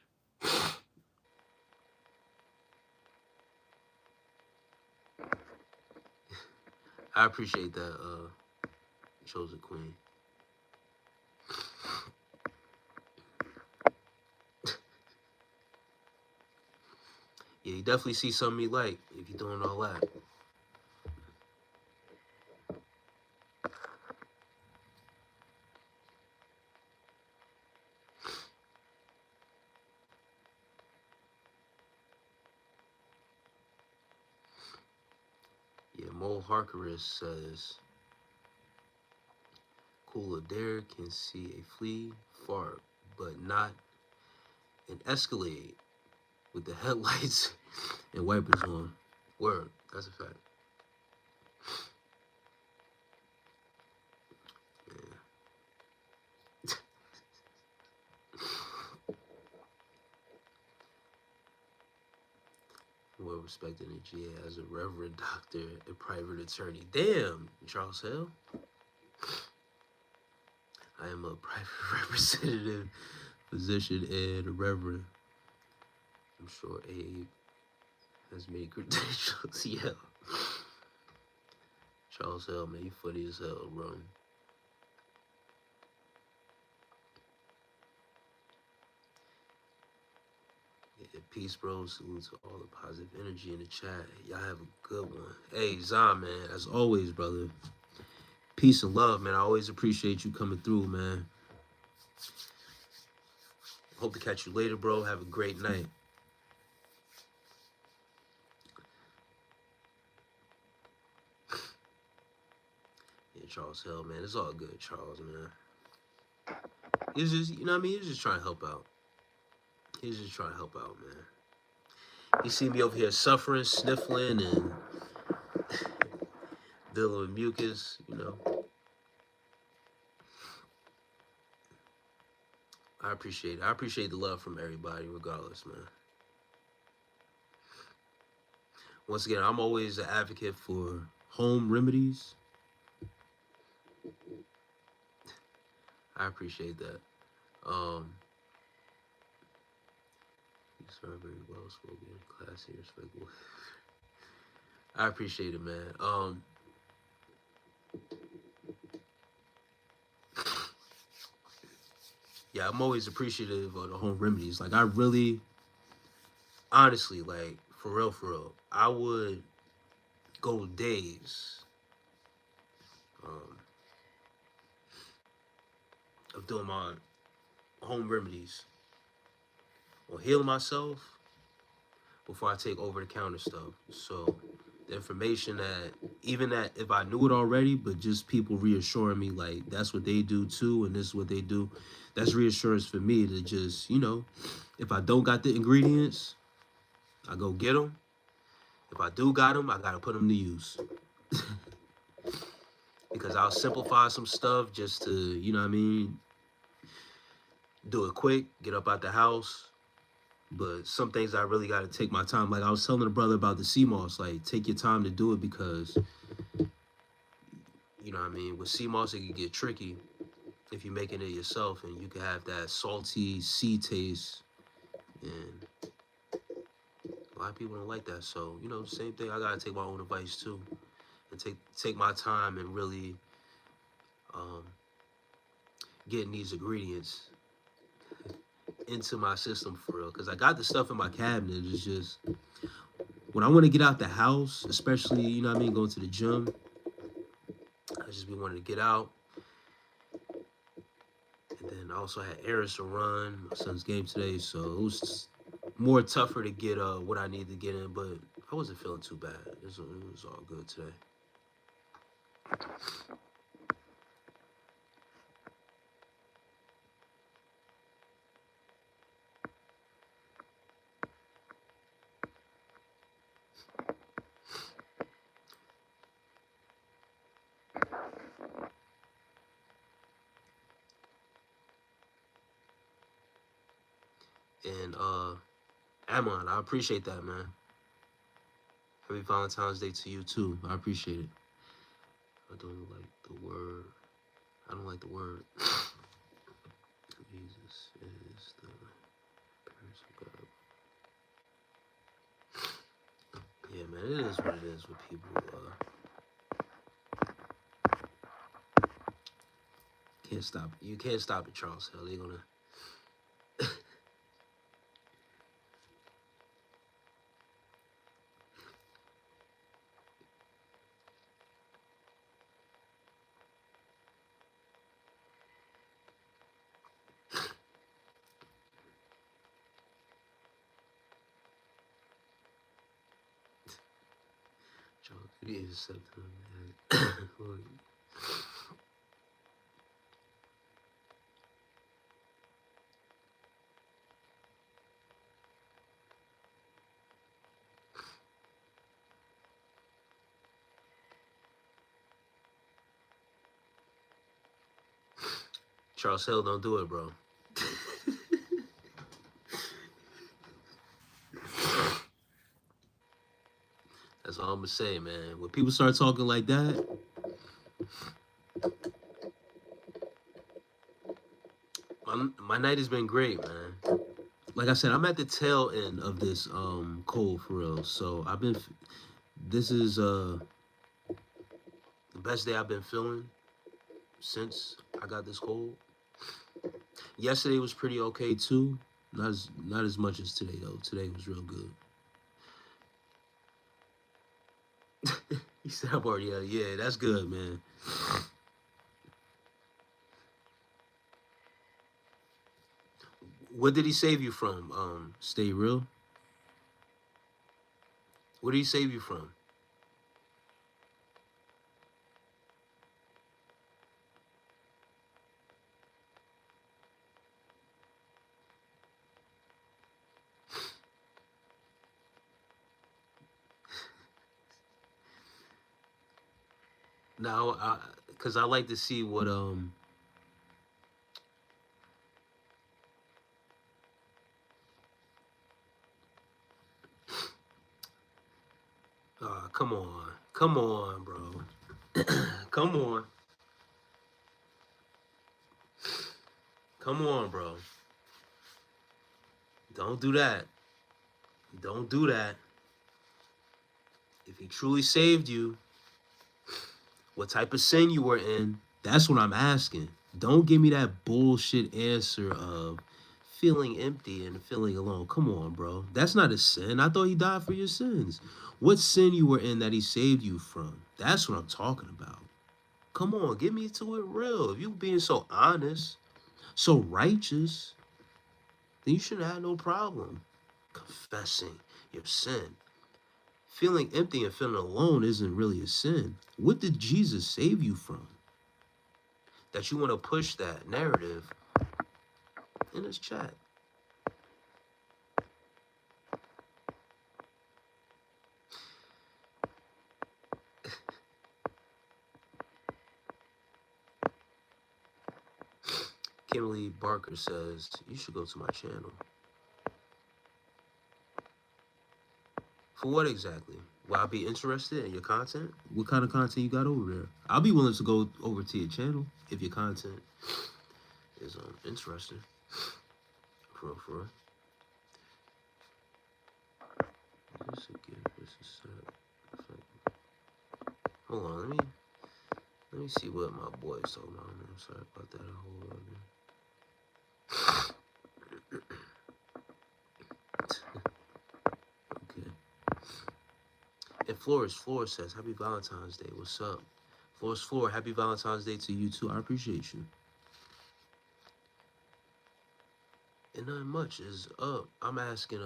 I appreciate that, Chosen Queen. Yeah, you definitely see something you like if you're doing all that. Yeah, Mo Harkeris says, Cooler Dare can see a flea fart, but not an Escalade with the headlights and wipers on. Word, that's a fact. Yeah. Well respected in GA as a reverend doctor and private attorney. Damn, Charles Hill. I am a private representative, physician, and a reverend. I'm sure Abe has made credentials. Yeah. Charles Hill, man, you funny as hell, bro. Yeah, peace, bro. Salute to all the positive energy in the chat. Y'all have a good one. Hey, Zah, man, as always, brother. Peace and love, man. I always appreciate you coming through, man. Hope to catch you later, bro. Have a great night. Yeah, Charles Hill, man. It's all good, Charles, man. He's just, you know what I mean? He's just trying to help out. He's just trying to help out, man. He see me over here suffering, sniffling, and dealing with mucus, you know. I appreciate it. I appreciate the love from everybody, regardless, man. Once again, I'm always an advocate for home remedies. I appreciate that. You sound very well spoken, classy, respectful. I appreciate it, man. Yeah, I'm always appreciative of the home remedies. Like, I really, honestly, like, for real, I would go days of doing my home remedies or healing myself before I take over the counter stuff. So the information that, even that if I knew it already, but just people reassuring me like that's what they do too, and this is what they do, that's reassurance for me to just, you know, if I don't got the ingredients, I go get them. If I do got them, I gotta put them to use. Because I'll simplify some stuff just to, you know what I mean, do it quick, get up out the house. But some things I really got to take my time. Like I was telling the brother about the sea moss, like take your time to do it because, you know what I mean, with sea moss, it can get tricky if you're making it yourself and you can have that salty sea taste. And a lot of people don't like that. So, you know, same thing. I got to take my own advice too and take my time and really getting these ingredients into my system for real. Because I got the stuff in my cabinet. It's just, when I want to get out the house, especially, you know what I mean, going to the gym, I just be wanting to get out. And then I also had errands to run, my son's game today, so it was more tougher to get what I need to get in, but I wasn't feeling too bad. It was all good today. And Amon, I appreciate that, man. Happy Valentine's Day to you too. I appreciate it. I don't like the word. I don't like the word. Jesus is the appearance of God. Yeah, man, it is what it is with people. Can't stop it. You can't stop it, Charles Hill. They're gonna. Charles, you need to accept them, man. Charles Hill, don't do it, bro. That's all I'm gonna say, man. When people start talking like that, my night has been great, man. Like I said, I'm at the tail end of this cold for real. So this is the best day I've been feeling since I got this cold. Yesterday was pretty okay too. Not as much as today though. Today was real good. He said I'm already out. Yeah, that's good, man. What did he save you from? Stay real. What did he save you from? Now, cause I like to see what come on, bro, come on, bro. Don't do that. Don't do that. If he truly saved you, what type of sin you were in, that's what I'm asking. Don't give me that bullshit answer of feeling empty and feeling alone. Come on, bro. That's not a sin. I thought he died for your sins. What sin you were in that he saved you from? That's what I'm talking about. Come on, get me to it real. If you being so honest, so righteous, then you shouldn't have no problem confessing your sin. Feeling empty and feeling alone isn't really a sin. What did Jesus save you from? That you want to push that narrative in this chat. Kimberly Barker says, you should go to my channel. For what exactly? Will I be interested in your content? What kind of content you got over there? I'll be willing to go over to your channel if your content is interesting. For real. Hold on, let me see what my boy is talking about. I'm sorry about that. Hold on. Okay. And Flores says, Happy Valentine's Day. What's up? Flores, Happy Valentine's Day to you too. I appreciate you. And nothing much is up. I'm asking,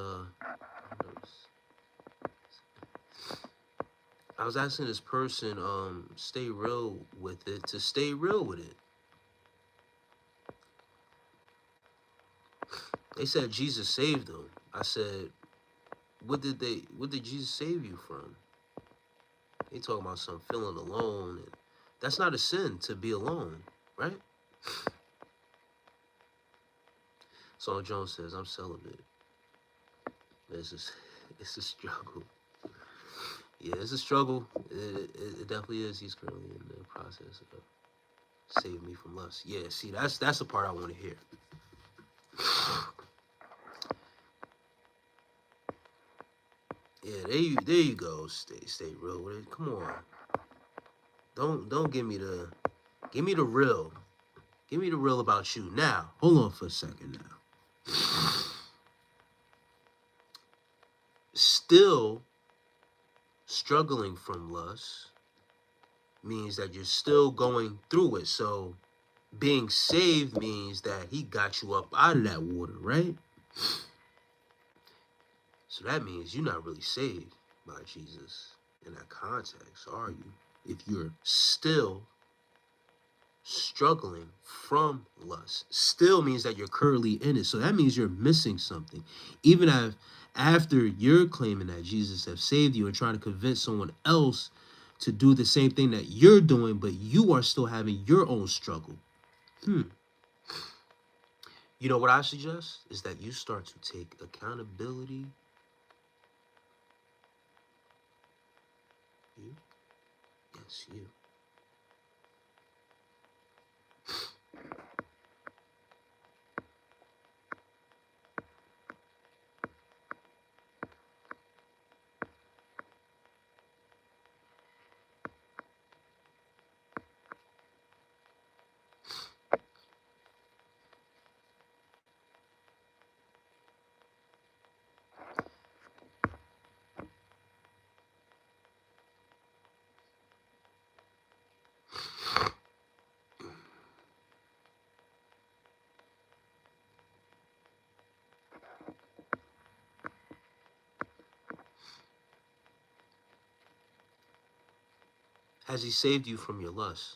I was asking this person, stay real with it, to stay real with it. They said Jesus saved them. I said, what did Jesus save you from? They talking about some feeling alone. And that's not a sin to be alone, right? Saul Jones says, I'm celibate. It's just, it's a struggle. Yeah, it's a struggle. It definitely is. He's currently in the process of saving me from lust. Yeah, see, that's the part I want to hear. Yeah, there you go. Stay real with it. Come on. Don't give me the real. Give me the real about you. Now, hold on for a second now. Still struggling from lust means that you're still going through it. So being saved means that he got you up out of that water, right? So that means you're not really saved by Jesus in that context, are you? If you're still struggling from lust, still means that you're currently in it. So that means you're missing something. Even after you're claiming that Jesus has saved you and trying to convince someone else to do the same thing that you're doing, but you are still having your own struggle. You know what I suggest is that you start to take accountability. You? Yes, you. Has he saved you from your lust?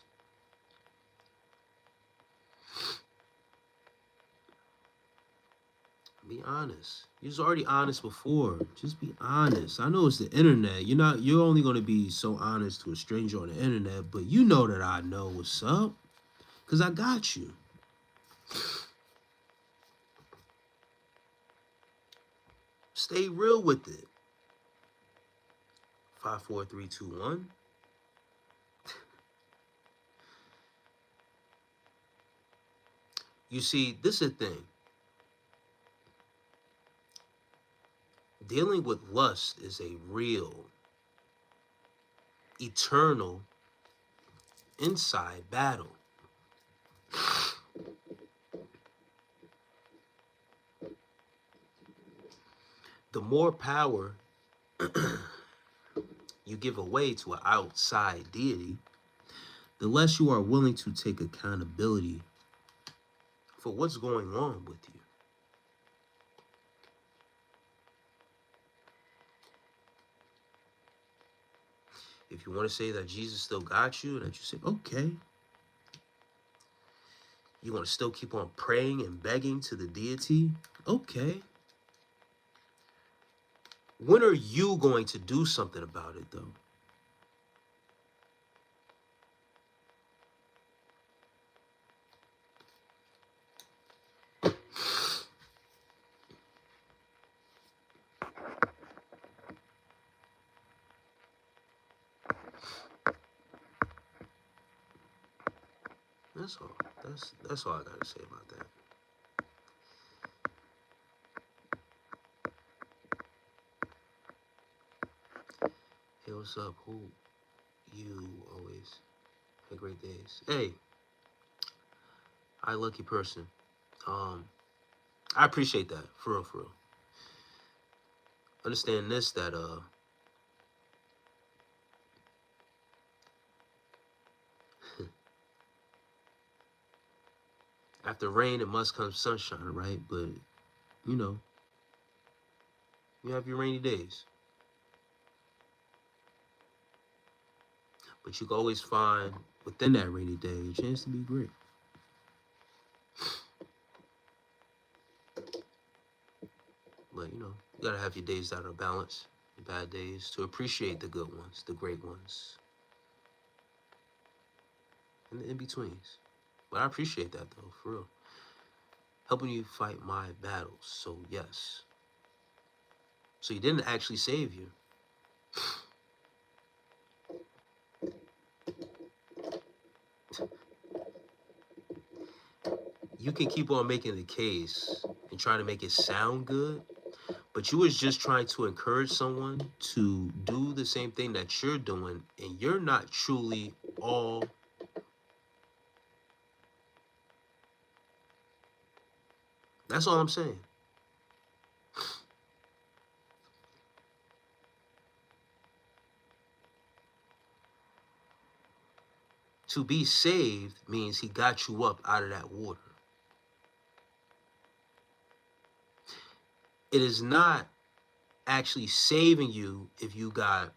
Be honest. You was already honest before. Just be honest. I know it's the internet. You're only gonna be so honest to a stranger on the internet, but you know that I know what's up. Cause I got you. Stay real with it. 5, 4, 3, 2, 1. You see, this is the thing. Dealing with lust is a real, eternal, inside battle. The more power you give away to an outside deity, the less you are willing to take accountability for what's going on with you. If you want to say that Jesus still got you, that you say, okay. You want to still keep on praying and begging to the deity? Okay. When are you going to do something about it, though? That's all. That's all I gotta say about that. Hey, what's up? Who? You always have great days. Hey, lucky person. I appreciate that. For real, for real. Understand this, that after rain it must come sunshine, right? But you know, you have your rainy days. But you can always find within that rainy day a chance to be great. But you gotta have your days that are balanced, the bad days, to appreciate the good ones, the great ones, and the in-betweens. But I appreciate that though, for real. Helping you fight my battles. So yes. So he didn't actually save you. You can keep on making the case and trying to make it sound good, but you was just trying to encourage someone to do the same thing that you're doing, and you're not truly all. That's all I'm saying. To be saved means he got you up out of that water. It is not actually saving you if you got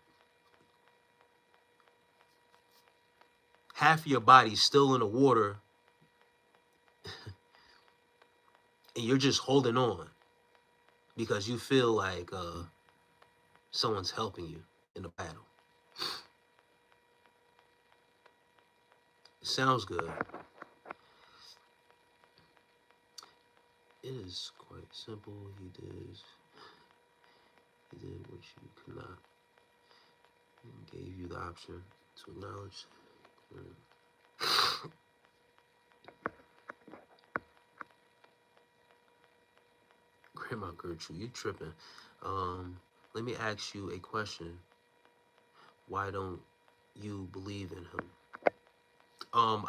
half of your body still in the water and you're just holding on because you feel like someone's helping you in the battle. It sounds good. It is quite simple. He did what you could not. He gave you the option to acknowledge. Grandma Gertrude, you tripping. Let me ask you a question. Why don't you believe in him?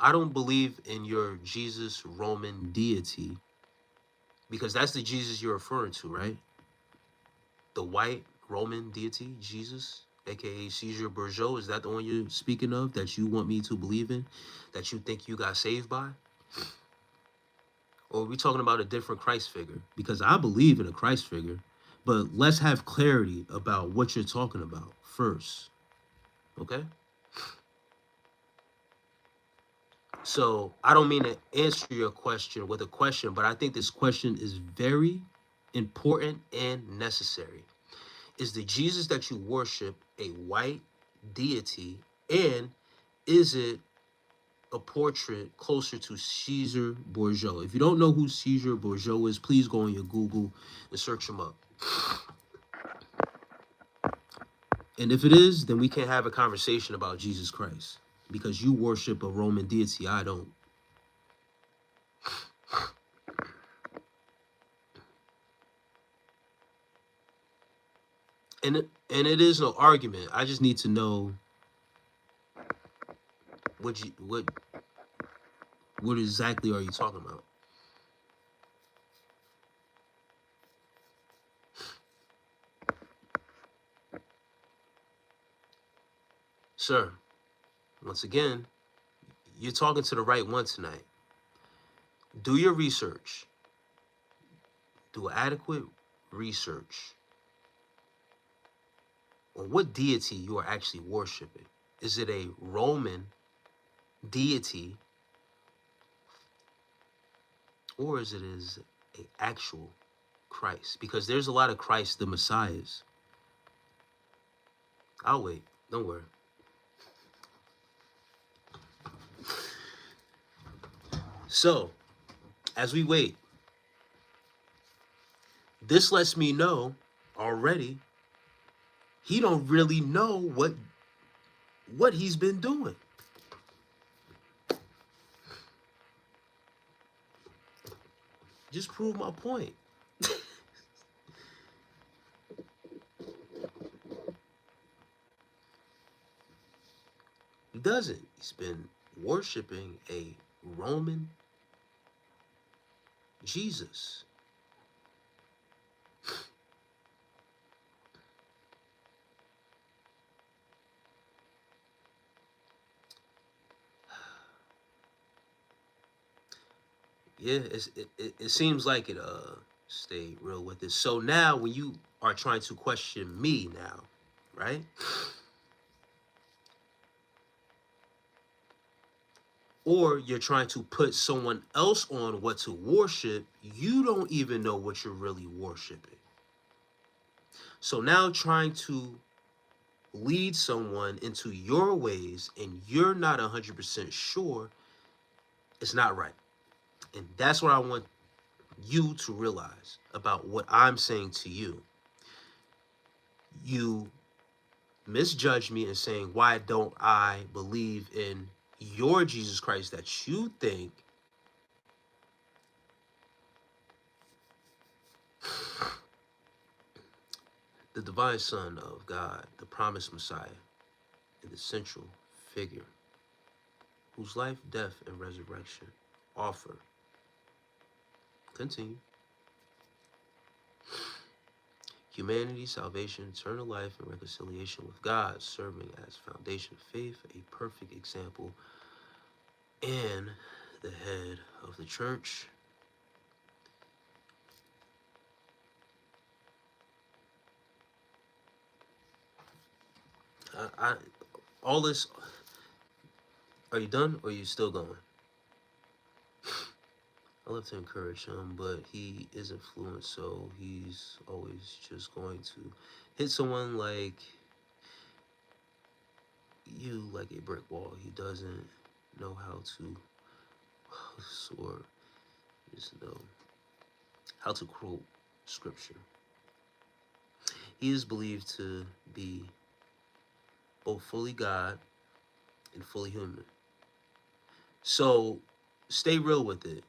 I don't believe in your Jesus Roman deity, because that's the Jesus you're referring to, right? The white Roman deity, Jesus, aka Caesar Borgia. Is that the one you're speaking of that you want me to believe in, that you think you got saved by? Or are we talking about a different Christ figure? Because I believe in a Christ figure, but let's have clarity about what you're talking about first, okay? So I don't mean to answer your question with a question, but I think this question is very important and necessary. Is the Jesus that you worship a white deity, and is it a portrait closer to Caesar Borgia? If you don't know who Caesar Borgia is, please go on your Google and search him up. And if it is, then we can have a conversation about Jesus Christ, because you worship a Roman deity. I don't. And it is no argument. I just need to know what exactly are you talking about? Sir, once again, you're talking to the right one tonight. Do your research. Do adequate research on what deity you are actually worshiping. Is it a Roman deity, or is it an actual Christ? Because there's a lot of Christ the Messiahs. I'll wait. Don't worry. So, as we wait, this lets me know already he don't really know what he's been doing. Just prove my point. He doesn't. He's been worshiping a Roman Jesus. Yeah, it seems like it stayed real with it. So now when you are trying to question me now, right? Or you're trying to put someone else on what to worship, you don't even know what you're really worshiping. So now trying to lead someone into your ways and you're not 100% sure, it's not right. And that's what I want you to realize about what I'm saying to you. You misjudge me and saying, why don't I believe in your Jesus Christ that you think the divine Son of God, the promised Messiah, and the central figure, whose life, death, and resurrection offer, continue, humanity, salvation, eternal life, and reconciliation with God, serving as foundation of faith, a perfect example, and the head of the church. All this, are you done or are you still going? I love to encourage him, but he isn't fluent, so he's always just going to hit someone like you, like a brick wall. He doesn't know how to or just know how to quote scripture. He is believed to be both fully God and fully human. So stay real with it.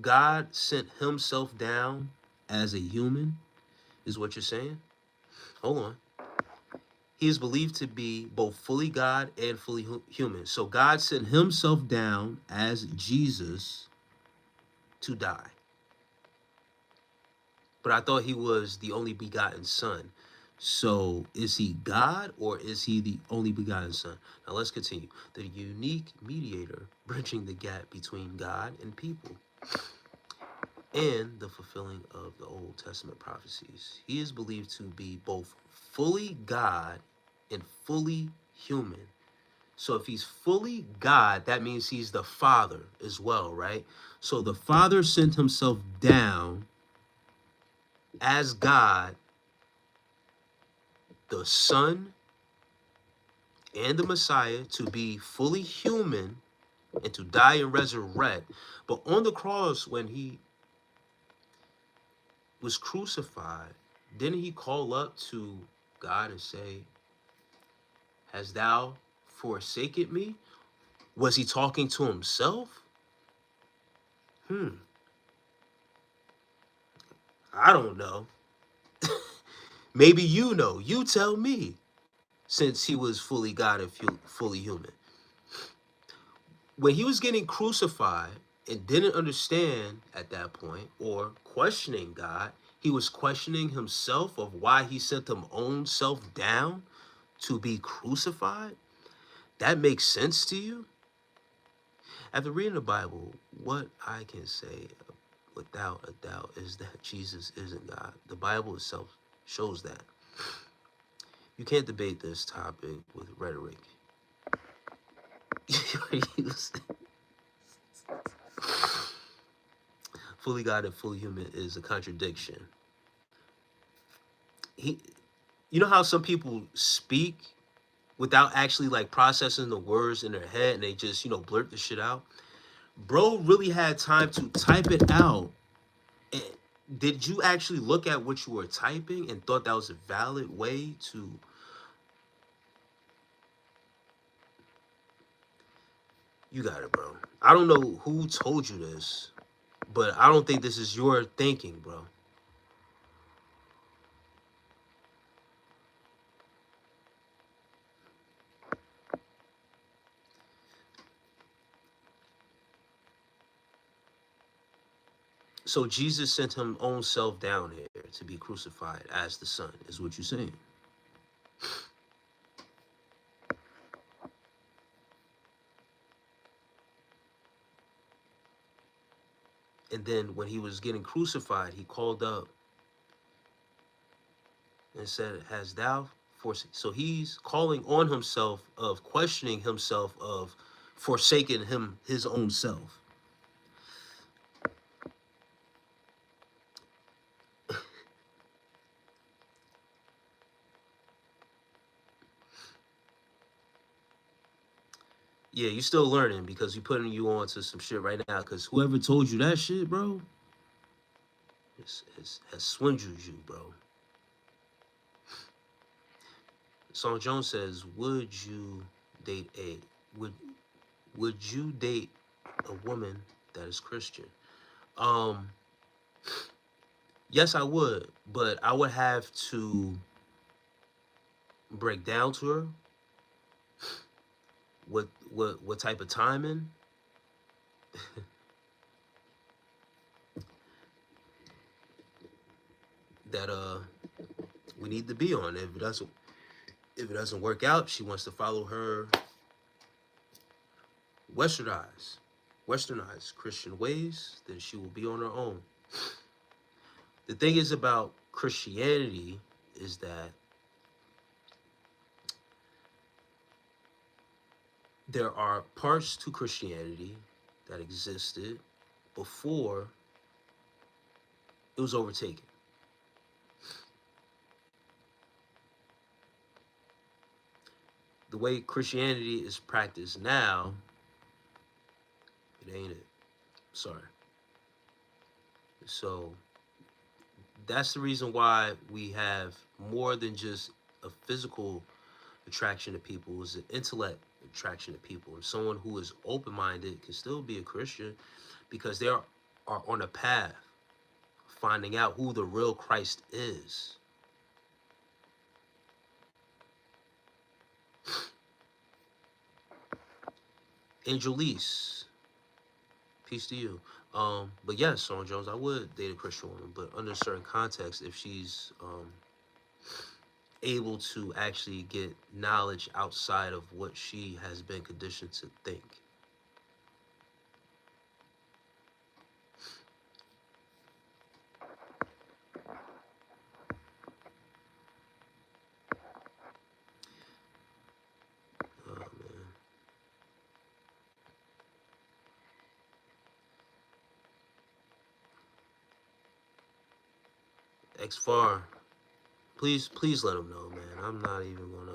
God sent himself down as a human, is what you're saying? Hold on. He is believed to be both fully God and fully human. So God sent himself down as Jesus to die. But I thought he was the only begotten son. So is he God or is he the only begotten son? Now let's continue. The unique mediator bridging the gap between God and people and the fulfilling of the Old Testament prophecies. He is believed to be both fully God and fully human. So if he's fully God, that means he's the Father as well, right? So the Father sent himself down as God, the Son, and the Messiah to be fully human and to die and resurrect. But on the cross, when he was crucified, didn't he call up to God and say, "Hast thou forsaken me?" Was he talking to himself? I don't know. Maybe you know. You tell me. Since he was fully God and fully human. When he was getting crucified and didn't understand at that point or questioning God, he was questioning himself of why he sent him own self down to be crucified. That makes sense to you? After reading the Bible, what I can say without a doubt is that Jesus isn't God. The Bible itself shows that. You can't debate this topic with rhetoric. Fully God and fully human is a contradiction. You know how some people speak without actually like processing the words in their head and they just, blurt the shit out? Bro really had time to type it out. And did you actually look at what you were typing and thought that was a valid way to... You got it, bro. I don't know who told you this, but I don't think this is your thinking, bro. So Jesus sent him own self down here to be crucified as the Son, is what you're saying. And then when he was getting crucified, he called up and said, "Has thou forsaken?" So he's calling on himself of questioning himself of forsaking him, his own self. Yeah, you still learning because we putting you on to some shit right now. Because whoever told you that shit, bro, has swindled you, bro. Song Jones says, would you date a would would you date a woman that is Christian? Um, yes, I would, but I would have to break down to her what type of timing that we need to be on. If it doesn't work out, she wants to follow her westernized westernized Christian ways, then she will be on her own. The thing is about Christianity is that there are parts to Christianity that existed before it was overtaken. The way Christianity is practiced now, it ain't it. Sorry. So that's the reason why we have more than just a physical attraction to people, is an intellect attraction to people. And someone who is open-minded can still be a Christian because they are on a path finding out who the real Christ is. Angelise, peace to you. But yes, Song Jones, I would date a Christian woman, but under certain context, if she's able to actually get knowledge outside of what she has been conditioned to think. Oh man. X Far, please let him know, man. I'm not even gonna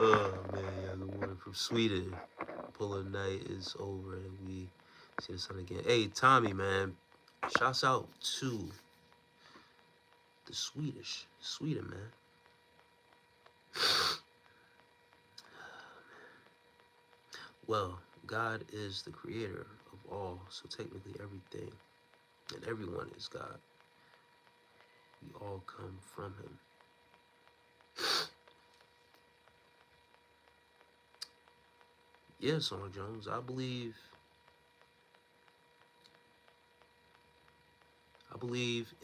Oh man, yeah, good morning from Sweden. Polar night is over and we see the sun again. Hey Tommy, man, shouts out to the Sweden, man. Well, God is the creator of all, so technically everything and everyone is God. We all come from him. Yes, Song Jones, I believe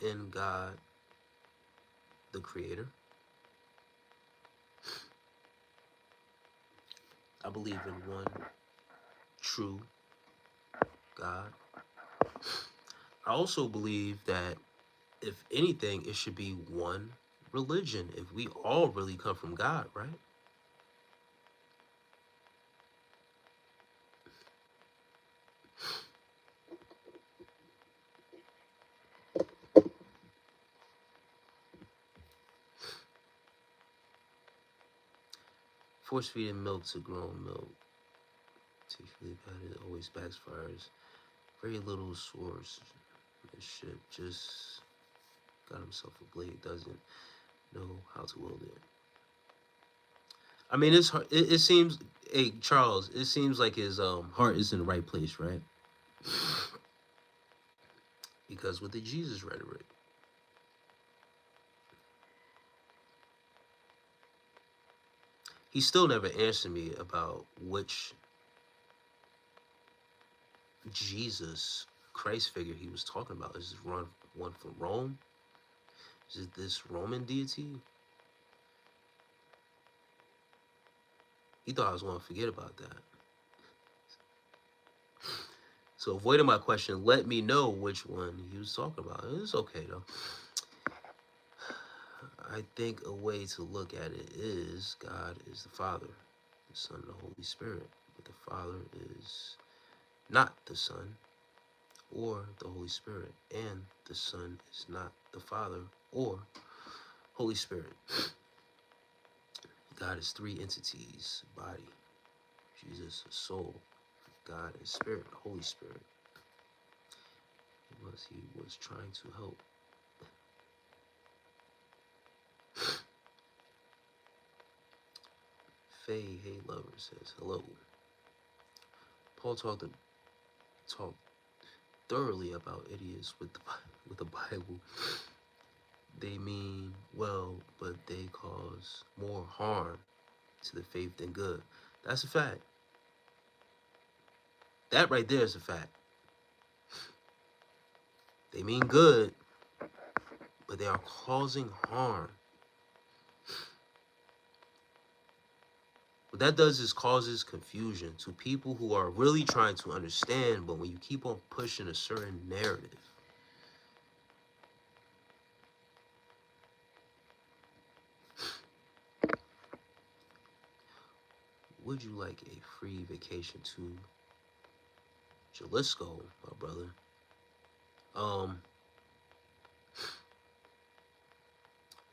in God, the creator. I believe in one true God. I also believe that if anything, it should be one religion if we all really come from God, right? Force feeding milk to grown milk. Particularly bad, it always backfires. Very little source. This shit just got himself a blade, doesn't know how to wield it. I mean, it's hard. It seems, hey Charles, it seems like his heart is in the right place, right? Because with the Jesus rhetoric, he still never answered me about which Jesus Christ figure he was talking about. Is this one from Rome? Is it this Roman deity? He thought I was going to forget about that. So avoiding my question, let me know which one he was talking about. It's okay though. I think a way to look at it is God is the Father, the Son, and the Holy Spirit. But the Father is not the Son or the Holy Spirit. And the Son is not the Father or Holy Spirit. God is three entities: body, Jesus, soul, God, and spirit, Holy Spirit. He was trying to help. Faye, hey lover, says hello. Paul talked thoroughly about idiots with the Bible. They mean well, but they cause more harm to the faith than good. That's a fact. That right there is a fact. They mean good, but they are causing harm. What that does is causes confusion to people who are really trying to understand, but when you keep on pushing a certain narrative, would you like a free vacation to Jalisco, my brother?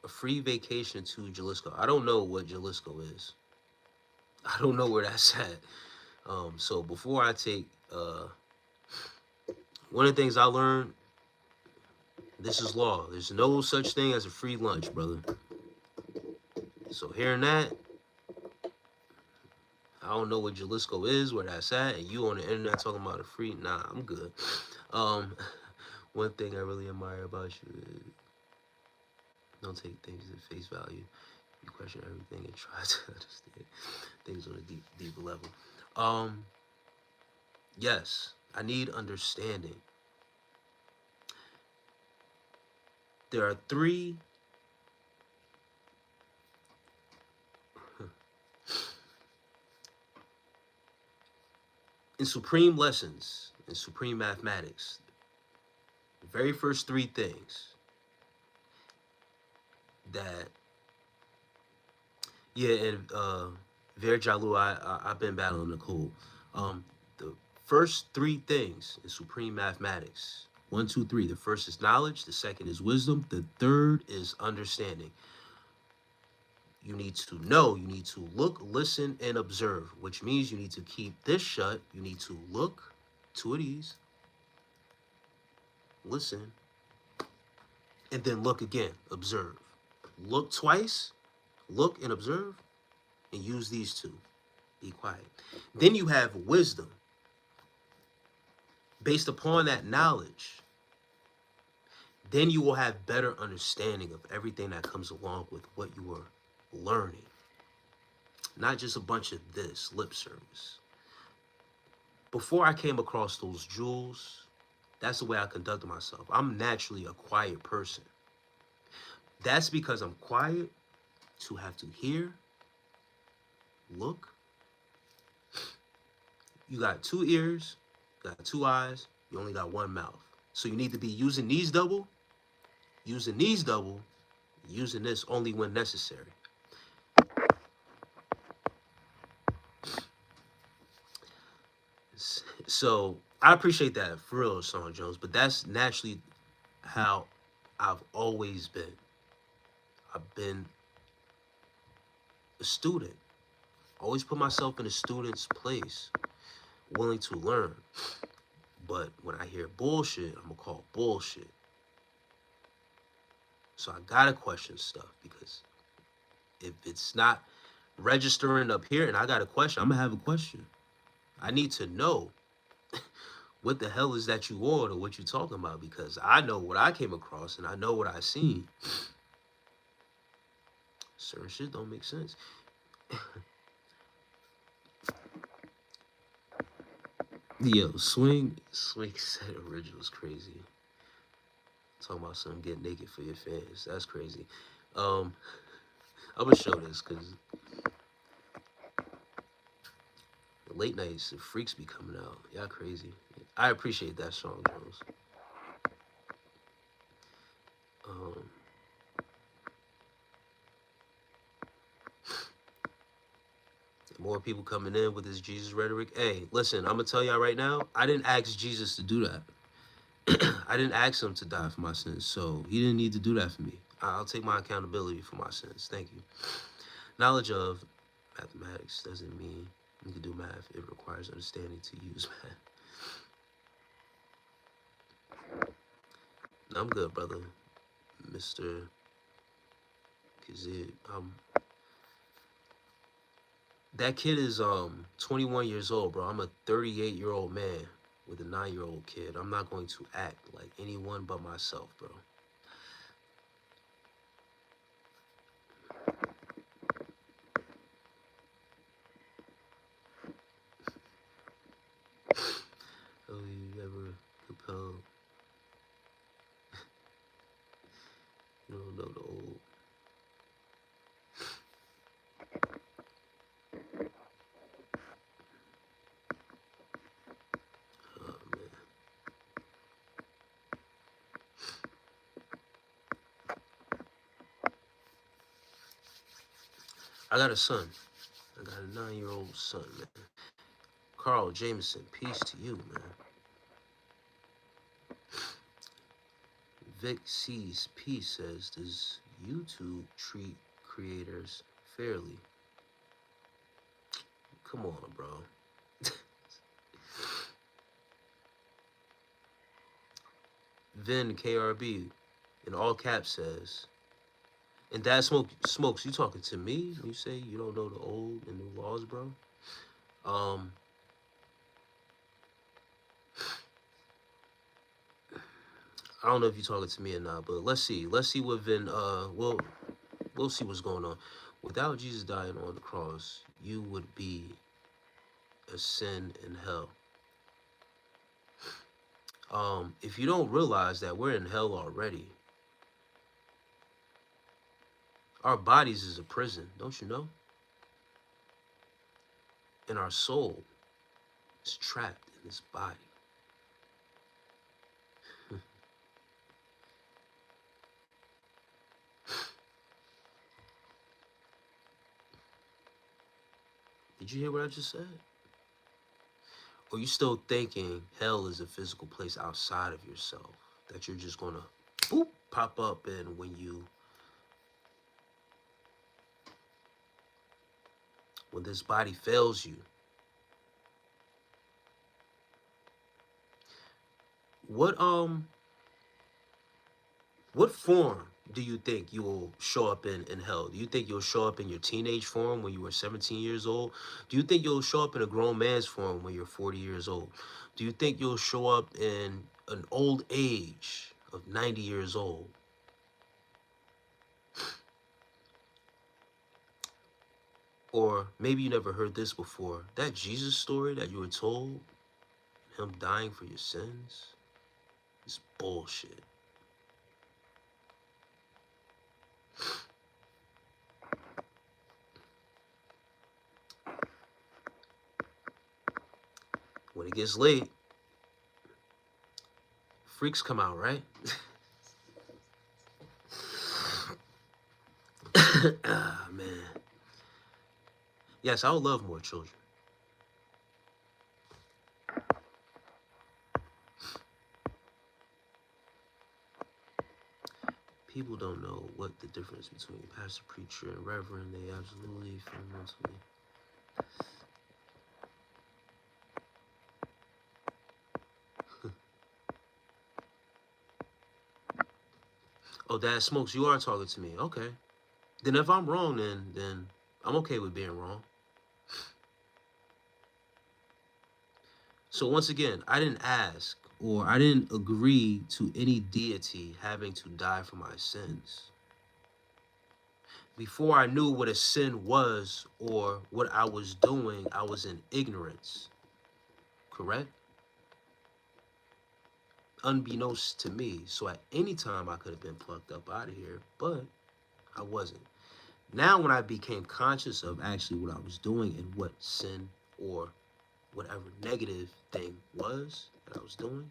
A free vacation to Jalisco. I don't know what Jalisco is. I don't know where that's at. So before I take, one of the things I learned, this is law. There's no such thing as a free lunch, brother. So hearing that, I don't know what Jalisco is, where that's at, and you on the internet talking about a free, nah, I'm good. One thing I really admire about you is don't take things at face value. You question everything and try to understand things on a deeper level. Yes, I need understanding. There are three in supreme lessons, in supreme mathematics, the very first three things that, yeah, and Ver Jalu, I've been battling Nicole. The first three things in supreme mathematics, 1, 2, 3. The first is knowledge, the second is wisdom, the third is understanding. You need to know, you need to look, listen, and observe, which means you need to keep this shut. You need to look, two of these, listen, and then look again, observe. Look twice, look and observe, and use these two. Be quiet. Then you have wisdom. Based upon that knowledge, then you will have better understanding of everything that comes along with what you are learning. Not just a bunch of this lip service. Before I came across those jewels, that's the way I conducted myself. I'm naturally a quiet person. That's because I'm quiet to have to hear, look. You got 2 ears, you got 2 eyes, you only got 1 mouth. So you need to be using these double, using this only when necessary. So I appreciate that for real, Sean Jones, but that's naturally how I've always been. I've been a student. Always put myself in a student's place, willing to learn. But when I hear bullshit, I'm gonna call bullshit. So I gotta question stuff, because if it's not registering up here and I got a question, I'm gonna have a question. I need to know what the hell is that you on or what you talking about, because I know what I came across and I know what I seen. Certain shit don't make sense. Yo, Swing said original's crazy. Talking about something get naked for your fans. That's crazy. I'm gonna show this because the late nights, the freaks be coming out. Y'all crazy. I appreciate that, Sean Jones. More people coming in with this Jesus rhetoric. Hey, listen, I'm gonna tell y'all right now, I didn't ask Jesus to do that. I didn't ask him to die for my sins, so he didn't need to do that for me. I'll take my accountability for my sins. Thank you. Knowledge of mathematics doesn't mean you can do math. It requires understanding to use math. I'm good, brother. Mr. Kazid. That kid is 21 years old, bro. I'm a 38-year-old man with a 9-year-old kid. I'm not going to act like anyone but myself, bro. Oh, you ever compelled? You don't know the old. Oh, man. I got a son. I got a 9-year-old son, man. Carl Jameson, peace to you, man. Vic C's Peace says, does YouTube treat creators fairly? Come on, bro. Vin KRB in all caps says, and Dad Smokes, you talking to me when you say you don't know the old and new laws, bro? I don't know if you're talking to me or not, but let's see. Let's see what Vin, we'll see what's going on. Without Jesus dying on the cross, you would be a sin in hell. If you don't realize that we're in hell already, our bodies is a prison, don't you know? And our soul is trapped in this body. Did you hear what I just said? Or you still thinking hell is a physical place outside of yourself that you're just gonna boop pop up in when this body fails you? What form do you think you will show up in hell? Do you think you'll show up in your teenage form when you were 17 years old? Do you think you'll show up in a grown man's form when you're 40 years old? Do you think you'll show up in an old age of 90 years old? Or maybe you never heard this before. That Jesus story that you were told, him dying for your sins, is bullshit. When it gets late, freaks come out, right? Ah, man. Yes, I would love more children. People don't know what the difference between pastor, preacher, and reverend. They absolutely fundamentally. Oh, Dad Smokes, you are talking to me. Okay. Then if I'm wrong, then I'm okay with being wrong. So once again, I didn't ask or I didn't agree to any deity having to die for my sins. Before I knew what a sin was or what I was doing, I was in ignorance. Correct? Unbeknownst to me. So at any time I could have been plucked up out of here, but I wasn't. Now when I became conscious of actually what I was doing and what sin or whatever negative thing was that I was doing,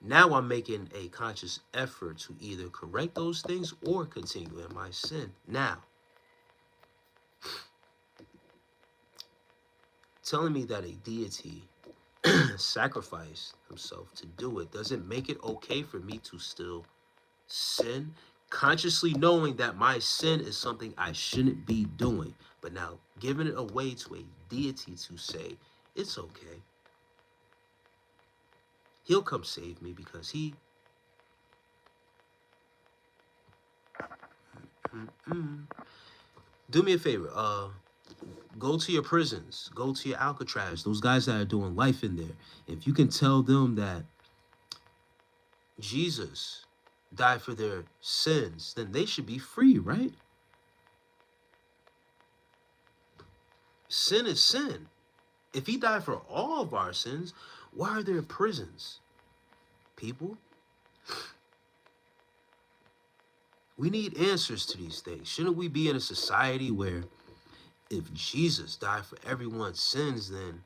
now I'm making a conscious effort to either correct those things or continue in my sin. Now, telling me that a deity sacrificed himself to do it doesn't make it okay for me to still sin, Consciously knowing that my sin is something I shouldn't be doing, but now giving it away to a deity to say, it's okay. He'll come save me because he... Do me a favor, go to your prisons, go to your Alcatraz, those guys that are doing life in there. If you can tell them that Jesus died for their sins, then they should be free, right? Sin is sin. If he died for all of our sins, why are there prisons? People, we need answers to these things. Shouldn't we be in a society where if Jesus died for everyone's sins, then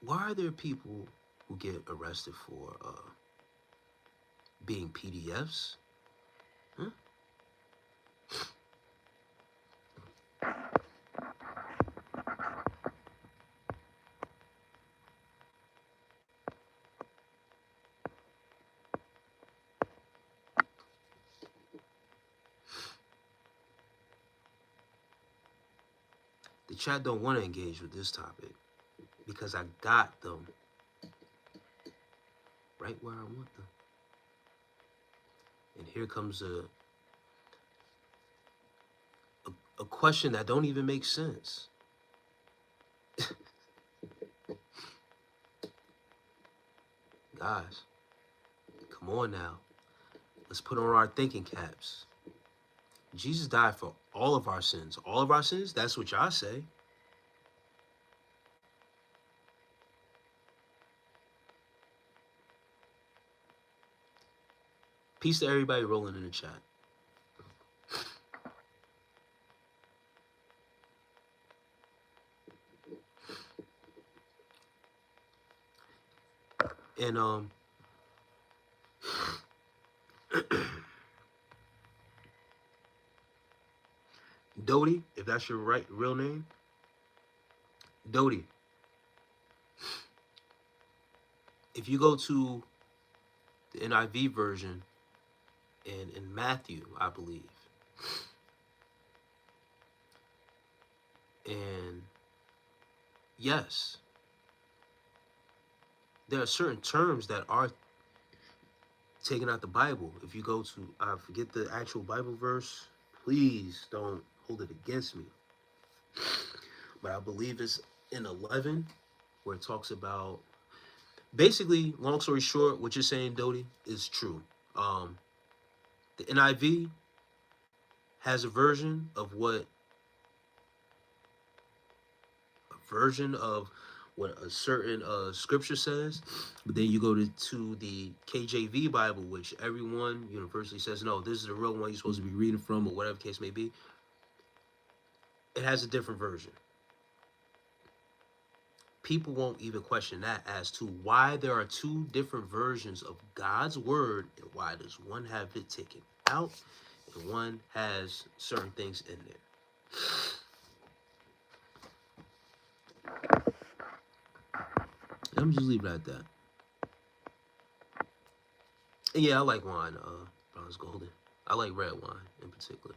why are there people who get arrested for being PDFs? Huh? The chat don't want to engage with this topic because I got them right where I want them. And here comes a question that don't even make sense. Guys, come on now. Let's put on our thinking caps. Jesus died for all of our sins. All of our sins? That's what y'all say. Peace to everybody rolling in the chat. And Dodie, if that's your real name, Dodie, if you go to the NIV version and in Matthew, I believe, and yes, there are certain terms that are taken out the Bible. If you go to, I forget the actual Bible verse, please don't hold it against me. But I believe it's in 11 where it talks about, basically, long story short, what you're saying, Dodie, is true. The NIV has a version of what a certain scripture says, but then you go to the KJV Bible, which everyone universally says, no, this is the real one you're supposed to be reading from, or whatever the case may be. It has a different version. People won't even question that as to why there are two different versions of God's word, and why does one have it taken out and one has certain things in there. I'm just leave it at that. And yeah, I like wine, bronze golden. I like red wine in particular.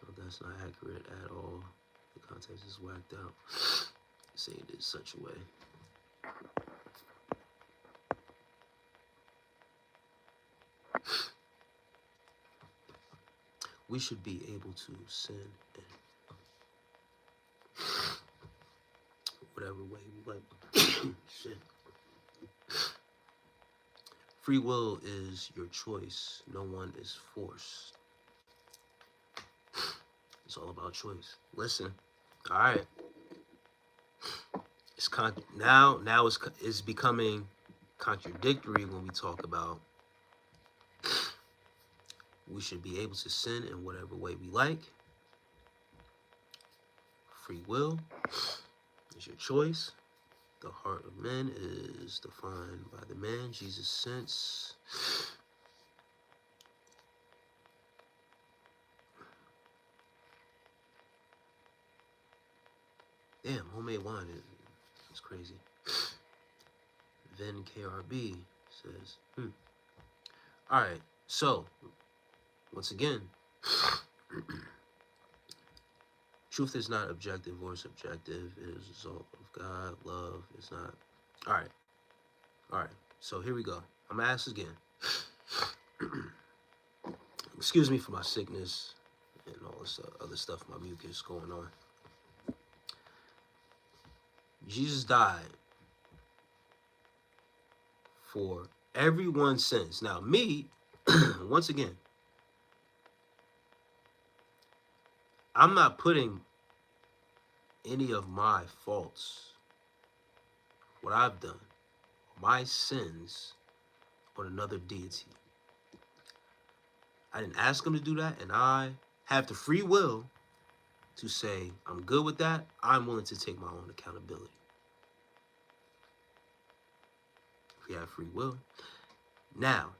No, that's not accurate at all. The context is whacked out. Saying it in such a way. We should be able to sin in whatever way we like. Shit. Free will is your choice. No one is forced. It's all about choice. Listen, all right. Now it's becoming contradictory when we talk about we should be able to sin in whatever way we like. Free will is your choice. The heart of man is defined by the man Jesus sent. Damn, homemade wine is crazy. Then KRB says, all right. So once again, truth is not objective or subjective. It is a result of God. Love is not. All right. All right. So here we go. I'm gonna ask again. Excuse me for my sickness and all this other stuff, my mucus going on. Jesus died for everyone's sins. Now, me, once again, I'm not putting any of my faults, what I've done, my sins, on another deity. I didn't ask him to do that, and I have the free will to say, I'm good with that. I'm willing to take my own accountability. We have free will. Now,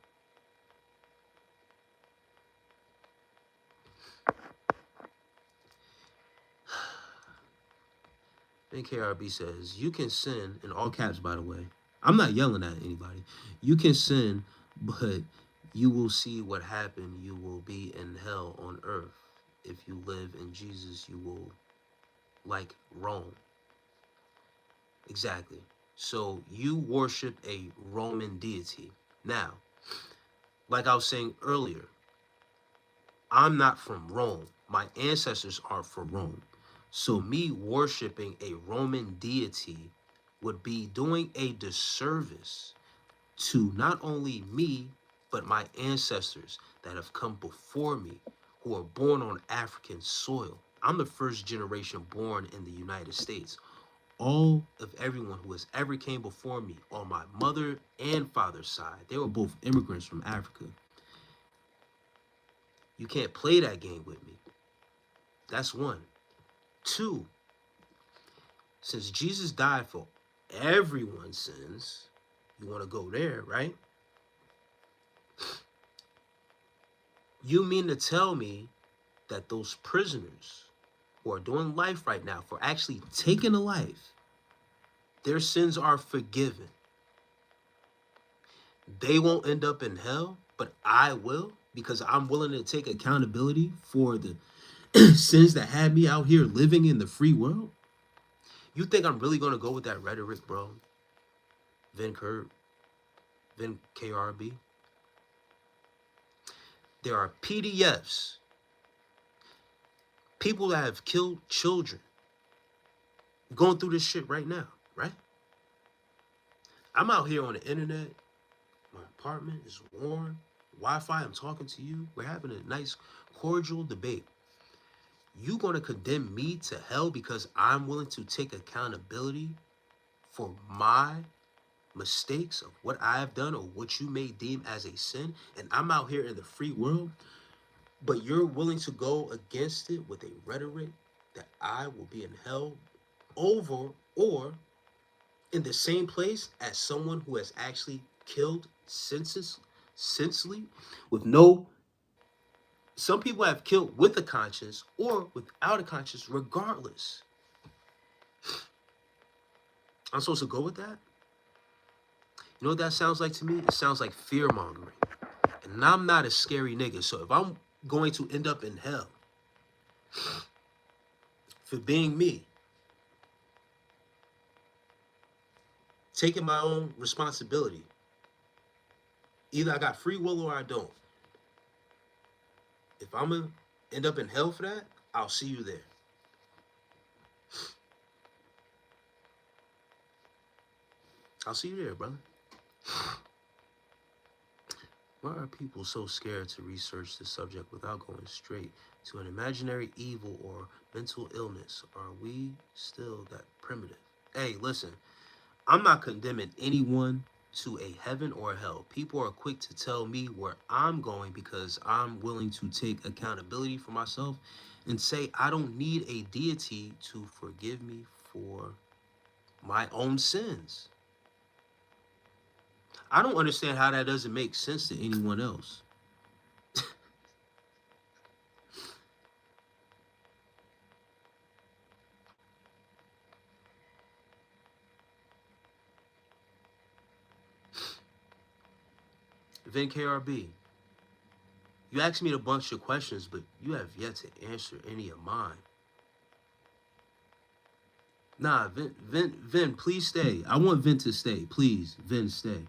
NKRB says, you can sin, in all caps, by the way. I'm not yelling at anybody. You can sin, but you will see what happened. You will be in hell on earth. If you live in Jesus, you will like Rome. Exactly. So you worship a Roman deity. Now, like I was saying earlier, I'm not from Rome. My ancestors are from Rome. So me worshiping a Roman deity would be doing a disservice to not only me, but my ancestors that have come before me, who are born on African soil. I'm the first generation born in the United States. All of everyone who has ever came before me on my mother and father's side, they were both immigrants from Africa. You can't play that game with me. That's one. Two, since Jesus died for everyone's sins, you want to go there, right? You mean to tell me that those prisoners who are doing life right now for actually taking a life, their sins are forgiven? They won't end up in hell, but I will, because I'm willing to take accountability for the sins that had me out here living in the free world? You think I'm really going to go with that rhetoric, bro? Vin KRB? There are PDFs, people that have killed children, going through this shit right now, right? I'm out here on the internet. My apartment is warm. Wi-Fi, I'm talking to you. We're having a nice, cordial debate. You gonna condemn me to hell because I'm willing to take accountability for my mistakes of what I have done or what you may deem as a sin, and I'm out here in the free world, but you're willing to go against it with a rhetoric that I will be in hell over or in the same place as someone who has actually killed senselessly with no. Some people have killed with a conscience or without a conscience, regardless. I'm supposed to go with that? You know what that sounds like to me? It sounds like fear mongering. And I'm not a scary nigga. So if I'm going to end up in hell for being me, taking my own responsibility, either I got free will or I don't. If I'm going to end up in hell for that, I'll see you there. I'll see you there, brother. Why are people so scared to research the subject without going straight to an imaginary evil or mental illness? Are we still that primitive? Hey, listen, I'm not condemning anyone to a heaven or a hell. People are quick to tell me where I'm going because I'm willing to take accountability for myself and say I don't need a deity to forgive me for my own sins. I don't understand how that doesn't make sense to anyone else. Vin KRB, you asked me a bunch of questions, but you have yet to answer any of mine. Nah, Vin, please stay. I want Vin to stay. Please, Vin, stay.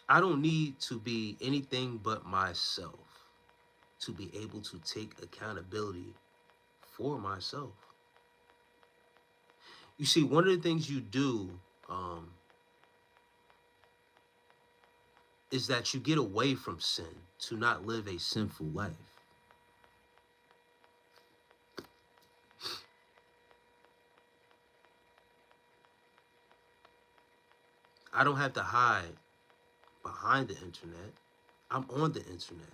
I don't need to be anything but myself to be able to take accountability for myself. You see, one of the things you do is that you get away from sin to not live a sinful life. I don't have to hide behind the internet. I'm on the internet.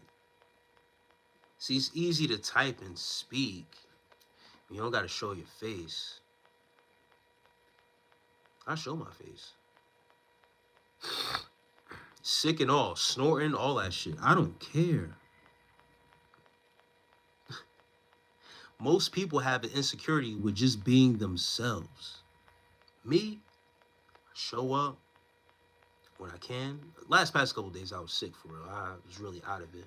See, it's easy to type and speak. You don't got to show your face. I show my face. Sick and all, snorting, all that shit. I don't care. Most people have an insecurity with just being themselves. Me, I show up when I can. Past couple days, I was sick for real. I was really out of it.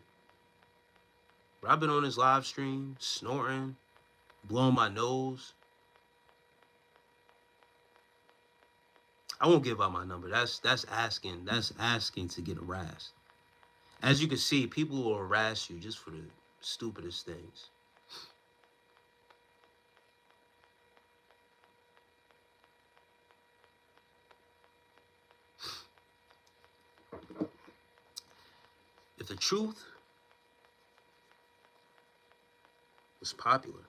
But I've been on this live stream, snorting, blowing my nose. I won't give out my number. That's asking to get harassed. As you can see, people will harass you just for the stupidest things. If the truth was popular,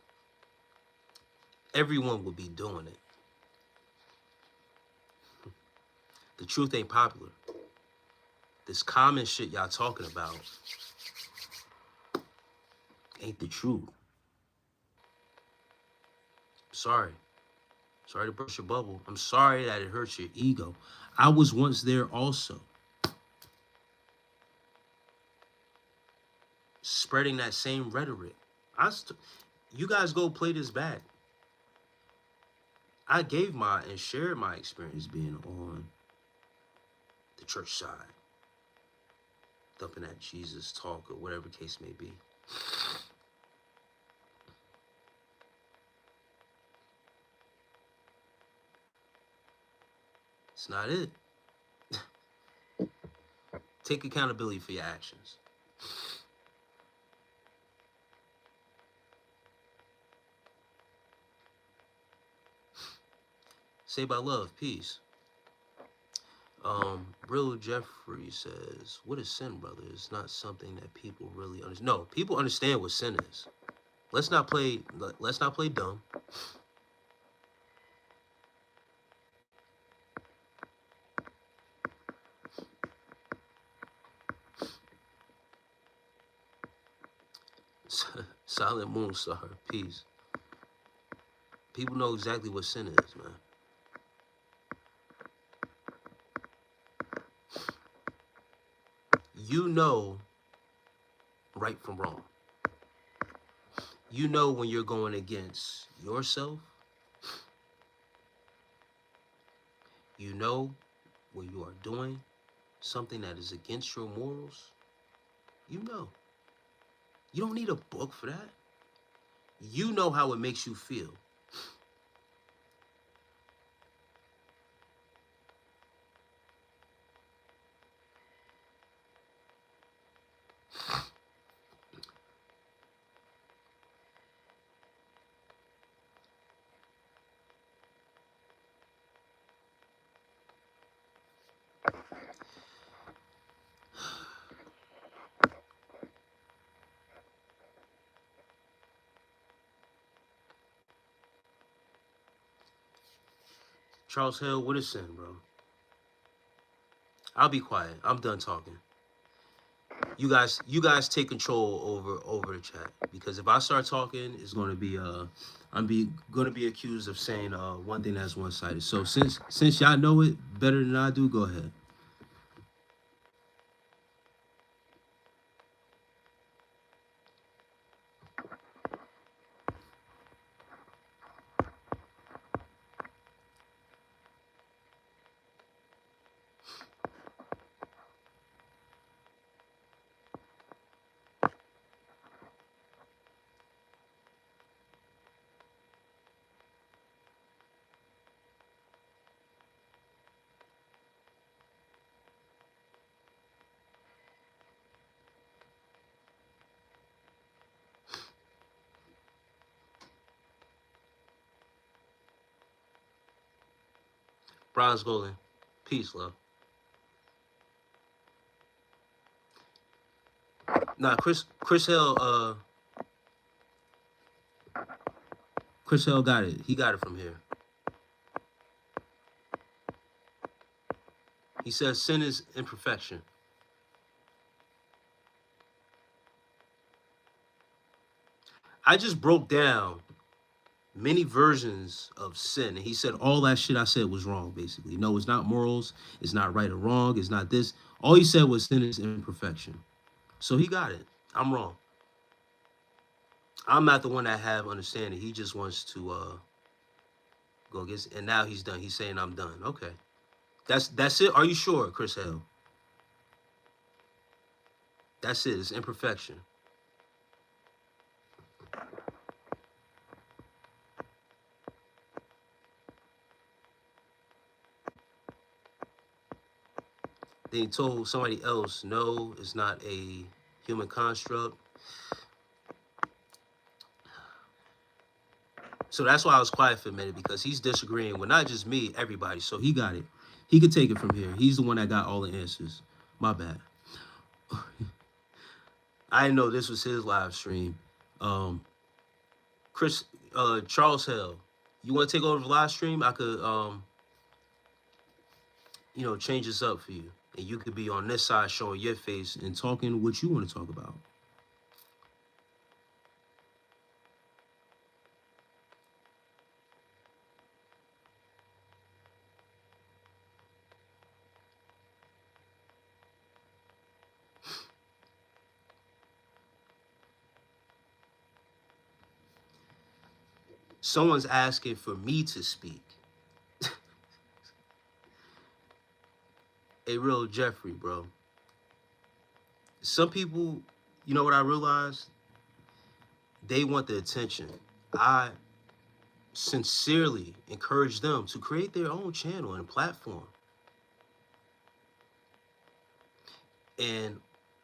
everyone would be doing it. The truth ain't popular. This common shit y'all talking about ain't the truth. Sorry. Sorry to burst your bubble. I'm sorry that it hurts your ego. I was once there also. Spreading that same rhetoric. You guys go play this back. I gave and shared my experience being on the church side. Dumping that Jesus talk or whatever the case may be. It's not it. Take accountability for your actions. Say by love, peace. Real Jeffrey says, what is sin, brother? It's not something that people really understand. No, people understand what sin is. Let's not play dumb. Silent Moonstar, peace. People know exactly what sin is, man. You know right from wrong. You know when you're going against yourself. You know when you are doing something that is against your morals. You know. You don't need a book for that. You know how it makes you feel. Charles Hill, what is sin, bro? I'll be quiet. I'm done talking. You guys take control over the chat, because if I start talking, it's going to be going to be accused of saying one thing that's one-sided. So since y'all know it better than I do, go ahead. Bronze Golden. Peace, love. Nah, Chris Hill got it. He got it from here. He says sin is imperfection. I just broke down many versions of sin, and he said all that shit I said was wrong, basically. No, it's not morals, it's not right or wrong, it's not this. All he said was sin is imperfection. So he got it. I'm wrong. I'm not the one that have understanding. He just wants to go get, and now he's done. He's saying I'm done. Okay. That's it. Are you sure, Chris Hill? That's it. It's imperfection. Then he told somebody else, no, it's not a human construct. So that's why I was quiet for a minute, because he's disagreeing with not just me, everybody. So he got it. He could take it from here. He's the one that got all the answers. My bad. I didn't know this was his live stream. Charles Hill, you want to take over the live stream? I could, change this up for you. And you could be on this side showing your face and talking what you want to talk about. Someone's asking for me to speak. A real Jeffrey, bro. Some people, you know what I realized? They want the attention. I sincerely encourage them to create their own channel and platform. And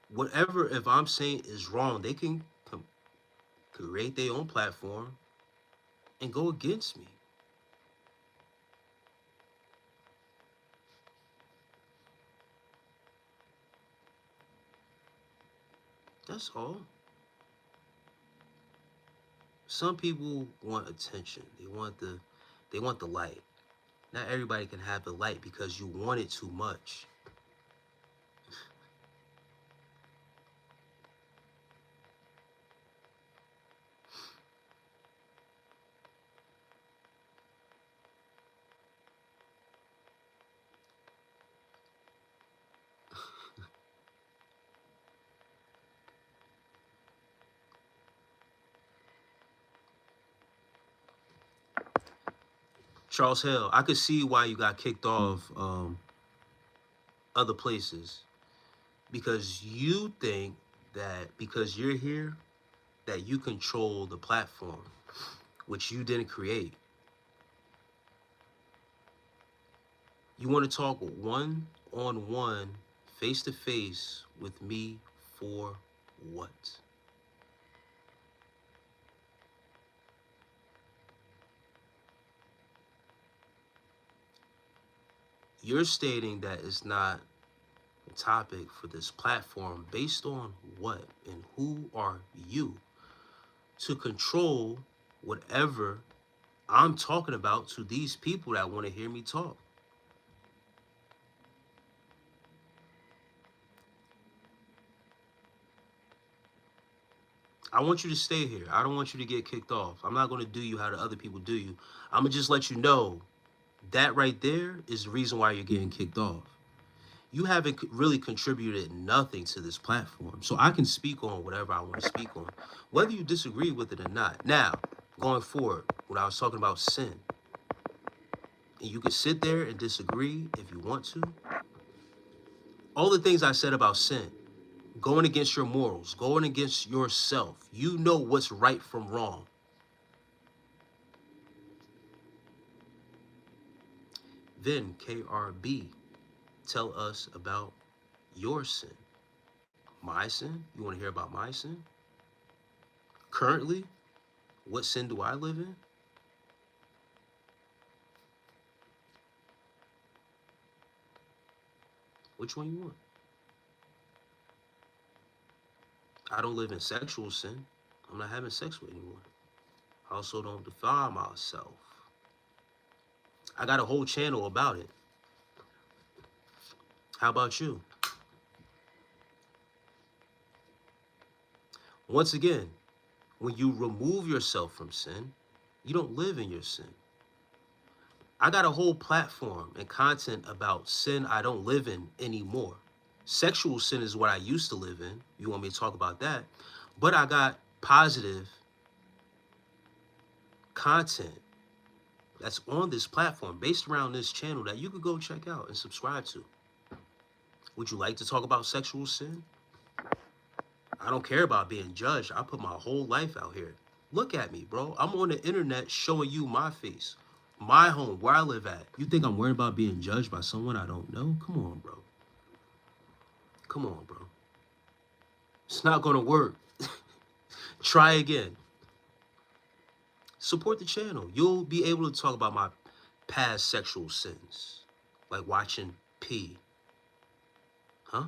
whatever, if I'm saying is wrong, they can create their own platform and go against me. That's all. Some people want attention. They want the light. Not everybody can have the light because you want it too much. Charles Hill, I could see why you got kicked off other places, because you think that because you're here that you control the platform, which you didn't create. You want to talk one-on-one, face-to-face with me for what? You're stating that it's not a topic for this platform. Based on what? And who are you to control whatever I'm talking about to these people that want to hear me talk? I want you to stay here. I don't want you to get kicked off. I'm not going to do you how the other people do you. I'm going to just let you know that right there is the reason why you're getting kicked off. You haven't really contributed nothing to this platform. So I can speak on whatever I want to speak on, whether you disagree with it or not. Now, going forward, when I was talking about sin, and you can sit there and disagree if you want to. All the things I said about sin, going against your morals, going against yourself, you know what's right from wrong. Then KRB, tell us about your sin. My sin? You want to hear about my sin? Currently, what sin do I live in? Which one you want? I don't live in sexual sin. I'm not having sex with anyone. I also don't defile myself. I got a whole channel about it. How about you? Once again, when you remove yourself from sin, you don't live in your sin. I got a whole platform and content about sin I don't live in anymore. Sexual sin is what I used to live in. You want me to talk about that? But I got positive content that's on this platform based around this channel that you could go check out and subscribe to. Would you like to talk about sexual sin? I don't care about being judged. I put my whole life out here. Look at me, bro. I'm on the internet showing you my face, my home, where I live at. You think I'm worried about being judged by someone I don't know? Come on, bro. Come on, bro. It's not gonna work. Try again. Support the channel. You'll be able to talk about my past sexual sins, like watching P. Huh?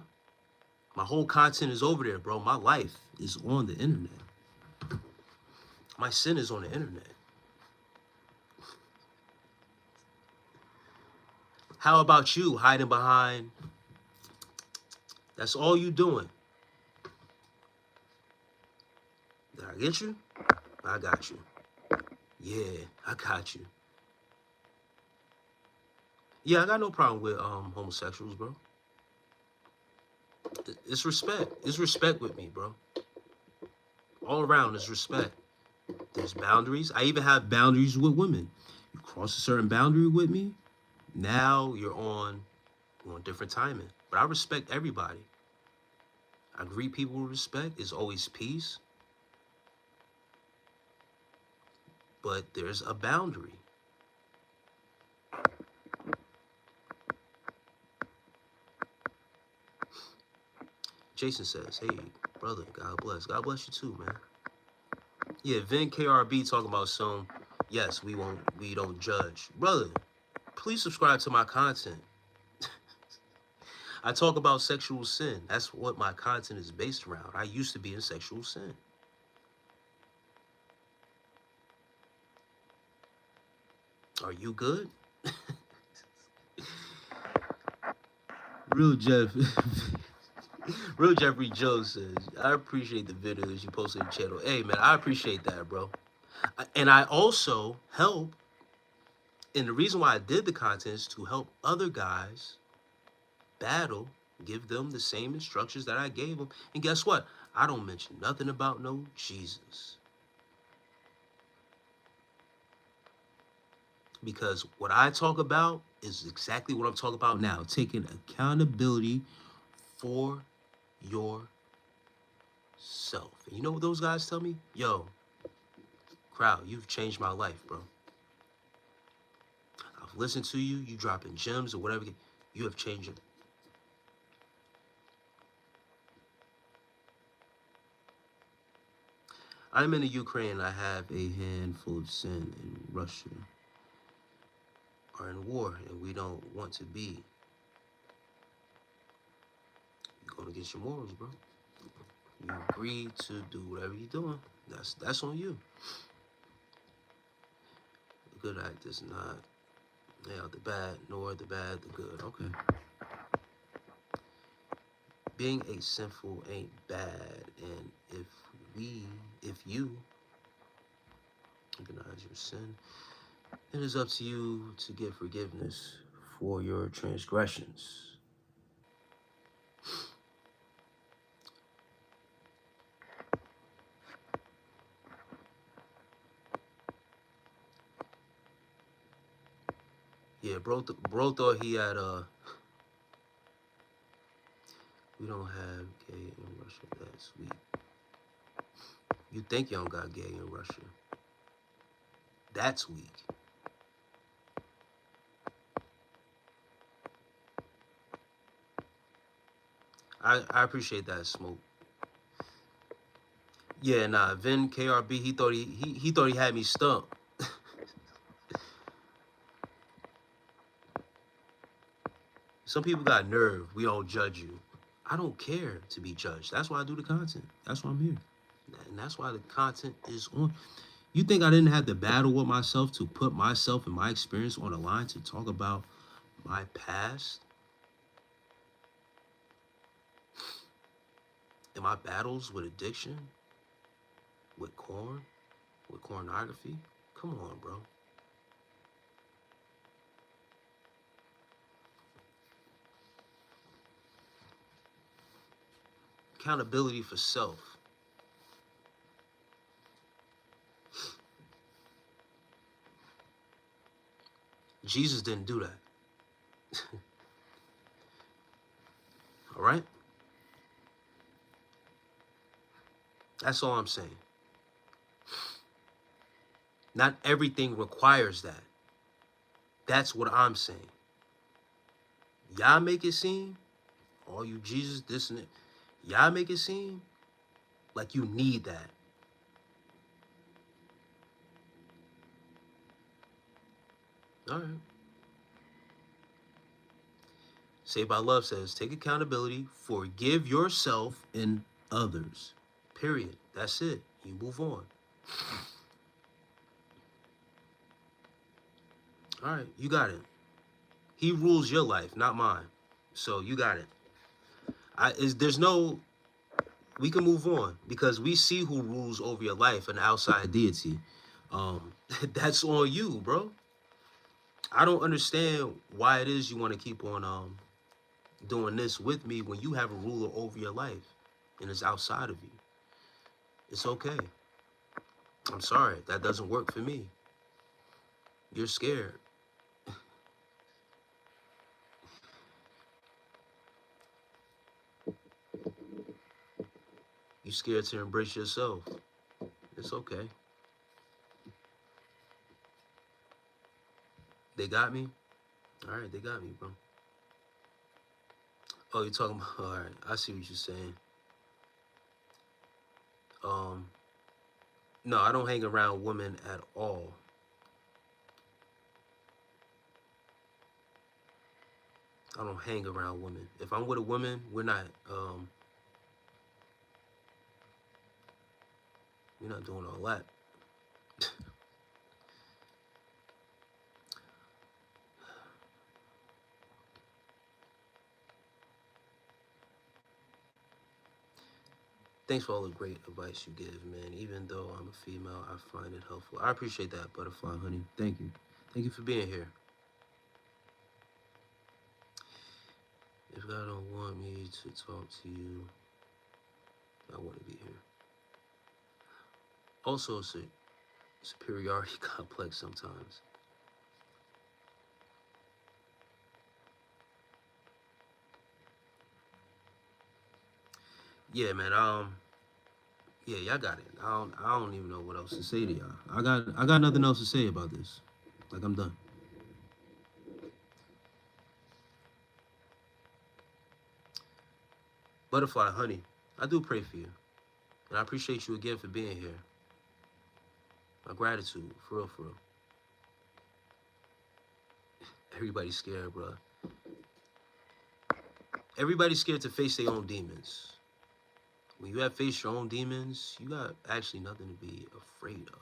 My whole content is over there, bro. My life is on the internet. My sin is on the internet. How about you hiding behind? That's all you doing. Did I get you? I got you. Yeah, I got you. Yeah, I got no problem with homosexuals, bro. It's respect. It's respect with me, bro. All around is respect. There's boundaries. I even have boundaries with women. You cross a certain boundary with me, now you're on different timing. But I respect everybody. I greet people with respect. It's always peace. But there's a boundary. Jason says, hey, brother, God bless. God bless you too, man. Yeah, Vin KRB talking about some, yes, we don't judge. Brother, please subscribe to my content. I talk about sexual sin. That's what my content is based around. I used to be in sexual sin. Are you good? Real Jeff. Real Jeffrey Joe says, I appreciate the videos you posted on the channel. Hey, man, I appreciate that, bro. And I also help, and the reason why I did the content is to help other guys battle, give them the same instructions that I gave them. And guess what? I don't mention nothing about no Jesus. Because what I talk about is exactly what I'm talking about now. Taking accountability for yourself. And you know what those guys tell me? Yo, Crowd, you've changed my life, bro. I've listened to you. You dropping gems or whatever. You have changed it. I'm in the Ukraine. I have a handful of sin in Russia. Are in war, and we don't want to be. You're going against your morals, bro. You agree to do whatever you're doing. That's on you. The good act is not the bad, nor the bad the good. Okay. Being a sinful ain't bad, and if you recognize your sin, it is up to you to get forgiveness for your transgressions. Yeah, bro thought he had we don't have gay in Russia. That's weak. You think you don't got gay in Russia. That's weak. I appreciate that, Smoke. Yeah, nah, Vin KRB, he thought he had me stumped. Some people got nerve. We don't judge you. I don't care to be judged. That's why I do the content. That's why I'm here. And that's why the content is on. You think I didn't have to battle with myself to put myself and my experience on the line to talk about my past and my battles with addiction, with corn, with pornography? Come on, bro. Accountability for self. Jesus didn't do that. All right? That's all I'm saying. Not everything requires that. That's what I'm saying. Y'all make it seem, all you Jesus, this and that, y'all make it seem like you need that. All right. Saved by Love says, take accountability, forgive yourself and others. Period. That's it. You move on. All right, you got it. He rules your life, not mine. So you got it. There's no, we can move on because we see who rules over your life, an outside deity. That's on you, bro. I don't understand why it is you want to keep on doing this with me when you have a ruler over your life and it's outside of you. It's okay. I'm sorry, that doesn't work for me. You're scared. You're scared to embrace yourself. It's okay. They got me? All right, they got me, bro. Oh, you're talking about, all right, I see what you're saying. No, I don't hang around women at all. I don't hang around women. If I'm with a woman, we're not doing all that. Thanks for all the great advice you give, man. Even though I'm a female, I find it helpful. I appreciate that, Butterfly Honey. Thank you. Thank you for being here. If God don't want me to talk to you, I want to be here. Also, it's a superiority complex sometimes. Yeah, man. Yeah, y'all got it. I don't even know what else to say to y'all. I got nothing else to say about this. Like, I'm done. Butterfly Honey, I do pray for you. And I appreciate you again for being here. My gratitude, for real, for real. Everybody's scared, bro. Everybody's scared to face their own demons. When you have faced your own demons, you got actually nothing to be afraid of.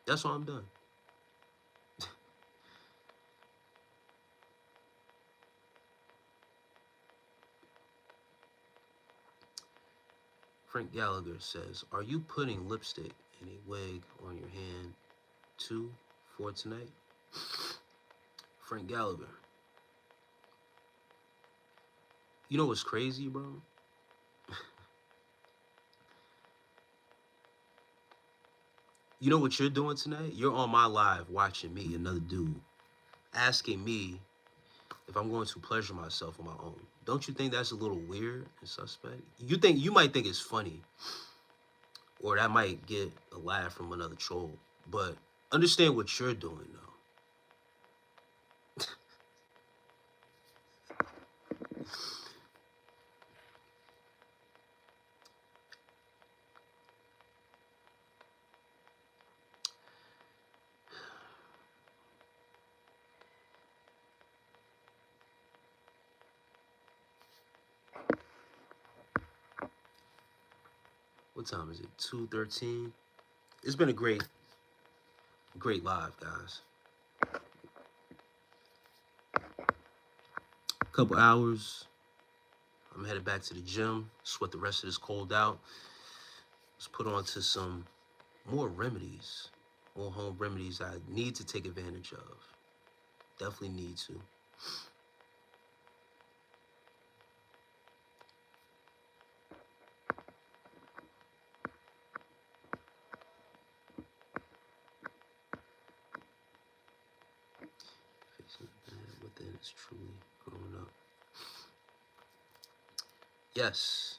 That's all I'm done. Frank Gallagher says, are you putting lipstick and a wig on your hand too for tonight? Frank Gallagher. You know what's crazy, bro? You know what you're doing tonight? You're on my live watching me, another dude, asking me if I'm going to pleasure myself on my own. Don't you think that's a little weird and suspect? You might think it's funny, or that might get a laugh from another troll, but understand what you're doing, though. What time is it? 2:13. It's been a great live, guys. A couple hours. I'm headed back to the gym. Sweat the rest of this cold out. Let's put on to some more remedies. More home remedies I need to take advantage of. Definitely need to. Within is truly growing up. Yes.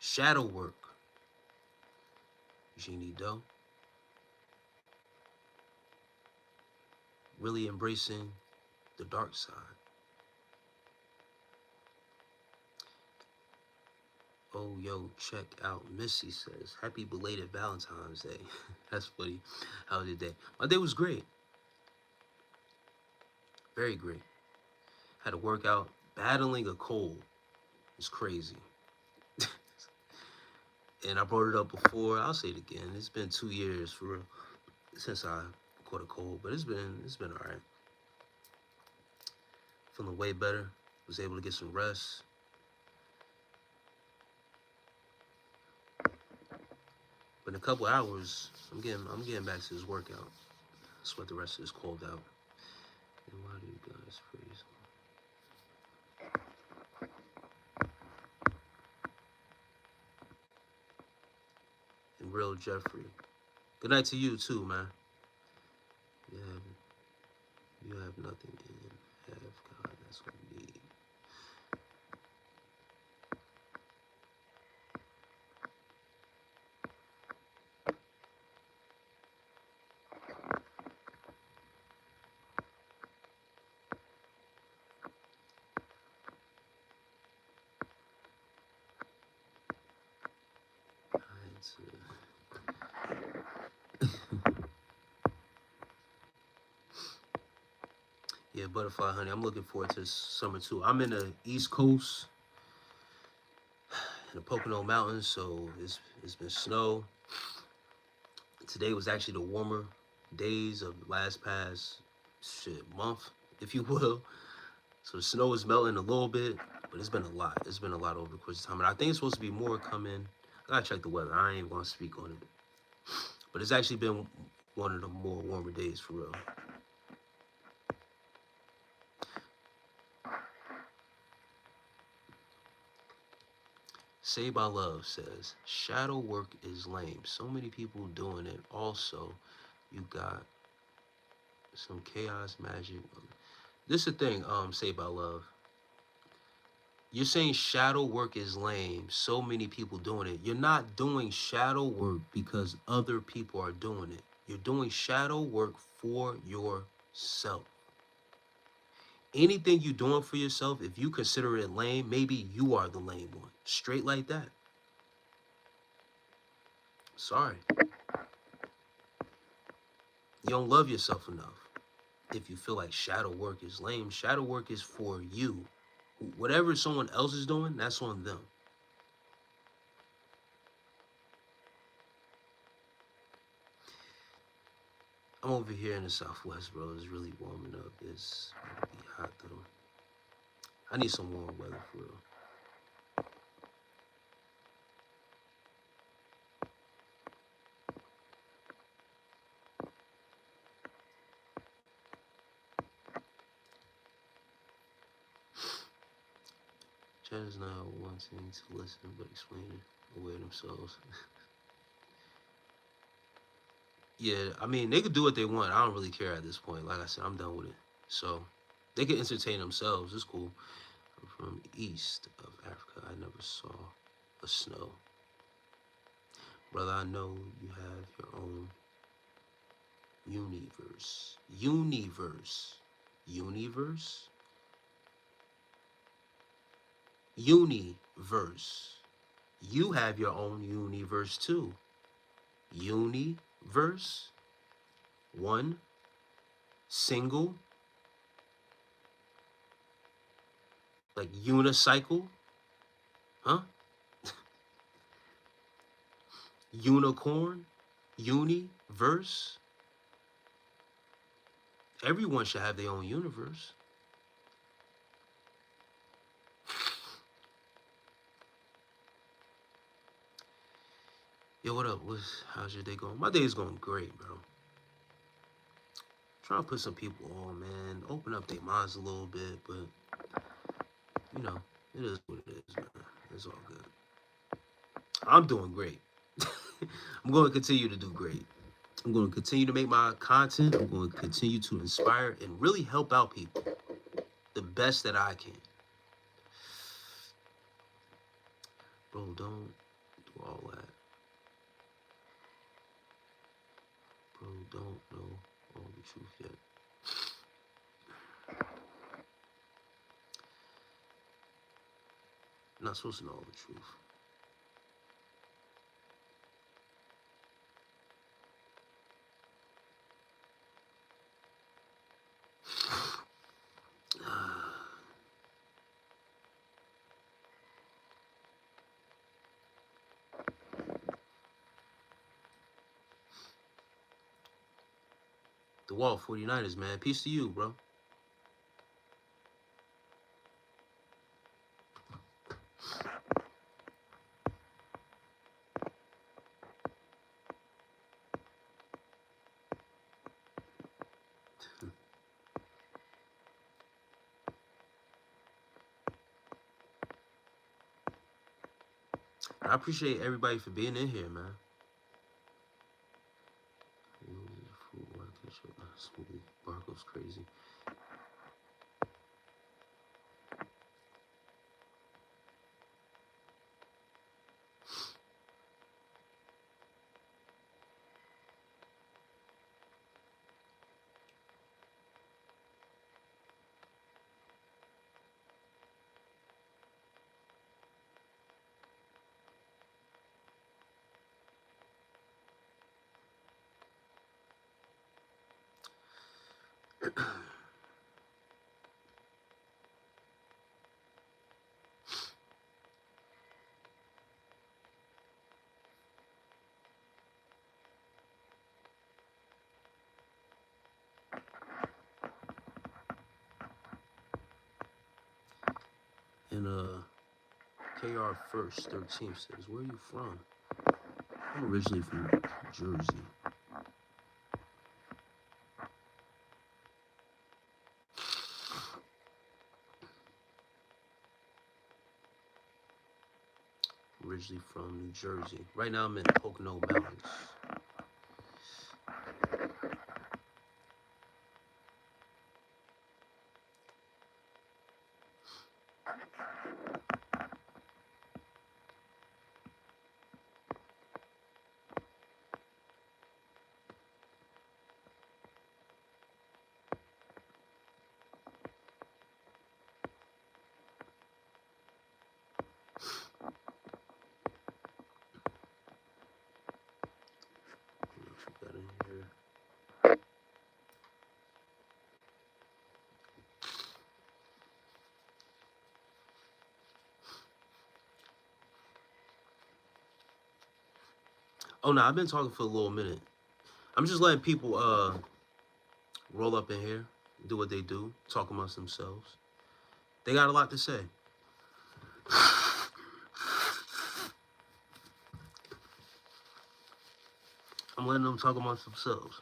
Shadow work. Jeannie Doe. Really embracing the dark side. Oh, yo, check out. Missy says, happy belated Valentine's Day. That's funny. How was your day? My day was great. Very great. Had a workout. Battling a cold. It's crazy. And I brought it up before. I'll say it again. It's been 2 years for real since I caught a cold, but it's been all right. Feeling way better. Was able to get some rest. But in a couple hours, I'm getting back to this workout. Sweat the rest of this cold out. And why do you guys freeze? And real Jeffrey. Good night to you too, man. You have nothing and have God. That's what we need. Yeah, Butterfly Honey. I'm looking forward to summer too. I'm in the East Coast, in the Pocono Mountains, so it's been snow. Today was actually the warmer days of last past month, if you will. So the snow is melting a little bit, but it's been a lot. It's been a lot over the course of time, and I think it's supposed to be more coming. I gotta check the weather. I ain't even gonna speak on it, but it's actually been one of the more warmer days for real. Say by Love says, shadow work is lame. So many people doing it. Also, you got some chaos magic. This is the thing, Say by Love. You're saying shadow work is lame. So many people doing it. You're not doing shadow work because other people are doing it. You're doing shadow work for yourself. Anything you're doing for yourself, if you consider it lame, maybe you are the lame one. Straight like that. Sorry. You don't love yourself enough. If you feel like shadow work is lame, shadow work is for you. Whatever someone else is doing, that's on them. I'm over here in the Southwest, bro. It's really warming up. It's gonna be hot though. I need some warm weather for real. Chat is not wanting to listen, but explaining aware themselves. Yeah, I mean, they could do what they want. I don't really care at this point. Like I said, I'm done with it. So they can entertain themselves. It's cool. I'm from east of Africa. I never saw a snow. Brother, I know you have your own universe. Universe. Universe? Universe. You have your own universe too. Universe. One. Single. Like unicycle. Huh? unicorn, universe. Everyone should have their own universe. Yo, what up? How's your day going? My day is going great, bro. Trying to put some people on, man. Open up their minds a little bit, but you know, it is what it is, man. It's all good. I'm doing great. I'm going to continue to do great. I'm going to continue to make my content. I'm going to continue to inspire and really help out people the best that I can. Bro, don't do all that. Bro, don't know all the truth yet. You're not supposed to know all the truth. The Wall 49ers, man. Peace to you, bro. I appreciate everybody for being in here, man. Bar goes crazy. And KR First 13 says, where are you from? I'm originally from Jersey. Originally from New Jersey. Right now I'm in Pocono Mountains. Oh no, I've been talking for a little minute. I'm just letting people roll up in here, do what they do, talk amongst themselves. They got a lot to say. I'm letting them talk amongst themselves.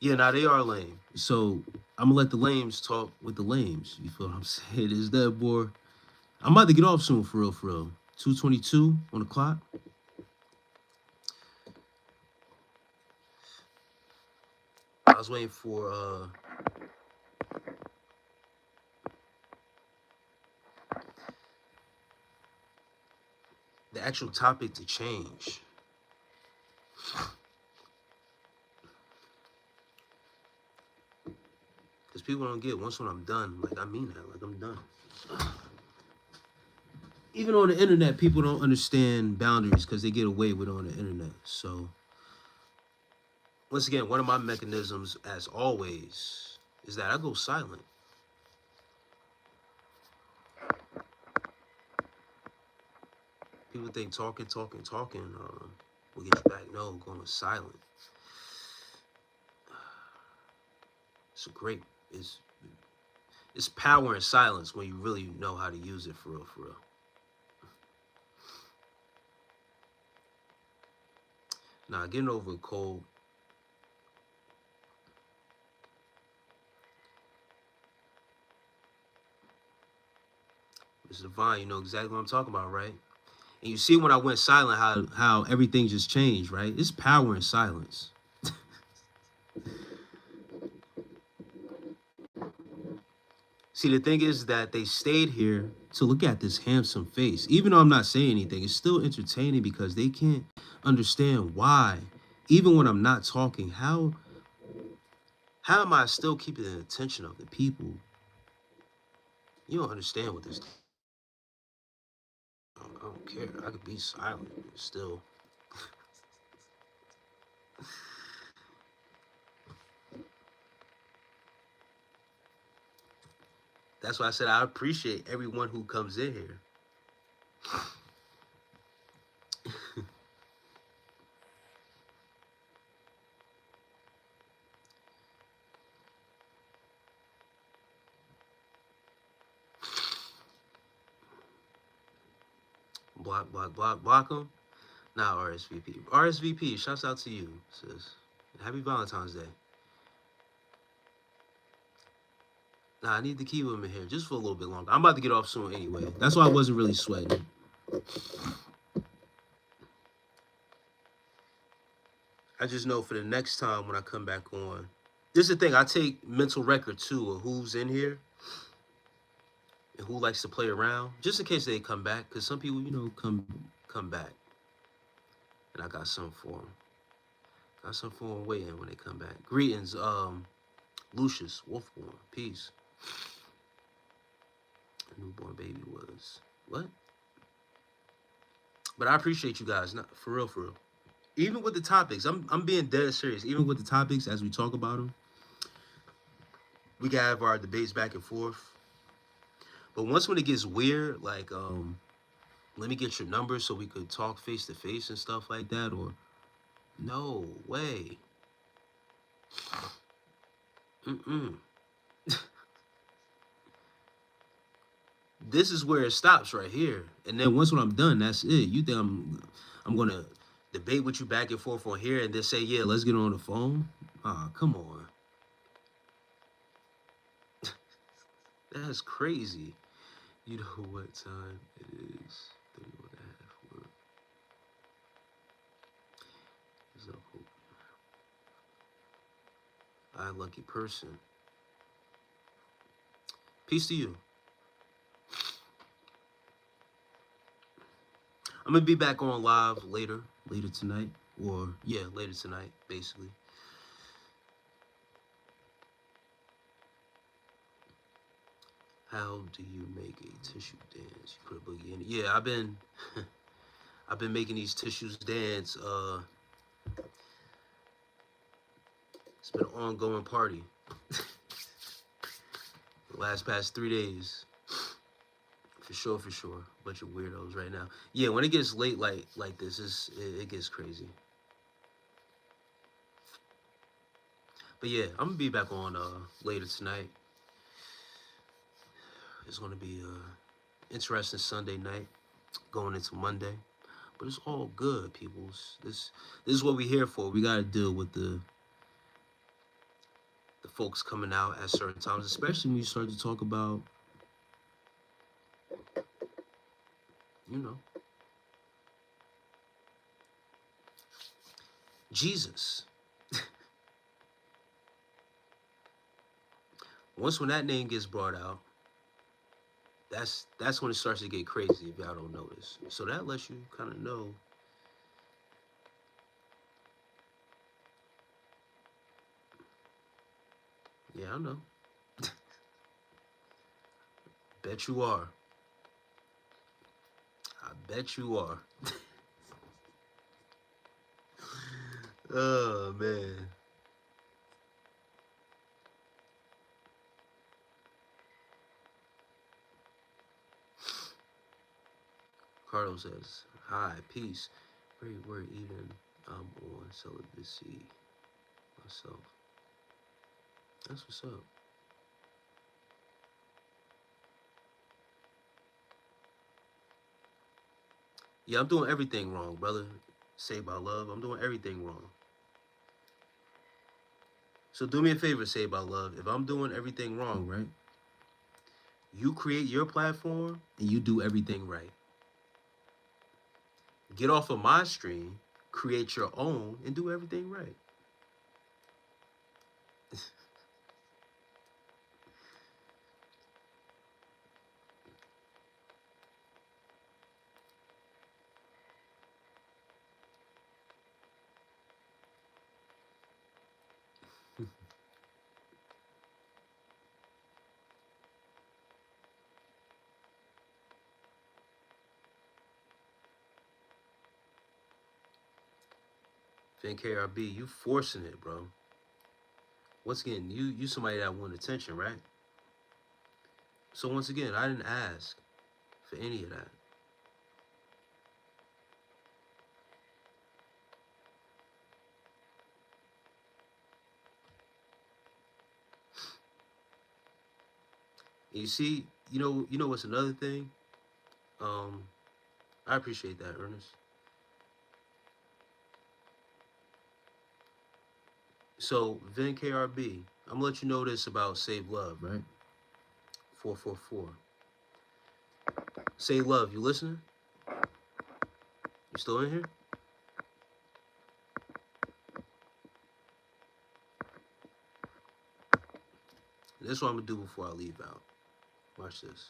Yeah, now they are lame. So I'm gonna let the lames talk with the lames. You feel what I'm saying? Is that, boy? I'm about to get off soon, for real, for real. 2:22 on the clock. I was waiting for the actual topic to change. Because people don't get, once when I'm done, like I mean that, like I'm done. Even on the internet, people don't understand boundaries because they get away with it on the internet. So, once again, one of my mechanisms, as always, is that I go silent. People think talking will get you back. No, going silent. It's a great. It's it's power in silence when you really know how to use it for real, for real. Now, getting over a cold. Mr. Divine, you know exactly what I'm talking about, right? And you see when I went silent, how everything just changed, right? It's power in silence. See, the thing is that they stayed here to look at this handsome face. Even though I'm not saying anything, it's still entertaining because they can't understand why. Even when I'm not talking, how am I still keeping the attention of the people? You don't understand what this. I don't care. I could be silent still. That's why I said I appreciate everyone who comes in here. Block them. Not RSVP. RSVP, shouts out to you, sis. Happy Valentine's Day. Nah, I need to keep him in here just for a little bit longer. I'm about to get off soon anyway. That's why I wasn't really sweating. I just know for the next time when I come back on. This is the thing, I take mental record too of who's in here and who likes to play around, just in case they come back. Because some people, come back. And I got some for them. Got some for them waiting when they come back. Greetings, Lucius, Wolfborn, peace. A newborn baby was. What? But I appreciate you guys, not for real, for real. Even with the topics, I'm being dead serious. Even with the topics as we talk about them, we can have our debates back and forth. But once when it gets weird, like let me get your number so we could talk face to face and stuff like that, or no way. Mm-mm. This is where it stops right here. And then once when I'm done, that's it. You think I'm gonna debate with you back and forth on here and then say, yeah, let's get on the phone? Ah, come on. That's crazy. You know what time it is? 31 and a half work. Is up, hope. I lucky person. Peace to you. I'm gonna be back on live later tonight, or yeah, later tonight, basically. How do you make a tissue dance? You put a boogie in it. Yeah, I've been making these tissues dance. It's been an ongoing party. The last past 3 days. For sure, for sure. Bunch of weirdos right now. Yeah, when it gets late like this, it gets crazy. But yeah, I'm gonna be back on later tonight. It's gonna be a interesting Sunday night going into Monday. But it's all good, peoples. This is what we're here for. We gotta deal with the folks coming out at certain times, especially when you start to talk about, you know, Jesus. Once when that name gets brought out, that's when it starts to get crazy if y'all don't notice. So that lets you kind of know. Yeah, I know. Bet you are. I bet you are. Oh man. Carlos says, hi, peace. Great word, even I'm on celibacy myself. That's what's up. Yeah, I'm doing everything wrong, brother. Saved by love. I'm doing everything wrong. So do me a favor, Saved by love. If I'm doing everything wrong, right? You create your platform and you do everything right. Get off of my stream, create your own, and do everything right. Fin KRB, you forcing it, bro. Once again, you somebody that want attention, right? So once again, I didn't ask for any of that. And you see, you know what's another thing? Um, I appreciate that, Ernest. So Vin KRB, I'm gonna let you know this about Save Love, right? 444. Save Love, you listening? You still in here? This is what I'm gonna do before I leave out. Watch this.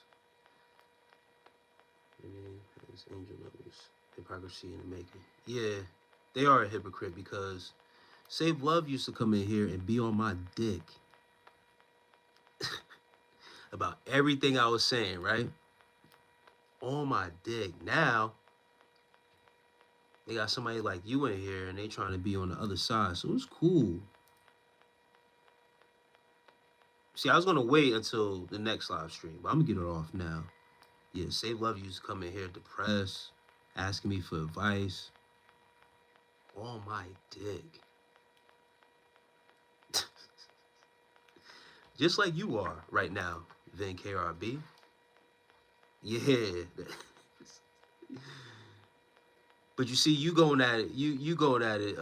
As angel numbers, hypocrisy in the making. Yeah, they are a hypocrite because Save Love used to come in here and be on my dick about everything I was saying, right? On my dick. Now they got somebody like you in here and they trying to be on the other side, so it's cool. See, I was gonna wait until the next live stream, but I'm gonna get it off now. Yeah, Save Love used to come in here depressed, asking me for advice. On my dick. Just like you are right now, Vin KRB. Yeah. But you see, you going at it, you going at it,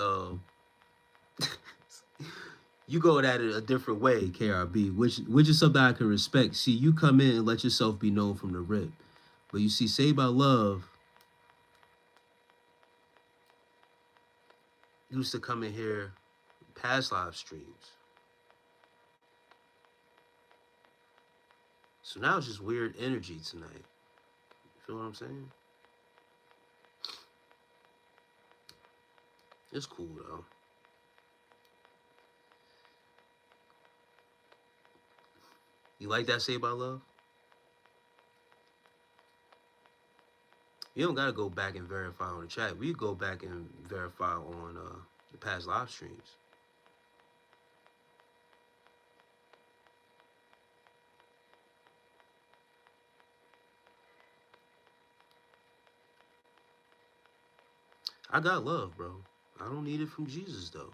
you going at it a different way, KRB, which is something I can respect. See, you come in and let yourself be known from the rip. But you see, Saved by Love used to come in here past live streams. So now it's just weird energy tonight. You feel what I'm saying? It's cool though. You like that Saved by Love? You don't gotta go back and verify on the chat. We go back and verify on the past live streams. I got love, bro. I don't need it from Jesus though.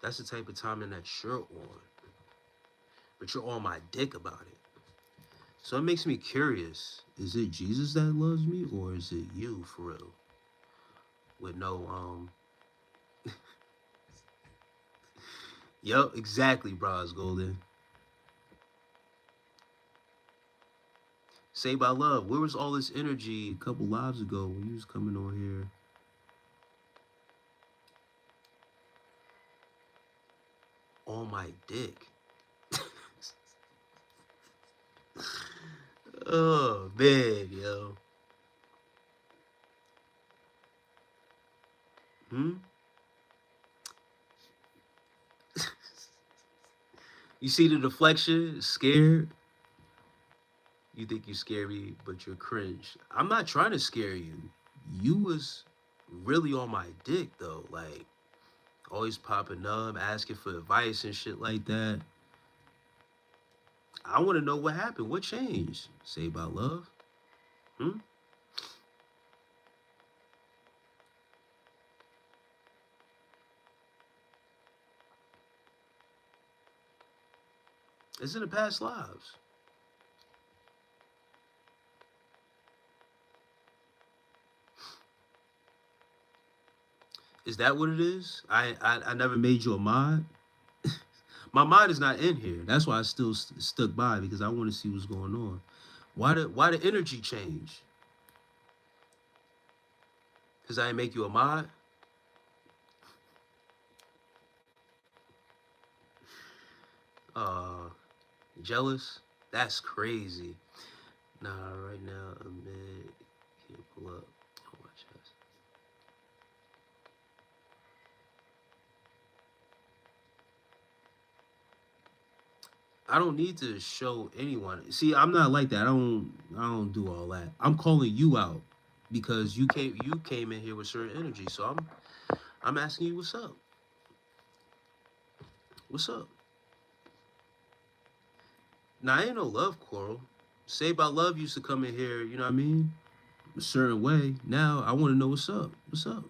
That's the type of timing that you're on. But you're on my dick about it. So it makes me curious. Is it Jesus that loves me or is it you for real? With no Yup, exactly, Bros Golden. Saved by Love. Where was all this energy a couple lives ago when you was coming on here? On my dick. Oh man, yo. Hmm? You see the deflection? Scared? You think you scare me, but you're cringe. I'm not trying to scare you. You was really on my dick though. Like always popping up, asking for advice and shit like that. I want to know what happened. What changed? Say about love? Hmm? It's in the past lives. Is that what it is? I never made you a mod. My mind is not in here. That's why I still stuck by, because I want to see what's going on. Why the energy change? Cause I ain't make you a mod. Uh, jealous. That's crazy. Nah, right now amid can't pull up. Oh my chest. I don't need to show anyone. See, I'm not like that. I don't do all that. I'm calling you out because you came in here with certain energy. So I'm asking you what's up. What's up? Now, I ain't no love quarrel. Say About Love used to come in here, you know what I mean? A certain way. Now I want to know what's up. What's up?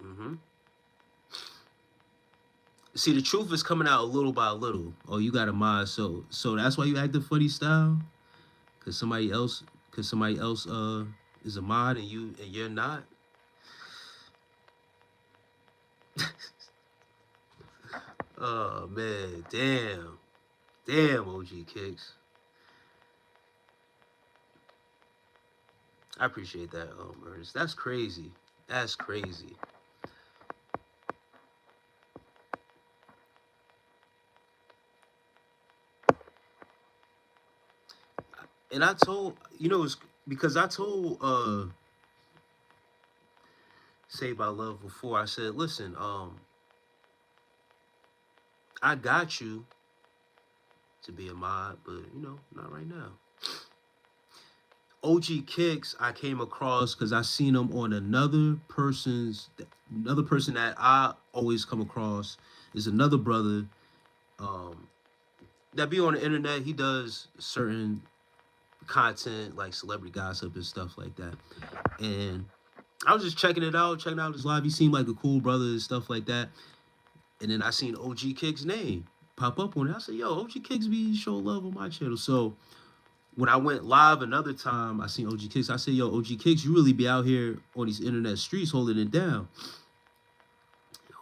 Mm-hmm. See, the truth is coming out a little by a little. Oh, you got a mod, so that's why you act the funny style? Cause somebody else is a mod and you're not? Oh man, damn. Damn, OG Kicks. I appreciate that, Ernest. That's crazy. That's crazy. And I told, it's because I told Say About Love before. I said, listen, I got you to be a mod, but not right now. OG Kicks, I came across because I seen him on another person that I always come across is another brother um, that be on the internet. He does certain content like celebrity gossip and stuff like that. And I was just checking out his live. He seemed like a cool brother and stuff like that. And then I seen OG Kicks' name pop up on it. I said, yo, OG Kicks be showing love on my channel. So when I went live another time, I seen OG Kicks. I said, yo, OG Kicks, you really be out here on these internet streets holding it down.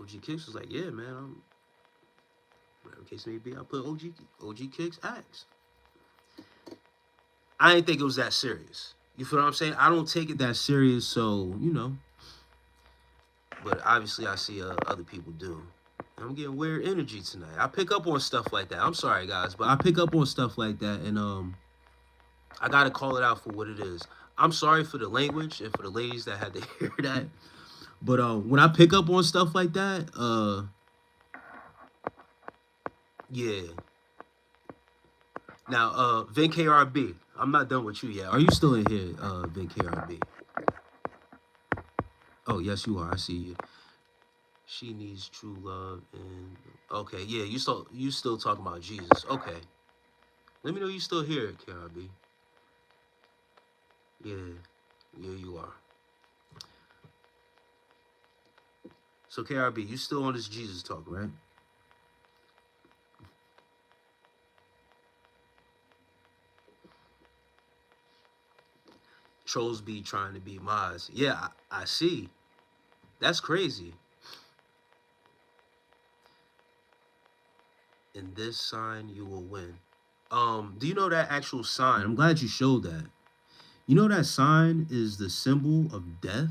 OG Kicks was like, yeah, man, whatever case may be, I put OG Kicks X. I didn't think it was that serious. You feel what I'm saying? I don't take it that serious, so, But obviously I see other people do. I'm getting weird energy tonight. I pick up on stuff like that. I'm sorry, guys, but I pick up on stuff like that, and I gotta call it out for what it is. I'm sorry for the language and for the ladies that had to hear that. But when I pick up on stuff like that, yeah. Now, Vin KRB, I'm not done with you yet. Are you still in here, Vin KRB? Oh, yes, you are. I see you. She needs true love, and okay, yeah, you still talking about Jesus? Okay, let me know you still here, KRB. Yeah, yeah, you are. So KRB, you still on this Jesus talk, right? Trolls be trying to be mods. Yeah, I see. That's crazy. In this sign, you will win. Do you know that actual sign? I'm glad you showed that. You know that sign is the symbol of death?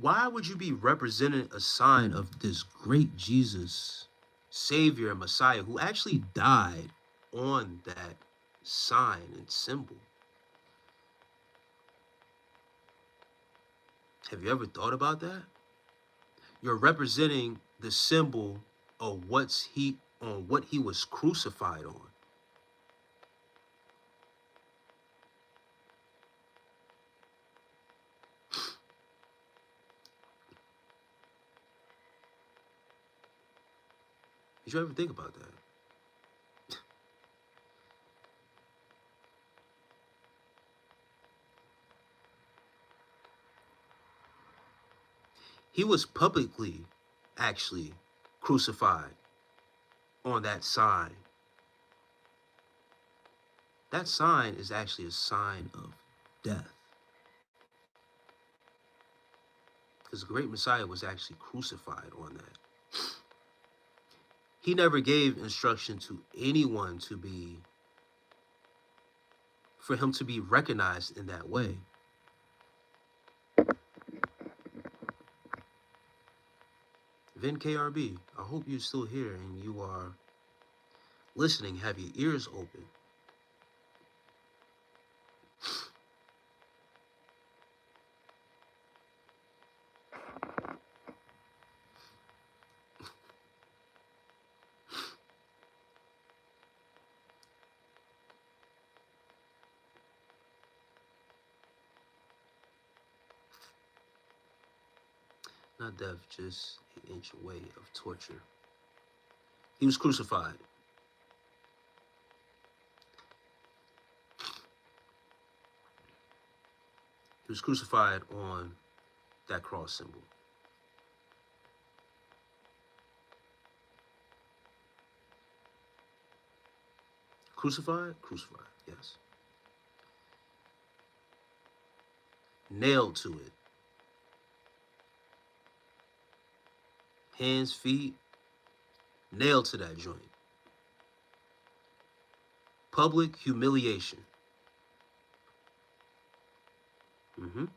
Why would you be representing a sign of this great Jesus, Savior, and Messiah who actually died on that sign and symbol? Have you ever thought about that? You're representing the symbol of what he was crucified on. Did you ever think about that? He was publicly actually crucified on that sign. That sign is actually a sign of death. Because the great Messiah was actually crucified on that. He never gave instruction to anyone for him to be recognized in that way. Vin KRB, I hope you're still here and you are listening, have your ears open. Not death, just an ancient way of torture. He was crucified. He was crucified on that cross symbol. Crucified? Crucified, yes. Nailed to it. Hands, feet, nailed to that joint. Public humiliation. And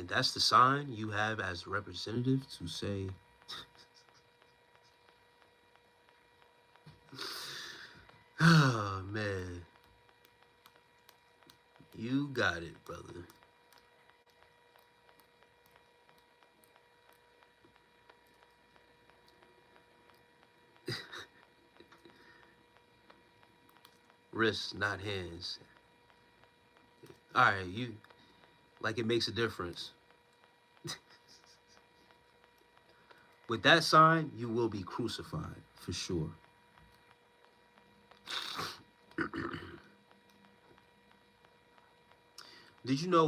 that's the sign you have as a representative to say, oh man, you got it, brother. Wrists, not hands. All right, you, like it makes a difference. With that sign, you will be crucified, for sure. Did you know,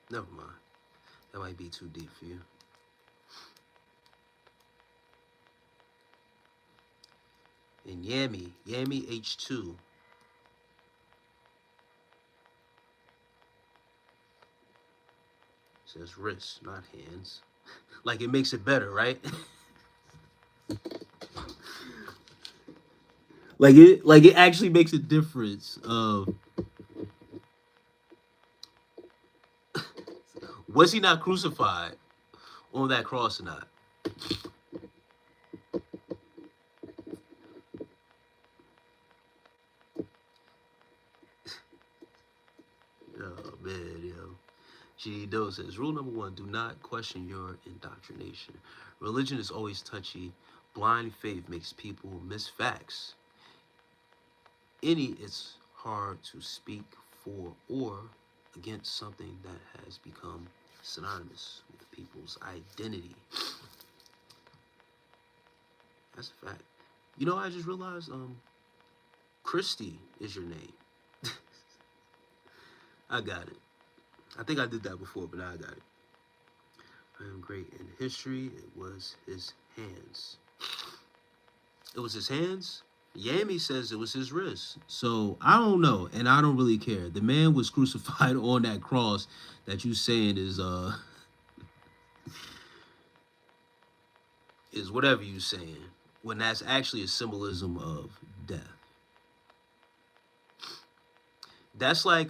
never mind. That might be too deep for you. And Yami H2. Says wrists, not hands. Like it makes it better, right? like it actually makes a difference of was he not crucified on that cross or not? Oh man, yo. G. Doe says, rule number 1, do not question your indoctrination. Religion is always touchy. Blind faith makes people miss facts. It's hard to speak for or against something that has become synonymous with people's identity. That's a fact. You know, I just realized, Christy is your name. I got it. I think I did that before, but now I got it. I am great in history. It was his hands. It was his hands? Yami says it was his wrist. So I don't know, and I don't really care. The man was crucified on that cross that you saying is whatever you saying, when that's actually a symbolism of death. That's like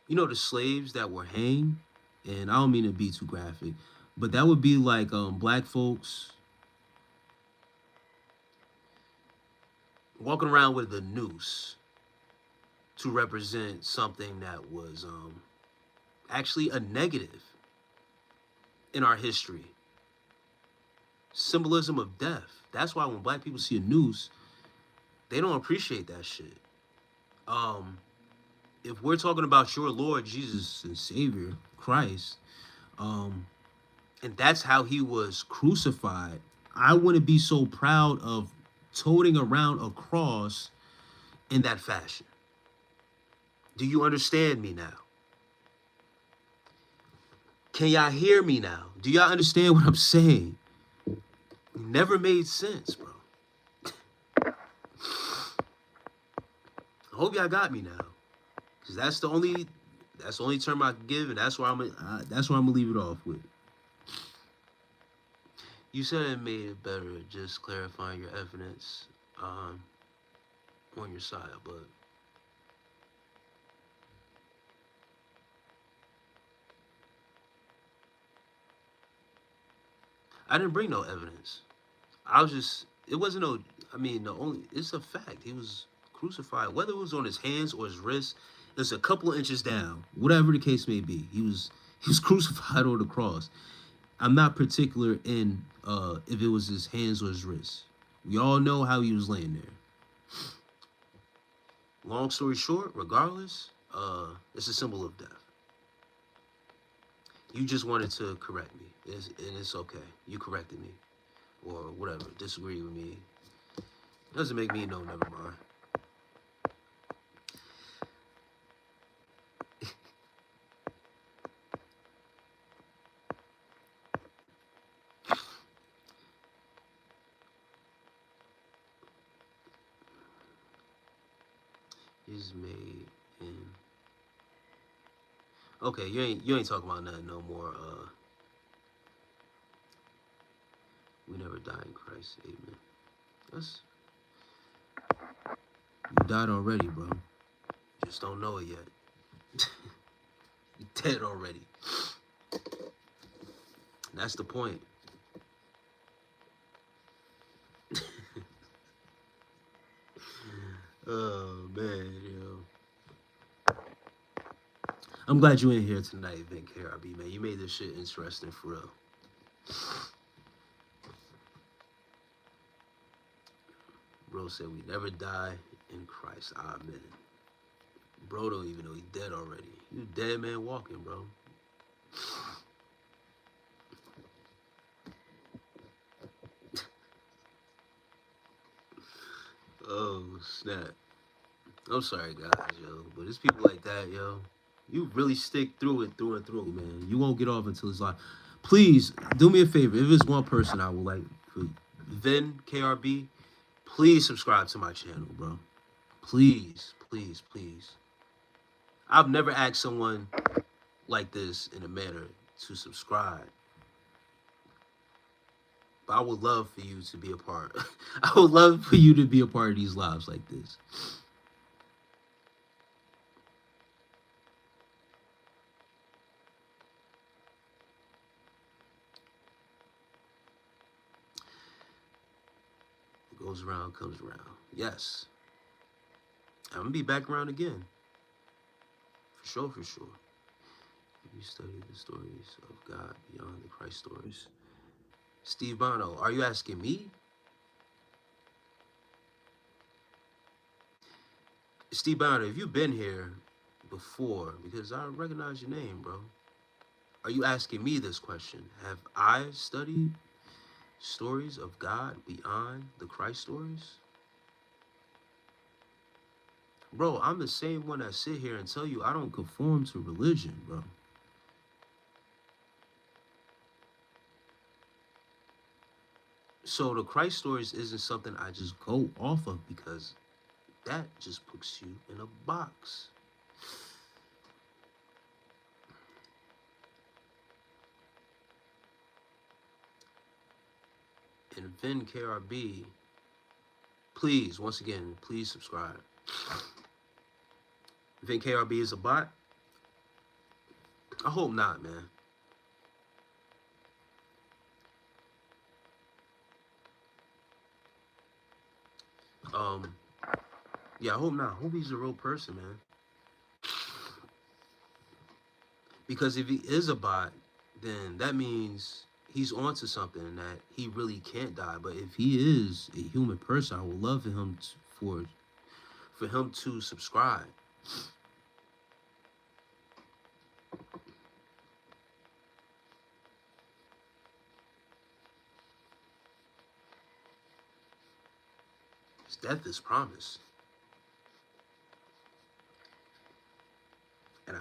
you know, the slaves that were hanged, and I don't mean to be too graphic, but that would be like black folks walking around with a noose to represent something that was actually a negative in our history. Symbolism of death. That's why when black people see a noose, they don't appreciate that shit. If we're talking about your Lord Jesus and Savior Christ, and that's how he was crucified, I wouldn't be so proud of toting around a cross in that fashion. Do you understand me now? Can y'all hear me now? Do y'all understand what I'm saying? It never made sense, bro. I hope y'all got me now, because that's the only term I can give, and that's where I'm gonna leave it off with. You said it made it better just clarifying your evidence on your side, but I didn't bring no evidence. I was just, it wasn't no, I mean, it's a fact. He was crucified, whether it was on his hands or his wrists, it's a couple of inches down, whatever the case may be. He was crucified on the cross. I'm not particular in if it was his hands or his wrists. We all know how he was laying there. Long story short, regardless, it's a symbol of death. You just wanted to correct me, and it's okay. You corrected me, or whatever. Disagree with me. Doesn't make me no, never mind. Is made in. Okay, you ain't talking about nothing no more. We never die in Christ. Amen. That's, you died already, bro. You just don't know it yet. You dead already. And that's the point. Oh man, yo. I'm glad you in here tonight, Vin KRB, man. You made this shit interesting for real. Bro said we never die in Christ. Amen. Bro don't even know he dead already. You dead man walking, bro. Oh, snap. I'm sorry, guys, yo. But it's people like that, yo. You really stick through it, through and through, man. You won't get off until it's like, please, do me a favor. If it's one person I would like, Vin KRB, please subscribe to my channel, bro. Please, please, please. I've never asked someone like this in a manner to subscribe. But I would love for you to be a part. I would love for you to be a part of these lives like this. What goes around comes around. Yes. I'm gonna be back around again. For sure, for sure. You study the stories of God beyond the Christ stories. Steve Bono, are you asking me? Steve Bono, have you been here before? Because I recognize your name, bro. Are you asking me this question? Have I studied stories of God beyond the Christ stories? Bro, I'm the same one that sit here and tell you I don't conform to religion, bro. So the Christ stories isn't something I just go off of because that just puts you in a box. And Vin KRB, please, once again, please subscribe. Vin KRB is a bot? I hope not, man. Yeah, I hope not. I hope he's a real person, man. Because if he is a bot, then that means he's onto something that he really can't die. But if he is a human person, I would love for him for him to subscribe. His death is promised.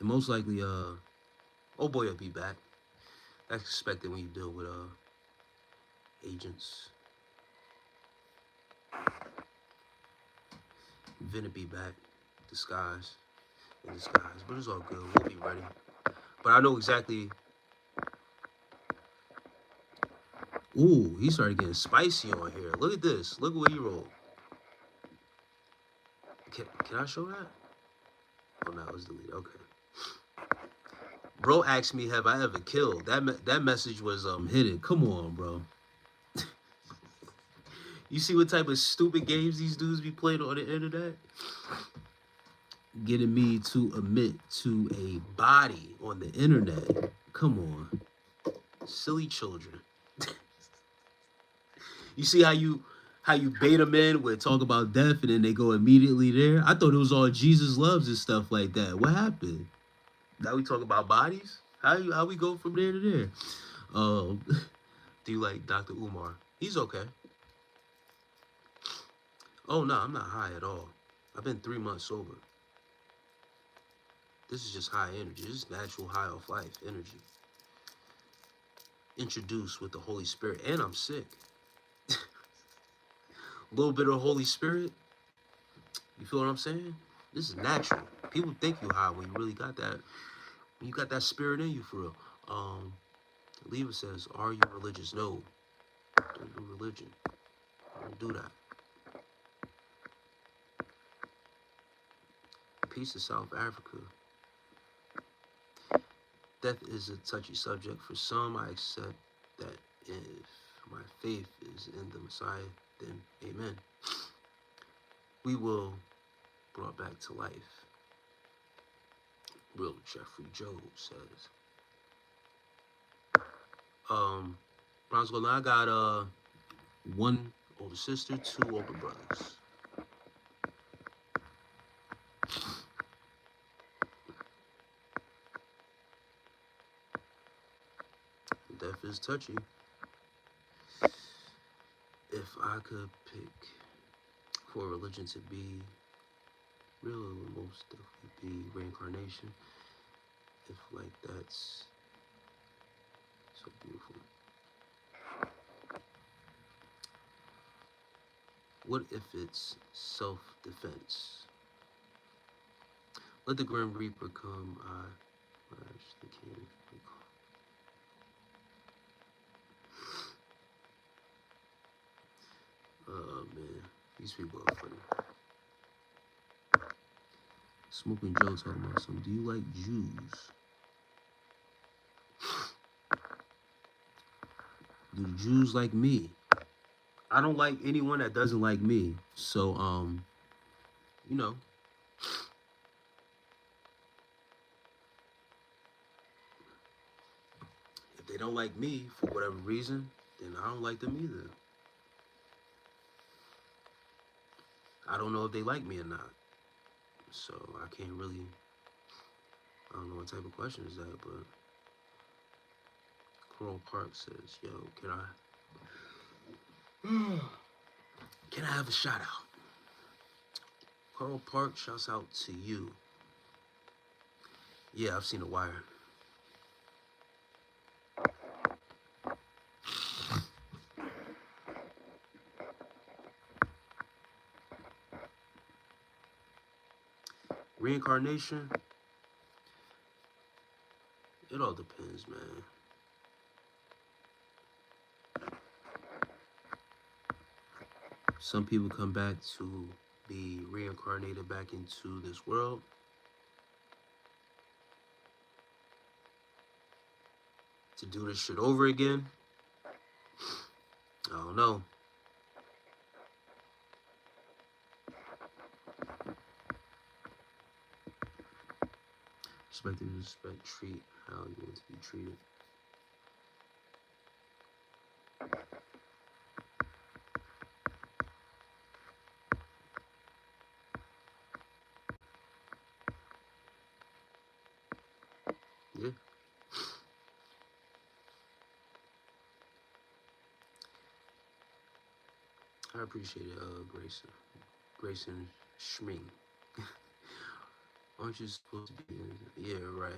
And most likely, oh boy will be back. That's expected when you deal with agents. Vinna be back, disguise, in disguise. But it's all good. We'll be ready. But I know exactly. Ooh, he started getting spicy on here. Look at this. Look at what he rolled. Can I show that? Oh no, it's deleted. Okay. Bro asked me, "Have I ever killed?" That message was hidden. Come on, bro. You see what type of stupid games these dudes be playing on the internet? Getting me to admit to a body on the internet. Come on. Silly children. You see how you bait them in with talk about death and then they go immediately there? I thought it was all Jesus loves and stuff like that. What happened? Now we talk about bodies? How we go from there to there? Um, do you like Dr. Umar? He's okay. Oh no, I'm not high at all. I've been 3 months sober. This is just high energy. This is natural high off life energy. Introduced with the Holy Spirit. And I'm sick. A little bit of Holy Spirit. You feel what I'm saying? This is natural. People think you high when you really got that. When you got that spirit in you for real. Leva says, "Are you religious?" No. Don't do religion. Don't do that. Peace to South Africa. Death is a touchy subject. For some, I accept that if my faith is in the Messiah, then amen. We will brought back to life. Real Jeffrey Joe says. Bronze now I got one older sister, 2 older brothers. Death is touchy. If I could pick for a religion to be real, it would most definitely be reincarnation. If like that's so beautiful. What if it's self-defense? Let the Grim Reaper come. I actually can't recall. Oh man, these people are funny. Smoking Joe talking about something. Do you like Jews? Do Jews like me? I don't like anyone that doesn't like me. So, you know. If they don't like me for whatever reason, then I don't like them either. I don't know if they like me or not. So I can't really, I don't know what type of question is that, but Coral Park says, yo, can I have a shout out? Coral Park shouts out to you. Yeah, I've seen The Wire. Reincarnation? It all depends, man. Some people come back to be reincarnated back into this world. To do this shit over again? I don't know. Respect and respect, treat how you want to be treated. Yeah. I appreciate it, Grayson. Grayson Schming. Aren't you supposed to be? Yeah, right.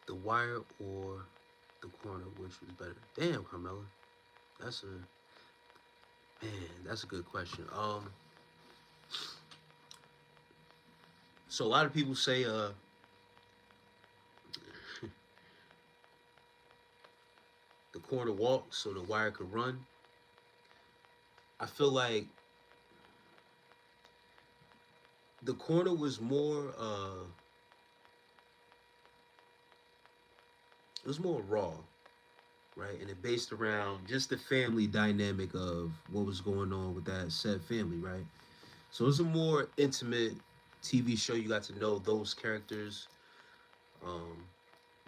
The Wire or The Corner, which was better? Damn, Carmela, that's a that's a good question. So a lot of people say The Corner walks so The Wire could run. I feel like The Corner was more it was more raw, right? And it based around just the family dynamic of what was going on with that said family, right? So it was a more intimate TV show. You got to know those characters um,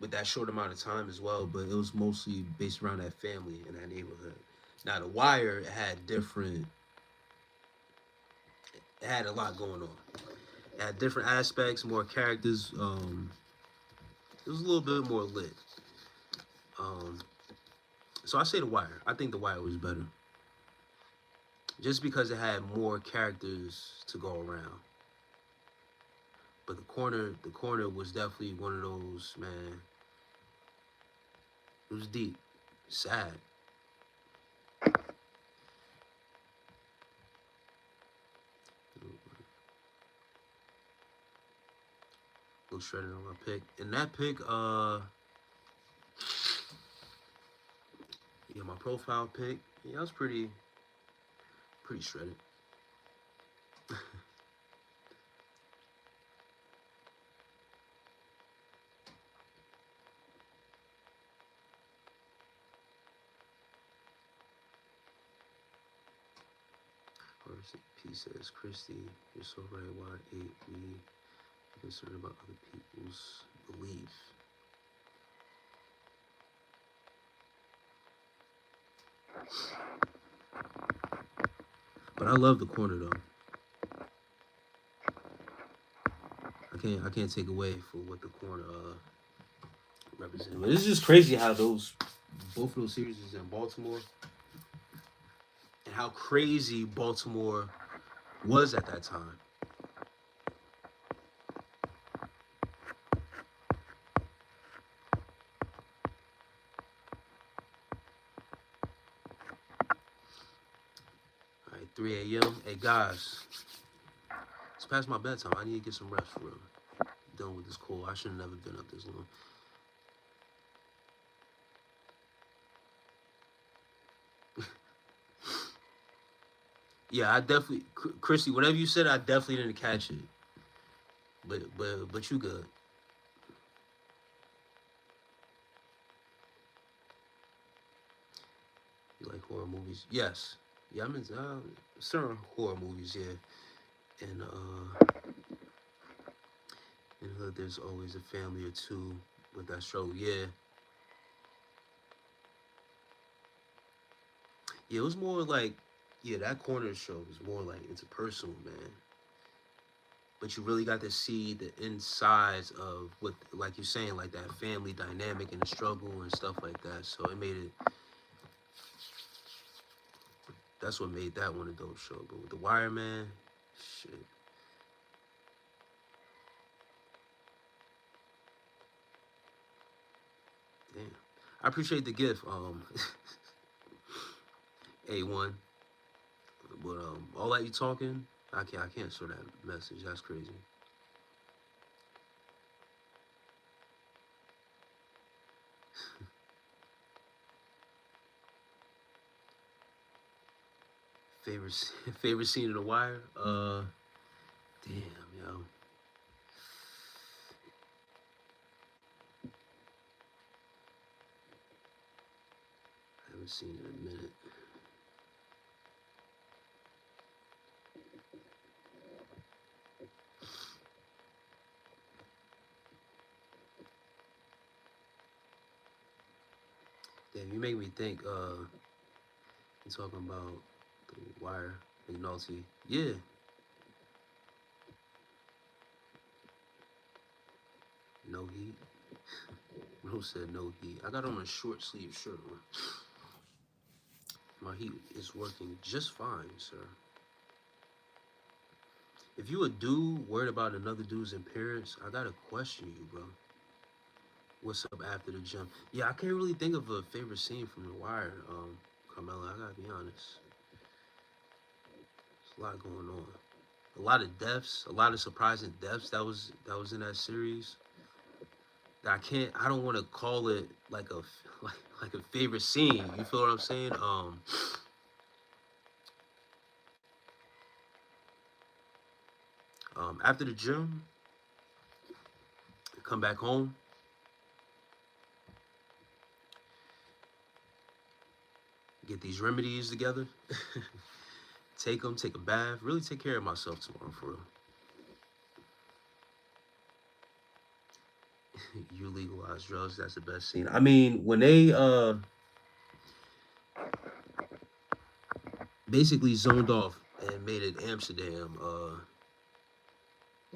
with that short amount of time as well, but it was mostly based around that family and that neighborhood. Now, The Wire had different, it had a lot going on. It had different aspects, more characters. It was a little bit more lit. Um, so I say The Wire. I think The Wire was better, just because it had more characters to go around. But the corner was definitely one of those, man. It was deep, sad. Look shredded on my pick. And that pick, yeah, my profile pick, yeah, I was pretty shredded. First, P says, Christy, you're so right. Why ain't we concerned about other people's belief? But I love the corner though. I can't take away for what the corner represented. But it's just crazy how both of those series is in Baltimore, and how crazy Baltimore was at that time. All right, 3 a.m. Hey guys, it's past my bedtime. I need to get some rest for real. Done with this call. I should have never been up this long. Yeah, I definitely, Christy. Whatever you said, I definitely didn't catch it. But you good. You like horror movies? Yes. Yeah, I'm in certain horror movies. Yeah, and in hood, there's always a family or two with that struggle. Yeah, yeah. It was more like, yeah, that corner show was more like interpersonal, man. But you really got to see the insides of what, like you're saying, like that family dynamic and the struggle and stuff like that. So it made it. That's what made that one a dope show. But with the Wire, man, shit. Damn. I appreciate the gift, A1. But all that you talking, I can't show that message. That's crazy. Favorite favorite scene of The Wire? Damn, yo. I haven't seen it in a minute. Damn, you make me think. You talking about The Wire, McNulty? Yeah, No heat. Bro said no heat. I got on a short sleeve shirt. My heat is working just fine, sir. If you a dude worried about another dude's appearance, I gotta question you, bro. What's up after the gym? Yeah, I can't really think of a favorite scene from The Wire, Carmela. I gotta be honest. There's a lot going on. A lot of deaths, a lot of surprising deaths that was in that series. I don't want to call it like a like a favorite scene. You feel what I'm saying? After the gym, come back home. Get these remedies together. Take them, take a bath. Really take care of myself tomorrow, for real. You legalize drugs, that's the best scene. I mean, when they basically zoned off and made it Amsterdam,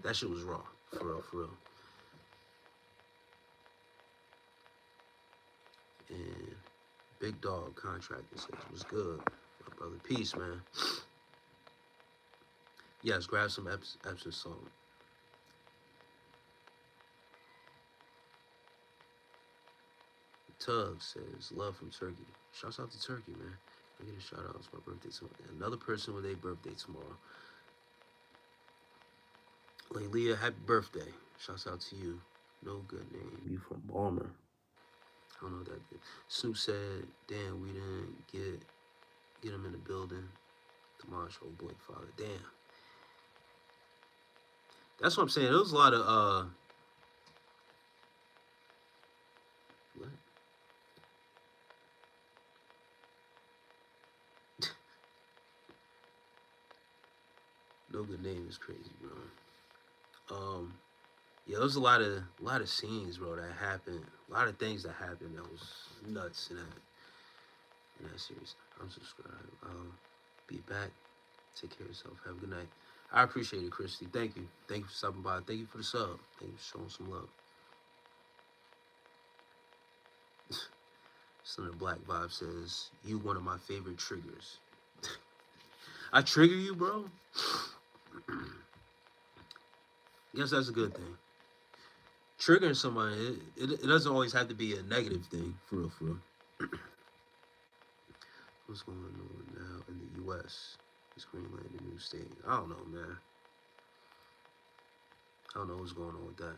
that shit was raw. For real, for real. And Big Dog Contracting says, what's good? My brother, peace, man. Yes, grab some Epsom salt. Tug says, love from Turkey. Shouts out to Turkey, man. I get a shout out. It's my birthday tomorrow. Another person with a birthday tomorrow. Leah, happy birthday. Shouts out to you. No good name. You from Balmer. I don't know what that did. Snoop said, damn, we didn't get him in the building. Tomorrow's old boy father. Damn. That's what I'm saying. There was a lot of what? No good name is crazy, bro. Yeah, there was a lot of scenes, bro, that happened. A lot of things that happened that was nuts in that series. I'm subscribed. Be back. Take care of yourself. Have a good night. I appreciate it, Christy. Thank you. Thank you for stopping by. Thank you for the sub. Thank you for showing some love. Slender Black Vibe says, you one of my favorite triggers. I trigger you, bro? Guess that's a good thing. Triggering somebody, it doesn't always have to be a negative thing, for real, for real. What's going on now in the U.S.? Is Greenland a new state? I don't know, man. I don't know what's going on with that.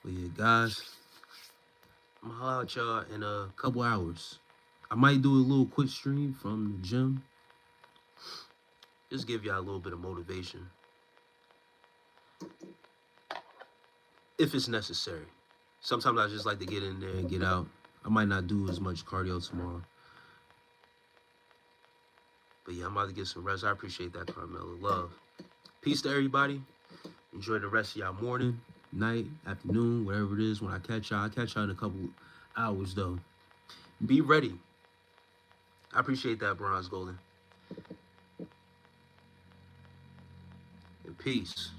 But yeah, guys, I'm gonna holler at y'all in a couple hours. I might do a little quick stream from the gym. Just give y'all a little bit of motivation. If it's necessary. Sometimes I just like to get in there and get out. I might not do as much cardio tomorrow. But yeah, I'm about to get some rest. I appreciate that, Carmelo. Love. Peace to everybody. Enjoy the rest of y'all morning, night, afternoon, whatever it is. When I catch y'all, I'll catch y'all in a couple hours, though. Be ready. I appreciate that, Bronze Golden. And peace.